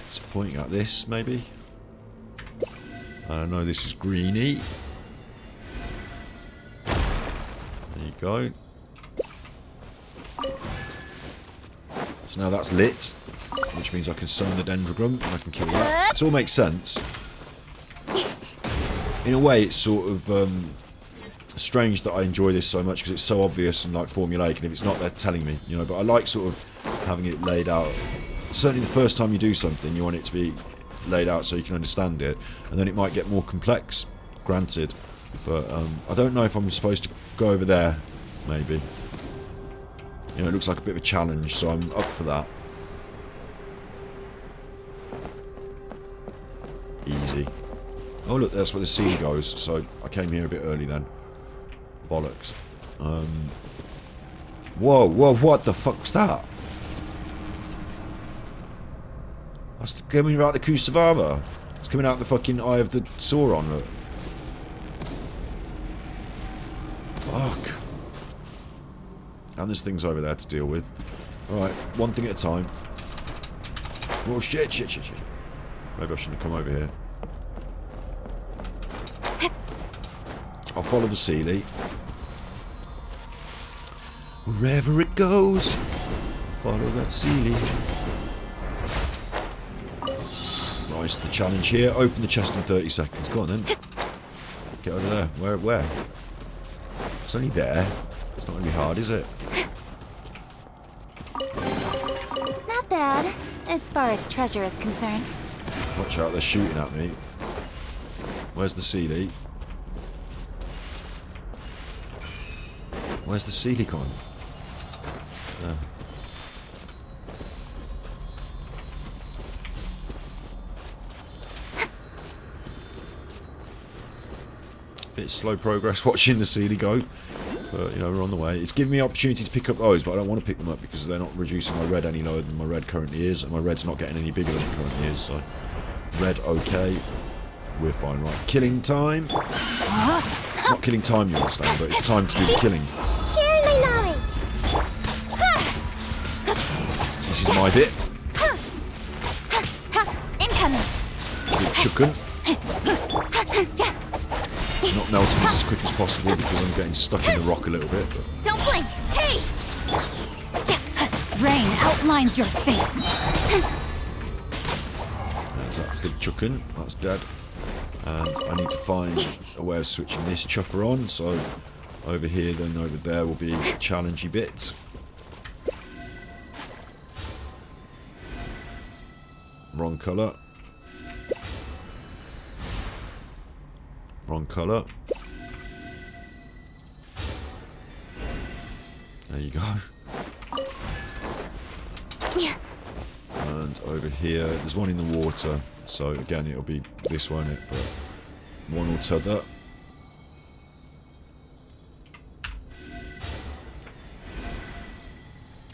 It's pointing at this, maybe? I don't know, this is greeny. There you go. So now that's lit, which means I can summon the Dendrogram and I can kill that. It all makes sense. In a way, it's sort of strange that I enjoy this so much because it's so obvious and like formulaic, and if it's not, they're telling me, you know. But I like sort of having it laid out. Certainly, the first time you do something, you want it to be laid out so you can understand it, and then it might get more complex. Granted, but I don't know if I'm supposed to go over there. Maybe. You know, it looks like a bit of a challenge, so I'm up for that. Easy. Oh look, that's where the sea goes. So I came here a bit early then. Bollocks. Whoa, what the fuck was that? That's coming right out the Kusavara. It's coming out the fucking eye of the Sauron, look. Fuck. And there's things over there to deal with. Alright, one thing at a time. Oh shit. Maybe I shouldn't have come over here. I'll follow the Sealy. Wherever it goes, follow that Sealy. Nice, the challenge here. Open the chest in 30 seconds. Go on then. Get over there. Where? It's only there. It's not going to be hard, is it? Not bad, as far as treasure is concerned. Watch out, they're shooting at me. Where's the Sealy? Where's the Sealy gone? Bit slow progress watching the Sealy go. But, you know, we're on the way. It's giving me opportunity to pick up those, but I don't want to pick them up because they're not reducing my red any lower than my red currently is, and my red's not getting any bigger than it currently is, so... Red, okay. We're fine, right. Killing time. Not killing time, you understand, but it's time to do the killing. Sharing my knowledge. This is my bit. Incoming. Big chuckin'. Not melting this as quick as possible because I'm getting stuck in the rock a little bit. But. Don't blink. Hey! Rain outlines your fate. There's that big chuckin'. That's dead. And I need to find a way of switching this chuffer on. So over here, then over there will be challengey bits. Wrong colour. Wrong colour. There you go. Yeah. And over here, there's one in the water. So again, it'll be this, won't it? But one or t'other.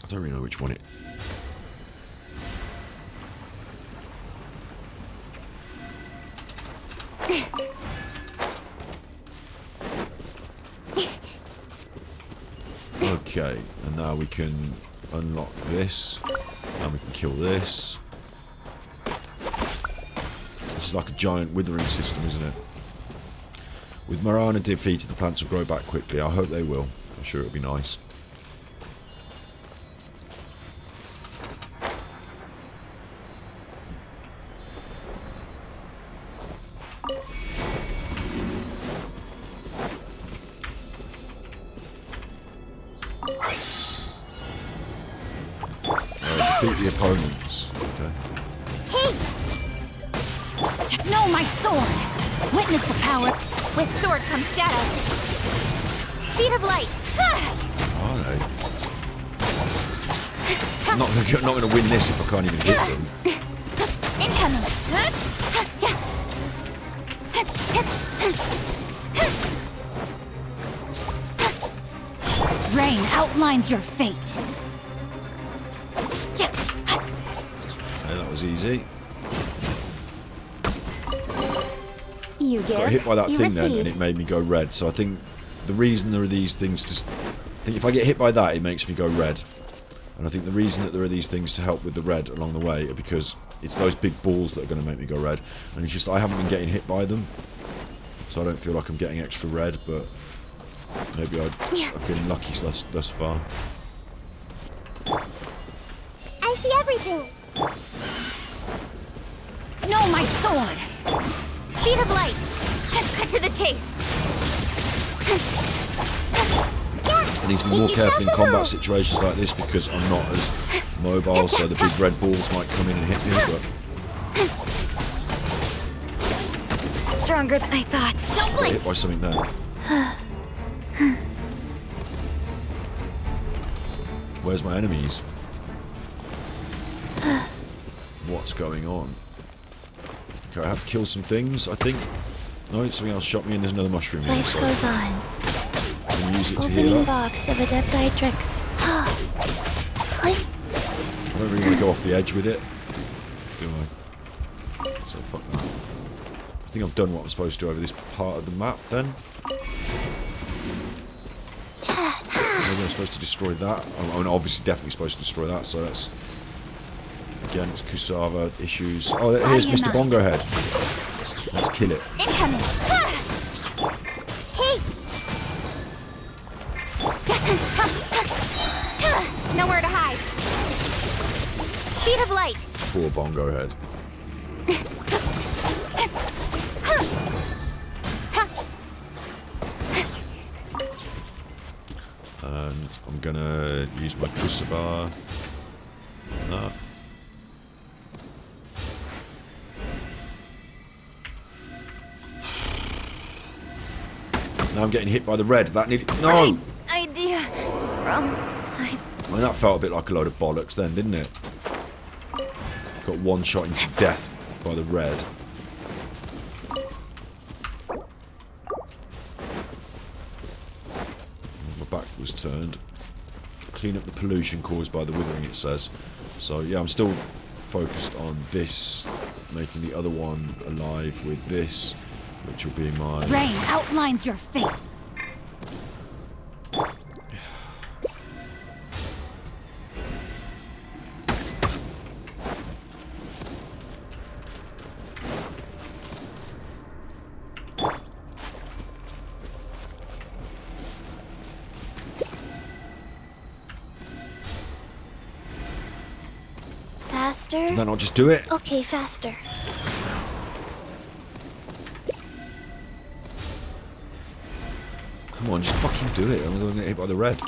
I don't really know which one it. Okay, and now we can unlock this, and we can kill this. This is like a giant withering system, isn't it? With Marana defeated, the plants will grow back quickly. I hope they will. I'm sure it'll be nice. Defeat the opponents. Okay. Know my sword. Witness the power. With sword comes shadow. Speed of light. Are they? I'm not going to win this if I can't even hit them. Incoming. Rain outlines your fate. Okay, that was easy. You give, Got hit by that you thing receive. then, and it made me go red. So I think the reason there are these things I think if I get hit by that, it makes me go red. And I think the reason that there are these things to help with the red along the way are because it's those big balls that are going to make me go red. And it's just I haven't been getting hit by them, so I don't feel like I'm getting extra red. But maybe I've been lucky thus far. I see everything. No, my sword. Speed of light. Cut to the chase. I need to be more careful in combat situations like this because I'm not as mobile, so the big red balls might come in and hit me. But Stronger than I thought. Don't I got blink. hit by something there. Where's my enemies? What's going on? Okay, I have to kill some things, I think. No, something else shot me and there's another mushroom here. Life So goes on. I'm gonna use it to heal Opening up. box of Adepti tricks. I don't really want to go off the edge with it, do I? So fuck that. I think I've done what I'm supposed to over this part of the map then. Maybe I'm supposed to destroy that. I'm obviously definitely supposed to destroy that, so that's... Again, it's Kusava issues. Oh, here's Mr. Bongo Head. Let's kill it. Incoming. Hey! Nowhere to hide. Speed of light. Poor Bongo Head. And I'm gonna use my Kusava. No. Now I'm getting hit by the red. That needed... No! Idea. Wrong time. I mean, that felt a bit like a load of bollocks then, didn't it? Got one shot into death by the red. My back was turned. Clean up the pollution caused by the withering, it says. So, yeah, I'm still focused on this. Making the other one alive with this. Which will be my... Rain outlines your fate. Faster. Can that not just do it? Okay, faster. Come on, just fucking do it. I'm going to get hit by the red.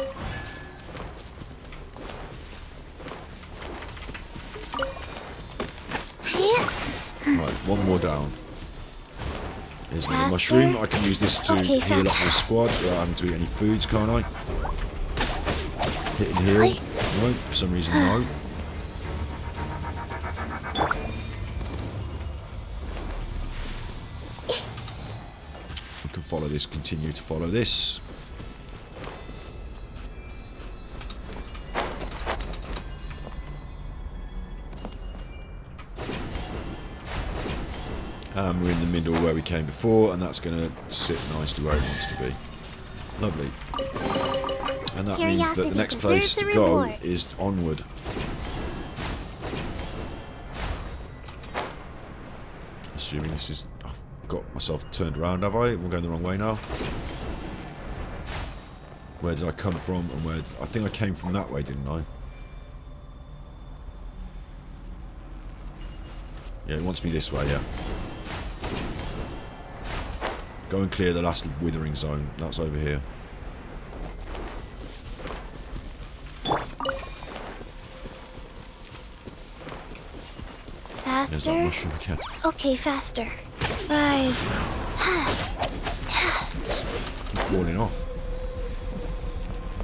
Right, one more down. Here's another mushroom. I can use this to heal up my squad without having to eat any foods, can't I? Hit and heal. No, for some reason, no. We can follow this, continue to follow this. And we're in the middle where we came before, and that's going to sit nicely where it wants to be. Lovely. And that means that the next place to go is onward. Assuming this is... I've got myself turned around, have I? We're going the wrong way now. Where did I come from and where... I think I came from that way, didn't I? Yeah, it wants me this way, yeah. Go and clear the last withering zone. That's over here. Faster. Mushroom again. Okay, faster. Rise. Keep falling off.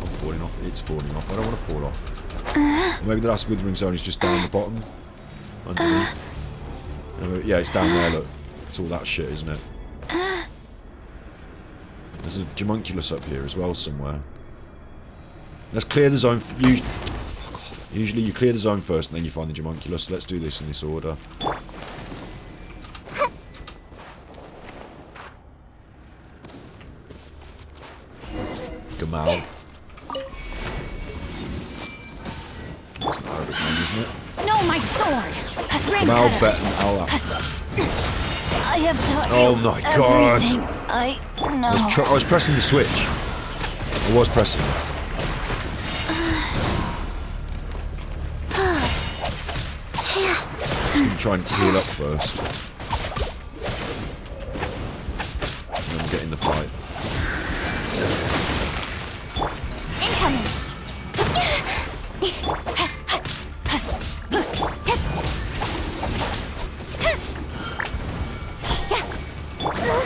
I'm falling off. It's falling off. I don't want to fall off. Maybe the last withering zone is just down the bottom. Underneath. Yeah, it's down there, look. It's all that shit, isn't it? There's a homunculus up here as well somewhere. Let's clear the zone. Usually you clear the zone first and then you find the homunculus. So let's do this in this order. Gamal. That's an Arabic name, isn't it? No, my sword! Gamal Betten Allah. I have taught Oh you my god! everything I know. I was pressing the switch. I was pressing it. I'm going to try and heal up first. And then we'll get in the fight. Incoming!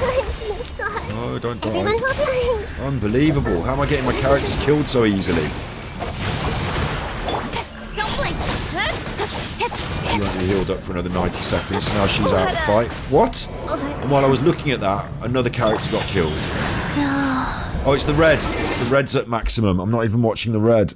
I'm seeing stars. No, don't Everyone die. hold on. Unbelievable. How am I getting my characters killed so easily? Don't blink! She only healed up for another 90 seconds, so now she's out of the fight. What? And while I was looking at that, another character got killed. Oh, it's the red. The red's at maximum. I'm not even watching the red.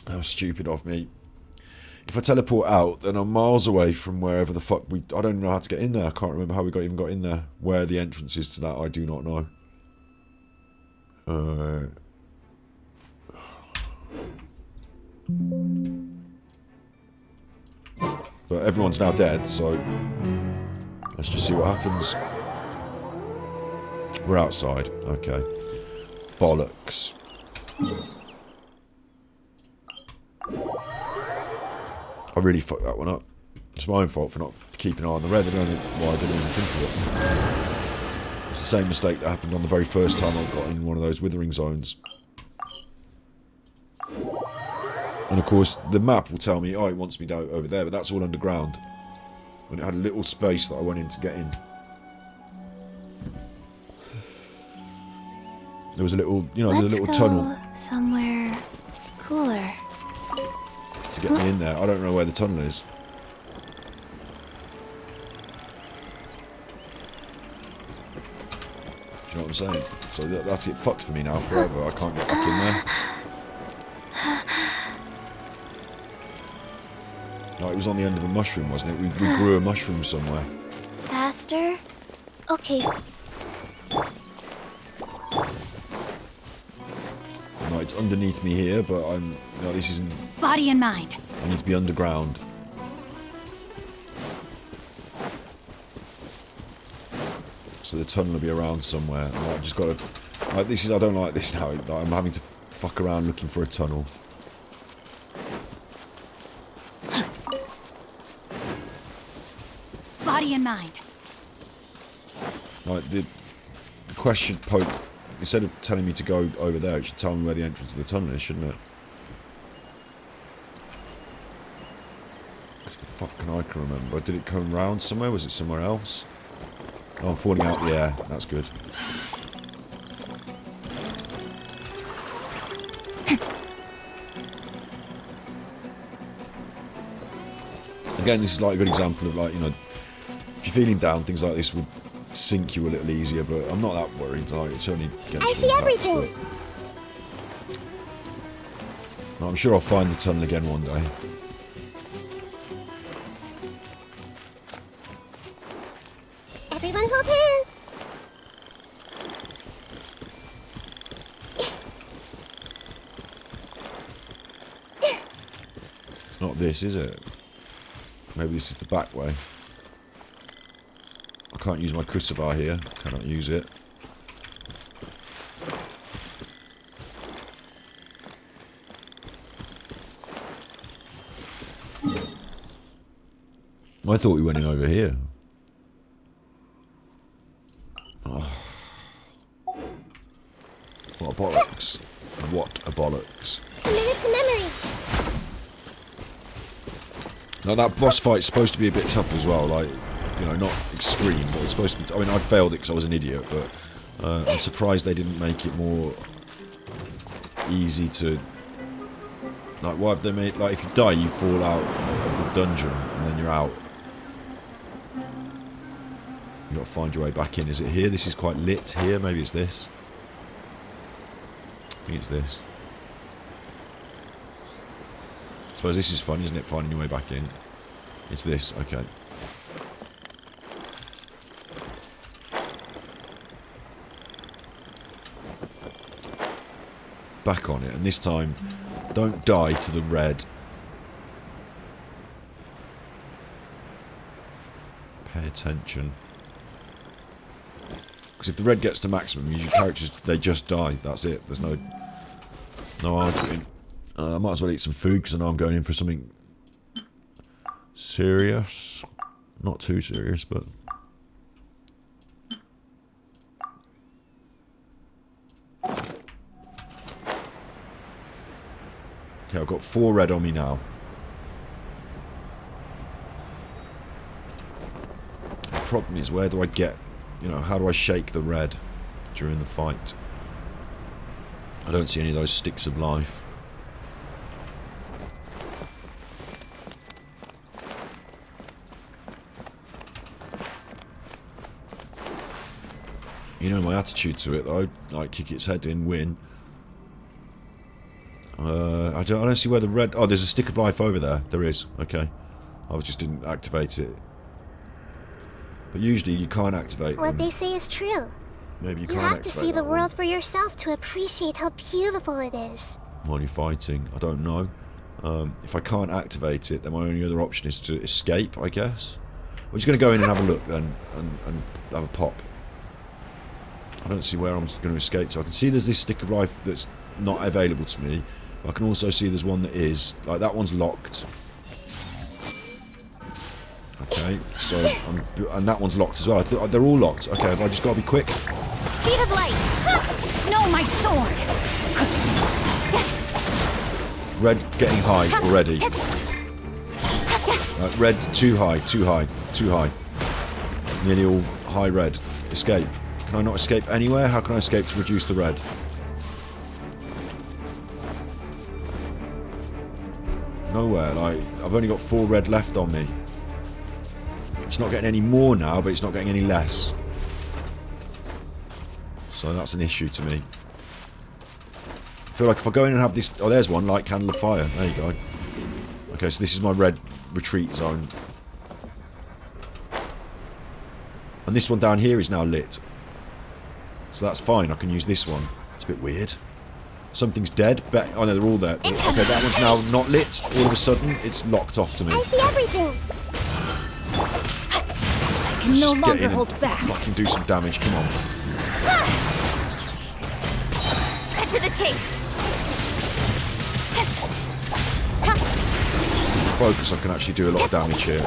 How stupid of me. If I teleport out, then I'm miles away from wherever the fuck we... I don't know how to get in there. I can't remember how we even got in there. Where the entrance is to that, I do not know. But everyone's now dead, so... Let's just see what happens. We're outside. Okay. Bollocks. I really fucked that one up. It's my own fault for not keeping an eye on the red. I don't know why I didn't even think of it. It's the same mistake that happened on the very first time I got in one of those withering zones. And of course, the map will tell me, oh, it wants me down over there, but that's all underground. And it had a little space that I went in to get in. There was a little, you know, there's a little tunnel. Somewhere cooler. To get me in there. I don't know where the tunnel is. Do you know what I'm saying? So that's it fucked for me now forever. I can't get back in there. No, it was on the end of a mushroom, wasn't it? We grew a mushroom somewhere. Faster? Okay. No, it's underneath me here, but I'm... No, this isn't... Body and mind. I need to be underground. So the tunnel will be around somewhere. I've just got to... Like, this is... I don't like this now. I'm having to fuck around looking for a tunnel. Body and mind. Like, the question poke... Instead of telling me to go over there, it should tell me where the entrance to the tunnel is, shouldn't it? Because the fuck can I can remember? Did it come round somewhere? Was it somewhere else? Oh, I'm falling out the air. That's good. Again, this is like a good example of, like, you know, if you're feeling down, things like this would sink you a little easier, but I'm not that worried. Like, it's only I see everything. No, I'm sure I'll find the tunnel again one day. Everyone hold hands. It's not this, is it? Maybe this is the back way. I can't use my Kusavar here. Cannot use it. I thought we went in over here. Oh. What a bollocks. What a bollocks. A minute to memory. Now that boss fight's supposed to be a bit tough as well, like, you know, not extreme, but it's supposed to be... I mean, I failed it because I was an idiot, but I'm surprised they didn't make it more easy to... Like, why have they made... Like, if you die, you fall out of the dungeon, and then you're out. You've got to find your way back in. Is it here? This is quite lit here. Maybe it's this. I think it's this. I suppose this is fun, isn't it? Finding your way back in. It's this. Okay. Back on it. And this time, don't die to the red. Pay attention. Because if the red gets to maximum, usually characters, they just die. That's it. There's no arguing. I might as well eat some food because I know I'm going in for something serious. Not too serious, but... Okay, I've got 4 red on me now. The problem is, where do I get... You know, how do I shake the red during the fight? I don't see any of those sticks of life. You know my attitude to it, though. Like, kick its head in, win. I don't see where the red... Oh, there's a stick of life over there. There is. Okay. I just didn't activate it. But usually you can't activate them. What they say is true. Maybe you You can't have activate to see the that one world for yourself to appreciate how beautiful it is. while you're fighting. I don't know. If I can't activate it, then my only other option is to escape, I guess. We're just going to go in and have a look then, and have a pop. I don't see where I'm going to escape to. I can see there's this stick of life that's not available to me. But I can also see there's one that is. Like, that one's locked. Okay, so and that one's locked as well. They're all locked. Okay, have I just got to be quick? Speed of light! No, my sword! Red getting high already. Red too high, too high, too high. Nearly all high red. Escape. Can I not escape anywhere? How can I escape to reduce the red? Nowhere. Like, I've only got 4 red left on me. It's not getting any more now, but it's not getting any less. So that's an issue to me. I feel like if I go in and have this... Oh, there's one. Light candle of fire. There you go. Okay, so this is my red retreat zone. And this one down here is now lit. So that's fine. I can use this one. It's a bit weird. Something's dead. Oh, no, they're all there. Okay, that one's now not lit. All of a sudden, it's locked off to me. I see everything. I can no longer hold back. Fucking do some damage. Come on. Cut to the chase. Focus, I can actually do a lot of damage here.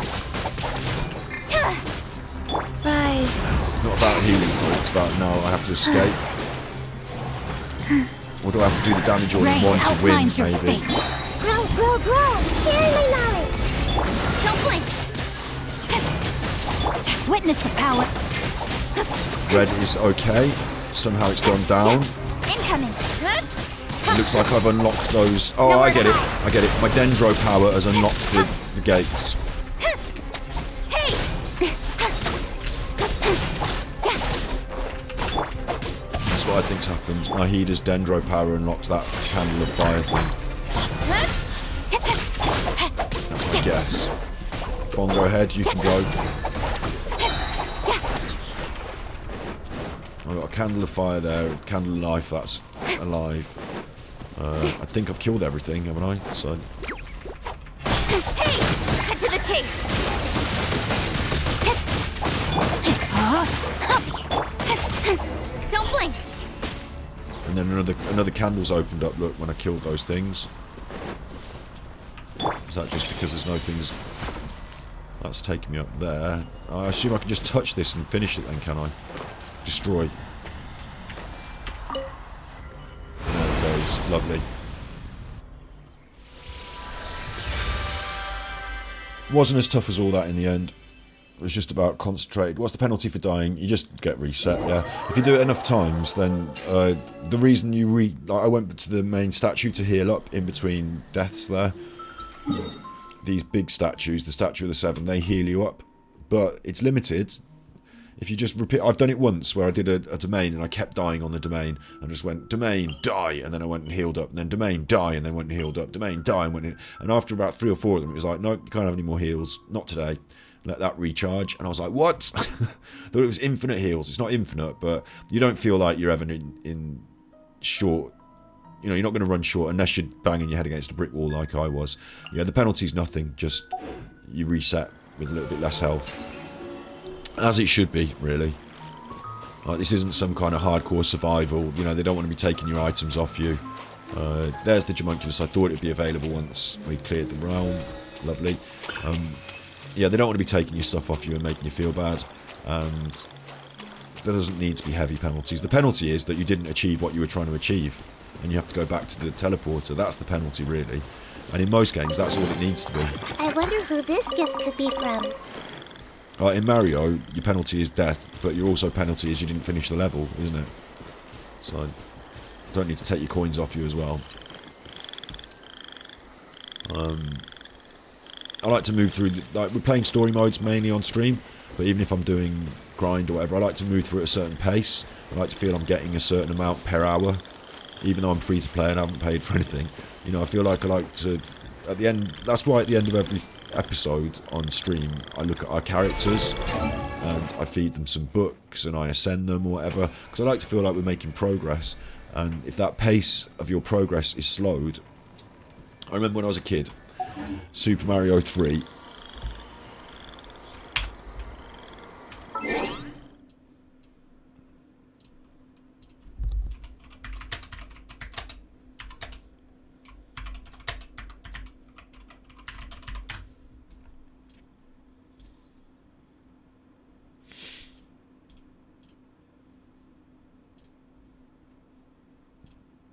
Rise. It's not about healing, though. It's about now I have to escape. Or do I have to do the damage all in one to win, maybe? Grow, grow, grow! Sharing my knowledge! Don't blink! Witness the power! Red is okay. Somehow it's gone down. Incoming! It looks like I've unlocked those... Oh, I get it. I get it. My Dendro power has unlocked the gates. That's what I think's happened. Nahida's Dendro power unlocks that candle of fire thing. That's my guess. Bongo ahead, you can go. I've got a candle of fire there, a candle of life, that's alive. I think I've killed everything, haven't I? So. Hey! Cut to the chase! Don't blink! And then another candle's opened up, look, when I killed those things. Is that just because there's no things... That's taking me up there. I assume I can just touch this and finish it then, can I? Destroy. There it goes. Lovely. wasn't as tough as all that in the end. It was just about concentrating. What's the penalty for dying? You just get reset, yeah. If you do it enough times, then the reason you I went to the main statue to heal up in between deaths there. These big statues, the statue of the seven, they heal you up. But it's limited. If you just repeat... I've done it once where I did a domain and I kept dying on the domain. And just went, domain, die, and then I went and healed up. And then domain, die, and then went and healed up. Domain, die, and went in. And after about 3 or 4 of them, it was like, no, you can't have any more heals. Not today. Let that recharge. And I was like, what? Thought it was infinite heals. It's not infinite, but you don't feel like you're ever in short... You know, you're not going to run short unless you're banging your head against a brick wall like I was. Yeah, the penalty's nothing. Just you reset with a little bit less health. As it should be, really. Like, this isn't some kind of hardcore survival. You know, they don't want to be taking your items off you. There's the Homunculus. I thought it'd be available once we cleared the realm. Lovely. Yeah, they don't want to be taking your stuff off you and making you feel bad. And there doesn't need to be heavy penalties. The penalty is that you didn't achieve what you were trying to achieve. And you have to go back to the teleporter. That's the penalty, really. And in most games, that's all it needs to be. I wonder who this gift could be from. In Mario, your penalty is death, but your also penalty is you didn't finish the level, isn't it? So, don't need to take your coins off you as well. I like to move through... Like, we're playing story modes mainly on stream, but even if I'm doing grind or whatever, I like to move through at a certain pace. I like to feel I'm getting a certain amount per hour, even though I'm free to play and I haven't paid for anything. You know, I feel like I like to... At the end... That's why at the end of every episode on stream, I look at our characters and I feed them some books and I ascend them or whatever, because I like to feel like we're making progress. And if that pace of your progress is slowed... I remember when I was a kid, Super Mario 3...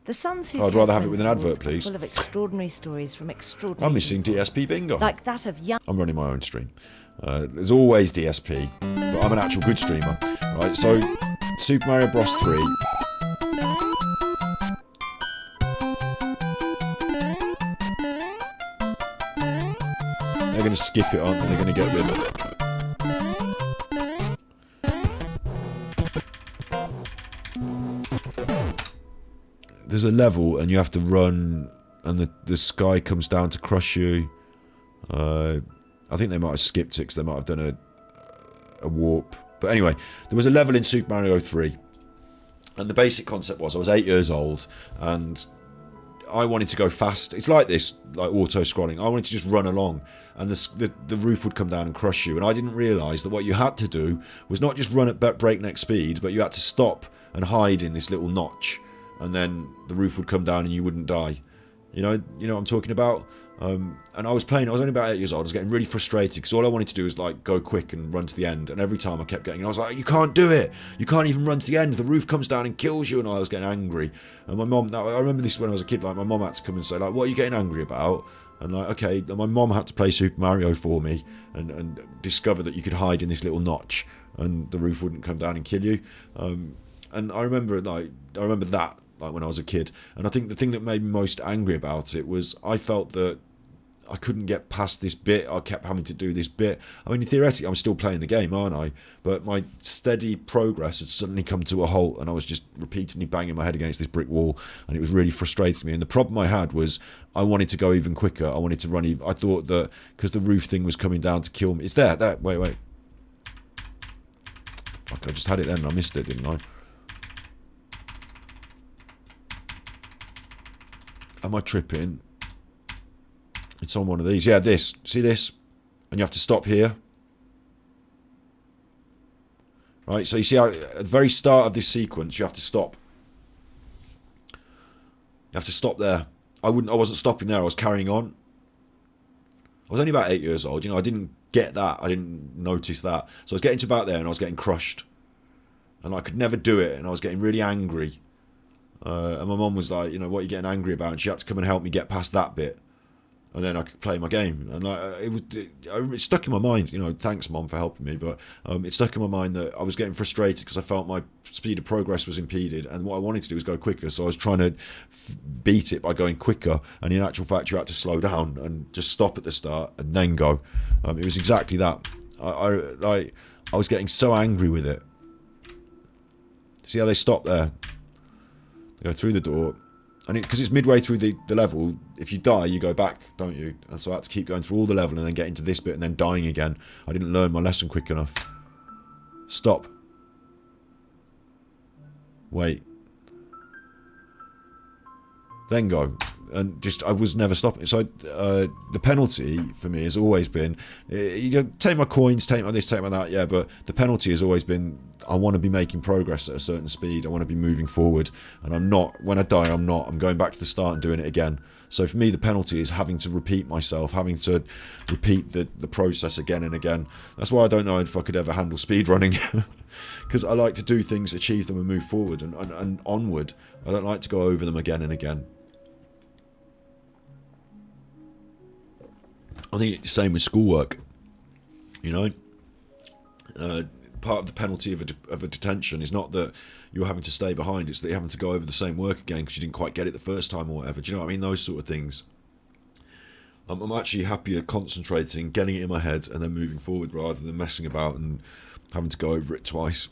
The Sons Who I'd rather have it with an advert, please. Full of extraordinary stories from extraordinary. I'm missing DSP bingo. Like that of young. I'm running my own stream. There's always DSP, but I'm an actual good streamer. Right, so Super Mario Bros. 3. They're going to skip it, aren't they? They're going to get rid of it. There's a level and you have to run and the sky comes down to crush you. I think they might have skipped it because they might have done a warp. But anyway, there was a level in Super Mario 3 and the basic concept was I was 8 years old and I wanted to go fast. It's like this, like auto-scrolling. I wanted to just run along and the roof would come down and crush you. And I didn't realise that what you had to do was not just run at breakneck speed, but you had to stop and hide in this little notch. And then the roof would come down and you wouldn't die. You know what I'm talking about? And I was playing, I was only about 8 years old, I was getting really frustrated because all I wanted to do was like go quick and run to the end. And every time I kept getting, I was like, you can't do it. You can't even run to the end. The roof comes down and kills you. And I was getting angry. And my mom, I remember this when I was a kid, like my mom had to come and say like, what are you getting angry about? And like, okay, and my mom had to play Super Mario for me and discover that you could hide in this little notch and the roof wouldn't come down and kill you. And I remember that. Like when I was a kid, and I think the thing that made me most angry about it was I felt that I couldn't get past this bit. I kept having to do this bit. I mean, theoretically, I'm still playing the game, aren't I? But my steady progress had suddenly come to a halt, and I was just repeatedly banging my head against this brick wall, and it was really frustrating me. And the problem I had was I wanted to go even quicker. I wanted to run even... I thought that because the roof thing was coming down to kill me. It's there. Wait. Fuck, I just had it then and I missed it, didn't I? Am I tripping? It's on one of these. Yeah, this. See this? And you have to stop here. Right, so you see how at the very start of this sequence you have to stop. You have to stop there. I wasn't stopping there, I was carrying on. I was only about 8 years old, I didn't get that. I didn't notice that. So I was getting to about there and I was getting crushed. And I could never do it and I was getting really angry. And my mum was like, what are you getting angry about? And she had to come and help me get past that bit. and then I could play my game. And it stuck in my mind, you know, thanks Mom for helping me, but it stuck in my mind that I was getting frustrated because I felt my speed of progress was impeded, and what I wanted to do was go quicker, so I was trying to beat it by going quicker, and in actual fact you had to slow down and just stop at the start and then go. It was exactly that. I was getting so angry with it. See how they stop there? They go through the door, and because it's midway through the level, if you die, you go back, don't you? And so I had to keep going through all the level and then get into this bit and then dying again. I didn't learn my lesson quick enough. Stop. Wait. Then go. And just, I was never stopping. So the penalty for me has always been, you take my coins, take my this, take my that, yeah, but the penalty has always been, I want to be making progress at a certain speed. I want to be moving forward. And I'm not, when I die, I'm not. I'm going back to the start and doing it again. So for me, the penalty is having to repeat myself, having to repeat the process again and again. That's why I don't know if I could ever handle speedrunning. Because I like to do things, achieve them and move forward and onward. I don't like to go over them again and again. I think it's the same with schoolwork, you know. Part of the penalty of a detention is not that you're having to stay behind, it's that you're having to go over the same work again because you didn't quite get it the first time or whatever. Do you know what I mean? Those sort of things. I'm actually happier concentrating, getting it in my head and then moving forward rather than messing about and having to go over it twice.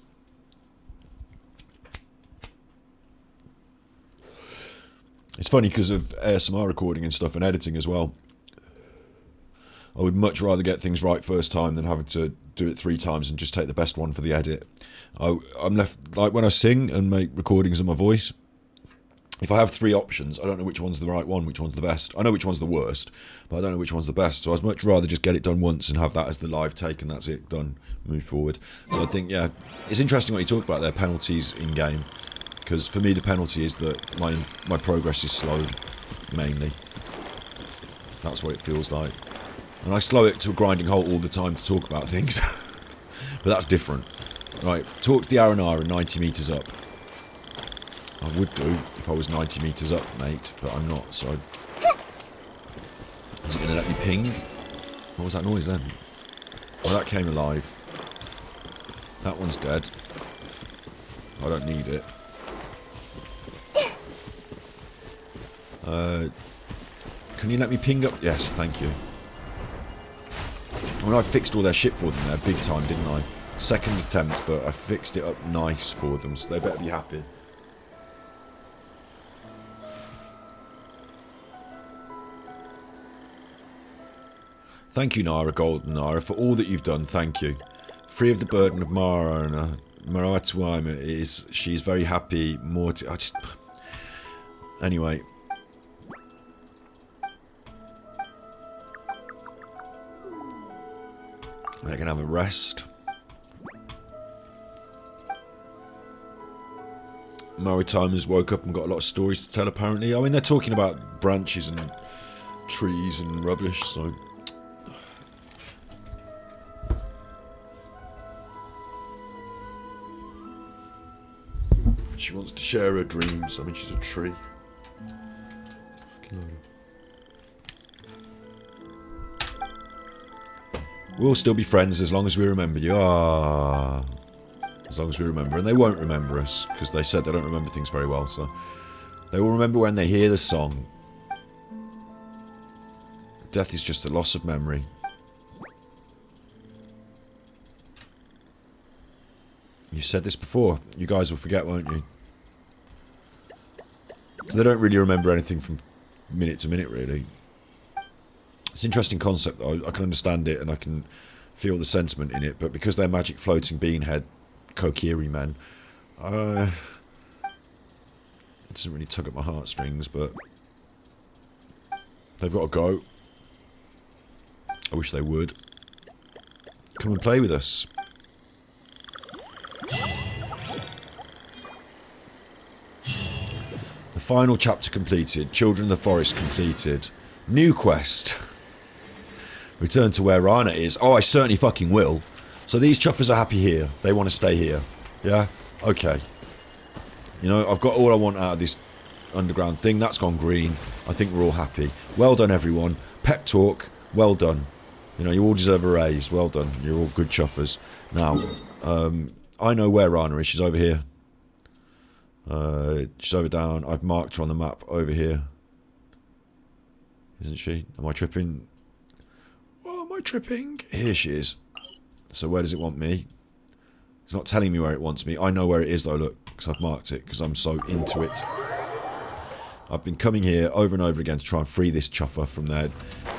It's funny because of ASMR recording and stuff and editing as well. I would much rather get things right first time than having to do it 3 times and just take the best one for the edit. I'm left, like when I sing and make recordings of my voice, if I have 3 options, I don't know which one's the right one, which one's the best. I know which one's the worst, but I don't know which one's the best. So I'd much rather just get it done once and have that as the live take and that's it, done, move forward. So I think, yeah, it's interesting what you talk about there, penalties in-game. Because for me the penalty is that my progress is slowed, mainly. That's what it feels like. And I slow it to a grinding halt all the time to talk about things. But that's different. Right, talk to the Arnanana 90 metres up. I would do if I was 90 metres up, mate, but I'm not, so... Is it going to let me ping? What was that noise then? Oh, that came alive. That one's dead. I don't need it. Can you let me ping up? Yes, thank you. I mean, I fixed all their shit for them there, big time, didn't I? Second attempt, but I fixed it up nice for them, so they better be happy. Thank you, Nara, Golden Nara, for all that you've done, thank you. Free of the burden of Mara, Maratuima is, she's very happy, Anyway. They can have a rest. Maritimers woke up and got a lot of stories to tell, apparently. I mean, they're talking about branches and trees and rubbish, so... She wants to share her dreams. I mean, she's a tree. We'll still be friends as long as we remember you. Ah, as long as we remember. And they won't remember us, because they said they don't remember things very well, so... They will remember when they hear the song. Death is just a loss of memory. You said this before. You guys will forget, won't you? So they don't really remember anything from minute to minute, really. It's an interesting concept, though. I can understand it and I can feel the sentiment in it, but because they're magic floating beanhead Kokiri men, it doesn't really tug at my heartstrings, but they've got to go. I wish they would. Come and play with us. The final chapter completed. Children of the Forest completed. New quest. Return to where Rana is. Oh, I certainly fucking will. So these chuffers are happy here. They want to stay here. Yeah? Okay. You know, I've got all I want out of this underground thing. That's gone green. I think we're all happy. Well done, everyone. pep talk, well done. You know, you all deserve a raise. Well done. You're all good chuffers. Now, I know where Rana is. She's over here. She's over down. I've marked her on the map over here. Isn't she? Am I tripping? Oh, am I tripping? Here she is. So where does it want me? It's not telling me where it wants me. I know where it is though, look, because I've marked it, because I'm so into it. I've been coming here over and over again to try and free this chuffer from their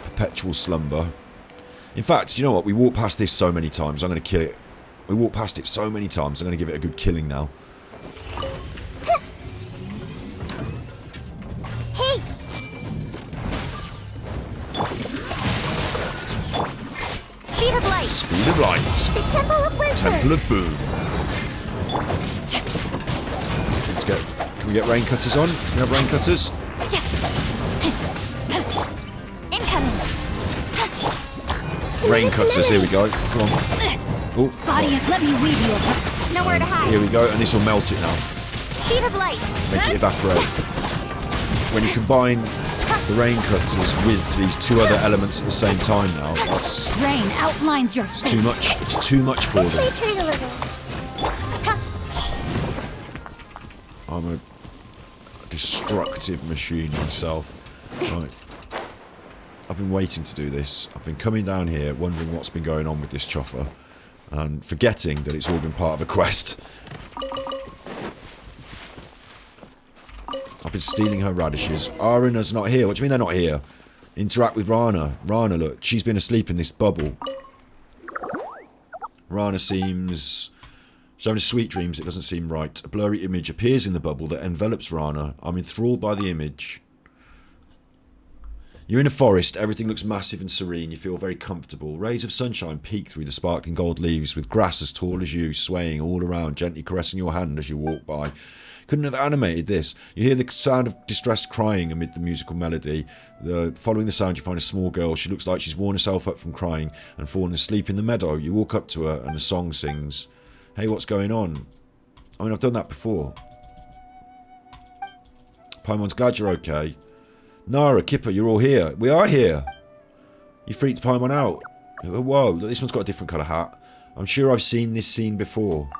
perpetual slumber. In fact, do you know what? We walked past this so many times, I'm going to kill it. We walked past it so many times, I'm going to give it a good killing now. Hey! Speed of light! Speed of light! The Temple of Wisdom! Temple of Boom! Let's get... Can we get rain cutters on? Can we have rain cutters? Yes! Incoming! Rain cutters, here we go. Come on. Oh. Body, let me read you. Nowhere to hide. Here we go, and this will melt it now. Speed of light! Make it evaporate. When you combine the rain cutters with these two other elements at the same time now, that's... Rain outlines your It's too much. It's too much for them. I'm a destructive machine myself. Right. I've been waiting to do this. I've been coming down here wondering what's been going on with this chuffer and forgetting that it's all been part of a quest. I've been stealing her radishes. Arana's not here. What do you mean they're not here? Interact with Rana. Rana, look, she's been asleep in this bubble. Rana seems... She's having sweet dreams. It doesn't seem right. A blurry image appears in the bubble that envelops Rana. I'm enthralled by the image. You're in a forest. Everything looks massive and serene. You feel very comfortable. Rays of sunshine peek through the sparkling gold leaves with grass as tall as you swaying all around, gently caressing your hand as you walk by. Couldn't have animated this. You hear the sound of distressed crying amid the musical melody. Following the sound, you find a small girl. She looks like she's worn herself up from crying and fallen asleep in the meadow. You walk up to her and a song sings. Hey, what's going on? I mean, I've done that before. Paimon's glad you're okay. Nara, Kipper, you're all here. We are here. You freaked Paimon out. Whoa, look, this one's got a different colour hat. I'm sure I've seen this scene before.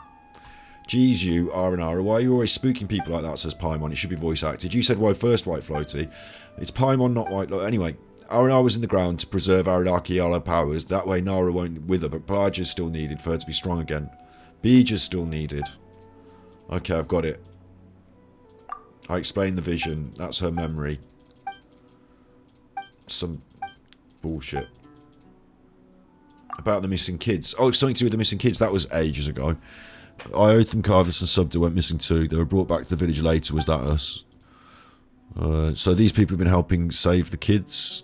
Geez, you, Arnanana, why are you always spooking people like that, says Paimon. It should be voice acted. You said why first, White Floaty. It's Paimon, not White. Look, anyway, Arnanana was in the ground to preserve Aralakiala powers. That way Nara won't wither, but Baja's still needed for her to be strong again. Baja's still needed. Okay, I've got it. I explained the vision. That's her memory. Some bullshit. About the missing kids. Oh, something to do with the missing kids. That was ages ago. Iotham, Carvis and Subda went missing too. They were brought back to the village later. Was that us? So these people have been helping save the kids.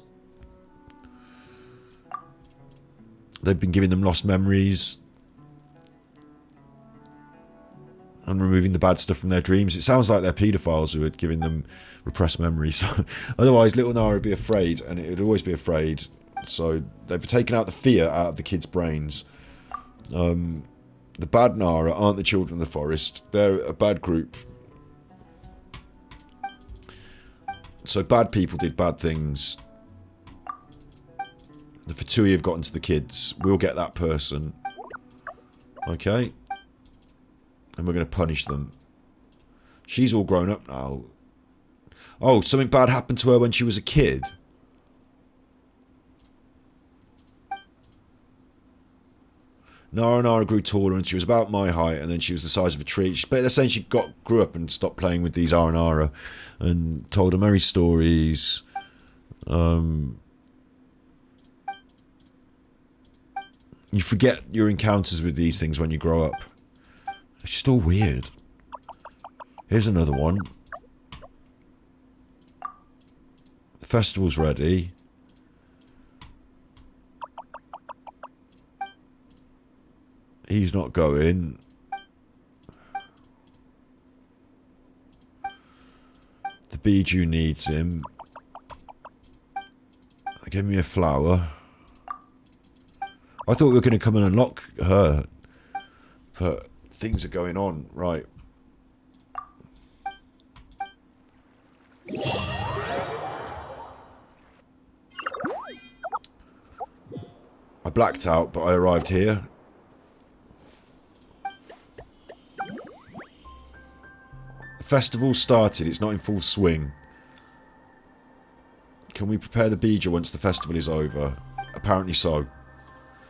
They've been giving them lost memories. And removing the bad stuff from their dreams. It sounds like they're paedophiles who are giving them repressed memories. Otherwise, little Nara would be afraid, and it would always be afraid. So they've taken out the fear out of the kids' brains. The bad Nara aren't the children of the forest. They're a bad group. So bad people did bad things. The Fatui have gotten to the kids. We'll get that person. Okay. And we're going to punish them. She's all grown up now. Oh, something bad happened to her when she was a kid. Nara grew taller and she was about my height, and then she was the size of a tree. But they're saying she grew up and stopped playing with these Arnanana and told her merry stories. You forget your encounters with these things when you grow up. It's just all weird. Here's another one. The festival's ready. He's not going. The Biju needs him. Give me a flower. I thought we were going to come and unlock her. But things are going on. Right. I blacked out, but I arrived here. The festival started. It's not in full swing. Can we prepare the Beeger once the festival is over? Apparently so.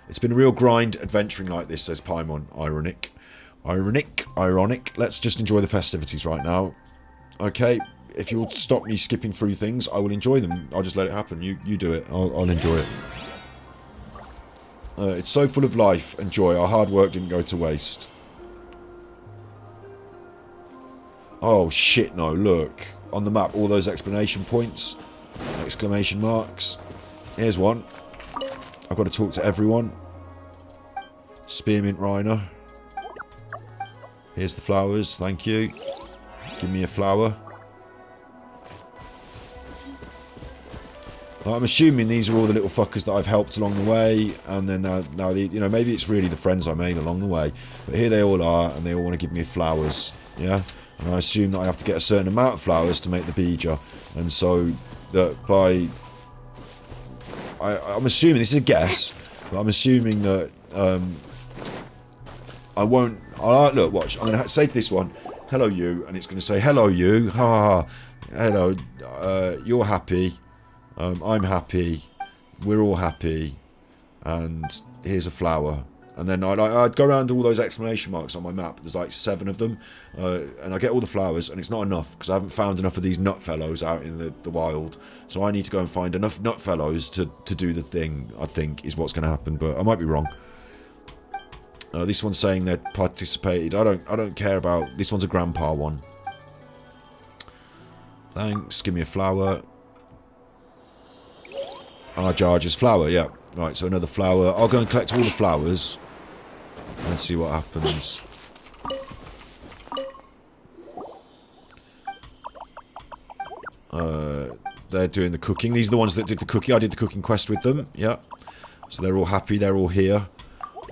It's been a real grind adventuring like this, says Paimon. Ironic. Ironic. Let's just enjoy the festivities right now. Okay, if you'll stop me skipping through things, I will enjoy them. I'll just let it happen. You do it. I'll enjoy it. It's so full of life and joy. Our hard work didn't go to waste. Oh, shit, no. Look. On the map, all those exclamation points. Exclamation marks. Here's one. I've got to talk to everyone. Spearmint Reiner. Here's the flowers. Thank you. Give me a flower. I'm assuming these are all the little fuckers that I've helped along the way, and then now you know, maybe it's really the friends I made along the way. But here they all are, and they all want to give me flowers, yeah? And I assume that I have to get a certain amount of flowers to make the Beeger, and so that by... I'm assuming, this is a guess, but I'm assuming that I won't... look, watch, I'm going to say to this one, hello you, and it's going to say, hello you, ha ha ha, hello, you're happy. I'm happy, we're all happy, and here's a flower. And then I'd go around all those exclamation marks on my map. There's like 7 of them, and I get all the flowers, and it's not enough, because I haven't found enough of these nut fellows out in the wild. So I need to go and find enough nut fellows to do the thing, I think, is what's going to happen, but I might be wrong. This one's saying they participated. I don't care about... This one's a grandpa one. Thanks, give me a flower. Jarge's flower, yeah. Right, so another flower. I'll go and collect all the flowers and see what happens. They're doing the cooking. These are the ones that did the cooking. I did the cooking quest with them, yeah. So they're all happy, they're all here.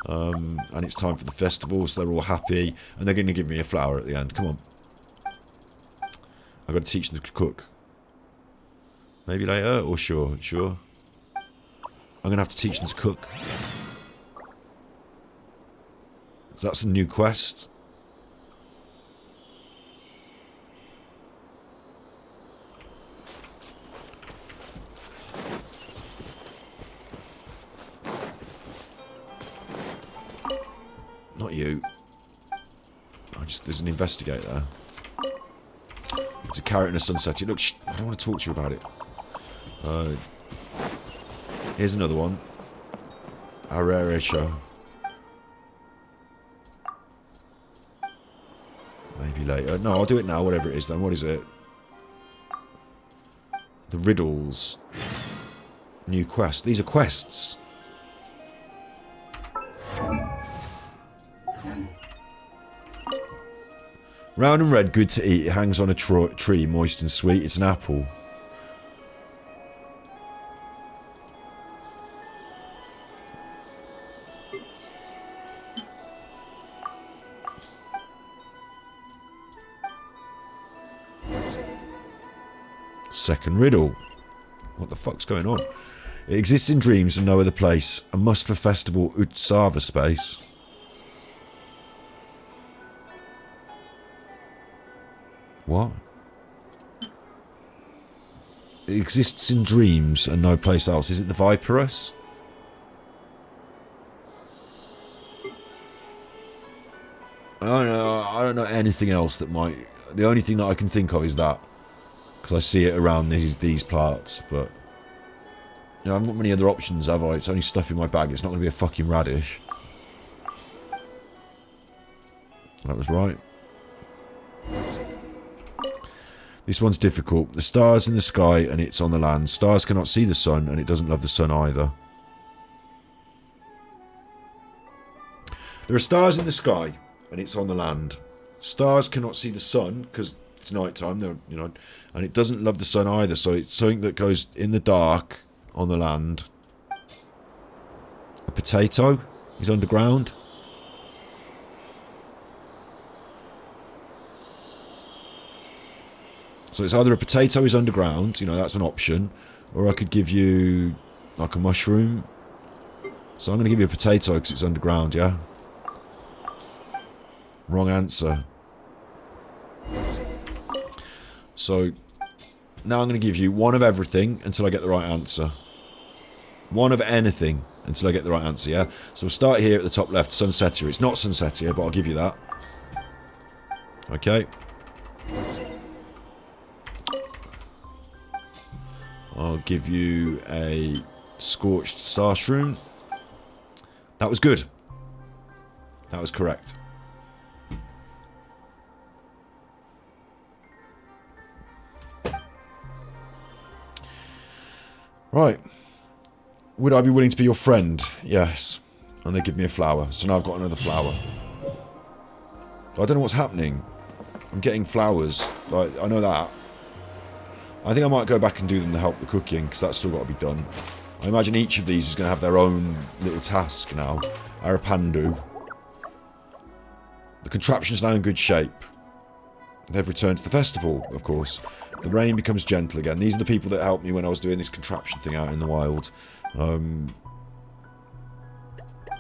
And it's time for the festival, so they're all happy. And they're going to give me a flower at the end. Come on. I've got to teach them to cook. Maybe later, or sure. I'm going to have to teach them to cook. So that's a new quest. Not you. There's an investigator there. It's a carrot and a sunset. Look, I don't want to talk to you about it. Here's another one. Areresha. Maybe later. No, I'll do it now, whatever it is then. What is it? The riddles. New quest. These are quests. Round and red, good to eat. It hangs on a tree, moist and sweet. It's an apple. Second riddle. What the fuck's going on? It exists in dreams and no other place. A must for festival Utsava space. What? It exists in dreams and no place else. Is it the Viperus? I don't know anything else that might... The only thing that I can think of is that. Because I see it around these parts, but... You know, I haven't got many other options, have I? It's only stuff in my bag. It's not going to be a fucking radish. That was right. This one's difficult. The stars in the sky and it's on the land. Stars cannot see the sun and it doesn't love the sun either. There are stars in the sky and it's on the land. Stars cannot see the sun because it's night time, you know, and it doesn't love the sun either. So it's something that goes in the dark on the land. A potato is underground. So it's either a potato is underground, you know, that's an option, or I could give you like a mushroom. So I'm going to give you a potato because it's underground, yeah? Wrong answer. So now I'm going to give you one of everything until I get the right answer. One of anything until I get the right answer, yeah? So we'll start here at the top left, Sunsetia. It's not Sunsetia, but I'll give you that. Okay. I'll give you a Scorched Starshroom. That was good. That was correct. Right. Would I be willing to be your friend? Yes. And they give me a flower. So now I've got another flower. I don't know what's happening. I'm getting flowers. Like, I know that. I think I might go back and do them to help the cooking, because that's still got to be done. I imagine each of these is going to have their own little task now. Arapandu. The contraption's now in good shape. They've returned to the festival, of course. The rain becomes gentle again. These are the people that helped me when I was doing this contraption thing out in the wild. And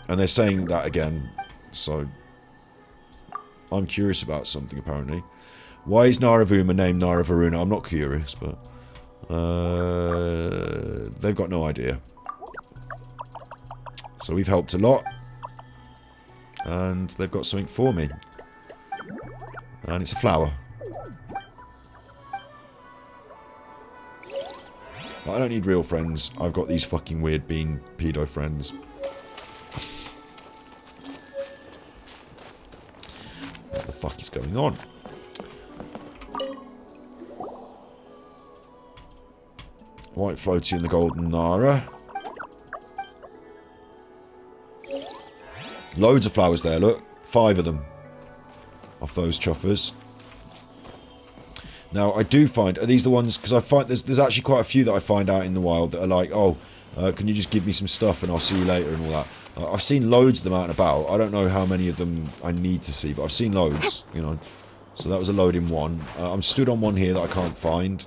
they're saying that again. So, I'm curious about something, apparently. Why is Naravuma named Naravaruna? I'm not curious, but... they've got no idea. So we've helped a lot. And they've got something for me. And it's a flower. But I don't need real friends. I've got these fucking weird bean pedo friends. What the fuck is going on? White floaty and the golden Nara. Loads of flowers there, look. 5 of them. Off those chuffers. Now, I do find... Are these the ones... Because I find... There's actually quite a few that I find out in the wild that are like, oh, can you just give me some stuff and I'll see you later and all that. I've seen loads of them out and about. I don't know how many of them I need to see, but I've seen loads, you know. So that was a load in one. I'm stood on one here that I can't find.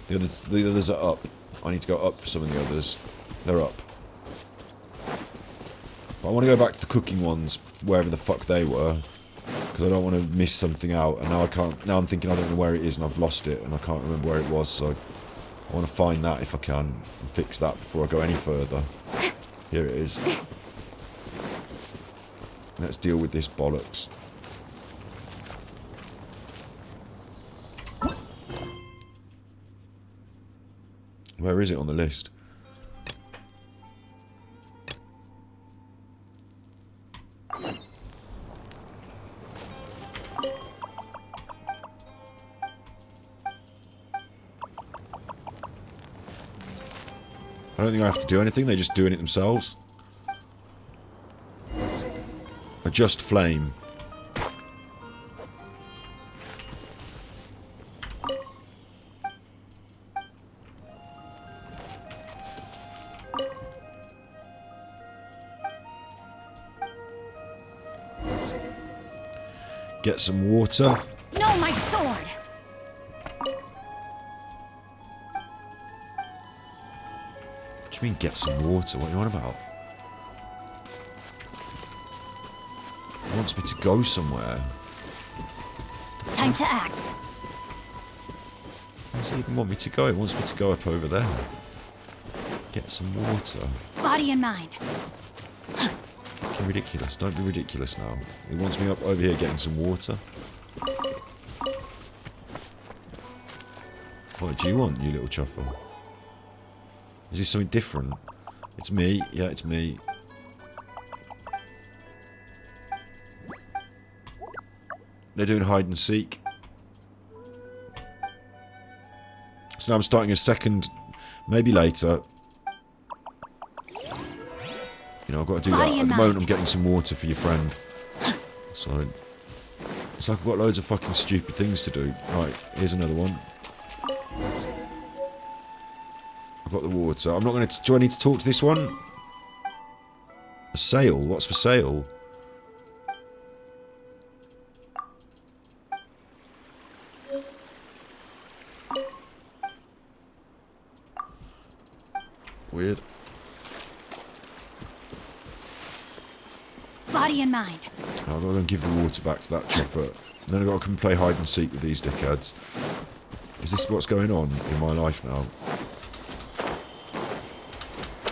The others are up. I need to go up for some of the others. They're up. But I want to go back to the cooking ones, wherever the fuck they were. Because I don't want to miss something out. And now I can't... Now I'm thinking I don't know where it is and I've lost it. And I can't remember where it was, so... I want to find that if I can. And fix that before I go any further. Here it is. Let's deal with this bollocks. Where is it on the list? I don't think I have to do anything, they're just doing it themselves. Adjust flame. Get some water. No, my sword! What do you mean get some water? What are you on about? He wants me to go somewhere. Time to act. Where does he even want me to go? He wants me to go up over there. Get some water. Body and mind. Fucking ridiculous. Don't be ridiculous now. He wants me up over here getting some water. What do you want, you little chuffer? Is this something different? It's me. Yeah, it's me. They're doing hide and seek. So now I'm starting a second, maybe later. You know, I've got to do that. At the moment I'm getting some water for your friend. So, it's like I've got loads of fucking stupid things to do. Right, here's another one. I've got the water. I'm not going to... Do I need to talk to this one? A sale? What's for sale? Weird. Body and mind. I've got to go and give the water back to that chopper. Then I've got to come play hide and seek with these dickheads. Is this what's going on in my life now?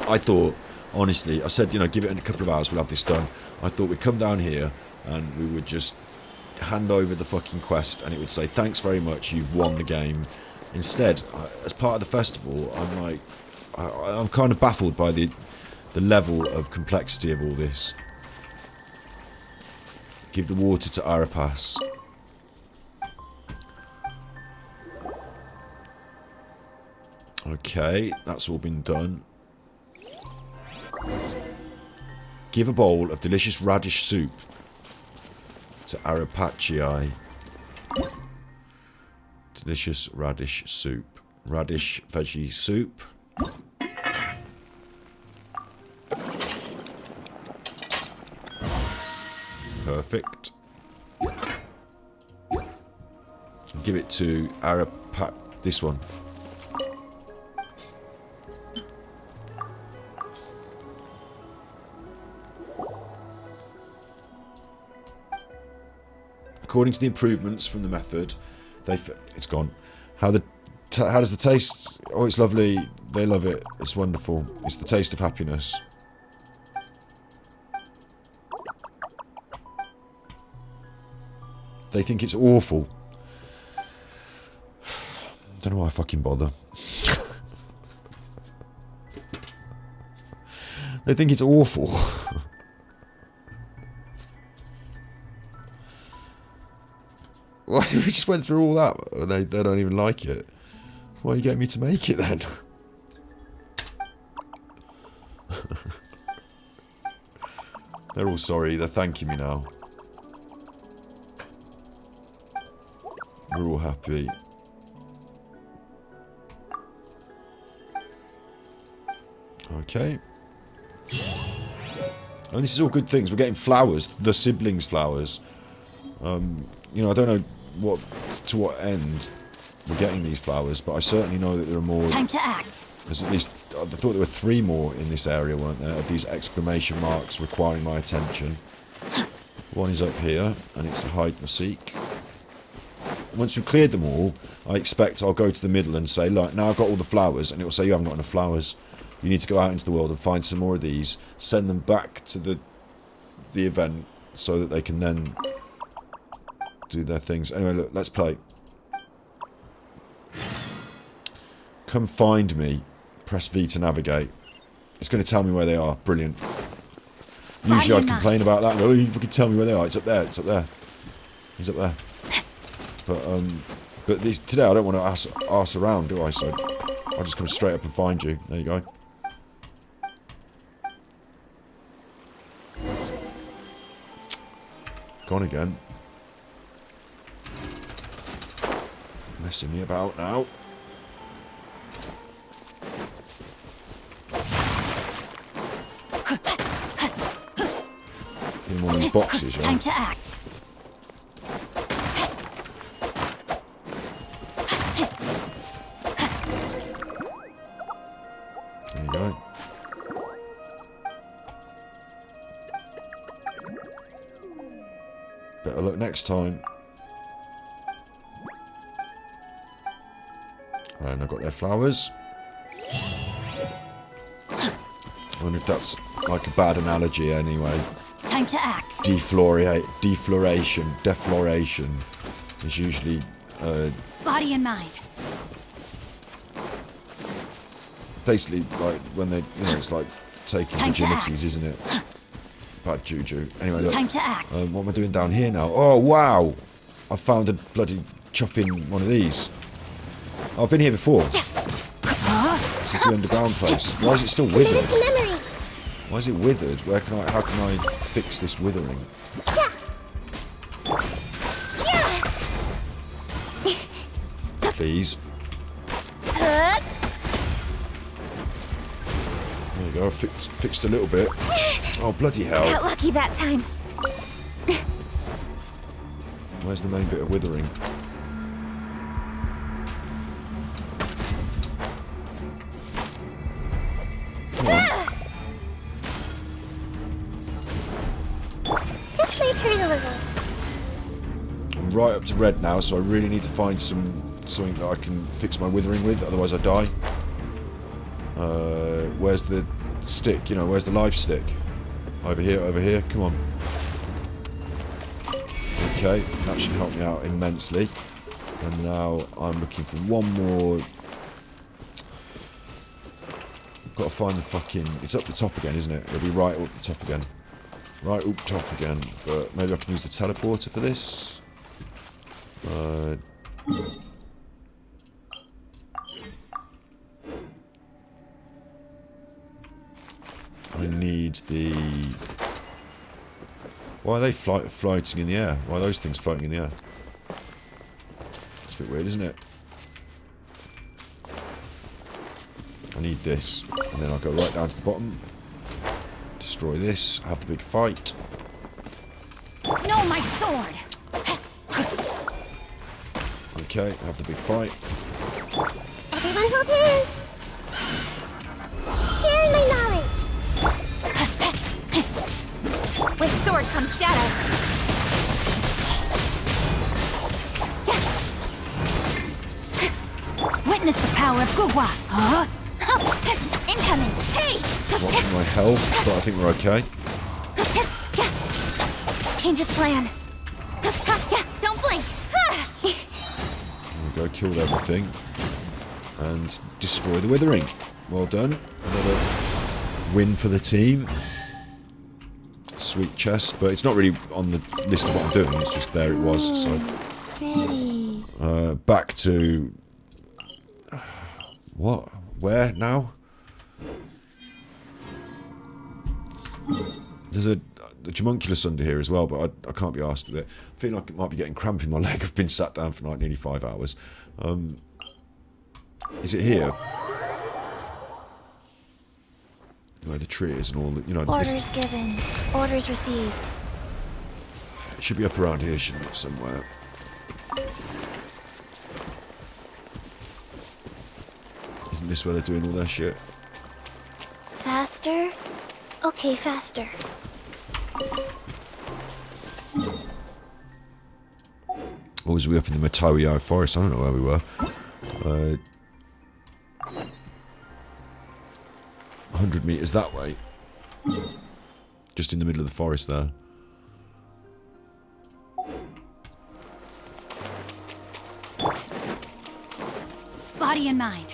I thought, honestly, I said, you know, give it a couple of hours, we'll have this done. I thought we'd come down here and we would just hand over the fucking quest and it would say, thanks very much, you've won the game. Instead, as part of the festival, I'm like, I'm kind of baffled by the level of complexity of all this. Give the water to Arapas. Okay, that's all been done. Give a bowl of delicious radish soup to Arapachii. Delicious radish soup. Radish veggie soup. Perfect. Give it to Arapat. This one. According to the improvements from the method, it's gone. How does the taste? Oh, it's lovely. They love it. It's wonderful. It's the taste of happiness. They think it's awful. Don't know why I fucking bother. They think it's awful. Why we just went through all that? They don't even like it. Why are you getting me to make it then? They're all sorry. They're thanking me now. We're all happy. Okay. And this is all good things. We're getting flowers. The siblings' flowers. You know, I don't know to what end we're getting these flowers, but I certainly know that there are more. Time to act. There's at least, I thought there were 3 more in this area, weren't there? Of these exclamation marks requiring my attention. One is up here, and it's a hide and seek. Once we've cleared them all, I expect I'll go to the middle and say, look, now I've got all the flowers, and it will say you haven't got enough flowers. You need to go out into the world and find some more of these, send them back to the event so that they can then do their things. Anyway, look, let's play. Come find me. Press V to navigate. It's going to tell me where they are. Brilliant. Usually I'd complain about that and go, oh, you fucking tell me where they are. It's up there. It's up there. He's up there. But today I don't want to arse around, do I? So I'll just come straight up and find you. There you go. Gone again. Messing me about now. In one of these boxes, yeah? Time to act. There you go. Better luck next time. And I've got their flowers. I wonder if that's like a bad analogy anyway. Time to act. Defloration is usually body and mind. Basically like when they, you know, it's like taking virginities, isn't it? Bad juju. Anyway, look. Time to act. What am I doing down here now? Oh wow! I found a bloody chuffing one of these. Oh, I've been here before. This is the underground place. Why is it still withered? Why is it withered? How can I fix this withering? Please. There you go, fixed a little bit. Oh, bloody hell. Got lucky that time. Where's the main bit of withering? Come on. I'm right up to red now, so I really need to find something that I can fix my withering with, otherwise I die. Where's the stick? You know, where's the life stick? Over here, come on. Okay, that should help me out immensely. And now I'm looking for one more. I've got to find the fucking... It's up the top again, isn't it? It'll be right up the top again. Right up top again. But maybe I can use the teleporter for this. I need the... Why are they floating in the air? Why are those things floating in the air? It's a bit weird, isn't it? I need this. And then I'll go right down to the bottom. Destroy this. Have the big fight. No, my sword! Okay, have the big fight. Everyone hold hands! Sharing my knowledge! With sword comes shadow. Witness the power of Gugwa. Huh? Incoming. Hey! Watching my health, but I think we're okay. Change of plan. Don't blink. There we go, killed everything. And destroy the withering. Well done. Another win for the team. Sweet chest, but it's not really on the list of what I'm doing, it's just there it was, so... Ready. Back to... What? Where now? There's a homunculus under here as well, but I can't be arsed with it. I feel like it might be getting cramp in my leg. I've been sat down for like nearly 5 hours. Is it here? Where the tree is and all that, you know... Orders given. Orders received. It should be up around here, shouldn't it, somewhere? Isn't this where they're doing all their shit? Faster? Okay, faster. Or was we up in the Matawiyo forest? I don't know where we were. 100 metres that way. Just in the middle of the forest there. Body and mind.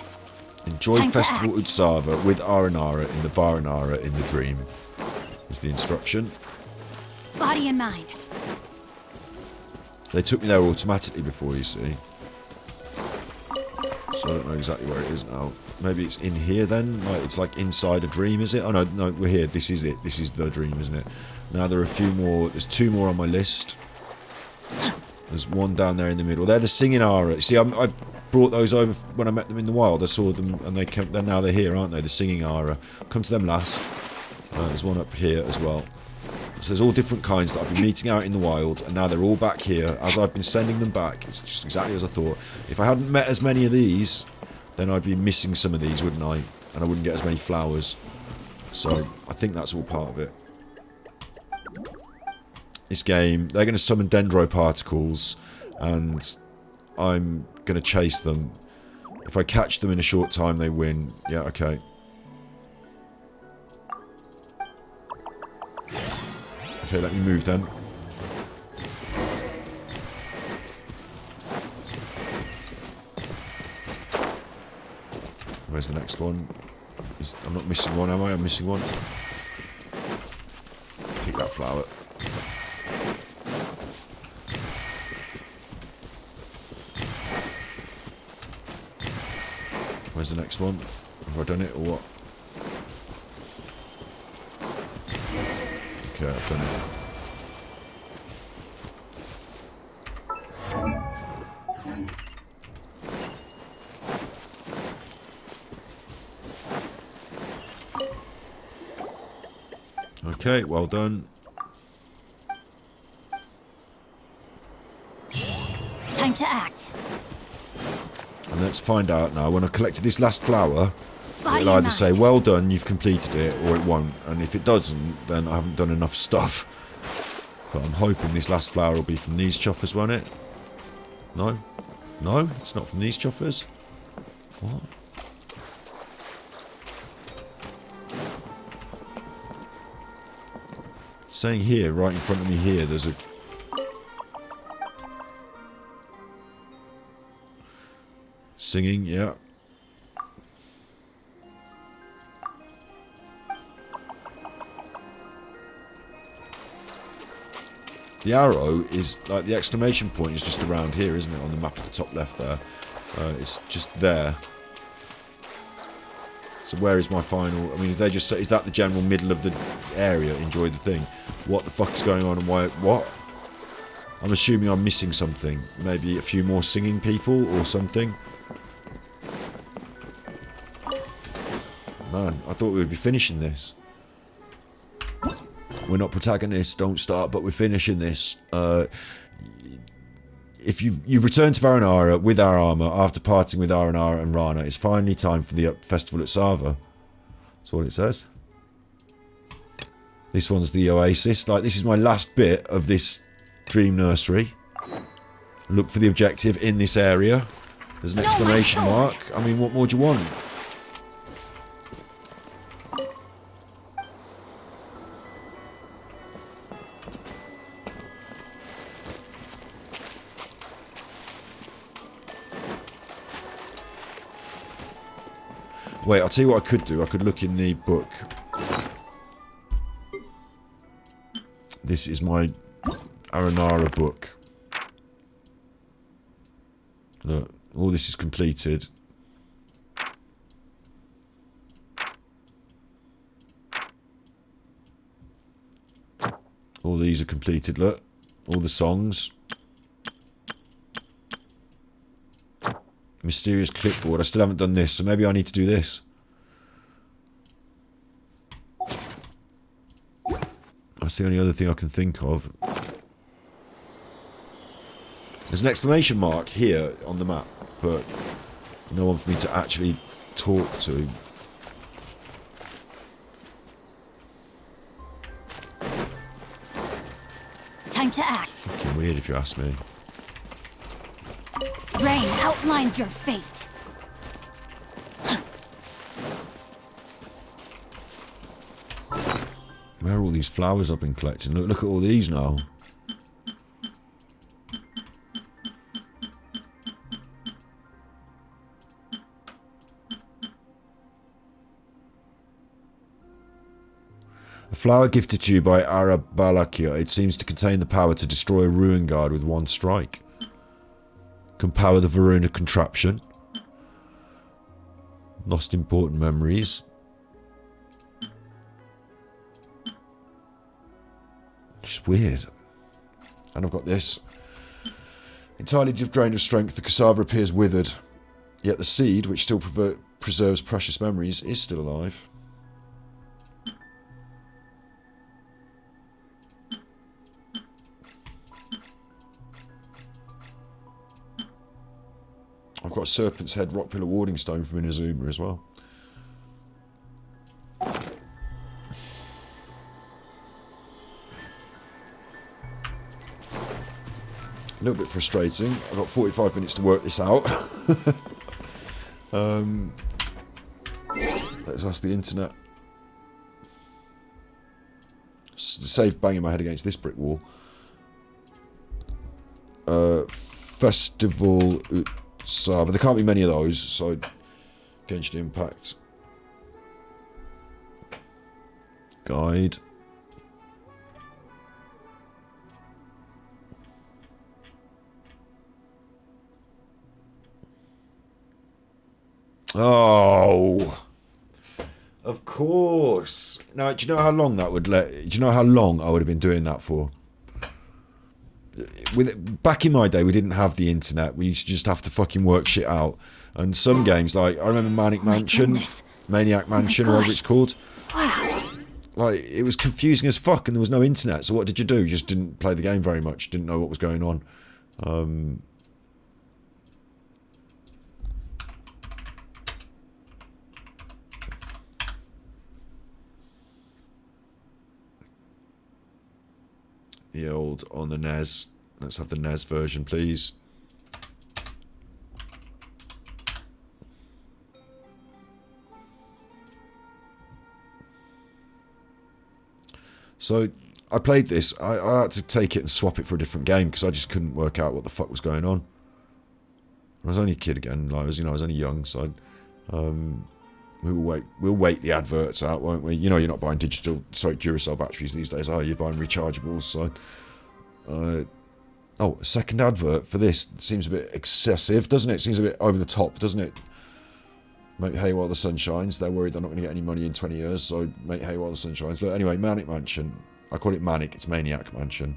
Enjoy Festival Utsava with Arnanana in the Varanara in the dream. Was the instruction. Body and mind. They took me there automatically before, you see. So I don't know exactly where it is now. Maybe it's in here then? Like, it's like inside a dream, is it? Oh no, no, we're here. This is it. This is the dream, isn't it? Now there are a few more. There's 2 more on my list. There's one down there in the middle. They're the singing Ara. See, I brought those over when I met them in the wild. I saw them and they came. Now they're here, aren't they? The singing Ara. Come to them last. There's one up here as well. So there's all different kinds that I've been meeting out in the wild, and now they're all back here. As I've been sending them back, it's just exactly as I thought. If I hadn't met as many of these, then I'd be missing some of these, wouldn't I? And I wouldn't get as many flowers. So I think that's all part of it. This game, they're going to summon dendro particles, and I'm going to chase them. If I catch them in a short time, they win. Yeah, okay. Okay, let me move then. Where's the next one? I'm not missing one, am I? I'm missing one. Pick that flower. Where's the next one? Have I done it or what? Okay, I've done it. Okay, well done. Time to act. And let's find out now. When I've collected this last flower, Body it'll either and say, well done, you've completed it, or it won't. And if it doesn't, then I haven't done enough stuff. But I'm hoping this last flower will be from these chuffers, won't it? No? No? It's not from these chuffers? What? It's saying here, right in front of me here, there's a... Singing, yeah. The arrow is, like, the exclamation point is just around here, isn't it? On the map at the top left there. It's just there. So where is my final... I mean, is that the general middle of the area? Enjoy the thing. What the fuck is going on and why... What? I'm assuming I'm missing something. Maybe a few more singing people or something. Man, I thought we would be finishing this. We're not protagonists, don't start, but we're finishing this. If you've returned to Varanara with our armour after parting with Arnanana and Rana, it's finally time for the festival at Sava. That's what it says. This one's the oasis. Like, this is my last bit of this dream nursery. Look for the objective in this area. There's an exclamation mark. I mean, what more do you want? Wait, I'll tell you what I could do. I could look in the book. This is my Arnanana book. Look, all this is completed. All these are completed, look. All the songs. Mysterious clipboard. I still haven't done this, so maybe I need to do this. That's the only other thing I can think of. There's an exclamation mark here on the map, but no one for me to actually talk to. Time to act. Fucking weird if you ask me. Rain outlines your fate. Where are all these flowers I've been collecting? Look at all these now. A flower gifted to you by Arabalakia. It seems to contain the power to destroy a ruin guard with one strike. Can power the Varuna contraption. Lost important memories. Just weird. And I've got this. Entirely drained of strength, the cassava appears withered. Yet the seed, which still preserves precious memories, is still alive. I've got a Serpent's Head Rock Pillar Warding Stone from Inazuma as well. A little bit frustrating. I've got 45 minutes to work this out. Let's ask the internet. Save banging my head against this brick wall. Festival Sava. There can't be many of those, so Genshin Impact. Guide. Oh, of course. Now, do you know how long that would do you know how long I would have been doing that for? Back in my day, we didn't have the internet. We used to just have to fucking work shit out. And some games, like, I remember Maniac Mansion, or whatever it's called. Wow. Like, it was confusing as fuck and there was no internet. So what did you do? You just didn't play the game very much. Didn't know what was going on. the old on the NES. Let's have the NES version, please. So I played this. I had to take it and swap it for a different game because I just couldn't work out what the fuck was going on. I was only a kid again. Like, I was only young, so we'll wait the adverts out, won't we? You know, you're not buying Duracell batteries these days, are you? You're buying rechargeables. So, a second advert for this seems a bit excessive, doesn't it? Seems a bit over the top, doesn't it? Make hay while the sun shines. They're worried they're not going to get any money in 20 years, so make hay while the sun shines. But anyway, Manic Mansion. I call it Manic, it's Maniac Mansion.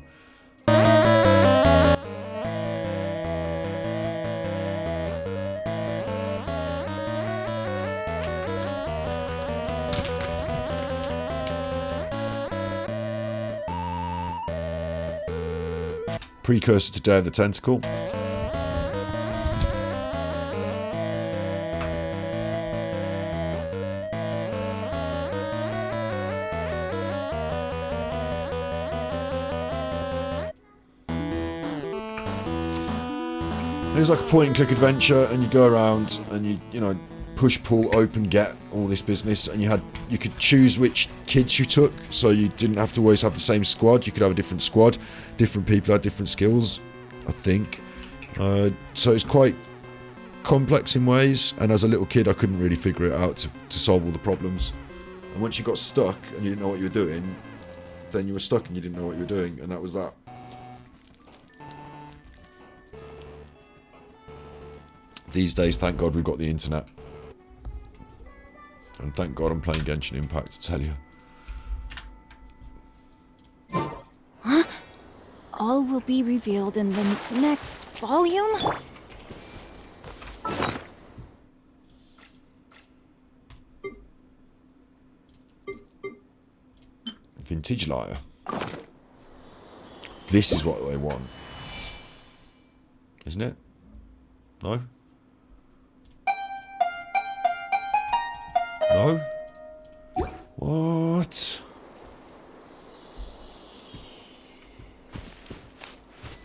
Precursor to Day of the Tentacle. It's like a point-and-click adventure, and you go around and you know, push, pull, open, get, all this business, and you could choose which kids you took, so you didn't have to always have the same squad. You could have a different squad. Different people had different skills, I think. So it's quite complex in ways, and as a little kid I couldn't really figure it out to solve all the problems. And once you got stuck and you didn't know what you were doing, then you were stuck and you didn't know what you were doing, and that was that. These days, thank God we've got the internet. And thank God I'm playing Genshin Impact, to tell you. Huh? All will be revealed in the next volume? Vintage liar. This is what they want. Isn't it? No? No? What?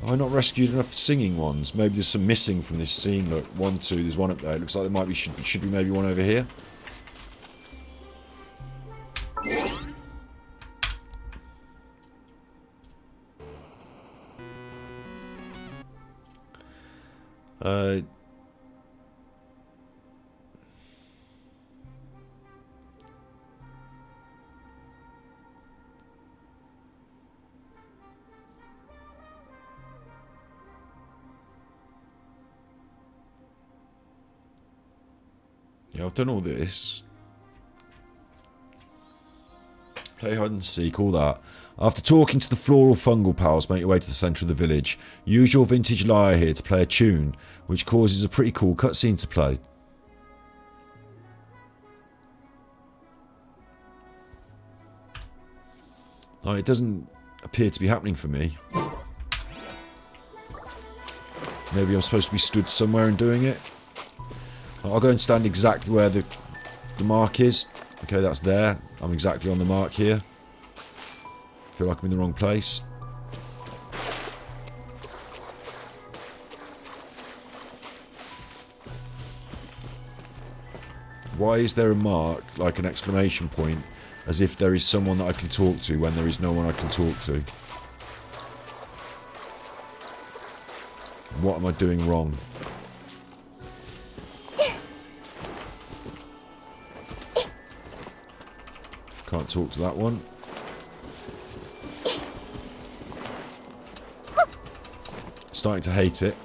Have I not rescued enough singing ones? Maybe there's some missing from this scene. Look, 1, 2, there's one up there. It looks like there might be, should be maybe one over here. Yeah, I've done all this. Play hide and seek, all that. After talking to the floral fungal pals, make your way to the centre of the village. Use your vintage lyre here to play a tune, which causes a pretty cool cutscene to play. Oh, it doesn't appear to be happening for me. Maybe I'm supposed to be stood somewhere and doing it. I'll go and stand exactly where the mark is. Okay, that's there. I'm exactly on the mark here. Feel like I'm in the wrong place. Why is there a mark, like an exclamation point, as if there is someone that I can talk to when there is no one I can talk to? What am I doing wrong? Can't talk to that one. Starting to hate it.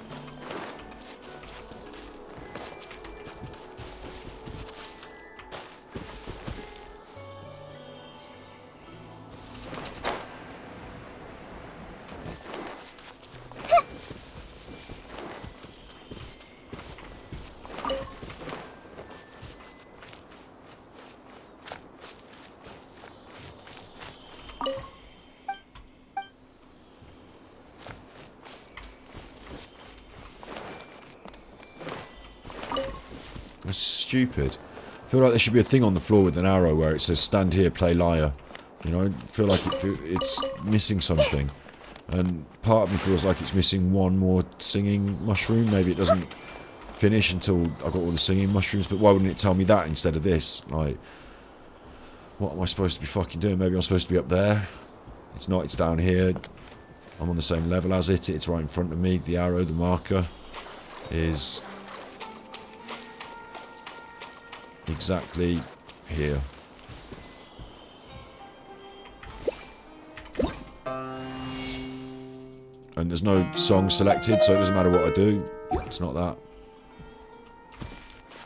That's stupid. I feel like there should be a thing on the floor with an arrow where it says stand here, play lyre. You know, I feel like it's missing something. And part of me feels like it's missing one more singing mushroom. Maybe it doesn't finish until I've got all the singing mushrooms, but why wouldn't it tell me that instead of this? Like, what am I supposed to be fucking doing? Maybe I'm supposed to be up there. It's not, it's down here. I'm on the same level as it. It's right in front of me. The arrow, the marker, is exactly here. And there's no song selected, so it doesn't matter what I do. It's not that.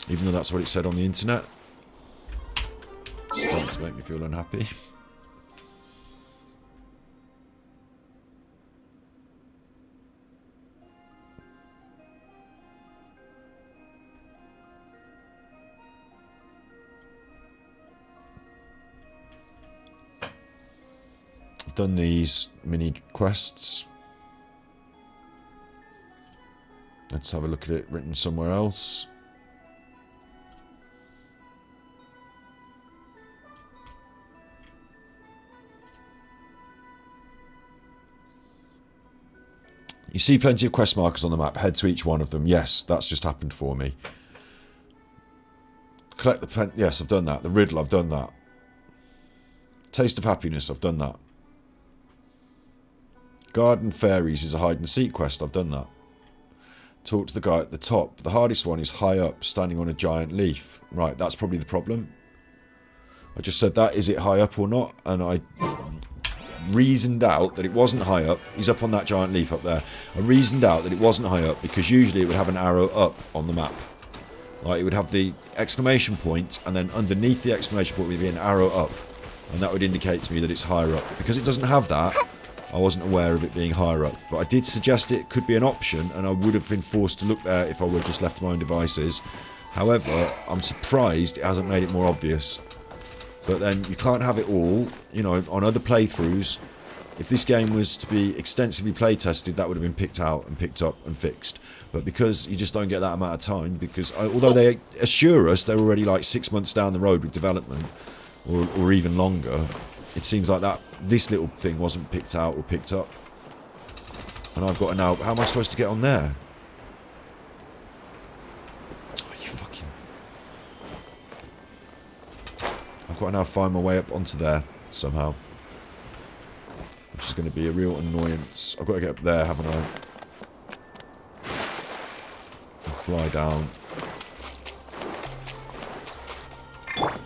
Even though that's what it said on the internet. It's starting to make me feel unhappy. I've done these mini quests. Let's have a look at it written somewhere else. You see plenty of quest markers on the map. Head to each one of them. Yes, that's just happened for me. Collect the pen. Yes, I've done that. The riddle, I've done that. Taste of happiness, I've done that. Garden fairies is a hide and seek quest. I've done that. Talk to the guy at the top. The hardest one is high up, standing on a giant leaf. Right, that's probably the problem. I just said that. Is it high up or not? And I reasoned out that it wasn't high up. He's up on that giant leaf up there. I reasoned out that it wasn't high up because usually it would have an arrow up on the map. Like, it would have the exclamation point, and then underneath the exclamation point would be an arrow up. And that would indicate to me that it's higher up. Because it doesn't have that, I wasn't aware of it being higher up. But I did suggest it could be an option, and I would have been forced to look there if I were just left to my own devices. However, I'm surprised it hasn't made it more obvious. But then you can't have it all. You know, on other playthroughs, if this game was to be extensively play-tested, that would have been picked out and picked up and fixed. But because you just don't get that amount of time, because although they assure us they're already like 6 months down the road with development, or even longer, it seems like that this little thing wasn't picked out or picked up. And I've got to now... How am I supposed to get on there? Oh, you fucking... I've got to now find my way up onto there somehow. Which is going to be a real annoyance. I've got to get up there, haven't I? And fly down.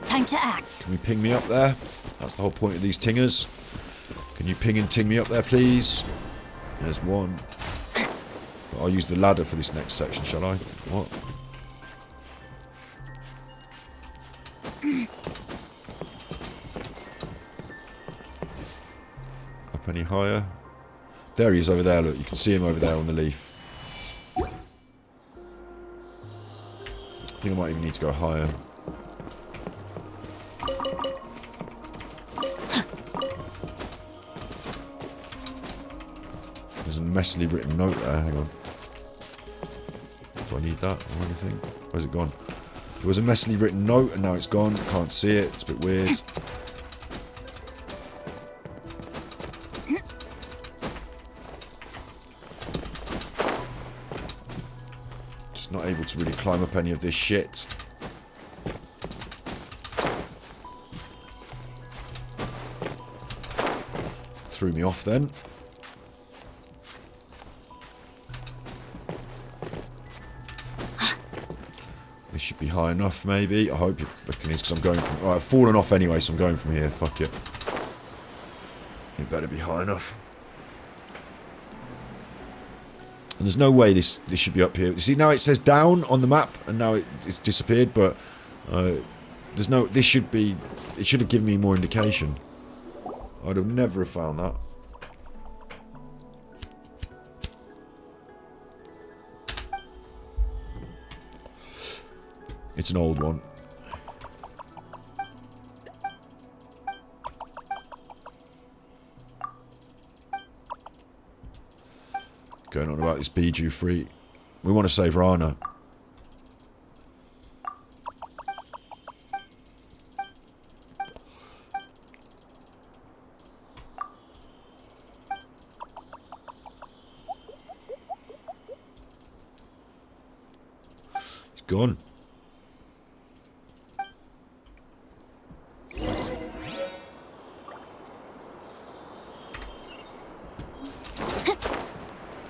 Time to act. Can you ping me up there? That's the whole point of these tingers. Can you ping and ting me up there, please? There's one. But I'll use the ladder for this next section, shall I? What? Up any higher? There he is over there, look. You can see him over there on the leaf. I think I might even need to go higher. There's a messily written note there. Hang on. Do I need that or anything? Where's it gone? There was a messily written note and now it's gone. Can't see it. It's a bit weird. Just not able to really climb up any of this shit. Threw me off then. This should be high enough, maybe. I hope it is, because I'm going from... Right, I've fallen off anyway, so I'm going from here. Fuck it. It better be high enough. And there's no way this should be up here. You see, now it says down on the map, and now it's disappeared, but... there's no... This should be... It should have given me more indication. I'd have never have found that. It's an old one. Going on about this Bijou free. We want to save Rana. Gone.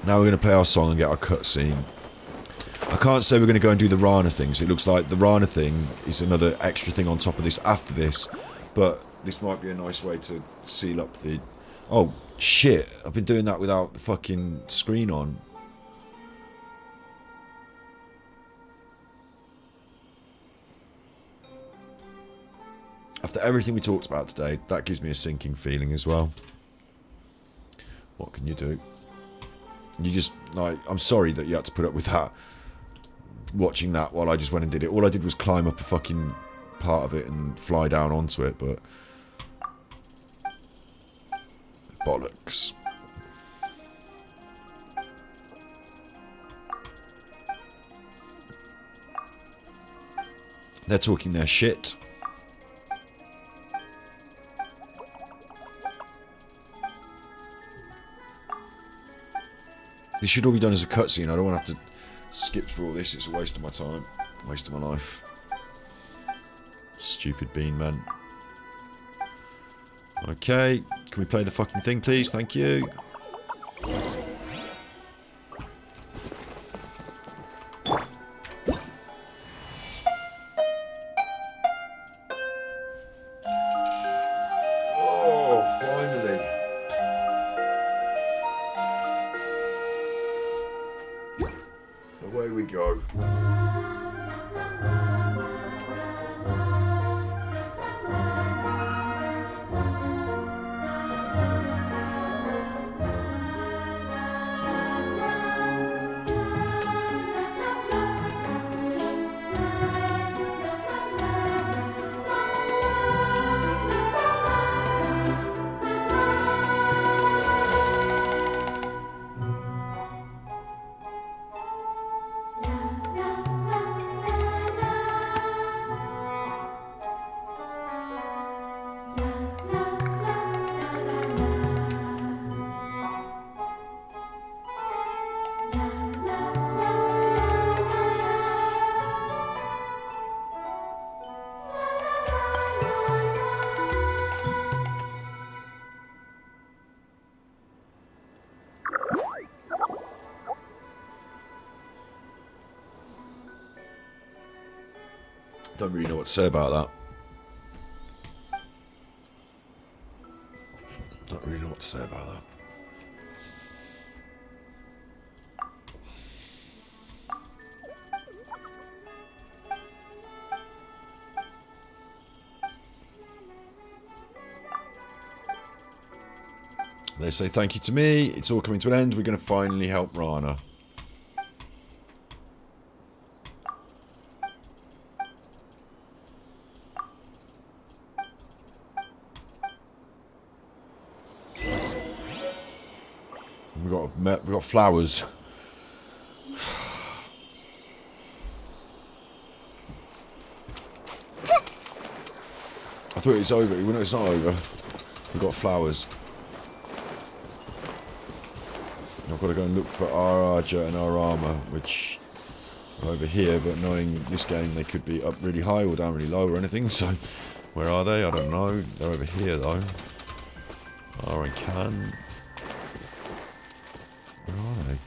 Now we're going to play our song and get our cutscene. I can't say we're going to go and do the Rana things. It looks like the Rana thing is another extra thing on top of this after this. But this might be a nice way to seal up the... Oh, shit. I've been doing that without the fucking screen on. After everything we talked about today, that gives me a sinking feeling as well. What can you do? You just, like, I'm sorry that you had to put up with that. Watching that while I just went and did it. All I did was climb up a fucking part of it and fly down onto it, but... bollocks. They're talking their shit. This should all be done as a cutscene. I don't want to have to skip through all this. It's a waste of my time. A waste of my life. Stupid bean man. Okay. Can we play the fucking thing, please? Thank you. Oh, finally. Away we go. Don't really know what to say about that. Don't really know what to say about that. They say thank you to me. It's all coming to an end. We're going to finally help Rana. We got flowers. I thought it was over. Well, no, it's not over. We got flowers. I've got to go and look for Araja and Arama, which are over here. But knowing this game, they could be up really high or down really low or anything. So, where are they? I don't know. They're over here though. Ara and Can. Where are they?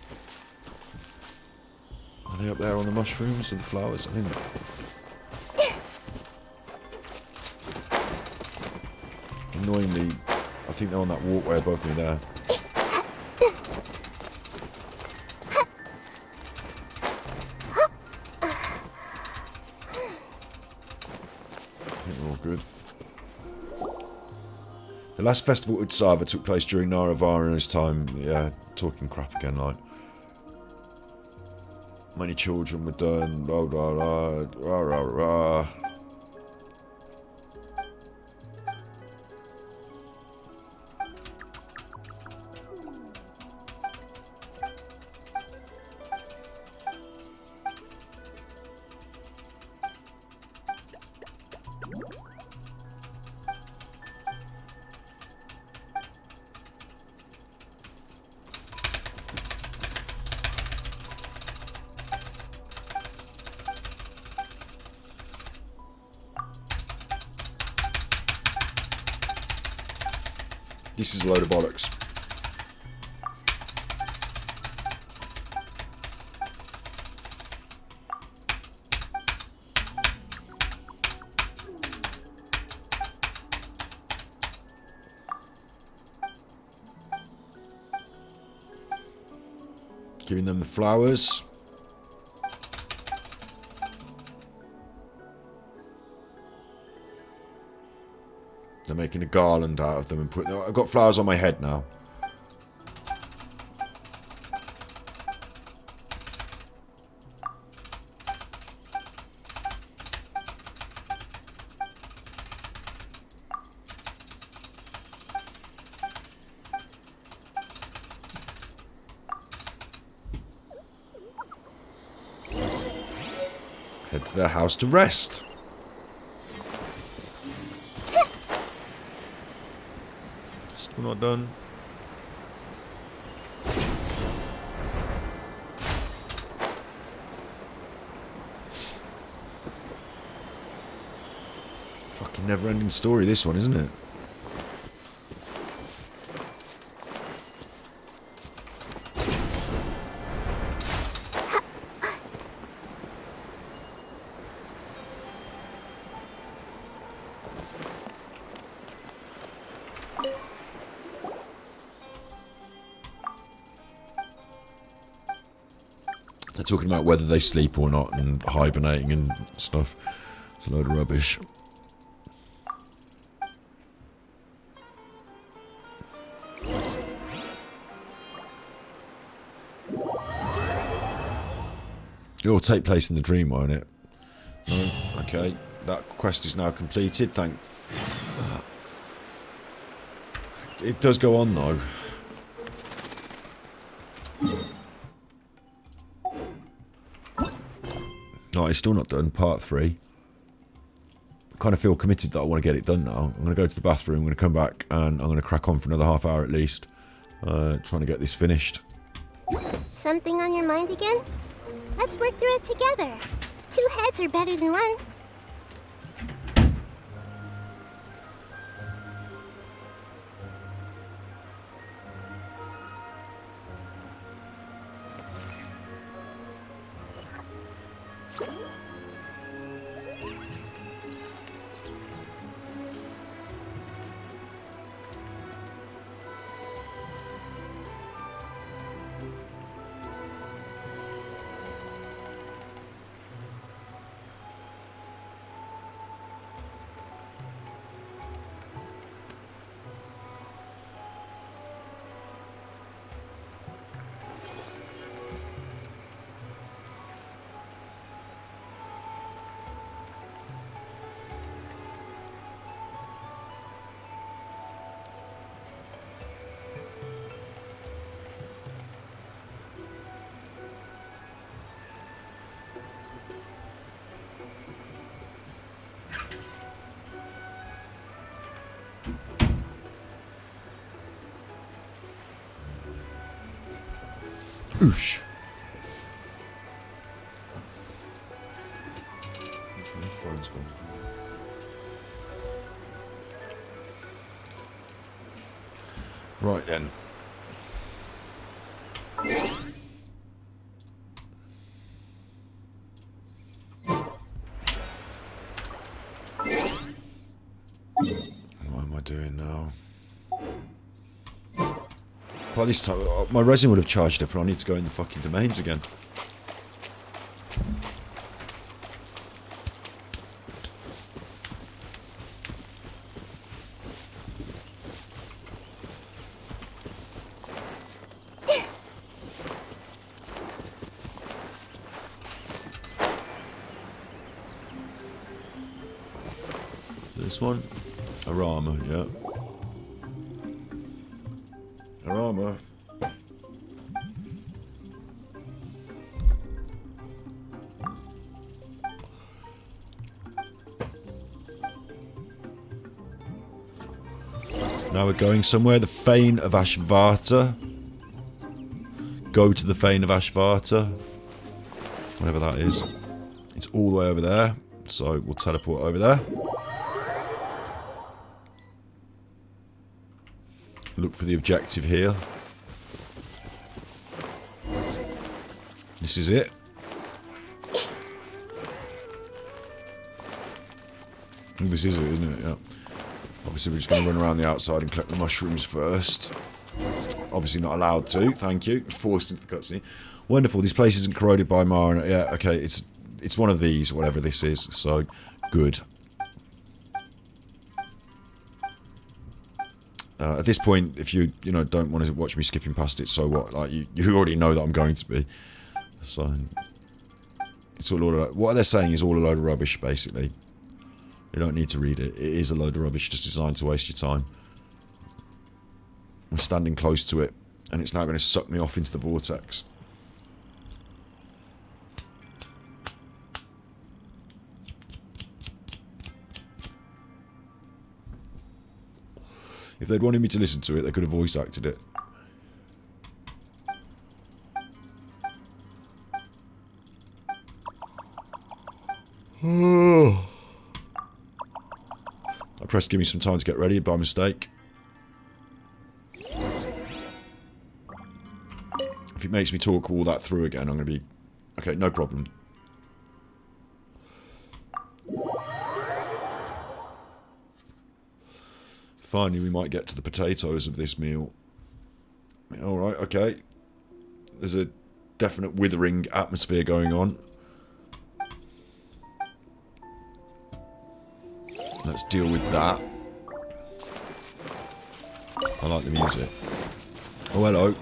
Are they up there on the mushrooms and the flowers? I mean, annoyingly, I think they're on that walkway above me there. I think we're all good. The last festival at Utsava took place during Naravarana's time. Yeah, talking crap again, like. Many children were done. Rah, rah, rah, rah, rah, rah. This is a load of bollocks. Giving them the flowers. They're making a garland out of them and putting. I've got flowers on my head now. Head to their house to rest. Still not done. Fucking never-ending story, this one, isn't it? They're talking about whether they sleep or not and hibernating and stuff. It's a load of rubbish. It will take place in the dream, won't it? No? Okay. That quest is now completed. Thank... It does go on, though. No, it's still not done. Part 3. I kind of feel committed that I want to get it done now. I'm going to go to the bathroom, I'm going to come back, and I'm going to crack on for another half hour at least. Trying to get this finished. Something on your mind again? Let's work through it together. 2 heads are better than 1. Oosh. My phone's gone. Right then. What am I doing now? By this time, my resin would have charged up and I need to go in the fucking domains again. This one? Arama, yeah. Arama. Now we're going somewhere. The Fane of Ashvarta. Go to the Fane of Ashvarta. Whatever that is. It's all the way over there. So we'll teleport over there. Look for the objective here. This is it. This is it, isn't it? Yeah. Obviously, we're just going to run around the outside and collect the mushrooms first. Obviously not allowed to. Thank you. Forced into the cutscene. Wonderful. This place isn't corroded by Mara. Yeah, okay. It's one of these, whatever this is. So, good. At this point, if you don't want to watch me skipping past it, so what? Like you already know that I'm going to be. So it's all what they're saying is all a load of rubbish, basically. You don't need to read it. It is a load of rubbish just designed to waste your time. I'm standing close to it, and it's now going to suck me off into the vortex. If they'd wanted me to listen to it, they could have voice acted it. I pressed give me some time to get ready by mistake. If it makes me talk all that through again, I'm going to be... Okay, no problem. Finally, we might get to the potatoes of this meal. Alright, okay. There's a definite withering atmosphere going on. Let's deal with that. I like the music. Oh, hello.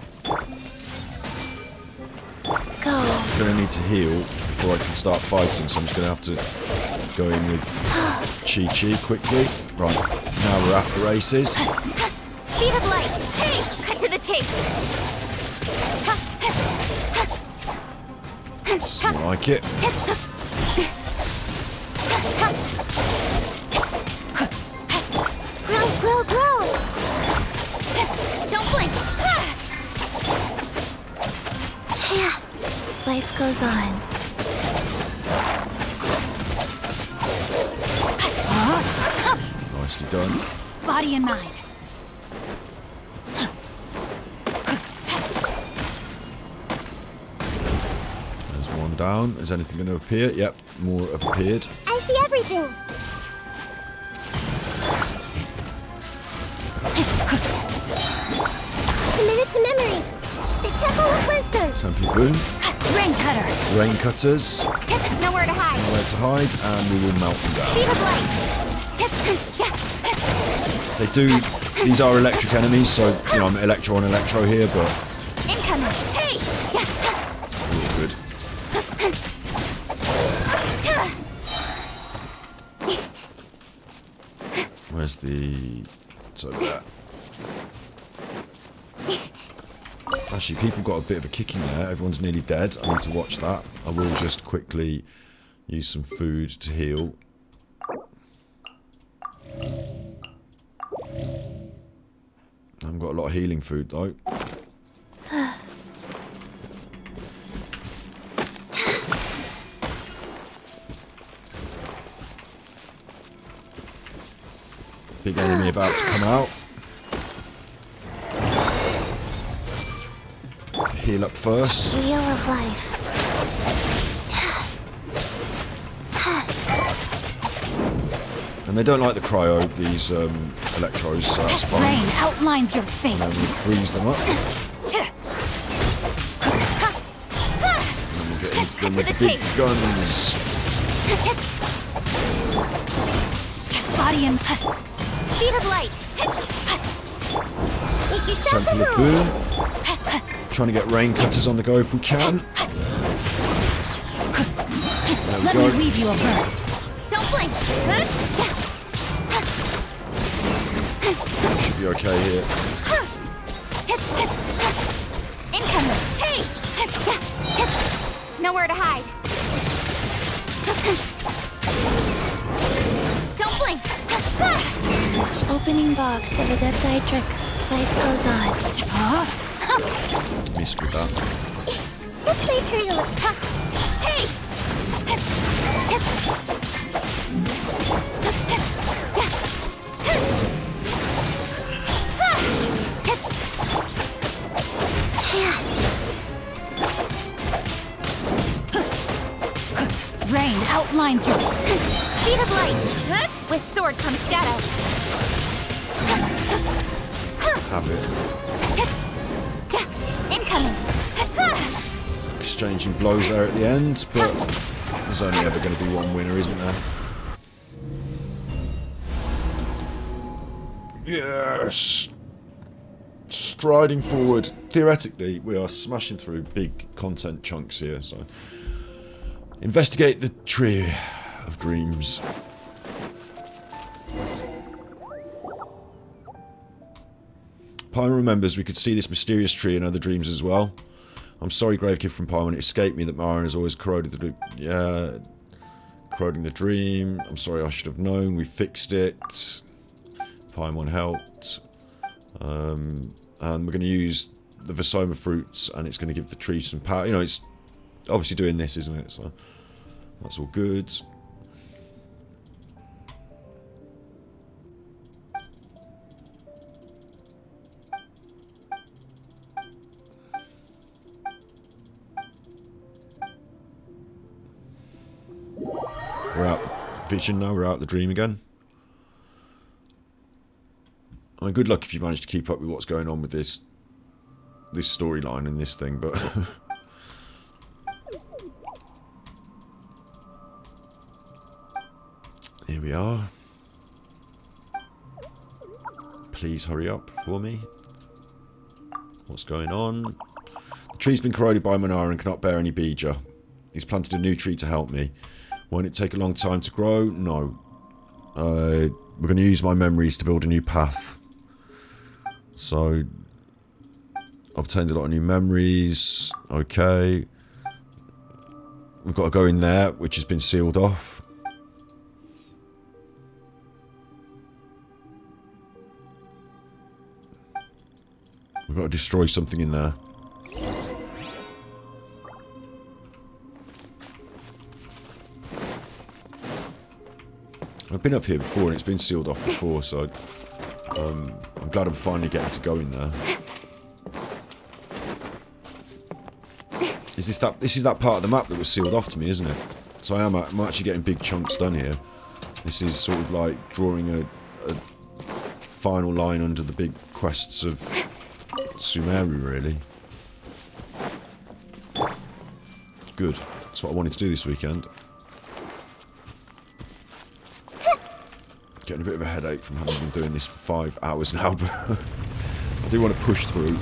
Go. I'm going to need to heal before I can start fighting, so I'm just going to have to go in with Chi-Chi quickly. Right, now we're at the races. Speed of light. Hey, cut to the chase. Still like it. Grow. Don't blink. Yeah, life goes on. Nicely done. Body and mind. There's one down. Is anything going to appear? Yep, more have appeared. I see everything. Committed to memory. The Temple of Wisdom. Temple of Boom. Rain cutter. Rain cutters. Nowhere to hide. Nowhere to hide, and we will melt them down. Speed of light. They do. These are electric enemies, so I'm electro on electro here, but Incoming. Hey. all good. Where's the? It's over there. Actually, people got a bit of a kicking there. Everyone's nearly dead. I need to watch that. I will just quickly use some food to heal. I haven't got a lot of healing food though. Big enemy about to come out. Heal up first. Wheel of life. And they don't like the cryo, these electros, so that's fine. Rain outlines your fate. And then we freeze them up. And then we'll get into them with the big guns. Body and Speed of light. Make yourselves a Temple of room. Boom. Trying to get rain cutters on the go if we can. There we let go. me leave you a bird. Don't blink. Should be okay here. Incoming. Hey. Nowhere to hide. Don't blink. Opening box of Adeptitrix. Life goes on. Missed with that. This may hurt a little. Hey! lines here. Speed of light. With sword comes shadow. Have it. Incoming. Exchanging blows there at the end, but there's only ever going to be one winner, isn't there? Yes! Striding forward. Theoretically, we are smashing through big content chunks here, so... Investigate the Tree of Dreams. Paimon remembers we could see this mysterious tree in other dreams as well. I'm sorry, Gravegift from Paimon, it escaped me that Marin has always corroded the dream. Yeah, corroding the dream. I'm sorry, I should have known. We fixed it. Paimon helped. And we're going to use the Vesoma fruits, and it's going to give the tree some power. You know, it's obviously doing this, isn't it? So that's all good. We're out the vision now, we're out the dream again. I mean, good luck if you manage to keep up with what's going on with this storyline and this thing, but... Here we are. Please hurry up for me. What's going on? The tree's been corroded by Manara and cannot bear any Bija. He's planted a new tree to help me. Won't it take a long time to grow? No. We're going to use my memories to build a new path. So, obtained a lot of new memories. Okay. We've got to go in there, which has been sealed off. We've got to destroy something in there. I've been up here before and it's been sealed off before, so I'm glad I'm finally getting to go in there. This is that part of the map that was sealed off to me, isn't it? So I'm actually getting big chunks done here. This is sort of like drawing a final line under the big quests of Sumeru, really. Good. That's what I wanted to do this weekend. Getting a bit of a headache from having been doing this for 5 hours now, but I do want to push through.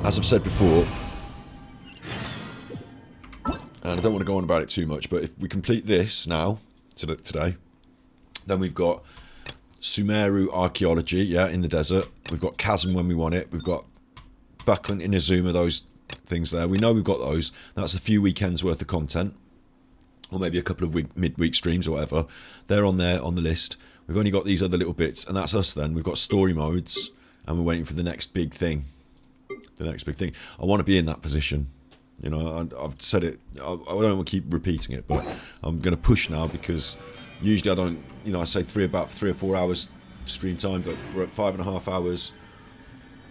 As I've said before, and I don't want to go on about it too much, but if we complete this now, today, then we've got Sumeru archaeology, yeah, in the desert. We've got Chasm when we want it. We've got Buckland, Inazuma, those things there. We know we've got those. That's a few weekends worth of content. Or maybe a couple of midweek streams or whatever. They're on there, on the list. We've only got these other little bits, and that's us then. We've got story modes, and we're waiting for the next big thing. The next big thing. I want to be in that position. You know, I've said it. I don't want to keep repeating it, but I'm going to push now because usually I don't, you know, I say about 3 or 4 hours stream time, but we're at 5.5 hours.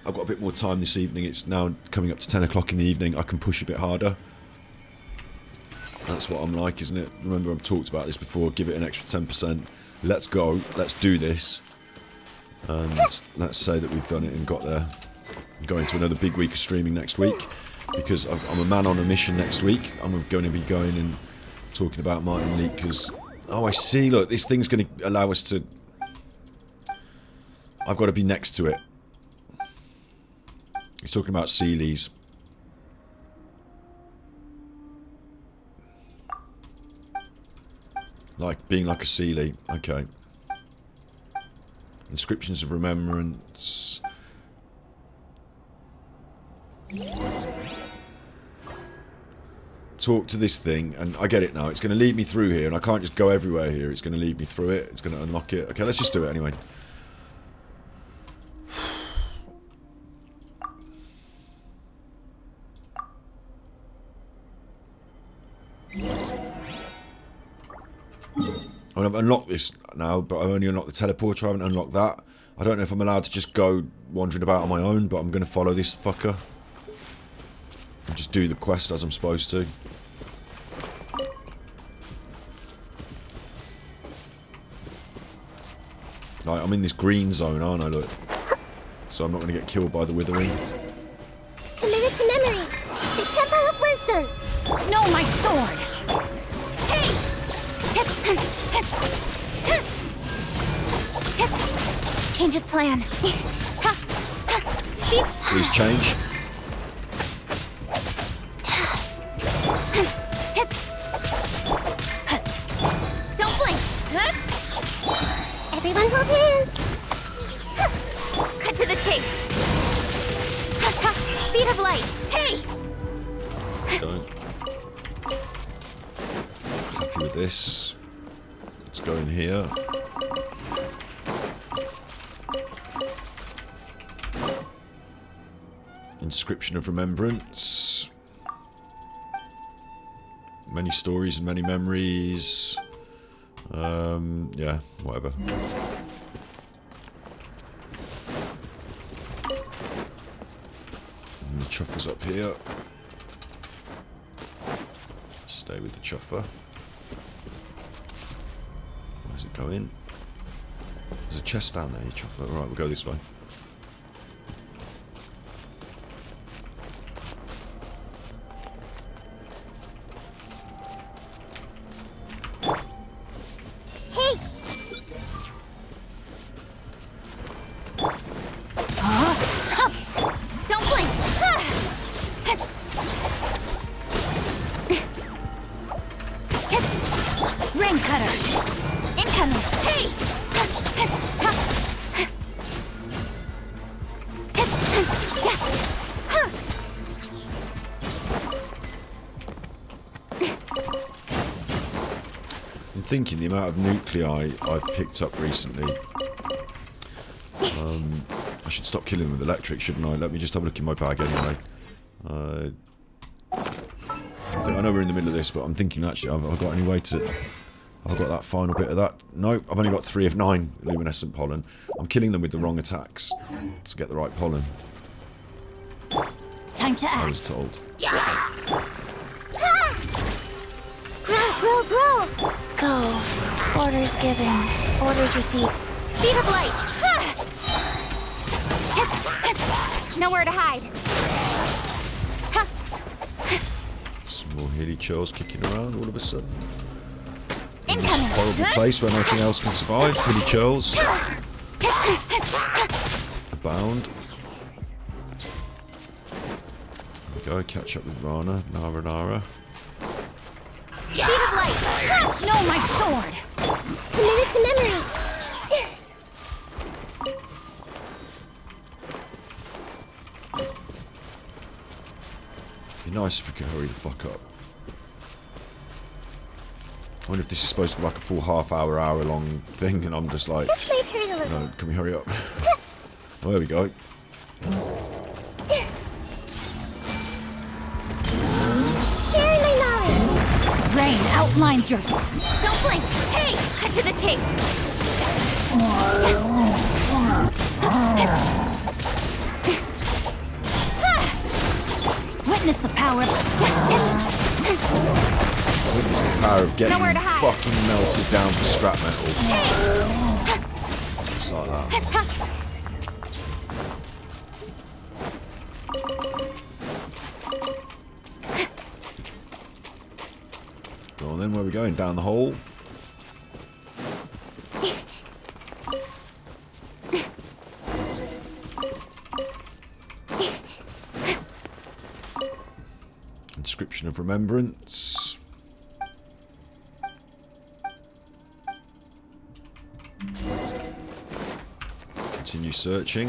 I've got a bit more time this evening. It's now coming up to 10 o'clock in the evening. I can push a bit harder. That's what I'm like, isn't it? Remember, I've talked about this before. Give it an extra 10%. Let's go. Let's do this. And let's say that we've done it and got there. I'm going to another big week of streaming next week because I'm a man on a mission next week. I'm going to be going and talking about Martin Leak because... Oh, I see. Look, this thing's going to allow us to... I've got to be next to it. He's talking about Sealies. Like, being like a Sealy. Okay. Inscriptions of remembrance. Talk to this thing, and I get it now. It's going to lead me through here, and I can't just go everywhere here. It's going to lead me through it. It's going to unlock it. Okay, let's just do it anyway. I've unlocked this now, but I've only unlocked the teleporter. I haven't unlocked that. I don't know if I'm allowed to just go wandering about on my own, but I'm going to follow this fucker. And just do the quest as I'm supposed to. Like, I'm in this green zone, aren't I, look? So I'm not going to get killed by the withering. Committed to memory. The Temple of Wisdom. No, my sword! Hey! Change of plan. Speed. Please change. Don't blink. Everyone hold hands. Cut to the chase. Speed of light. Hey! Don't. Happy with this. Let's go in here. Inscription of Remembrance. Many stories and many memories. Yeah, whatever. And the chuffer's up here. Stay with the chuffer. Where's it going? There's a chest down there, you chuffer. Alright, we'll go this way. Don't blink. Rain cutter. Incoming. Hey! I'm thinking the amount of nuclei I've picked up recently. I should stop killing them with electric, shouldn't I? Let me just have a look in my bag anyway. I know we're in the middle of this, but I'm thinking actually, have I got any way to... I've got that final bit of that. No, I've only got 3 of 9 luminescent pollen. I'm killing them with the wrong attacks to get the right pollen. Time to act. I was told. Grow, grow, grow. Go. Orders given. Orders received. Speed of light. Nowhere to hide. Some more hilly chills kicking around all of a sudden. In this Incoming. horrible place where nothing else can survive. Hilly chills. Abound. There we go, catch up with Rana. Nara. Speed of light. No, my sword! Committed to memory. Be nice if we could hurry the fuck up. I wonder if this is supposed to be like a full half-hour, hour-long thing, and I'm just like, This might hurt a little. no, can we hurry up? Oh, there we go. Sharing my knowledge. Rain outlines your... Don't blink. Hey, cut to the chase. Witness the power. Witness the power of getting Nowhere to hide. fucking melted down for scrap metal. Just like that. Go on then, where are we going? Down the hole? Inscription of Remembrance. Continue searching.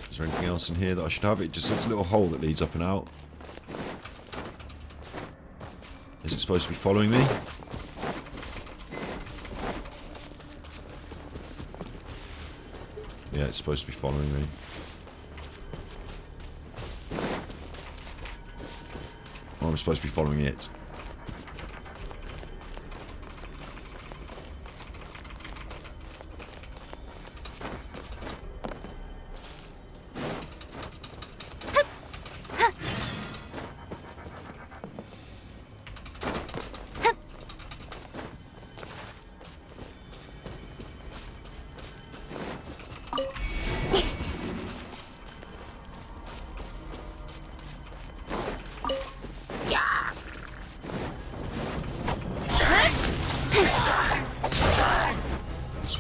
Is there anything else in here that I should have? It just looks a little hole that leads up and out. Is it supposed to be following me? Yeah, it's supposed to be following me. Or I'm supposed to be following it.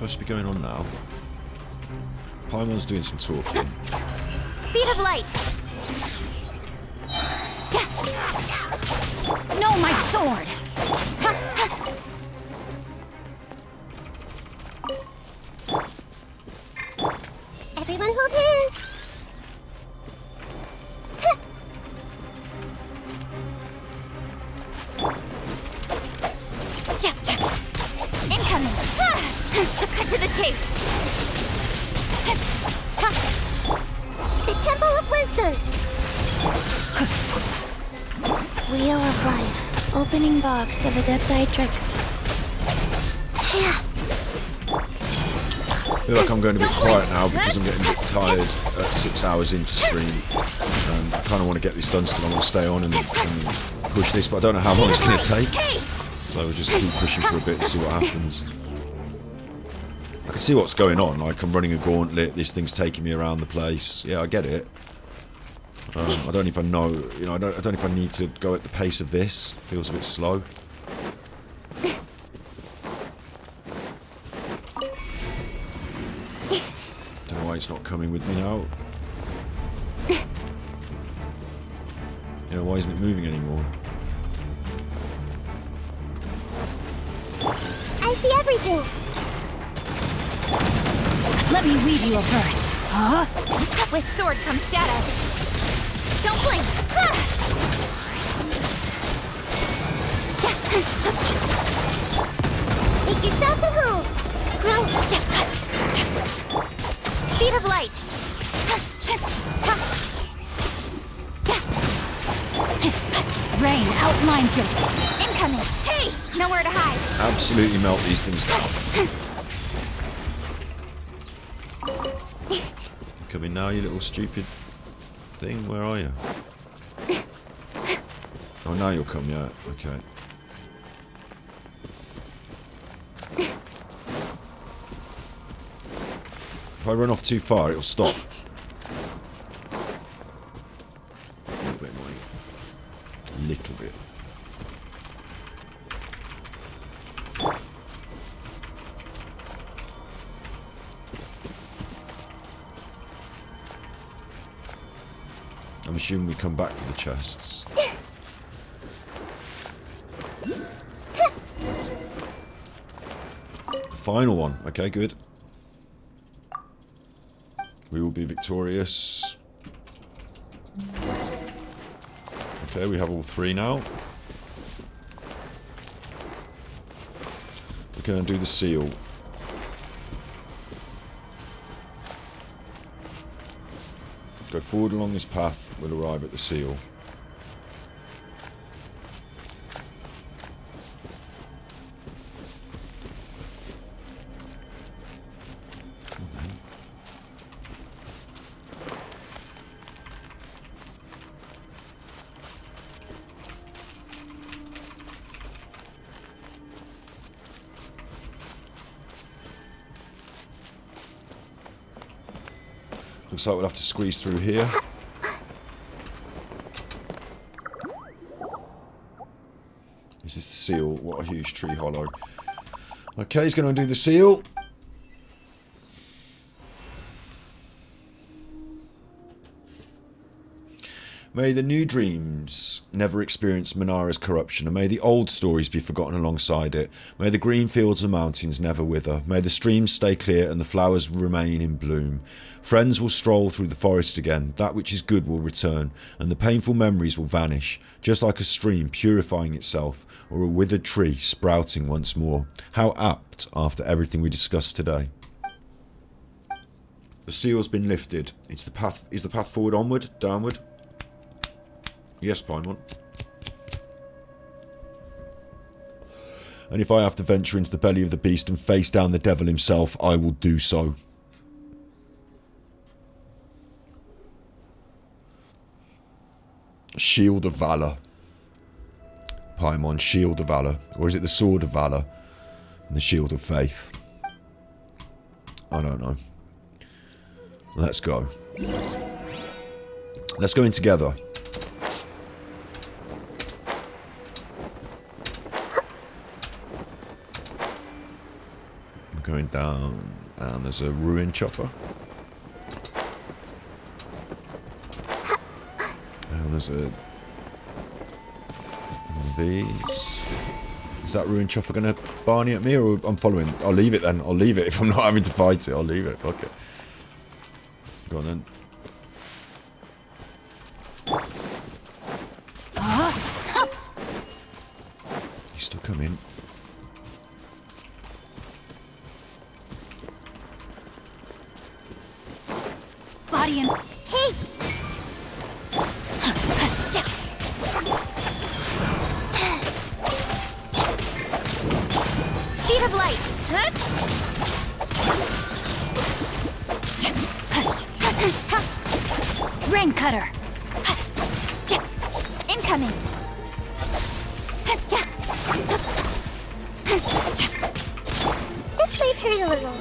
supposed to be going on now? Paimon's doing some talking. Speed of light. No, my sword. Everyone hold hands. Incoming. Cut to the chase. The Temple of Wisdom. Wheel of Life. Opening box of Adeptitrix. I feel like I'm going a bit quiet now because I'm getting a bit tired at 6 hours into stream. I kind of want to get this done still. I want to stay on and push this, but I don't know how long it's going to take. So we'll just keep pushing for a bit and see what happens. I can see what's going on. Like, I'm running a gauntlet, this thing's taking me around the place. Yeah, I get it. I don't know if I know, you know, I don't know if I need to go at the pace of this. It feels a bit slow. Don't know why it's not coming with me now. You know, why isn't it moving anymore? I see everything. Let me read you a verse. Huh? With sword comes shadow. Don't blink. Make yourselves at home. Grow. Speed of light. Rain outlines your... Incoming. Hey, nowhere to hide. Absolutely melt these things down. Come in now, you little stupid thing. Where are you? Oh, now you'll come, yeah. Okay. If I run off too far, it'll stop. A little bit annoying. A little bit. I'm assuming we come back for the chests. Final one. Okay, good. We will be victorious. Okay, we have all three now. We're going to do the seal. Go forward along this path, we'll arrive at the seal. Looks like we'll have to squeeze through here. Is this the seal? What a huge tree hollow. Okay, he's going to do the seal. May the new dreams never experience Manara's corruption, and may the old stories be forgotten alongside it. May the green fields and mountains never wither. May the streams stay clear and the flowers remain in bloom. Friends will stroll through the forest again. That which is good will return, and the painful memories will vanish, just like a stream purifying itself, or a withered tree sprouting once more. How apt after everything we discussed today. The seal's been lifted. It's the path. Is the path forward, onward, downward? Yes, Paimon. And if I have to venture into the belly of the beast and face down the devil himself, I will do so. Shield of Valor. Paimon, Shield of Valor. Or is it the Sword of Valor and the Shield of Faith? I don't know. Let's go. Let's go in together. going down, and there's a ruin chopper. And there's one of these. Is that ruin chopper going to Barney at me, or I'm following? I'll leave it then. I'll leave it if I'm not having to fight it. I'll leave it. Fuck it. Go on then. He's still coming. Body and Hey! Speed of light! Rain cutter. Incoming! This might hurt a little.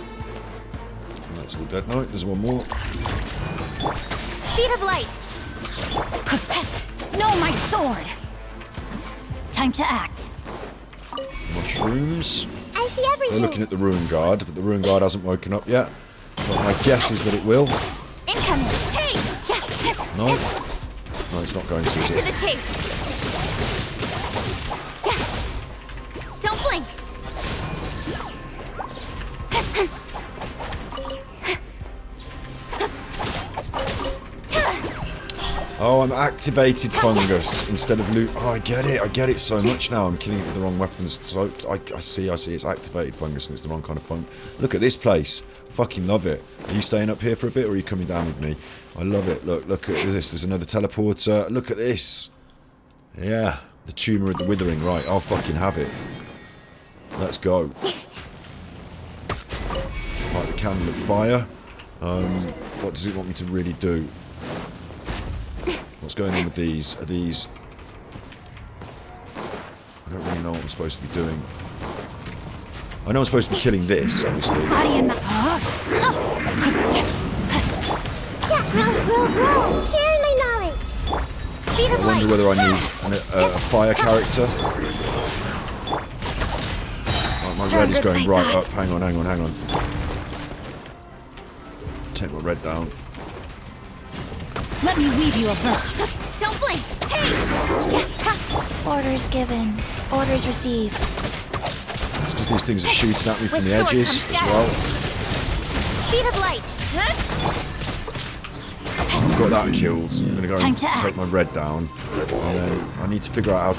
That's all dead now. There's one more. Speed of light! No, my sword. Time to act. Mushrooms. I see everything. They're looking at the ruin guard, but the ruin guard hasn't woken up yet. But my guess is that it will. Incoming! Hey! No? No, it's not going to, is To it? the chase! Don't blink! Oh, I'm activated fungus instead of loot. Oh, I get it so much now. I'm killing it with the wrong weapons. So I see, it's activated fungus and it's the wrong kind of fun. Look at this place. Fucking love it. Are you staying up here for a bit or are you coming down with me? I love it. Look at this. There's another teleporter. Look at this. Yeah, the tumor of the withering. Right, I'll fucking have it. Let's go. Light the candle of fire. What does it want me to really do? What's going on with these? Are these... I don't really know what I'm supposed to be doing. I know I'm supposed to be killing this, obviously. Body and Grow! Sharing my knowledge! Speed of I light! wonder whether I need a fire character. Oh, my red is going right up. Hang on. Take my red down. let me weave you a verb. Don't blink! Hey! Orders given. Orders received. It's because these things are shooting at me from the edges as well. Speed of light! I've got that killed. I'm going to go Time and to take act. my red down. And then I need to figure out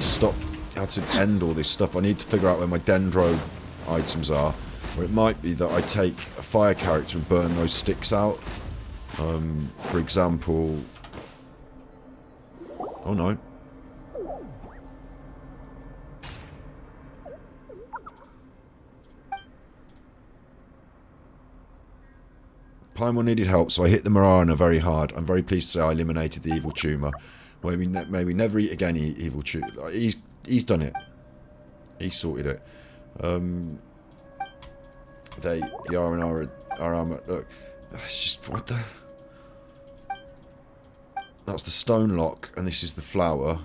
how to end all this stuff. I need to figure out where my dendro items are. Or it might be that I take a fire character and burn those sticks out. For example... Oh no. Paimon needed help, so I hit the Marana very hard. I'm very pleased to say I eliminated the evil tumour. May we never eat again evil tumour. He's done it. He's sorted it. The Arnanana... Look, it's just... What the... That's the stone lock, and this is the flower.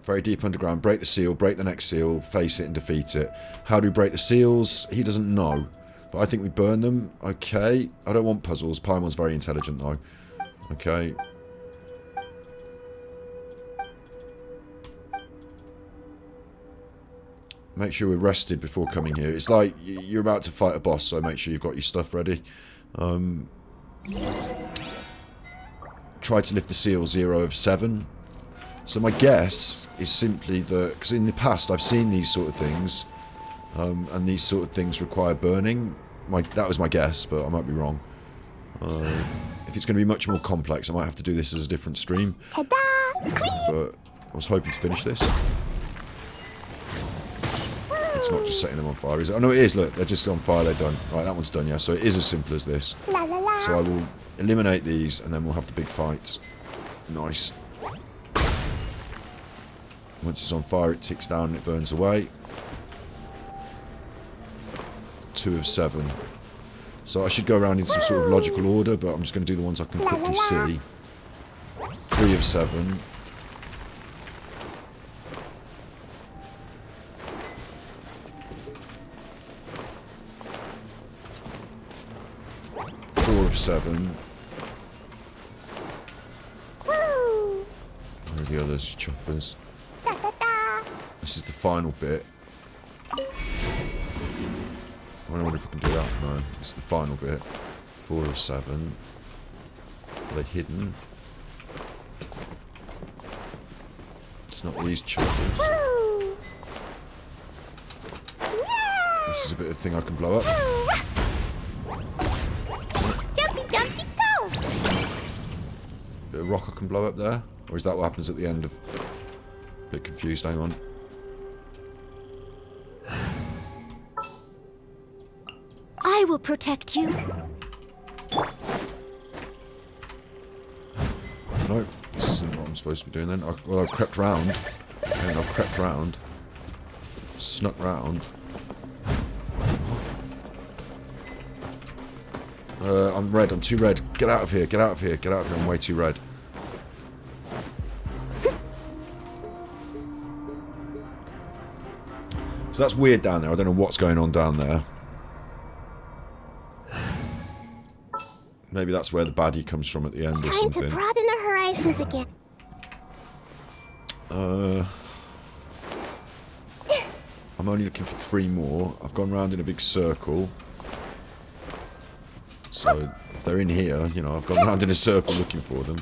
Very deep underground. Break the seal, break the next seal, face it and defeat it. How do we break the seals? He doesn't know. But I think we burn them. Okay. I don't want puzzles. Paimon's very intelligent, though. Okay. Make sure we're rested before coming here. It's like you're about to fight a boss, so make sure you've got your stuff ready. Try to lift the seal 0 of 7. So my guess is simply that... Because in the past I've seen these sort of things. And these sort of things require burning. That was my guess, but I might be wrong. If it's going to be much more complex, I might have to do this as a different stream. But I was hoping to finish this. It's not just setting them on fire, is it? Oh no, it is. Look, they're just on fire. They're done. Right, that one's done. Yeah. So it is as simple as this. So I will eliminate these, and then we'll have the big fight. Nice. Once it's on fire, it ticks down and it burns away. 2 of 7. So I should go around in some sort of logical order, but I'm just going to do the ones I can quickly see. 3 of 7. 7. Where are the others, chuffers? This is the final bit. I wonder if I can do that. No, this is the final bit. 4 of 7. Are they hidden? It's not these chuffers. This is a bit of thing I can blow up. Jumpy Dumpty go! Bit of rock I can blow up there? Or is that what happens at the end of... Bit confused, hang on. I will protect you. No, this isn't what I'm supposed to be doing then. Well, I've crept round. And I've crept round. Snuck round. I'm red, I'm too red. Get out of here, get out of here, get out of here. I'm way too red. So that's weird down there. I don't know what's going on down there. Maybe that's where the baddie comes from at the end or Time something. to broaden the horizons again. I'm only looking for 3 more. I've gone round in a big circle. So, if they're in here, you know, I've gone round in a circle looking for them.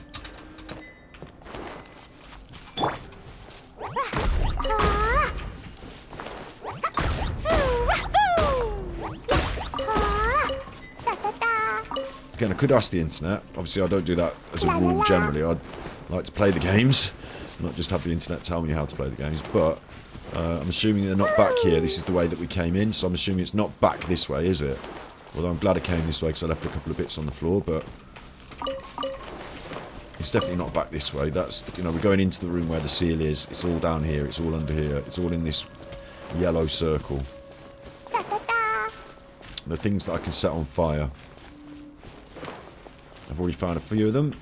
Again, I could ask the internet. Obviously, I don't do that as a rule generally. I'd like to play the games, not just have the internet tell me how to play the games. But I'm assuming they're not back here. This is the way that we came in, so I'm assuming it's not back this way, is it? Although I'm glad I came this way because I left a couple of bits on the floor, but it's definitely not back this way. That's, you know, we're going into the room where the seal is. It's all down here. It's all under here. It's all in this yellow circle. The things that I can set on fire. I've already found a few of them.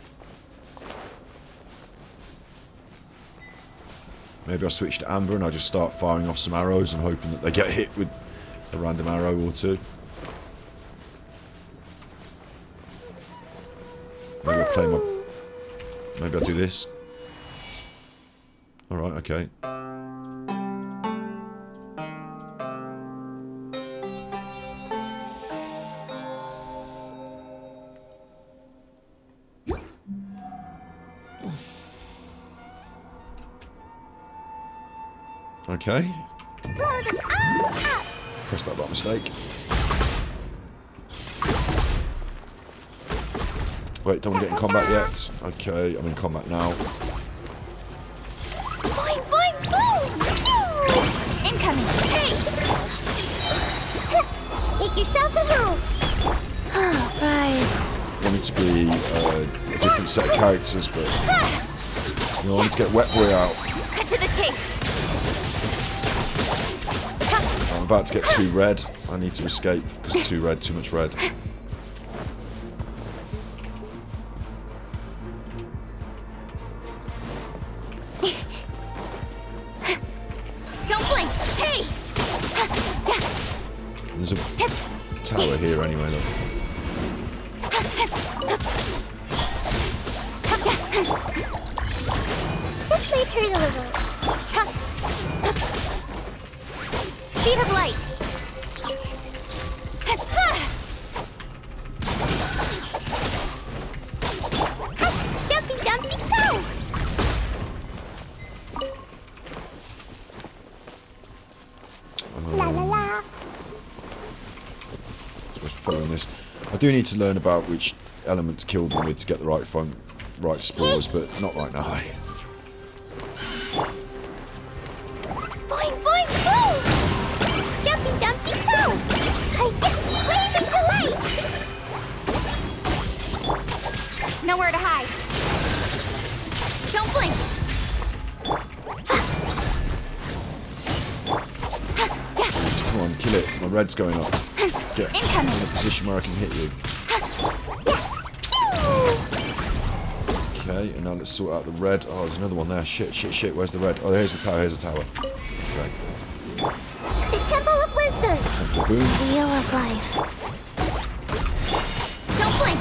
Maybe I'll switch to amber and I'll just start firing off some arrows and hoping that they get hit with a random arrow or 2. Maybe I'll play my... Maybe I'll do this. Alright, okay. Okay. Pressed that by mistake. Wait, don't want to get in combat yet. Okay, I'm in combat now. Boing, boing, boom! Pew! Incoming! Hey! Make yourselves a move! Rise. I want it to be a different set of characters, but... You know, I need to get Wet Boy out. Cut to the chase! I'm about to get too red. I need to escape because it's too red, too much red. Don't blink! Hey! There's a tower here anyway, look. This may hurt a little. Speed of light. Jumpy Dumpty go! La la la. Supposed to be following this. I do need to learn about which element to kill them with to get the right spores, but not right now. Boing, boing, boom! Jumpy Dumpty go! Blazing delight! Nowhere to hide. Don't blink. Come on, kill it. My red's going up. Get in a position where I can hit you. Okay, and now let's sort out the red. Oh, there's another one there. Shit, shit, shit. Where's the red? Oh, here's the tower. Here's the tower. Okay. The Temple of Wisdom. Temple boom. Wheel of Life. Don't blink.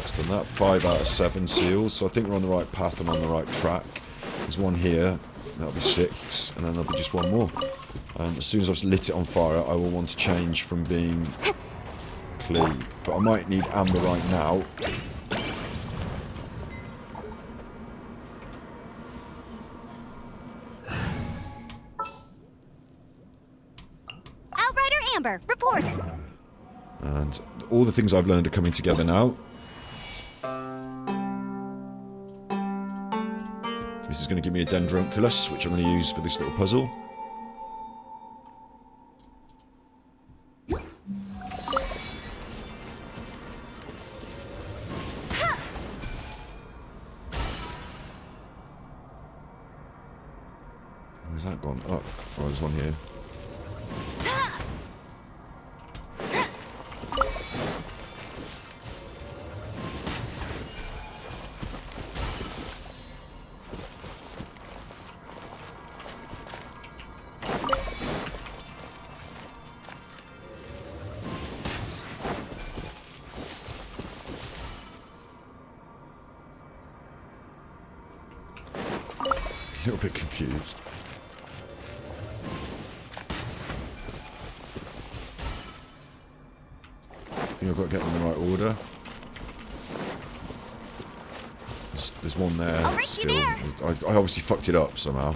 That's done that. 5 out of 7 seals. So I think we're on the right path and on the right track. There's one here. That'll be 6. And then there'll be just one more. As soon as I've lit it on fire, I will want to change from being Clee. But I might need amber right now. Outrider Amber, reporting. And all the things I've learned are coming together now. This is going to give me a dendronculus, which I'm going to use for this little puzzle. Where's that gone? Oh, there's one here. A little bit confused. I think I've got to get them in the right order. There's one there still. I obviously fucked it up somehow.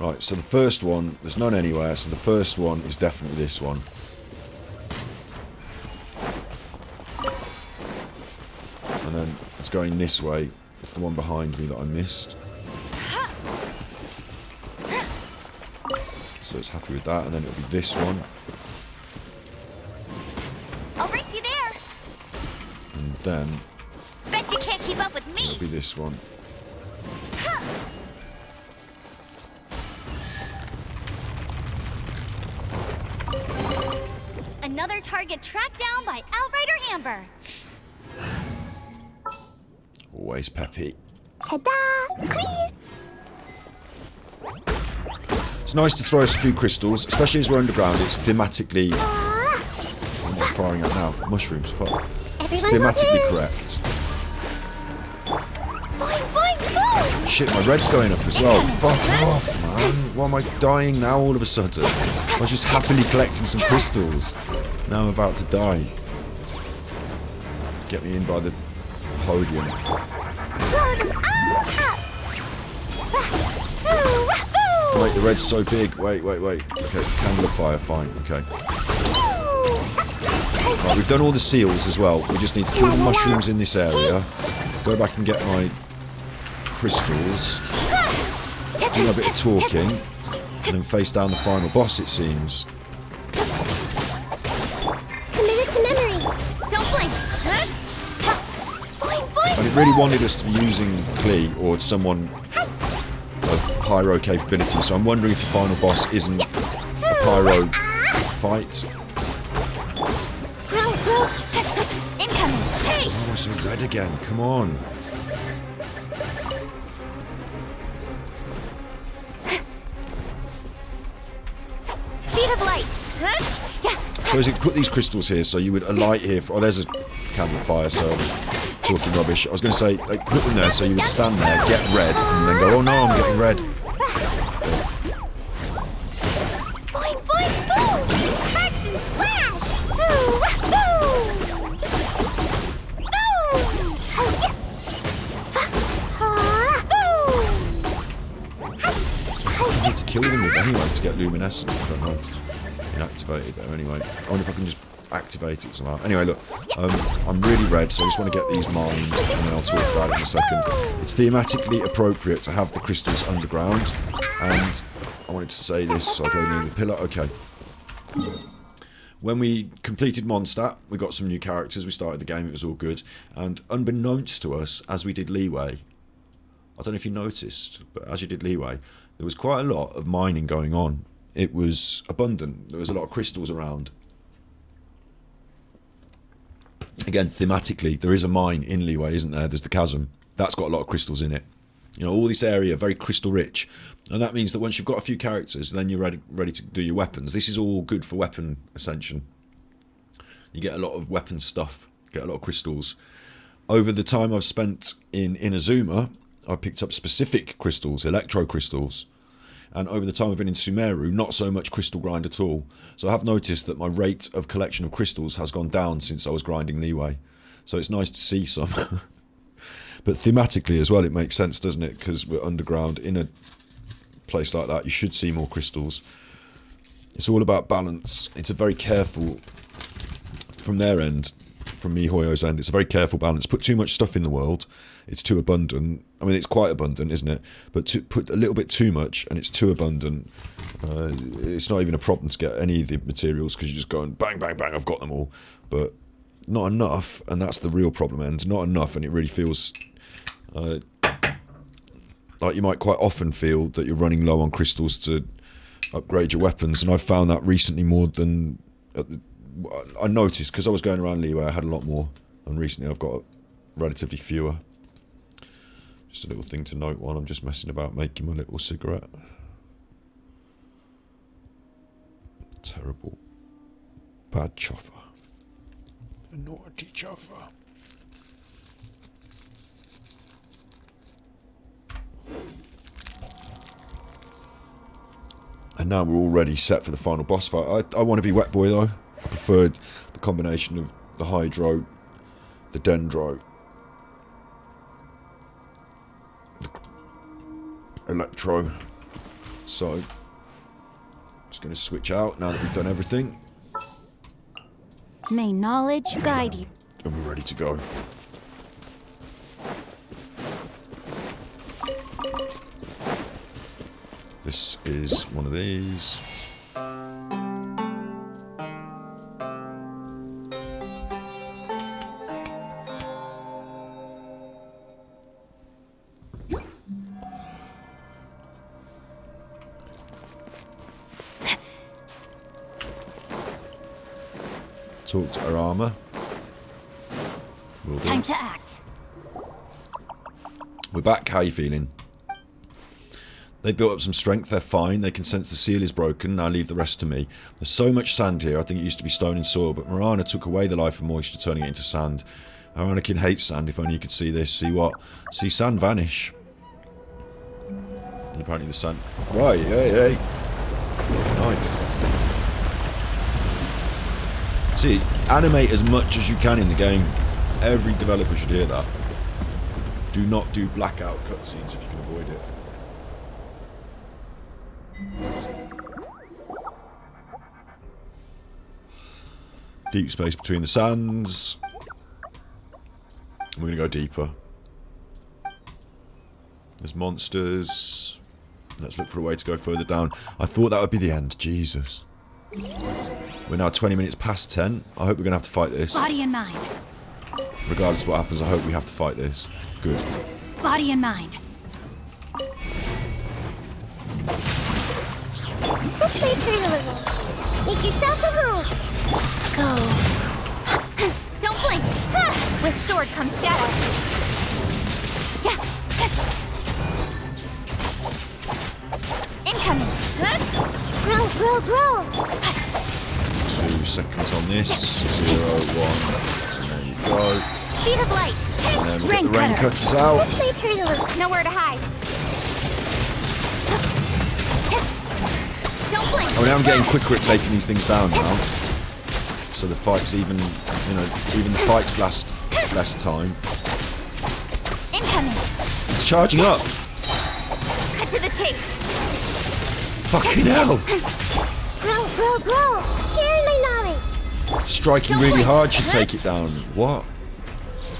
Right, so the first one, there's none anywhere, so the first one is definitely this one. And then it's going this way. It's the one behind me that I missed. So it's happy with that, and then it'll be this one. I'll race you there. And then Bet you can't keep up with me. it'll be this one. Another target tracked down by Outrider Amber. Always peppy. Ta-da! Please. It's nice to throw us a few crystals, especially as we're underground. It's thematically... I'm not firing at now. Mushrooms, fuck. It's thematically correct. Shit, my red's going up as well. Fuck off, man. Why am I dying now all of a sudden? I was just happily collecting some crystals. Now I'm about to die. Get me in by the podium. Wait, the red's so big. Wait. Okay, candle of fire, fine, okay. Right, we've done all the seals as well. We just need to kill the mushrooms in this area. Go back and get my crystals. Do a bit of talking. And then face down the final boss, it seems. Committed to memory. Don't blink. And it really wanted us to be using Klee or someone of pyro capability, so I'm wondering if the final boss isn't a pyro fight. Incoming. Hey! Oh, it's a red again. Come on. Speed of light. So as you put these crystals here, so you would alight here for... Oh, there's a candle of fire, so I'm talking rubbish. I was going to say, like, put them there so you would stand there, get red, and then go, oh no, I'm getting red. Boing, boing, boom! Sparks and flash! Boom! I need to kill them with anyway to get luminescent. I don't know. Inactivate it, but anyway. I wonder if I can just activate it somehow. Anyway, look, I'm really red, so I just want to get these mined, and then I'll talk about it in a second. It's thematically appropriate to have the crystals underground, and I wanted to say this, so I'll go near the pillar. Okay. When we completed Mondstadt, we got some new characters. We started the game, it was all good. And unbeknownst to us, as we did Leeway, I don't know if you noticed, but as you did Leeway, there was quite a lot of mining going on. It was abundant. There was a lot of crystals around. again, thematically, there is a mine in Leeway, isn't there? There's the chasm. That's got a lot of crystals in it. You know, all this area, very crystal rich. And that means that once you've got a few characters, then you're ready to do your weapons. This is all good for weapon ascension. You get a lot of weapon stuff, get a lot of crystals. Over the time I've spent in Inazuma, I've picked up specific crystals, electro crystals. And over the time I've been in Sumeru, not so much crystal grind at all. So I have noticed that my rate of collection of crystals has gone down since I was grinding Leeway. So it's nice to see some. But thematically as well, it makes sense, doesn't it? Because we're underground. In a place like that, you should see more crystals. It's all about balance. It's a very careful, from their end, from MiHoYo's end, it's a very careful balance. Put too much stuff in the world, it's too abundant. I mean, it's quite abundant, isn't it? But to put a little bit too much and it's too abundant, it's not even a problem to get any of the materials because you're just going bang, bang, bang, I've got them all. But not enough, and that's the real problem end. Not enough, and it really feels like you might quite often feel that you're running low on crystals to upgrade your weapons. And I've found that recently more than I noticed, because I was going around Leeway, I had a lot more, and recently I've got relatively fewer. Just a little thing to note while I'm just messing about making my little cigarette. Terrible. Bad chuffer. A naughty chuffer. And now we're already set for the final boss fight. I want to be Wet Boy though. I preferred the combination of the Hydro, the Dendro, the Electro. So, just going to switch out now that we've done everything. May knowledge guide you. And we're ready to go. This is one of these. Talk to our armor. Will do. Time to act. We're back. How are you feeling? They built up some strength, they're fine, they can sense the seal is broken, now leave the rest to me. There's so much sand here, I think it used to be stone and soil, but Mirana took away the life and moisture, turning it into sand. Our Anakin hates sand, if only you could see this. See what? See sand vanish. And apparently the sand... Right, hey. Nice. See, animate as much as you can in the game. Every developer should hear that. Do not do blackout cutscenes if you can avoid it. Deep space between the sands. We're going to go deeper. There's monsters. Let's look for a way to go further down. I thought that would be the end. Jesus. We're now 20 minutes past 10. I hope we're going to have to fight this. Body and mind. Regardless of what happens, I hope we have to fight this. Good. Body and mind. Just stay pretty little. Make yourself at home. Go. Don't blink. With sword comes shadow. Yeah. Incoming. Grow. 2 seconds on this. 0, 1. There you go. Sheet of light. And then we'll get the rain cutters out. Just stay pretty little. Nowhere to hide. Don't blink. I mean, I'm getting quicker at taking these things down now. So the fight's even the fights last less time. Incoming. It's charging up. Cut to the chase. Fucking hell. Grow. Share my knowledge. Striking really hard should take it down. What?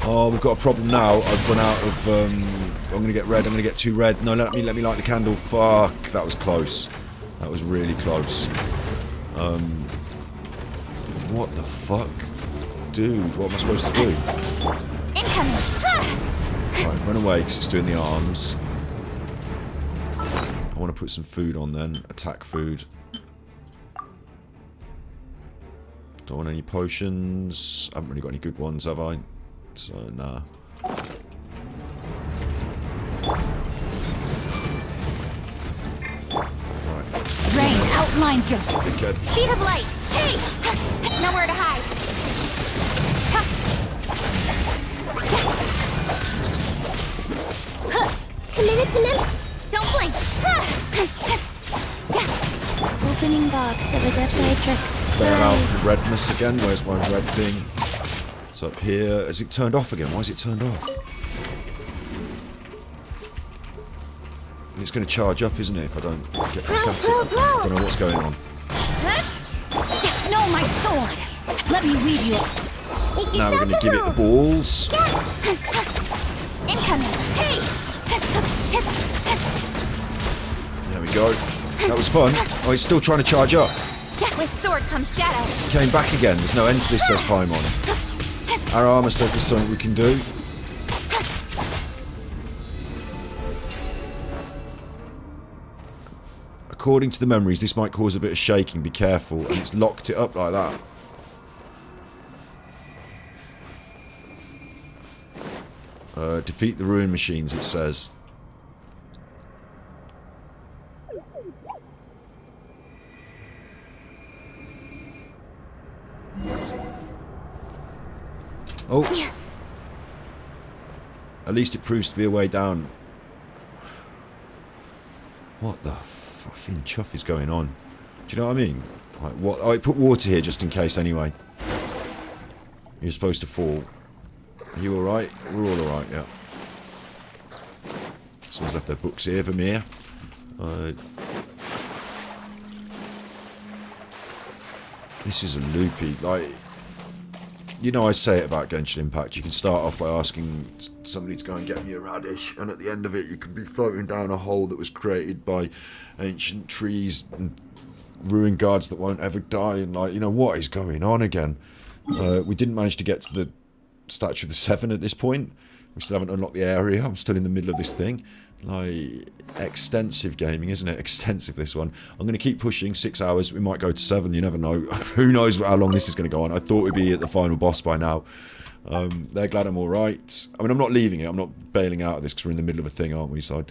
Oh, we've got a problem now. I've run out of... I'm going to get red. I'm going to get 2 red. No, let me light the candle. Fuck. That was close. That was really close. What the fuck? Dude, what am I supposed to do? Incoming. Right, run away because it's doing the arms. I want to put some food on then. Attack food. Don't want any potions. I haven't really got any good ones, have I? So, nah. Rain outlines your Speed of light. Hey! Nowhere to hide. Committed to Nim. Don't blink. Opening box of a Deathmatrix. Bail out the redness again. Where's my red thing? It's up here. Is it turned off again? Why is it turned off? It's going to charge up, isn't it, if I don't get back at it? I don't know what's going on. No, my sword. Let me read you. Now we're going to give it the balls. Incoming. Hey! There we go. That was fun. Oh, he's still trying to charge up. With sword comes shadow. Came back again. There's no end to this, says Paimon. Our armor says there's something we can do. According to the memories, this might cause a bit of shaking. Be careful. And it's locked it up like that. Defeat the ruin machines, it says. Oh. At least it proves to be a way down. What the fucking chuff is going on? Do you know what I mean? Like, what? Oh, I put water here just in case anyway. You're supposed to fall. Are you alright? We're all alright, yeah. Someone's left their books here, Vermeer. This is a loopy, like... You know I say it about Genshin Impact. You can start off by asking somebody to go and get me a radish, and at the end of it you can be floating down a hole that was created by ancient trees and ruined guards that won't ever die, and like, you know, what is going on again? We didn't manage to get to the Statue of the Seven at this point. We still haven't unlocked the area. I'm still in the middle of this thing. Like, extensive gaming, isn't it? Extensive, this one. I'm going to keep pushing. 6 hours. We might go to 7. You never know. Who knows how long this is going to go on. I thought we'd be at the final boss by now. They're glad I'm alright. I mean, I'm not leaving it. I'm not bailing out of this because we're in the middle of a thing, aren't we? So,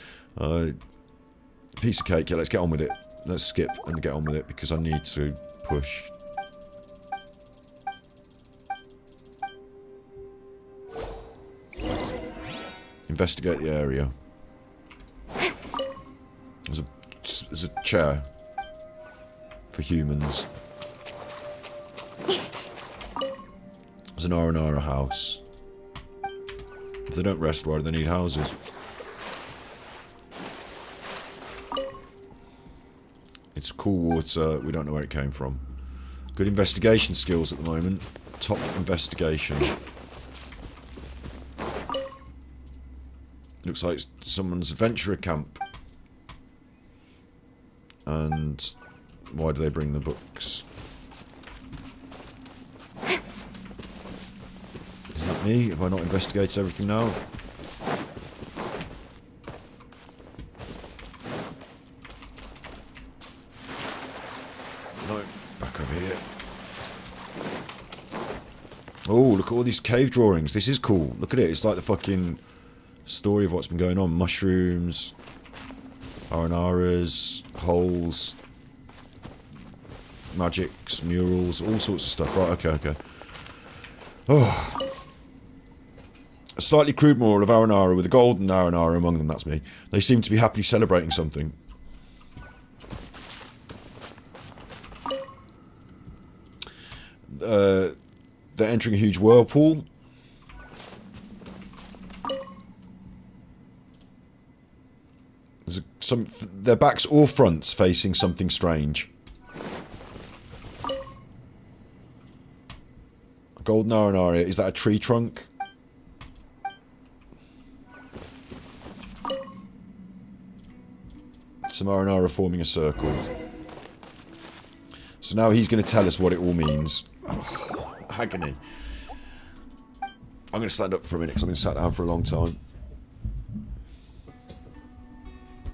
piece of cake. Yeah, let's get on with it. Let's skip and get on with it because I need to push. Investigate the area. There's a chair for humans. There's an Arnanana house. If they don't rest, why do they need houses? It's cool water. We don't know where it came from. Good investigation skills at the moment. Top investigation. Looks like someone's adventurer camp. And why do they bring the books? Is that me? Have I not investigated everything now? No, back over here. Oh, look at all these cave drawings. This is cool. Look at it. It's like the fucking story of what's been going on. Mushrooms, Aranaras, holes, magics, murals, all sorts of stuff. Right, okay. Oh. A slightly crude mural of Aranara with a golden Aranara among them, that's me. They seem to be happily celebrating something. They're entering a huge whirlpool. Their backs or fronts facing something strange. A golden Aranara, is that a tree trunk? Some Aranara forming a circle. So now he's going to tell us what it all means. Oh, agony. I'm going to stand up for a minute because I've been sat down for a long time.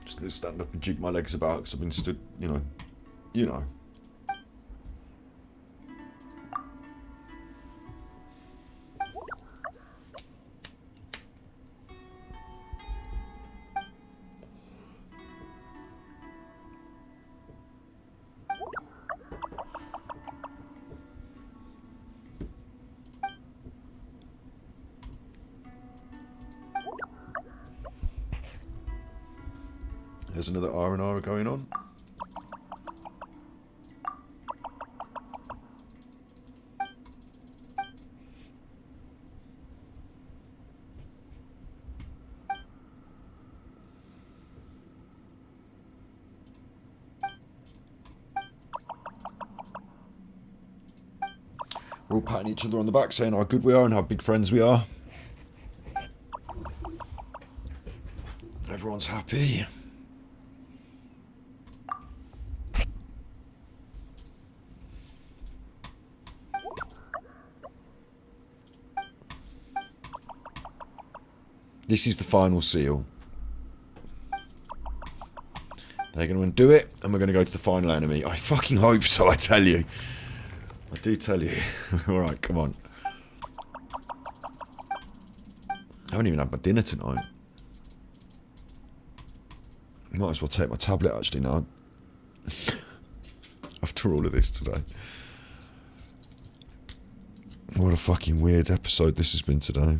Just going to stand up and jig my legs about because I've been stood, you know. There's another Arnanana going on. We're all patting each other on the back, saying how good we are and how big friends we are. Everyone's happy. This is the final seal. They're going to undo it, and we're going to go to the final enemy. I fucking hope so, I tell you. I do tell you. Alright, come on. I haven't even had my dinner tonight. Might as well take my tablet actually now. After all of this today. What a fucking weird episode this has been today.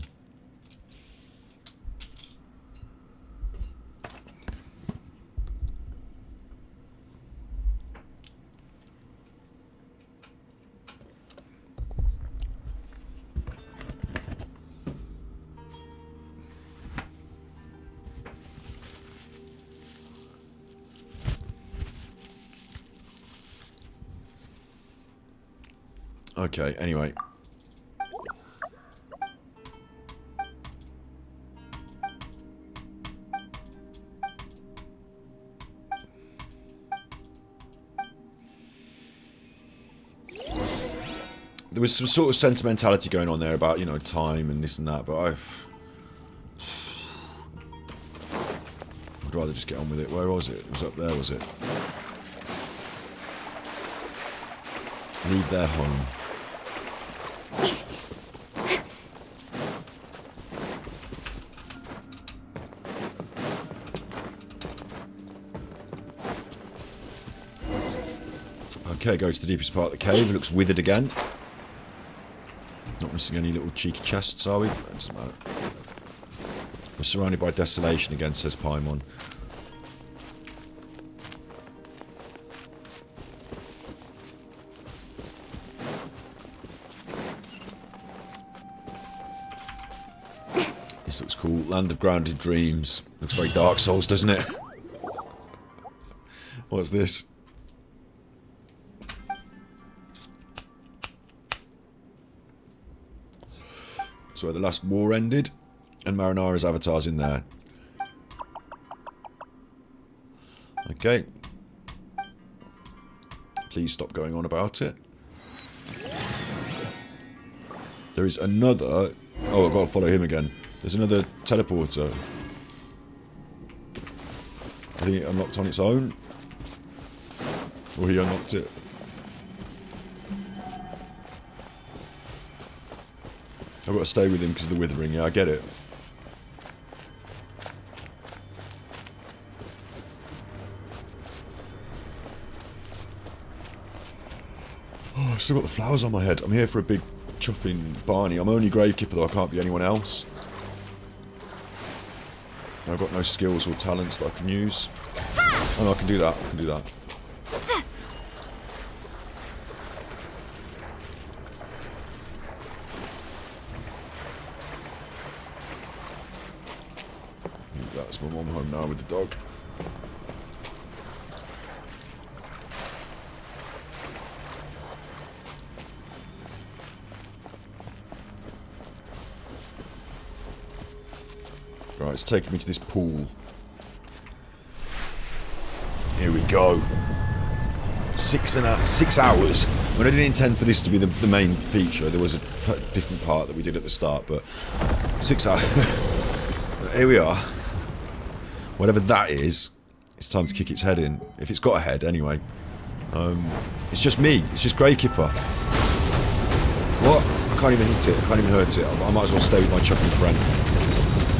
Okay, anyway. There was some sort of sentimentality going on there about, you know, time and this and that, but I'd rather just get on with it. Where was it? It was up there, was it? Leave their home. Okay, go to the deepest part of the cave. It looks withered again. Not missing any little cheeky chests, are we? It doesn't matter. We're surrounded by desolation again, says Paimon. This looks cool. Land of Grounded Dreams. Looks very Dark Souls, doesn't it? What's this? So where the last war ended, and Marinara's avatar's in there. Okay. Please stop going on about it. There is another... Oh, I've got to follow him again. There's another teleporter. I think it unlocked on its own. Or he unlocked it. I've got to stay with him because of the withering. Yeah, I get it. Oh, I've still got the flowers on my head. I'm here for a big chuffing Barney. I'm only Gravekeeper though. I can't be anyone else. I've got no skills or talents that I can use. Oh no, I can do that. I can do that. That's my mum home now with the dog. Right, it's taking me to this pool. Here we go. 6 hours. I mean, I didn't intend for this to be the main feature. There was a different part that we did at the start, but 6 hours. Here we are. Whatever that is, it's time to kick its head in. If it's got a head, anyway. It's just me. It's just Gravekeeper. What? I can't even hit it. I can't even hurt it. I might as well stay with my chucking friend.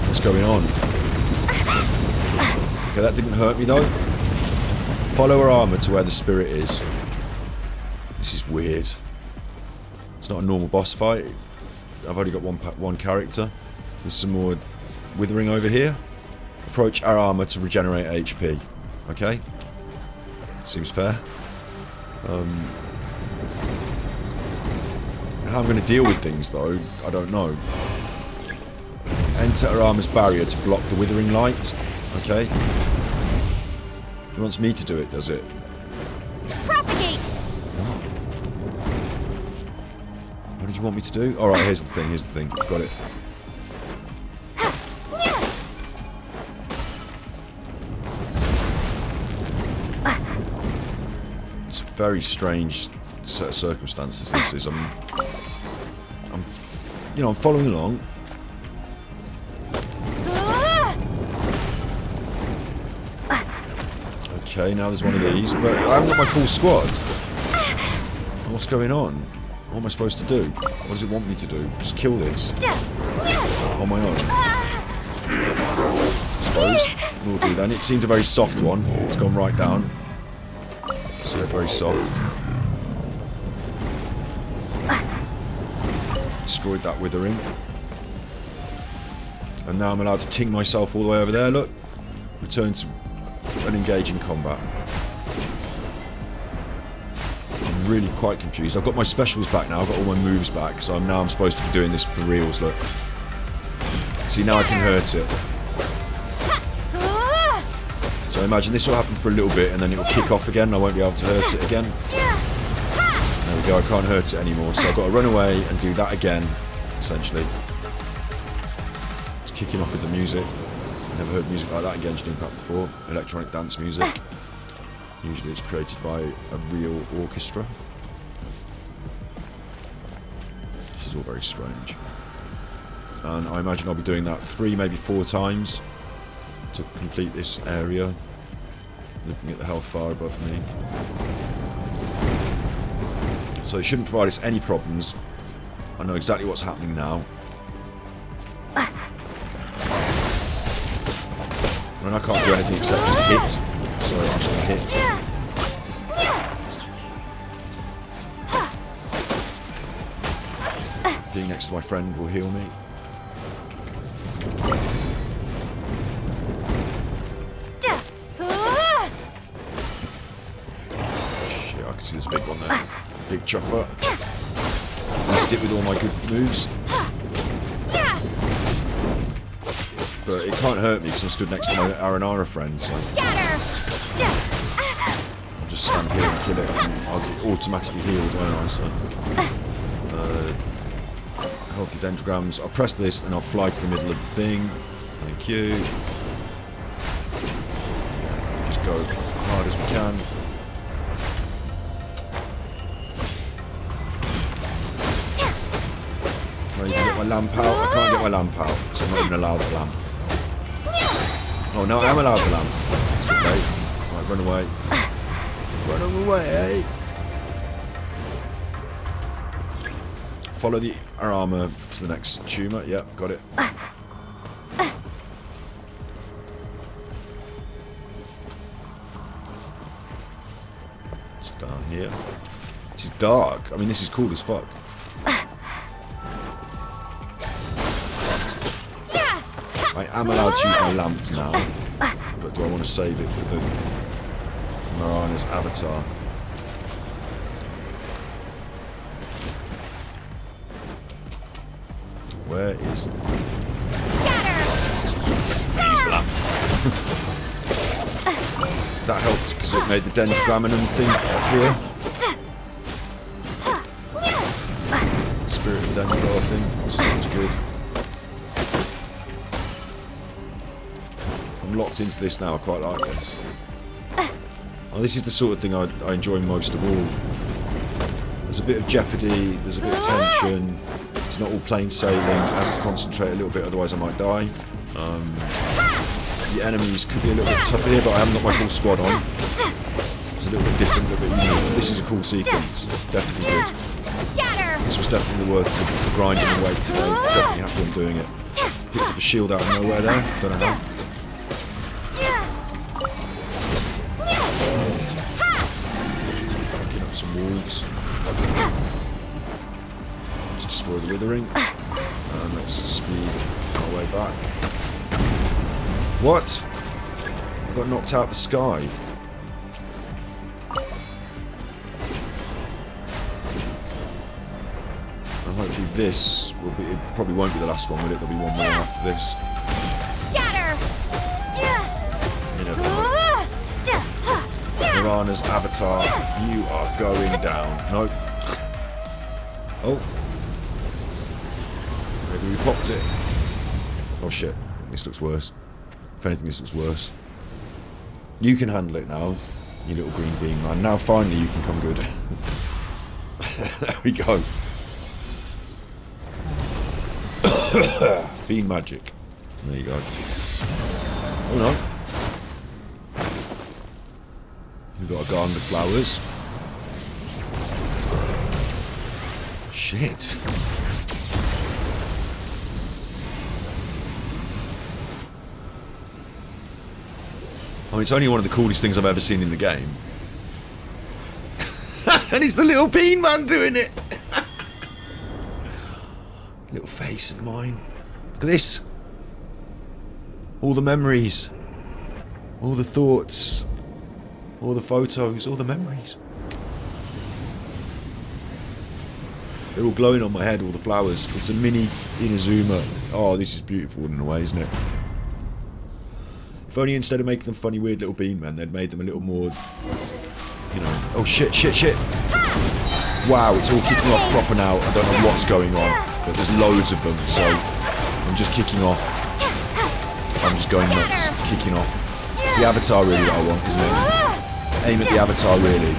What's going on? Okay, that didn't hurt me, though. Follow her armour to where the spirit is. This is weird. It's not a normal boss fight. I've only got one character. There's some more withering over here. Approach our armour to regenerate HP. Okay. Seems fair. How I'm going to deal with things, though, I don't know. Enter Arama's barrier to block the withering light. Okay. He wants me to do it, does it? Propagate! What did you want me to do? Alright, here's the thing. Got it. It's a very strange set of circumstances, this is. I'm following along. Okay, now there's one of these, but I haven't got my full squad. What's going on? What am I supposed to do? What does it want me to do? Just kill this? On my own? I suppose. We'll do then. It seems a very soft one. It's gone right down. So very soft. Destroyed that withering. And now I'm allowed to ting myself all the way over there, look. Return to and engage in combat. I'm really quite confused. I've got my specials back now, I've got all my moves back, so I'm supposed to be doing this for reals, look. See, now I can hurt it. So I imagine this will happen for a little bit and then it will kick off again and I won't be able to hurt it again. There we go, I can't hurt it anymore, so I've got to run away and do that again, essentially. It's kicking off with the music. Never heard music like that in Genshin Impact before. Electronic dance music. Usually it's created by a real orchestra. This is all very strange. And I imagine I'll be doing that 3, maybe 4 times to complete this area. Looking at the health bar above me. So it shouldn't provide us any problems. I know exactly what's happening now. And I can't do anything except just hit. So I'm just going to hit. Being next to my friend will heal me. Shit, I can see this big one there. Big chuffer. Missed it with all my good moves. But it can't hurt me because I'm stood next to my Arnanana friend, so I'll just stand here and kill it and I'll get automatically healed, won't I? So, healthy dendrograms. I'll press this and I'll fly to the middle of the thing. Thank you. Just go as hard as we can. Can I even get my lamp out? I can't get my lamp out, so I'm not even allowed the lamp. Oh no, I am allowed the lamp. It's a bit late. Right, run away. Run away! Follow the armor to the next tumor. Yep, got it. It's down here. It's dark. I mean, this is cool as fuck. I am allowed to use my lamp now, but do I want to save it for the Marana's avatar? Where is the lamp? That helped because it made the dendrograminum thing appear. Spirit of the dendrogram thing. Sounds good. I'm locked into this now, I quite like this. Oh, this is the sort of thing I enjoy most of all. There's a bit of jeopardy, there's a bit of tension, it's not all plain sailing, I have to concentrate a little bit otherwise I might die. The enemies could be a little bit tougher here, but I haven't got my full squad on. It's a little bit different, a little bit unique. This is a cool sequence, definitely good. This was definitely worth the grinding and wait today, definitely happy I'm doing it. Picked up a shield out of nowhere there, don't know how. Some wolves. Let's destroy the withering. And let's speed our way back. What? I got knocked out the sky. And hopefully this will be, it probably won't be the last one, will it? There'll be one more after this. Scatter! You never know. Nirvana's avatar, you are going down. Nope. Oh. Maybe we popped it. Oh shit, this looks worse. If anything, this looks worse. You can handle it now, you little green bean man. Now finally you can come good. There we go. Bean magic. There you go. Oh no. We've got a garland of flowers. Shit. I mean, it's only one of the coolest things I've ever seen in the game. And it's the little bean man doing it. Little face of mine. Look at this. All the memories. All the thoughts. All the photos. All the memories. They're all glowing on my head, all the flowers. It's a mini Inazuma. Oh, this is beautiful in a way, isn't it? If only instead of making them funny, weird little bean men, they'd made them a little more, you know... Oh, shit, shit, shit! Wow, it's all kicking off proper now. I don't know what's going on, but there's loads of them, so I'm just kicking off. I'm just going nuts, kicking off. It's the avatar really that I want, isn't it? Aim at the avatar really.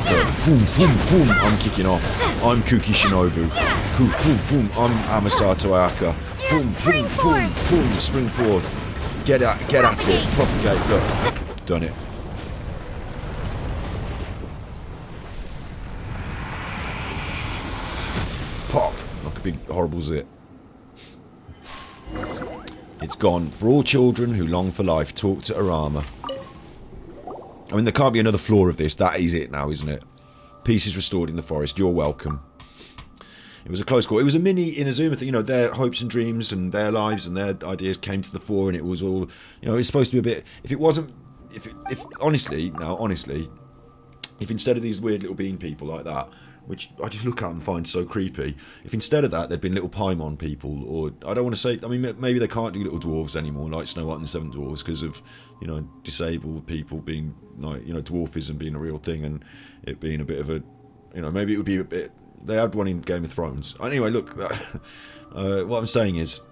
But, boom, boom, boom, I'm kicking off. I'm Kuki Shinobu. Boom, boom, boom, I'm Amasato Ayaka. Boom, boom, boom, boom, spring forth. Get at it, propagate, look. Done it. Pop, like a big horrible zit. It's gone. For all children who long for life, talk to Arama. I mean, there can't be another flaw of this. That is it now, isn't it? Peace is restored in the forest. You're welcome. It was a close call. It was a mini Inazuma thing, you know, their hopes and dreams and their lives and their ideas came to the fore, and it was all, you know, it's supposed to be a bit, if it wasn't, if honestly, if instead of these weird little bean people like that, which I just look at and find so creepy, if instead of that there'd been little Paimon people, or, I don't want to say, I mean, maybe they can't do little dwarves anymore, like Snow White and the Seven Dwarves, because of, you know, disabled people being, like, you know, dwarfism being a real thing, and it being a bit of a, you know, maybe it would be a bit, they had one in Game of Thrones. Anyway, look, what I'm saying is,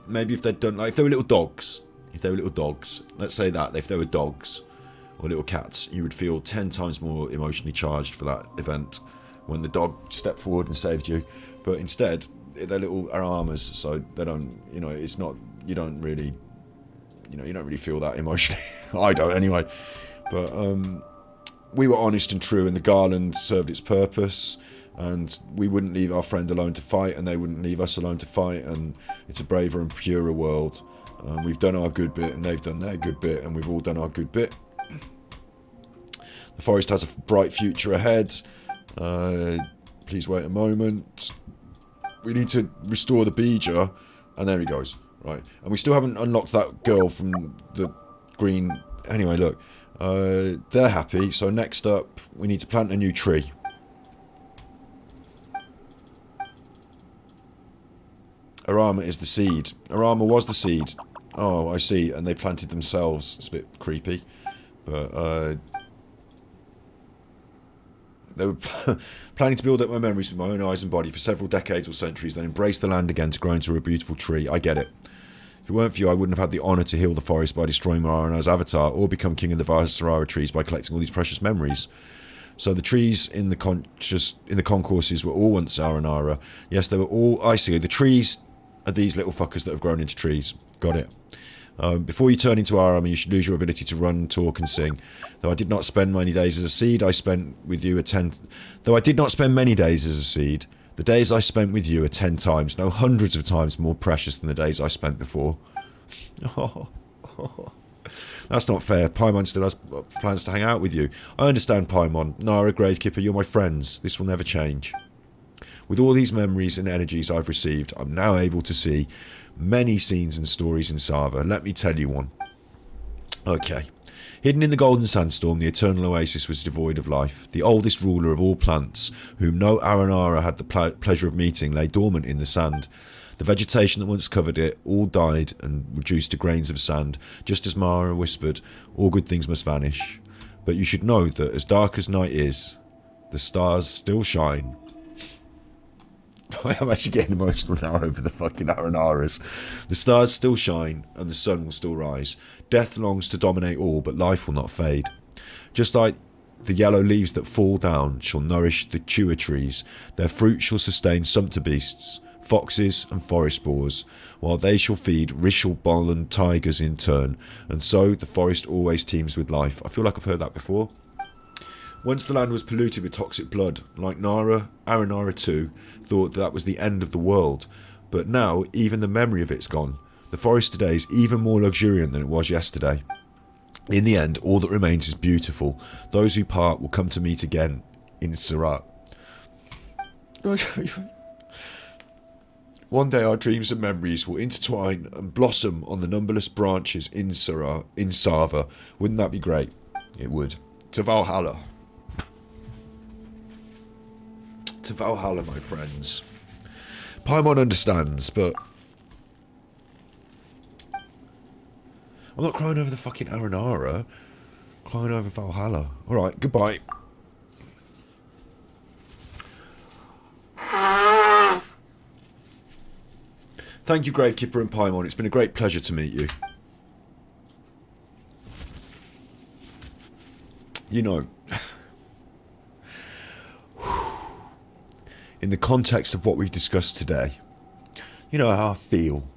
maybe if they'd done, like, if they were little dogs, let's say that, if they were dogs, or little cats, you would feel 10 times more emotionally charged for that event, when the dog stepped forward and saved you. But instead, they're little Aramas, so they don't, you know, it's not, you don't really feel that emotionally. I don't, anyway. But, we were honest and true, and the garland served its purpose, and we wouldn't leave our friend alone to fight, and they wouldn't leave us alone to fight, and it's a braver and purer world. We've done our good bit, and they've done their good bit, and we've all done our good bit. The forest has a bright future ahead. Please wait a moment. We need to restore the Bija, and there he goes. Right, and we still haven't unlocked that girl from the green. Anyway, look, they're happy. So next up, we need to plant a new tree. Arama is the seed. Arama was the seed. Oh, I see. And they planted themselves. It's a bit creepy, but they were planning to build up my memories with my own eyes and body for several decades or centuries, then embrace the land again to grow into a beautiful tree. I get it. If it weren't for you, I wouldn't have had the honour to heal the forest by destroying Marana's avatar, or become king of the Vasarara trees by collecting all these precious memories. So the trees in the concourses were all once Arnanana. Yes, they were all... I see. The trees are these little fuckers that have grown into trees. Got it. Before you turn into our army, you should lose your ability to run, talk, and sing. Though I did not spend many days as a seed, I spent with you Though I did not spend many days as a seed, the days I spent with you are 10 times, no, hundreds of times more precious than the days I spent before. That's not fair. Paimon still has plans to hang out with you. I understand, Paimon. Nara, Gravekeeper, you're my friends. This will never change. With all these memories and energies I've received, I'm now able to see many scenes and stories in Sava. Let me tell you one. Okay. Hidden in the golden sandstorm, the eternal oasis was devoid of life. The oldest ruler of all plants, whom no Arnanana had the pleasure of meeting, lay dormant in the sand. The vegetation that once covered it all died and reduced to grains of sand. Just as Mara whispered, all good things must vanish. But you should know that as dark as night is, the stars still shine. I'm actually getting emotional now over the fucking Arnanaras. The stars still shine and the sun will still rise. Death longs to dominate all, but life will not fade. Just like the yellow leaves that fall down shall nourish the chua trees, their fruit shall sustain sumpter beasts, foxes and forest boars, while they shall feed Rishalbolan tigers in turn, and so the forest always teems with life. I feel like I've heard that before. Once the land was polluted with toxic blood, like Nara, Arnanara too thought that was the end of the world, but now even the memory of it's gone. The forest today is even more luxuriant than it was yesterday. In the end, all that remains is beautiful. Those who part will come to meet again in Surat. One day our dreams and memories will intertwine and blossom on the numberless branches in Sava. Wouldn't that be great? It would. To Valhalla. To Valhalla, my friends. Paimon understands, but I'm not crying over the fucking Arnanara. I'm crying over Valhalla. Alright, goodbye. Thank you, Gravekeeper and Paimon. It's been a great pleasure to meet you. You know, in the context of what we've discussed today, you know how I feel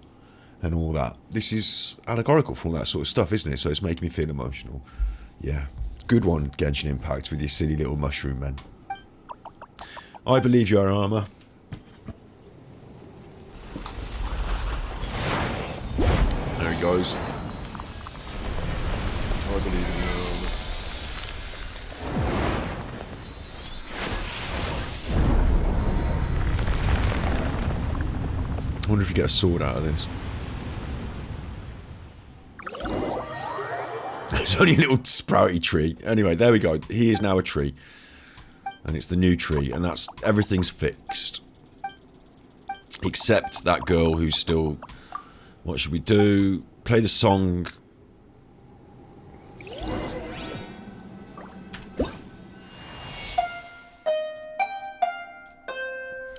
and all that. This is allegorical for all that sort of stuff, isn't it? So it's making me feel emotional. Yeah. Good one, Genshin Impact, with your silly little mushroom men. I believe you are armour. There he goes. I believe in you. I wonder if you get a sword out of this. It's only a little sprouty tree. Anyway, there we go. He is now a tree. And it's the new tree. And that's... everything's fixed. Except that girl who's still... What should we do? Play the song...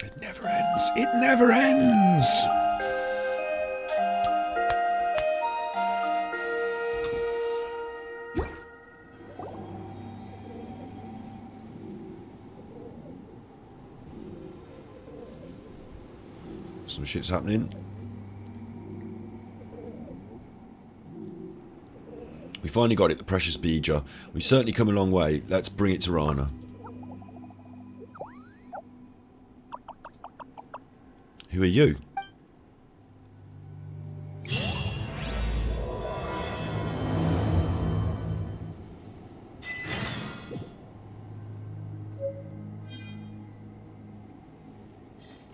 It never ends. It never ends! Some shit's happening. We finally got it, the precious Bija. We've certainly come a long way. Let's bring it to Rana. Who are you?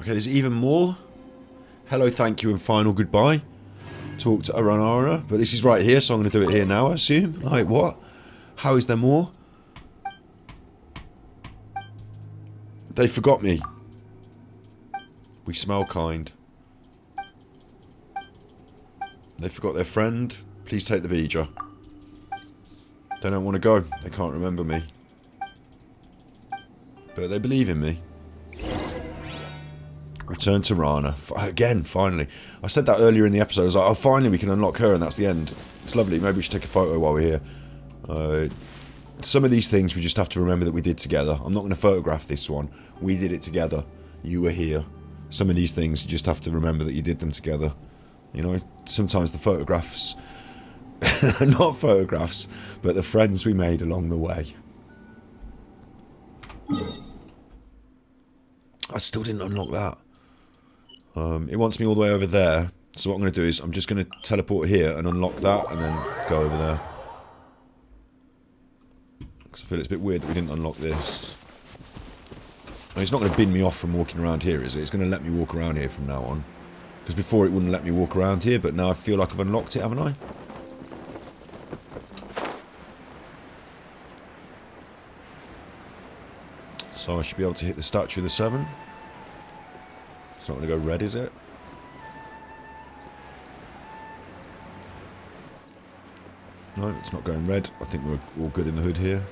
Okay, there's even more. Hello, thank you, and final goodbye. Talk to Arnanana, but this is right here, so I'm going to do it here now, I assume. Like, what? How is there more? They forgot me. We smell kind. They forgot their friend. Please take the Bija. They don't want to go. They can't remember me. But they believe in me. Return to Rana. Again, finally. I said that earlier in the episode. I was like, oh, finally we can unlock her and that's the end. It's lovely. Maybe we should take a photo while we're here. Some of these things we just have to remember that we did together. I'm not going to photograph this one. We did it together. You were here. Some of these things you just have to remember that you did them together. You know, sometimes the photographs... not photographs, but the friends we made along the way. I still didn't unlock that. It wants me all the way over there. So what I'm going to do is I'm just going to teleport here and unlock that and then go over there. Because I feel it's a bit weird that we didn't unlock this. I mean, it's not going to bin me off from walking around here, is it? It's going to let me walk around here from now on. Because before it wouldn't let me walk around here, but now I feel like I've unlocked it, haven't I? So I should be able to hit the statue of the 7. It's not going to go red, is it? No, it's not going red. I think we're all good in the hood here.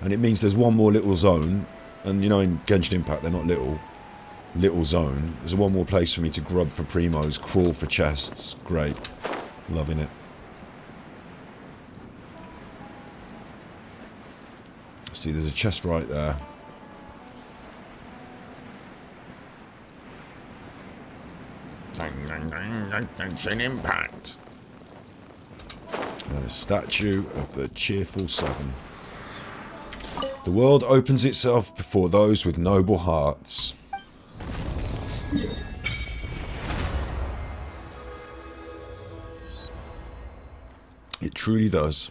And it means there's one more little zone. And you know, in Genshin Impact, they're not little. Little zone. There's one more place for me to grub for primos, crawl for chests. Great. Loving it. See, there's a chest right there. Genshin Impact. And a statue of the cheerful 7. The world opens itself before those with noble hearts. It truly does.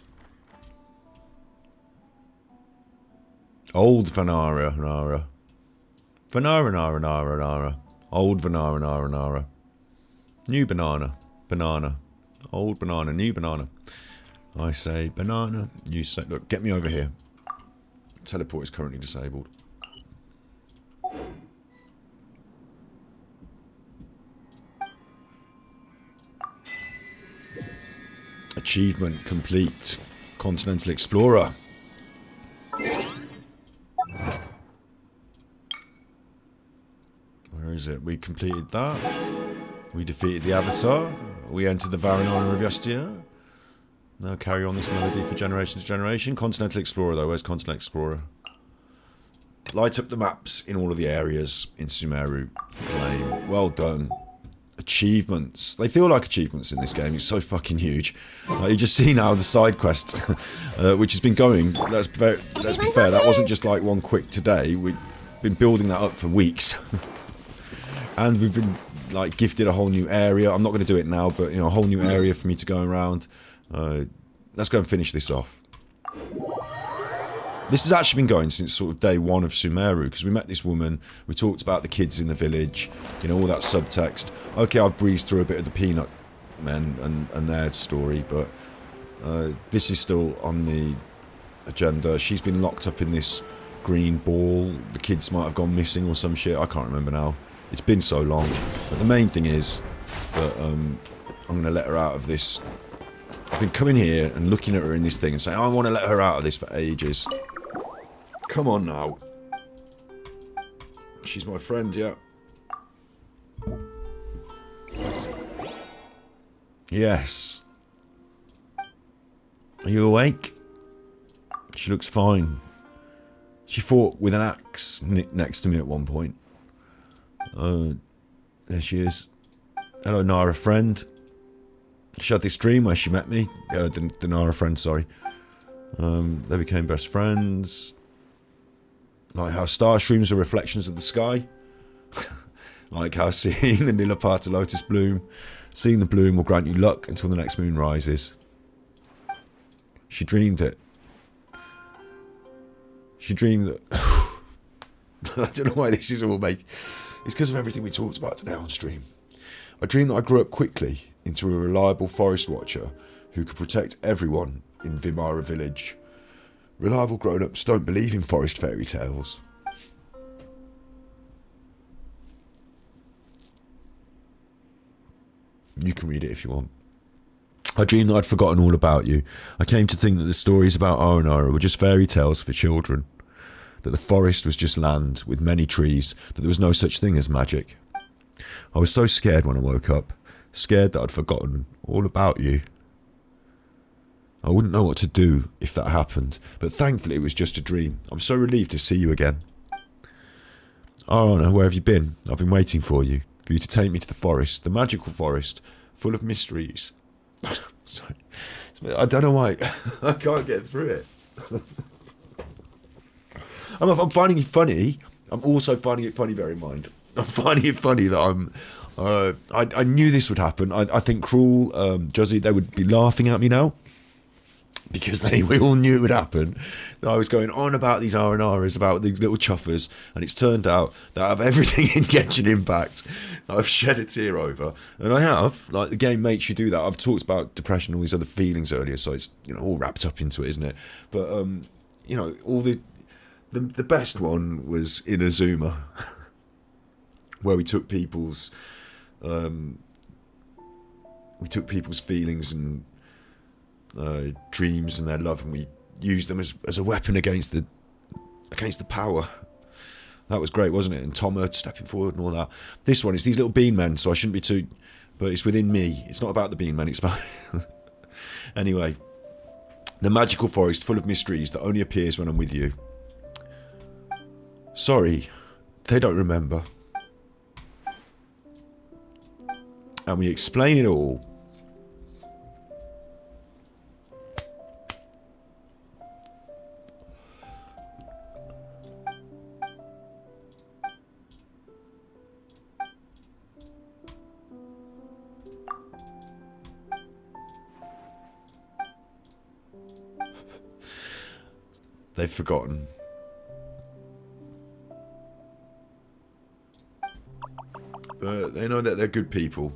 Old Vanara, Nara. Vanara, Nara, Nara, Nara. Old Vanara, Nara, Nara. New banana, banana. Old banana, new banana. I say banana, you say... Look, get me over here. Teleport is currently disabled. Achievement complete. Continental Explorer. Where is it? We completed that. We defeated the Avatar. We entered the Arnanana Make Me Cry. Now carry on this melody for generation to generation. Continental Explorer though. Where's Continental Explorer? Light up the maps in all of the areas in Sumeru. Claim. Well done. Achievements. They feel like achievements in this game. It's so fucking huge. Like you just see now the side quest, which has been going. Let's be fair. That wasn't just like one quick today. We've been building that up for weeks, and we've been like gifted a whole new area. I'm not going to do it now, but you know, a whole new area for me to go around. Let's go and finish this off. This has actually been going since sort of day 1 of Sumeru, because we met this woman, we talked about the kids in the village, you know, all that subtext. Okay, I've breezed through a bit of the Peanut Men and their story, but this is still on the agenda. She's been locked up in this green ball. The kids might have gone missing or some shit. I can't remember now. It's been so long. But the main thing is that I'm going to let her out of this. I've been coming here and looking at her in this thing and saying, I want to let her out of this for ages. Come on now. She's my friend, yeah. Yes. Are you awake? She looks fine. She fought with an axe next to me at one point. There she is. Hello, Nara friend. She had this dream where she met me. The Nara friend, sorry. They became best friends. Like how star streams are reflections of the sky. Like how seeing the Nilapata lotus bloom. Seeing the bloom will grant you luck until the next moon rises. She dreamed it. She dreamed that... I don't know why this is all made... It's because of everything we talked about today on stream. I dreamed that I grew up quickly into a reliable forest watcher who could protect everyone in Vimara village. Reliable grown-ups don't believe in forest fairy tales. You can read it if you want. I dreamed that I'd forgotten all about you. I came to think that the stories about Arnanana were just fairy tales for children. That the forest was just land with many trees, that there was no such thing as magic. I was so scared when I woke up. Scared that I'd forgotten all about you. I wouldn't know what to do if that happened, but thankfully it was just a dream. I'm so relieved to see you again. Arnanana, where have you been? I've been waiting for you to take me to the forest, the magical forest, full of mysteries. Sorry. I don't know why. I can't get through it. I'm finding it funny. I'm also finding it funny, bear in mind. I'm finding it funny that I knew this would happen. I think Cruel, Juzzy, they would be laughing at me now. Because we all knew it would happen. I was going on about these R&Rs, about these little chuffers, and it's turned out that out of everything in Genshin Impact, I've shed a tear over. And I have. Like, the game makes you do that. I've talked about depression and all these other feelings earlier, so it's, you know, all wrapped up into it, isn't it? But, you know, all the The best one was in Azuma, where we took people's feelings and dreams and their love, and we used them as a weapon against the power. That was great, wasn't it? And Tomer stepping forward and all that. This one is these little bean men, so I shouldn't be too... But it's within me. It's not about the bean men, it's about... Anyway. The magical forest full of mysteries that only appears when I'm with you. Sorry, they don't remember. And we explain it all. They've forgotten. But they know that they're good people.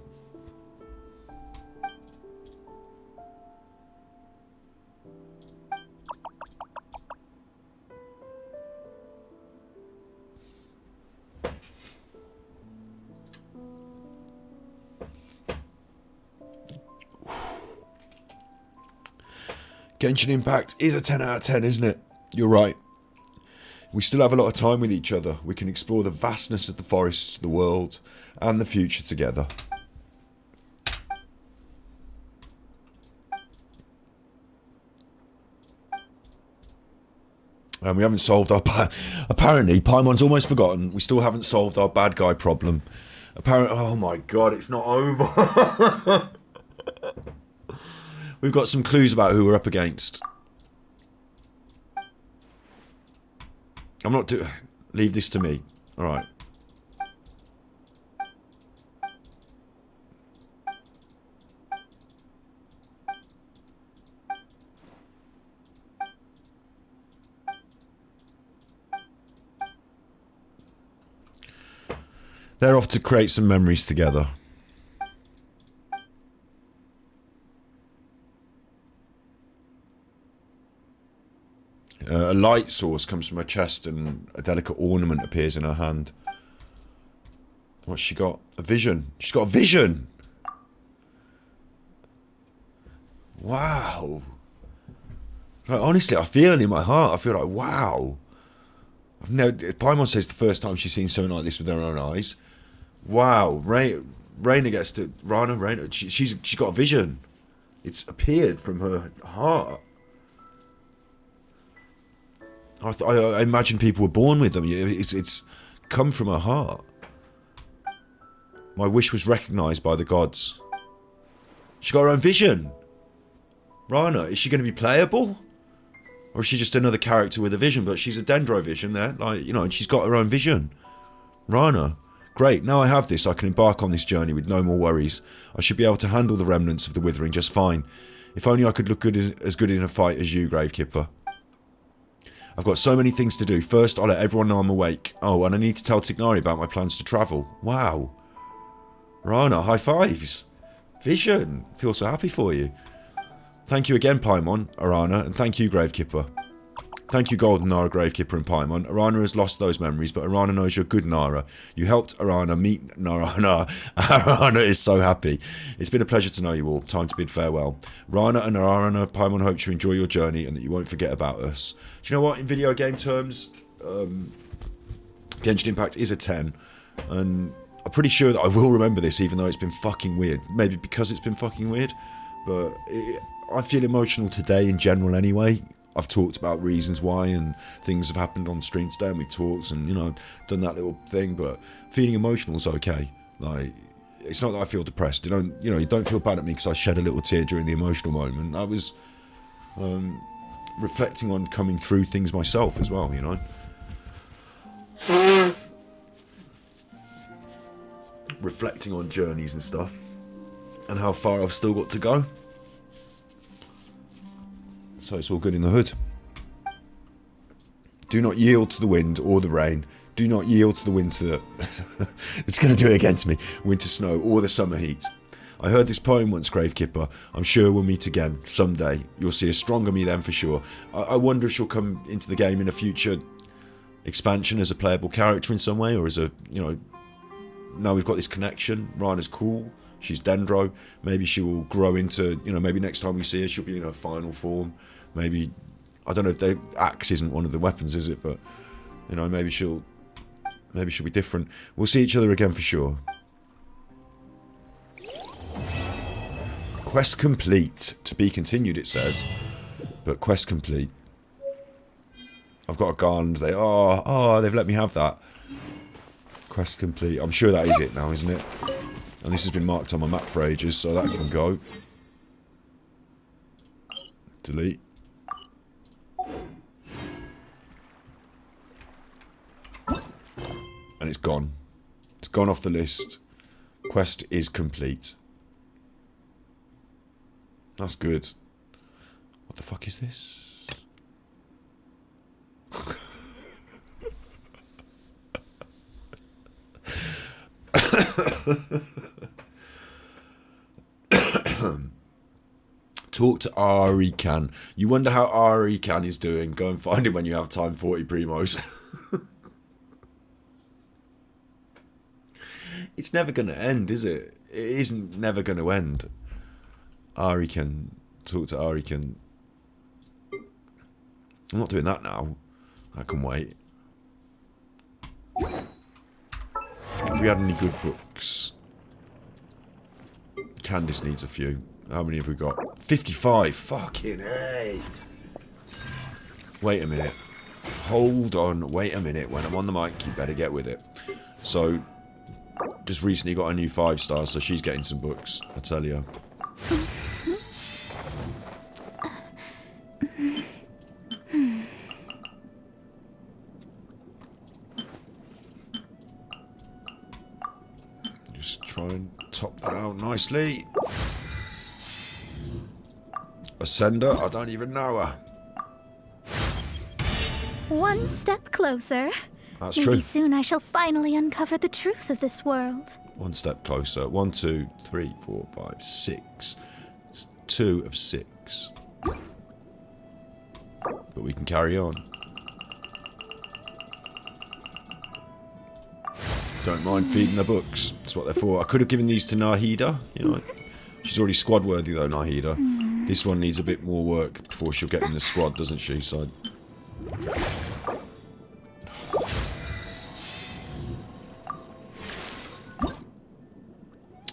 Genshin Impact is a 10 out of 10, isn't it? You're right. We still have a lot of time with each other. We can explore the vastness of the forests, the world, and the future together. And we haven't solved our... Apparently, Paimon's almost forgotten. We still haven't solved our bad guy problem. Apparently... Oh my god, it's not over. We've got some clues about who we're up against. I'm not doing... Leave this to me. Alright. They're off to create some memories together. A light source comes from her chest and a delicate ornament appears in her hand. What's she got? A vision. She's got a vision! Wow. Like, honestly, I feel it in my heart. I feel like, wow. I've never... Paimon says the first time she's seen something like this with her own eyes. Wow. Raina gets to... Raina, she's got a vision. It's appeared from her heart. I imagine people were born with them. It's come from her heart. My wish was recognised by the gods. She got her own vision. Rana, is she going to be playable? Or is she just another character with a vision? But she's a Dendrovision there. Like, you know, and she's got her own vision. Rana. Great, now I have this. I can embark on this journey with no more worries. I should be able to handle the remnants of the Withering just fine. If only I could look as good in a fight as you, Gravekeeper. I've got so many things to do. First, I'll let everyone know I'm awake. Oh, and I need to tell Tignari about my plans to travel. Wow. Rana, high fives. Vision. Feel so happy for you. Thank you again, Paimon, Arana, and thank you, Gravekeeper. Thank you, Golden Nara, Gravekeeper, and Paimon. Arana has lost those memories, but Arana knows you're good, Nara. You helped Arana meet Nara. Arana is so happy. It's been a pleasure to know you all. Time to bid farewell. Rana and Arana, Paimon hopes you enjoy your journey and that you won't forget about us. Do you know what? In video game terms, Genshin Impact is a 10, and I'm pretty sure that I will remember this, even though it's been fucking weird. Maybe because it's been fucking weird, but I feel emotional today in general anyway. I've talked about reasons why and things have happened on stream today, and we talked and, you know, done that little thing, but feeling emotional is okay. Like, it's not that I feel depressed. You don't feel bad at me because I shed a little tear during the emotional moment. I was reflecting on coming through things myself as well, you know. Reflecting on journeys and stuff and how far I've still got to go. So it's all good in the hood. Do not yield to the wind or the rain. Do not yield to the winter. It's going to do it again to me. Winter snow or the summer heat. I heard this poem once, Gravekeeper. I'm sure we'll meet again someday. You'll see a stronger me then for sure. I wonder if she'll come into the game in a future expansion as a playable character in some way, or as a, you know, now we've got this connection. Rhina's cool. She's Dendro. Maybe she will grow into, you know, maybe next time we see her, she'll be in her final form. Maybe, I don't know if the axe isn't one of the weapons, is it? But, you know, maybe she'll be different. We'll see each other again for sure. Quest complete. To be continued, it says. But quest complete. I've got a gun. They've let me have that. Quest complete. I'm sure that is it now, isn't it? And this has been marked on my map for ages, so that can go. Delete. And it's gone. It's gone off the list. Quest is complete. That's good. What the fuck is this? Talk to Arikan. You wonder how Arikan is doing. Go and find him when you have time, 40 primos. It's never going to end, is it? It isn't never going to end. Arikan. Talk to Arikan. I'm not doing that now. I can wait. If we had any good books. Candice needs a few. How many have we got? 55. Fucking hey. Wait a minute. Hold on. Wait a minute. When I'm on the mic, you better get with it. So, just recently got a new 5-star, so she's getting some books. I tell you. Just try and top that out nicely. Ascender? I don't even know her. One step closer. That's Maybe true. soon I shall finally uncover the truth of this world. One step closer. 1, 2, 3, 4, 5, 6. It's 2 of 6. But we can carry on. Don't mind feeding the books. That's what they're for. I could have given these to Nahida. You know, she's already squad worthy though, Nahida. This one needs a bit more work before she'll get in the squad, doesn't she? So.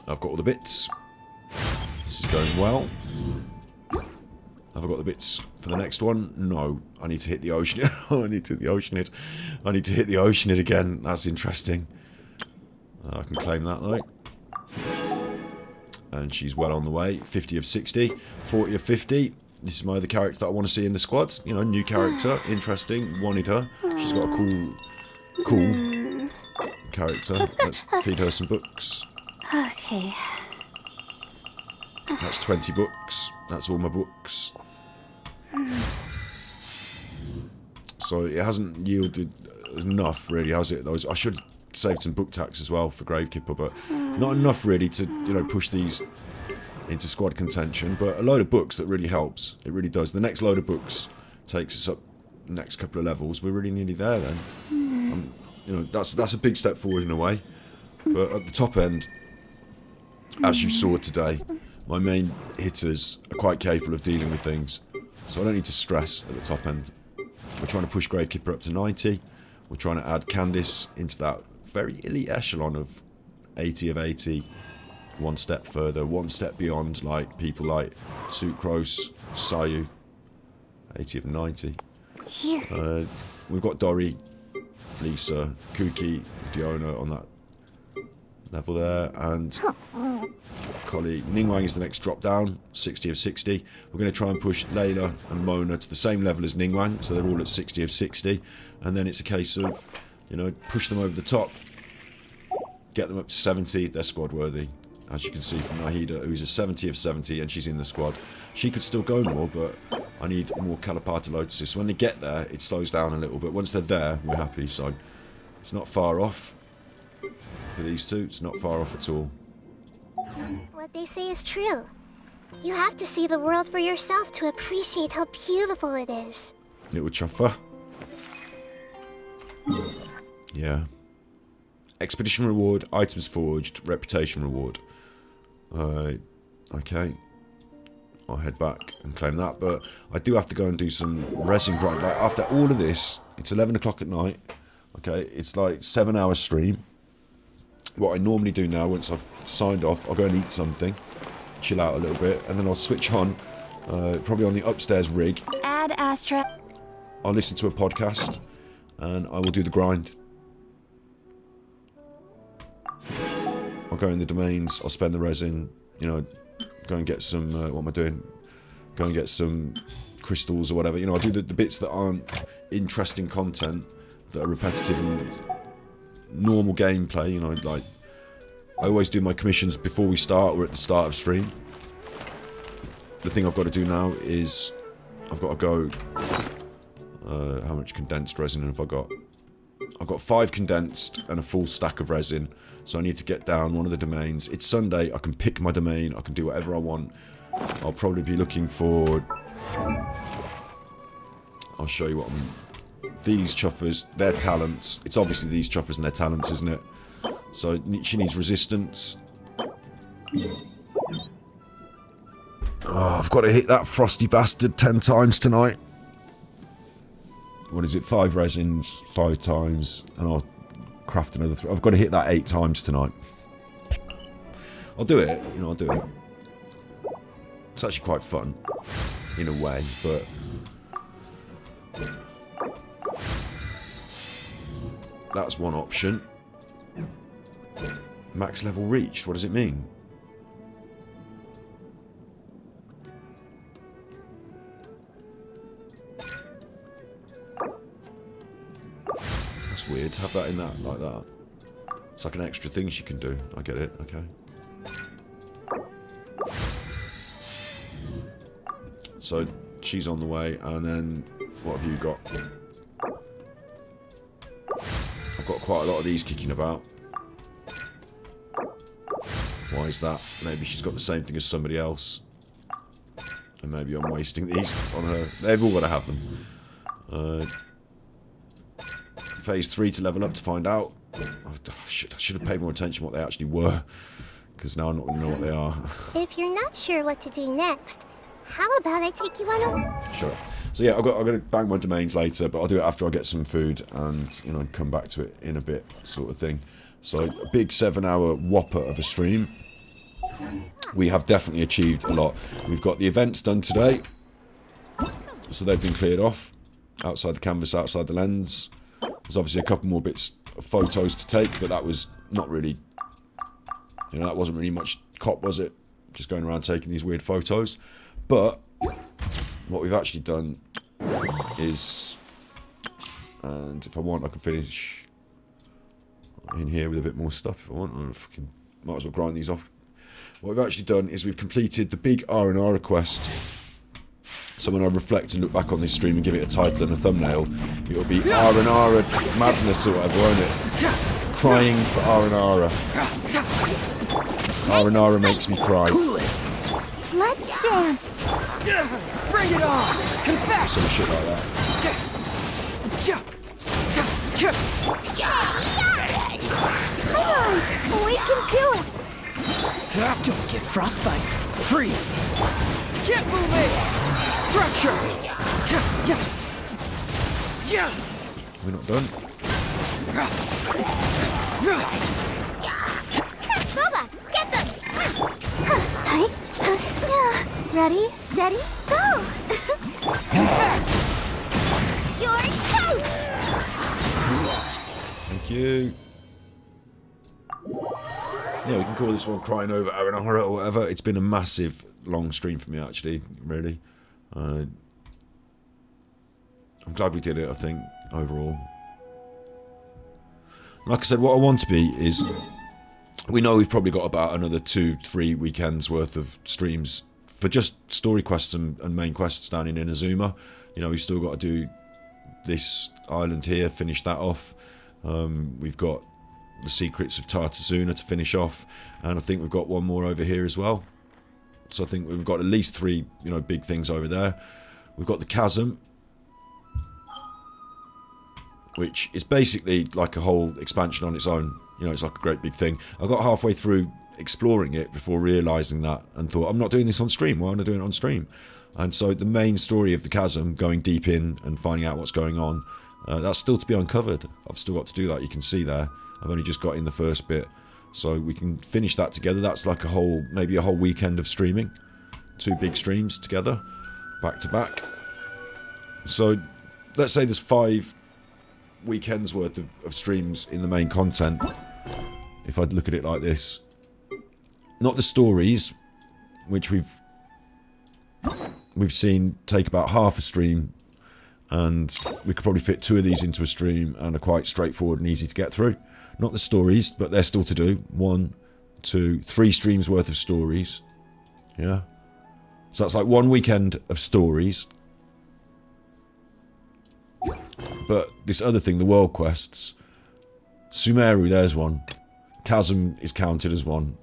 I've got all the bits. This is going well. Have I got the bits for the next one? No. I need to hit the ocean. I need to hit the oceanid. I need to hit the oceanid again. That's interesting. I can claim that though. And she's well on the way. 50 of 60. 40 of 50. This is my other character that I want to see in the squad. You know, new character. Interesting. Wanted her. She's got a cool character. Let's feed her some books. Okay. That's 20 books. That's all my books. So it hasn't yielded enough, really, has it? I should have saved some book tax as well for Gravekeeper, but not enough, really, to, you know, push these into squad contention. But a load of books that really helps. It really does. The next load of books takes us up the next couple of levels. We're really nearly there then. You know, that's a big step forward in a way. But at the top end, as you saw today, my main hitters are quite capable of dealing with things. So I don't need to stress at the top end. We're trying to push Gravekeeper up to 90. We're trying to add Candice into that very elite echelon of 80 of 80. One step further, one step beyond, like people like Sucrose, Sayu. 80 of 90. We've got Dory, Lisa, Kuki, Diona on that level there, and Collie. Ningguang is the next drop down, 60 of 60. We're going to try and push Layla and Mona to the same level as Ningguang, so they're all at 60 of 60. And then it's a case of, you know, push them over the top, get them up to 70, they're squad worthy. As you can see from Nahida, who's a 70 of 70, and she's in the squad. She could still go more, but I need more Calipata Lotuses. So when they get there, it slows down a little, but once they're there, we're happy. So it's not far off for these two. It's not far off at all. What they say is true. You have to see the world for yourself to appreciate how beautiful it is. Little chuffer. Yeah. Expedition reward, items forged, reputation reward. Okay. I'll head back and claim that, but I do have to go and do some resin grind. Like, after all of this, it's 11 o'clock at night. Okay, it's like 7-hour stream. What I normally do now, once I've signed off, I'll go and eat something, chill out a little bit, and then I'll switch on, probably on the upstairs rig. Add Astra. I'll listen to a podcast, and I will do the grind. I'll go in the domains, I'll spend the resin, you know, go and get some, what am I doing? Go and get some crystals or whatever. You know, I'll do the bits that aren't interesting content, that are repetitive and normal gameplay, you know, like, I always do my commissions before we start or at the start of stream. The thing I've got to do now is, I've got to go, how much condensed resin have I got? I've got 5 condensed and a full stack of resin, so I need to get down one of the domains. It's Sunday, I can pick my domain, I can do whatever I want. I'll probably be looking for... I'll show you what I'm... These chuffers, their talents. It's obviously these chuffers and their talents, isn't it? So she needs resistance. Oh, I've got to hit that frosty bastard 10 times tonight. What is it? 5 resins, 5 times, and I'll craft another 3. I've got to hit that 8 times tonight. I'll do it, you know, I'll do it. It's actually quite fun, in a way, but... That's one option. Max level reached, what does it mean? That's weird to have that in that, like that. It's like an extra thing she can do. I get it, okay. So, she's on the way, and then, what have you got? I've got quite a lot of these kicking about. Why is that? Maybe she's got the same thing as somebody else. And maybe I'm wasting these on her. They've all got to have them. Phase 3 to level up to find out. Oh, shit, I should have paid more attention what they actually were. Because now I'm not going to know what they are. If you're not sure what to do next, how about I take you on a... Sure. So yeah, I'm going to bang my domains later, but I'll do it after I get some food and, you know, come back to it in a bit, sort of thing. So, a big 7-hour whopper of a stream. We have definitely achieved a lot. We've got the events done today. So they've been cleared off. Outside the canvas, outside the lens. There's obviously a couple more bits of photos to take, but that was not really... You know, that wasn't really much cop, was it? Just going around taking these weird photos. But... what we've actually done is, and if I want I can finish in here with a bit more stuff if I want. I fucking might as well grind these off. What we've actually done is we've completed the big Arnanana quest. So when I reflect and look back on this stream and give it a title and a thumbnail, it'll be Arnanana Madness or whatever, won't it? Crying for Arnanana. Arnanana Makes Me Cry. Let's dance. Bring it on! Confess! Some shit like that. Come on, we can do it. Don't get frostbite. Freeze. Get moving. Structure. We're not done. Boba, get them! Ready, steady, go! You're toast! Thank you. Yeah, we can call this one Crying Over Arnanana or whatever. It's been a massive, long stream for me, actually, really. I'm glad we did it, I think, overall. Like I said, what I want to be is... We know we've probably got about another 2-3 weekends worth of streams for just story quests and main quests down in Inazuma. You know, we've still got to do this island here, finish that off. We've got the secrets of Tartazuna to finish off, and I think we've got one more over here as well. So I think we've got at least 3, you know, big things over there. We've got the chasm. which is basically like a whole expansion on its own. You know, it's like a great big thing. I got halfway through exploring it before realising that and thought, I'm not doing this on stream. Why am I doing it on stream? And so the main story of the chasm, going deep in and finding out what's going on, that's still to be uncovered. I've still got to do that. You can see there. I've only just got in the first bit. So we can finish that together. That's like maybe a whole weekend of streaming. 2 big streams together, back to back. So let's say there's 5 weekends worth of streams in the main content. If I'd look at it like this. Not the stories, which we've seen take about half a stream, and we could probably fit 2 of these into a stream and are quite straightforward and easy to get through. Not the stories, but they're still to do. 1, 2, 3 streams worth of stories. Yeah. So that's like 1 weekend of stories. But this other thing, the world quests. Sumeru, there's 1. Chasm is counted as 1.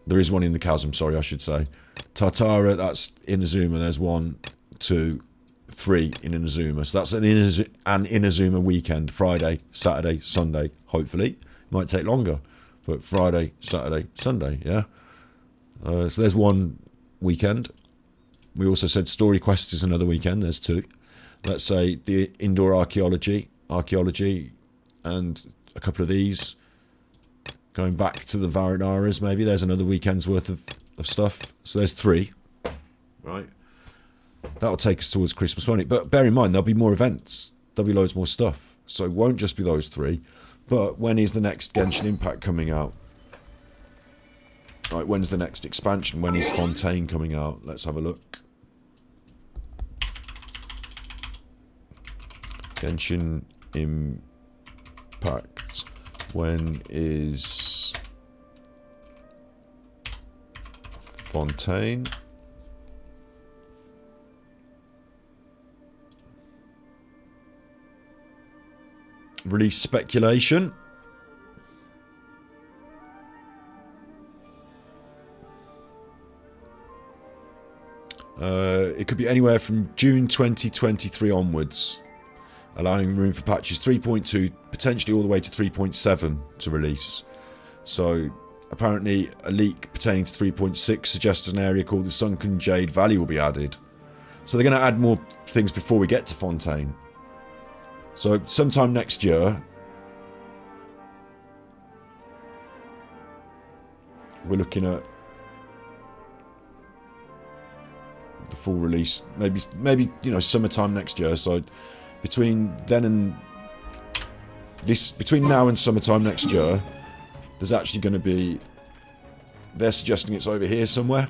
There is 1 in the chasm, sorry, I should say. Tartara, that's Inazuma. There's 1, 2, 3 in Inazuma. So that's an Inazuma weekend. Friday, Saturday, Sunday, hopefully. It might take longer. But Friday, Saturday, Sunday, yeah? So there's 1 weekend. We also said story quests is another weekend. There's 2. Let's say the indoor archaeology, and a couple of these. Going back to the Varanaras, maybe. There's another weekend's worth of stuff. So there's 3. Right? That'll take us towards Christmas, won't it? But bear in mind, there'll be more events. There'll be loads more stuff. So it won't just be those 3. But when is the next Genshin Impact coming out? Right, when's the next expansion? When is Fontaine coming out? Let's have a look. Genshin Impact. When is Fontaine? Release speculation. It could be anywhere from June 2023 onwards, allowing room for patches 3.2, potentially all the way to 3.7 to release. So apparently a leak pertaining to 3.6 suggests an area called the Sunken Jade Valley will be added. So they're going to add more things before we get to Fontaine. So sometime next year, we're looking at the full release, maybe you know, summertime next year. So between then and between now and summertime next year, there's actually going to be, they're suggesting it's over here somewhere.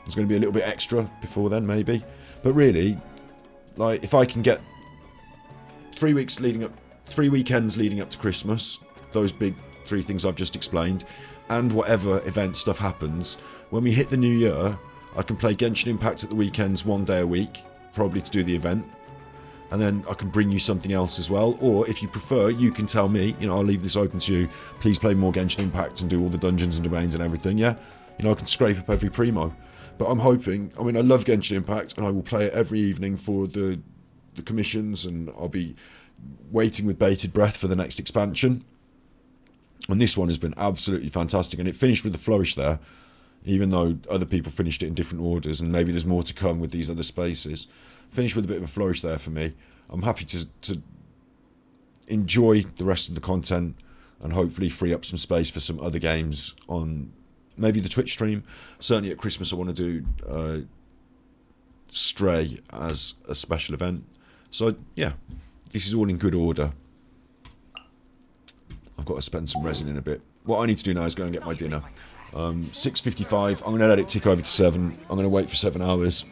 There's going to be a little bit extra before then, maybe. But really, like, if I can get 3 weekends leading up to Christmas, those big 3 things I've just explained, and whatever event stuff happens, when we hit the new year, I can play Genshin Impact at the weekends 1 day a week, probably to do the event. And then I can bring you something else as well. Or if you prefer, you can tell me, you know, I'll leave this open to you. Please play more Genshin Impact and do all the dungeons and domains and everything, yeah? You know, I can scrape up every primo. But I'm hoping, I mean, I love Genshin Impact and I will play it every evening for the commissions, and I'll be waiting with bated breath for the next expansion. And this one has been absolutely fantastic, and it finished with a flourish there, even though other people finished it in different orders, and maybe there's more to come with these other spaces. Finished with a bit of a flourish there for me. I'm happy to enjoy the rest of the content and hopefully free up some space for some other games on maybe the Twitch stream. Certainly at Christmas I want to do Stray as a special event. So yeah, this is all in good order. I've got to spend some resin in a bit. What I need to do now is go and get my dinner. 6:55, I'm going to let it tick over to 7. I'm going to wait for 7 hours.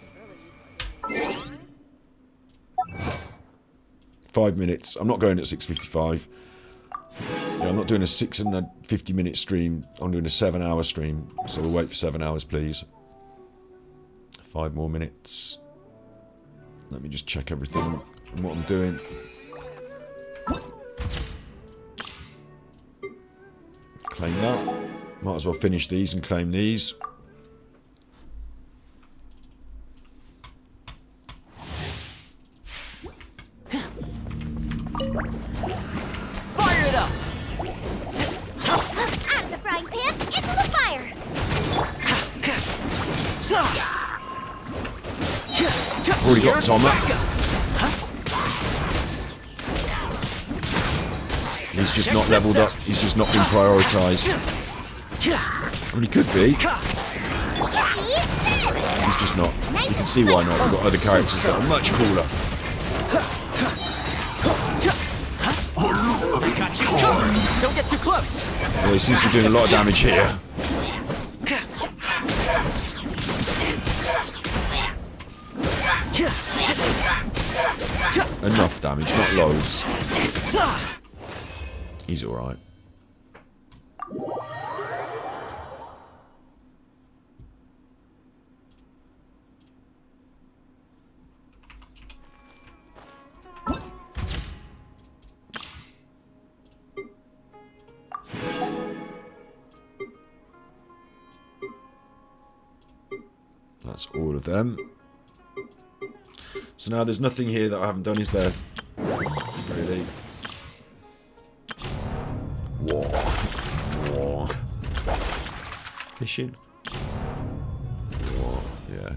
5 minutes. I'm not going at 6:55. Yeah, I'm not doing a 6 and a 50-minute stream. I'm doing a 7-hour stream. So we'll wait for 7 hours, please. 5 more minutes. Let me just check everything and what I'm doing. Claim that. Might as well finish these and claim these. Already got Thomas. He's just not leveled up. He's just not been prioritised. I mean, he could be. He's just not. You can see why not. We've got other characters that are much cooler. Don't get too close. Well, he seems to be doing a lot of damage here. Enough damage, not loads. He's alright. That's all of them. So now there's nothing here that I haven't done, is there? Really? War. Fishing? War. Yeah.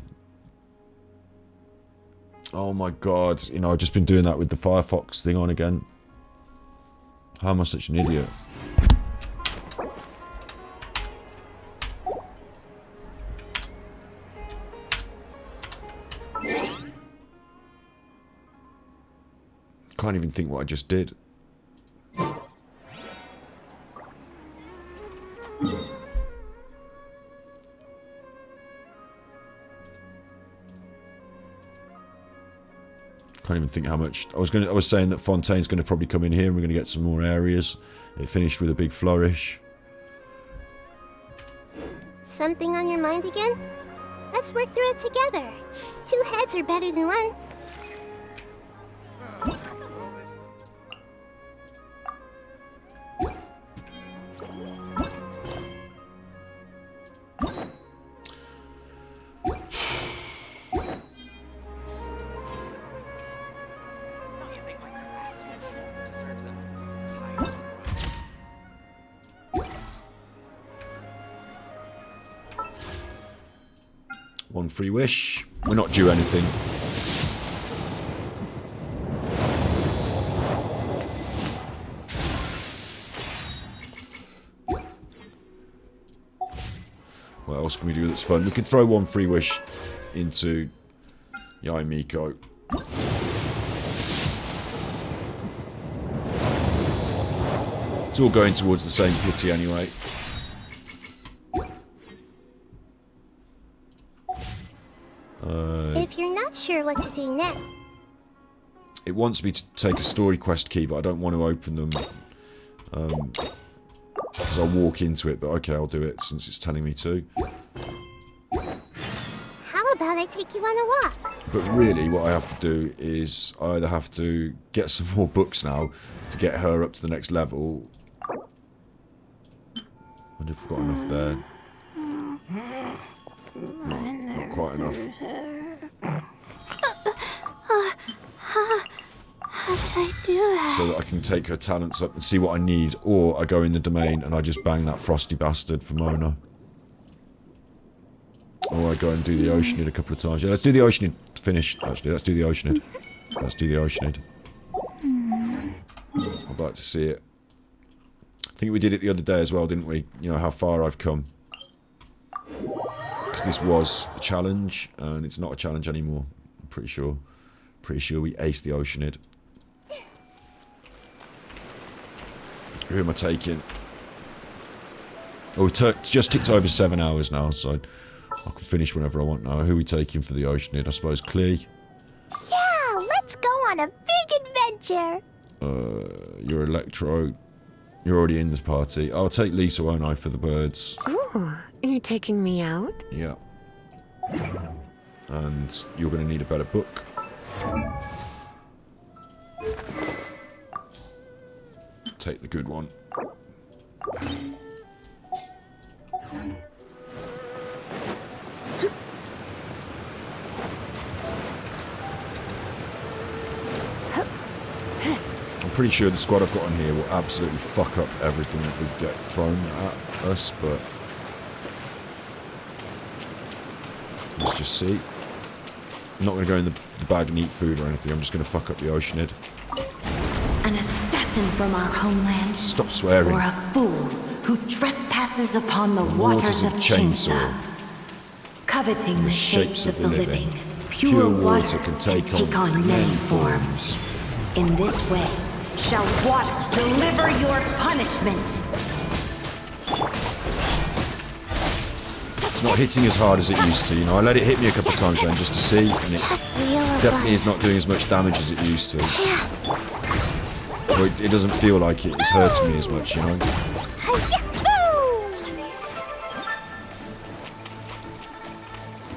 Oh my god. You know, I've just been doing that with the Firefox thing on again. How am I such an idiot? Can't even think what I just did. Can't even think how much. I was saying that Fontaine's going to probably come in here and we're going to get some more areas. It finished with a big flourish. Something on your mind again? Let's work through it together. 2 heads are better than 1. One free wish. We're not due anything. What else can we do that's fun? We can throw one free wish into Yai Miko. It's all going towards the same pity anyway. If you're not sure what to do next... It wants me to take a story quest key, but I don't want to open them. Because I'll walk into it, but okay, I'll do it since it's telling me to. How about I take you on a walk? But really, what I have to do is I either have to get some more books now to get her up to the next level. I wonder if I've got enough there. Not quite enough. How did I do that? So that I can take her talents up and see what I need, or I go in the domain and I just bang that frosty bastard for Mona. Or I go and do the Oceanid a couple of times. Yeah, let's do the Oceanid finish, actually. Let's do the Oceanid. Let's do the Oceanid. I'd like to see it. I think we did it the other day as well, didn't we? You know, how far I've come. Because this was a challenge, and it's not a challenge anymore. I'm pretty sure. Pretty sure we aced the Oceanid. Who am I taking? Oh, we've just ticked over 7 hours now, so I can finish whenever I want now. Who are we taking for the Oceanid? I suppose Clee. Yeah, let's go on a big adventure. You're Electro. You're already in this party. I'll take Lisa, won't I, for the birds? Oh, you're taking me out? Yeah. And you're going to need a better book. Take the good one. I'm pretty sure the squad I've got on here will absolutely fuck up everything that we get thrown at us, but let's just see. I'm not going to go in the bag and eat food or anything. I'm just going to fuck up the Oceanid. An assassin from our homeland. Stop swearing. Or a fool who trespasses upon the waters of Chainsaw. Coveting the shapes of the living, pure water can take on many forms. In this way, shall water deliver your punishment. It's not hitting as hard as it used to, you know. I let it hit me a couple of times then just to see, and it definitely is not doing as much damage as it used to. Or it doesn't feel like it's hurting me as much, you know.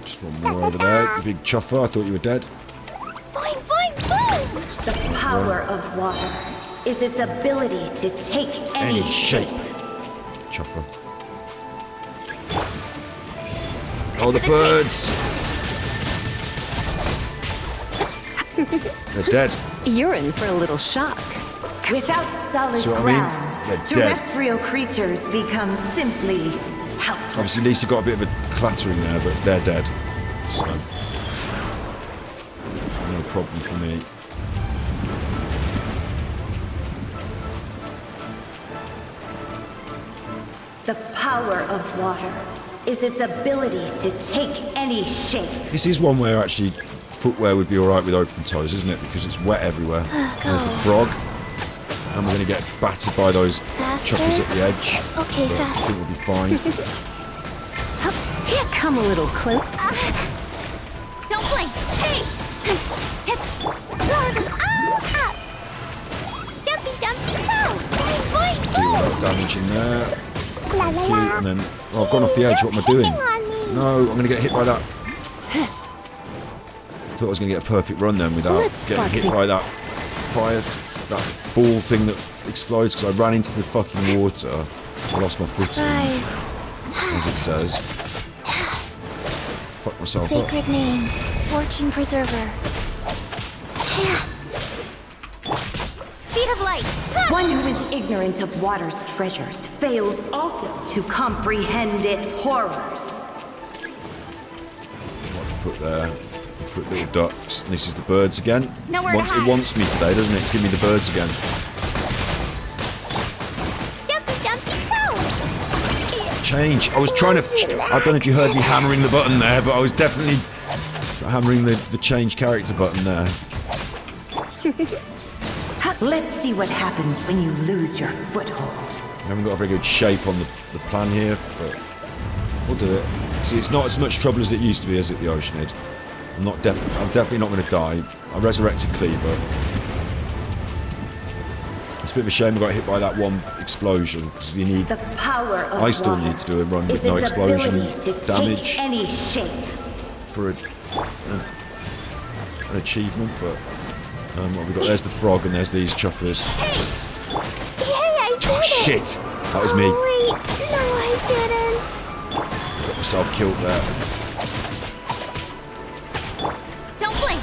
Just one more over there, you big chuffer. I thought you were dead. The power of water is its ability to take any shape. Chuffer. Oh, the birds! They're dead. You're in for a little shock. Without solid ground, terrestrial creatures become simply helpless. Obviously, Lisa got a bit of a clattering there, but they're dead. So, no problem for me. The power of water is its ability to take any shape. This is one where actually footwear would be alright with open toes, isn't it? Because it's wet everywhere. There's the frog. And we're going to get battered by those choppers at the edge. Okay, but fast. I think we'll be fine. Here, come a little close. Don't blink. Hey! Jumpy, dumpy, go! Just do a lot of damage in there. Thank you. And then, oh, I've gone off the edge. What am I doing? No, I'm going to get hit by that. Thought I was going to get a perfect run then without getting hit by that fire, that ball thing that explodes because I ran into the fucking water. I lost my footing, as it says. Fuck myself up. Sacred name, fortune preserver. Speed of light. One who is ignorant of water's treasures fails also to comprehend its horrors. What to put there? Put little ducks. And this is the birds again. Nowhere to hide. It wants me today, doesn't it? To give me the birds again. Jumpy, dumpy, go! Change. I was trying to. I don't know if you heard me hammering the button there, but I was definitely hammering the change character button there. Let's see what happens when you lose your foothold. We haven't got a very good shape on the plan here, but we'll do it. See, it's not as much trouble as it used to be, is it, the Oceanid? I'm definitely not going to die. I resurrected Cleaver. It's a bit of a shame I got hit by that one explosion because you need. The power of I still water need to do a run with is no its explosion ability to damage take any shape. for an achievement. But what have we got? There's the frog and there's these chuffers. Hey, I did it. Shit! That was me. Wait, no, I didn't. Got myself killed there. Don't blink.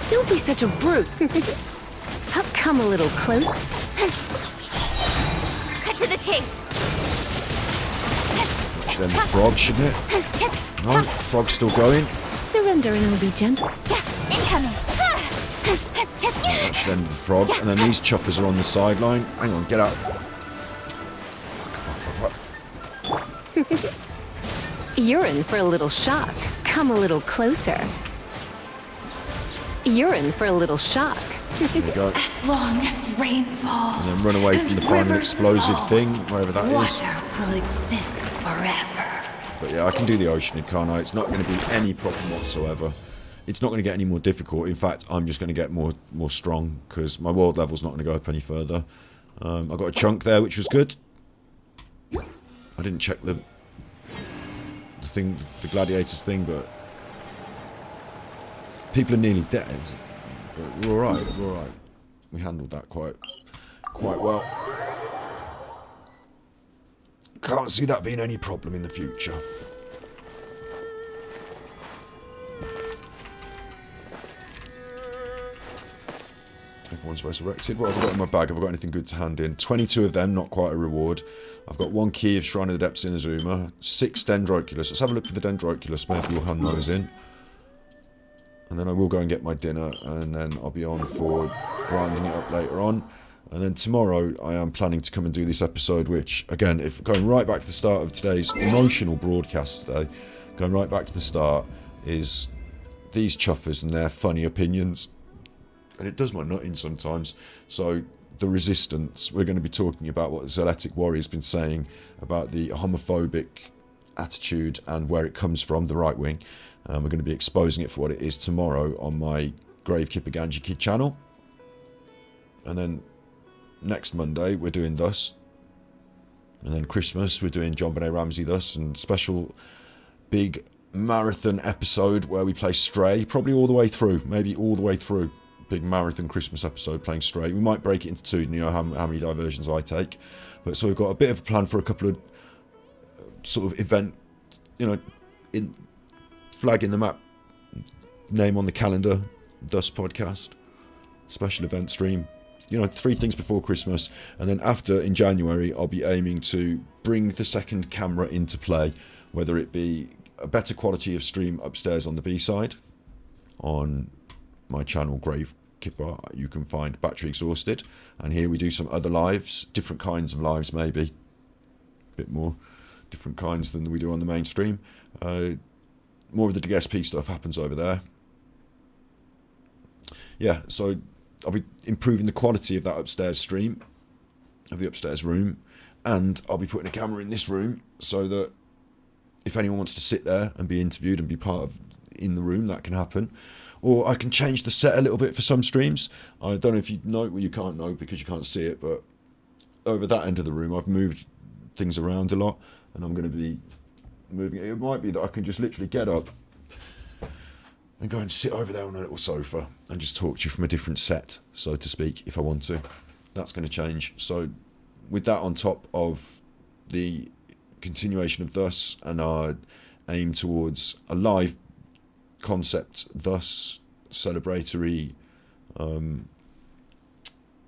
Don't be such a brute. Come a little close. Cut to the chase. Actually, then the frog, shouldn't it? No, the frog's still going. Surrender and I'll be gentle. Incoming. Actually, then the frog, and then these chuffers are on the sideline. Hang on, get out. Fuck. You're in for a little shock. Come a little closer. You're in for a little shock. There you go. As long as rain falls, And then run away from the final explosive thing, wherever that is. water will exist forever. But yeah, I can do the Oceanid, can't I? It's not going to be any problem whatsoever. It's not going to get any more difficult. In fact, I'm just going to get more strong because my world level's not going to go up any further. I got a chunk there, which was good. I didn't check the thing, the gladiators thing, but people are nearly dead. But we're all right. We're all right. We handled that quite well. Can't see that being any problem in the future. one's resurrected. What have I got in my bag? Have I got anything good to hand in? 22 of them, not quite a reward. I've got 1 key of Shrine of the Depths in Azuma. 6 Dendroculus. Let's have a look for the Dendroculus. Maybe we'll hand those in. And then I will go and get my dinner, and then I'll be on for grinding it up later on. And then tomorrow I am planning to come and do this episode, which, again, if going right back to the start of today's emotional broadcast today, going right back to the start, is these chuffers and their funny opinions. And it does my nut in sometimes. So, the resistance, we're going to be talking about what the Zealetic Warrior's been saying about the homophobic attitude and where it comes from, the right wing. We're going to be exposing it for what it is tomorrow on my Gravekipper Ganji Kid channel. And then next Monday we're doing Thus. And then Christmas we're doing John Benet Ramsey Thus, and special big marathon episode where we play Stray, probably all the way through, maybe all the way through. Big marathon Christmas episode playing Stray. We might break it into 2, you know how many diversions I take. But so we've got a bit of a plan for a couple of sort of event, you know, in flag in the map, name on the calendar, Thus podcast, special event stream, you know, 3 things before Christmas. And then after, in January, I'll be aiming to bring the second camera into play, whether it be a better quality of stream upstairs on the B-side, on my channel Gravekipper, you can find Battery Exhausted, and here we do some other lives, different kinds of lives, maybe a bit more different kinds than we do on the mainstream. More of the DSP stuff happens over there. Yeah, so I'll be improving the quality of that upstairs stream, of the upstairs room, and I'll be putting a camera in this room so that if anyone wants to sit there and be interviewed and be part of in the room, that can happen. Or I can change the set a little bit for some streams. I don't know if you know, well, you can't know because you can't see it, but over that end of the room I've moved things around a lot, and I'm going to be moving it. It might be that I can just literally get up and go and sit over there on a little sofa and just talk to you from a different set, so to speak, if I want to. That's going to change. So with that on top of the continuation of Thus and our aim towards a live concept, Thus celebratory,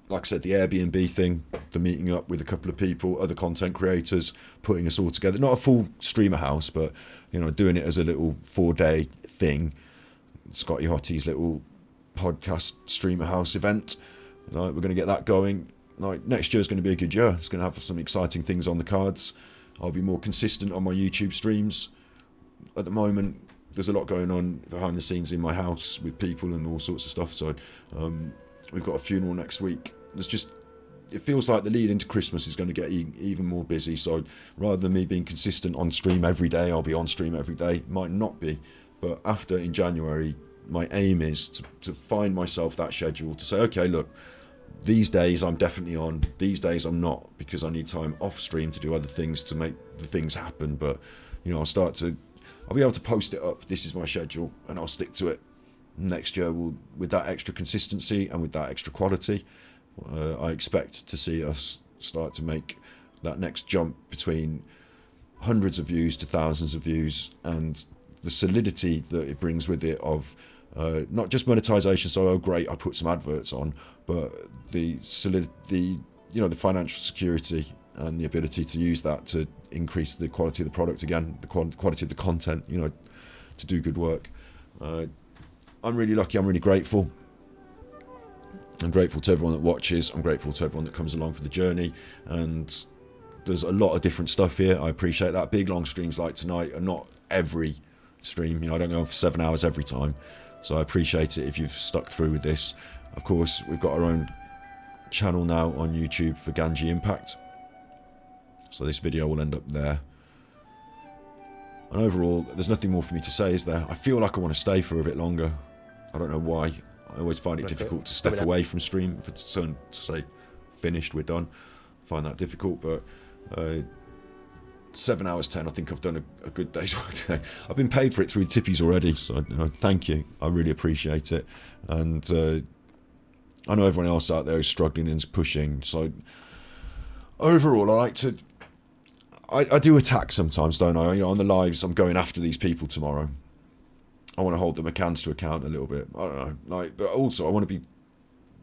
like I said, the Airbnb thing, the meeting up with a couple of people, other content creators, putting us all together. Not a full streamer house, but, you know, doing it as a little 4-day thing. Scotty Hotty's little podcast streamer house event. We're going to get that going. Next year is going to be a good year. It's going to have some exciting things on the cards. I'll be more consistent on my YouTube streams. At the moment, there's a lot going on behind the scenes in my house with people and all sorts of stuff. So we've got a funeral next week. It feels like the lead into Christmas is going to get even more busy. So rather than me being consistent on stream every day, I'll be on stream every day. Might not be, but after, in January, my aim is to find myself that schedule, to say, okay, look, these days I'm definitely on, these days I'm not, because I need time off stream to do other things to make the things happen. But, you know, I'll be able to post it up. This is my schedule, and I'll stick to it. Next year, with that extra consistency and with that extra quality, I expect to see us start to make that next jump between hundreds of views to thousands of views, and the solidity that it brings with it of not just monetization. So, oh great, I put some adverts on, but the financial security and the ability to use that to increase the quality of the product again, the quality of the content, you know, to do good work. I'm really lucky. I'm really grateful. I'm grateful to everyone that watches. I'm grateful to everyone that comes along for the journey. And there's a lot of different stuff here. I appreciate that. Big long streams like tonight are not every stream. You know, I don't go on for 7 hours every time. So I appreciate it if you've stuck through with this. Of course, we've got our own channel now on YouTube for Ganji Impact. So this video will end up there. And overall, there's nothing more for me to say, is there? I feel like I want to stay for a bit longer. I don't know why. I always find it difficult to step away from stream, to say, finished, we're done. I find that difficult, but 7 hours 10, I think I've done a good day's work today. I've been paid for it through Tippies already, so thank you. I really appreciate it. And I know everyone else out there is struggling and is pushing. So overall, I do attack sometimes, don't I? You know, on the lives, I'm going after these people tomorrow. I want to hold the McCanns to account a little bit. I don't know, but also I want to be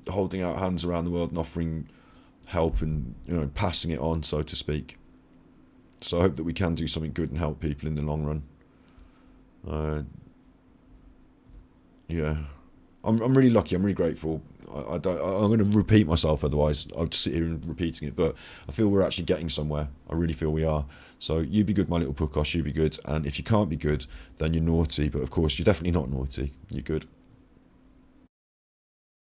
holding out hands around the world and offering help and, you know, passing it on, so to speak. So I hope that we can do something good and help people in the long run. Yeah, I'm really lucky. I'm really grateful. I'm going to repeat myself, otherwise I'll just sit here and repeating it. But I feel we're actually getting somewhere. I really feel we are. So you be good, my little Pukosh. You be good. And if you can't be good, then you're naughty. But of course, you're definitely not naughty. You're good.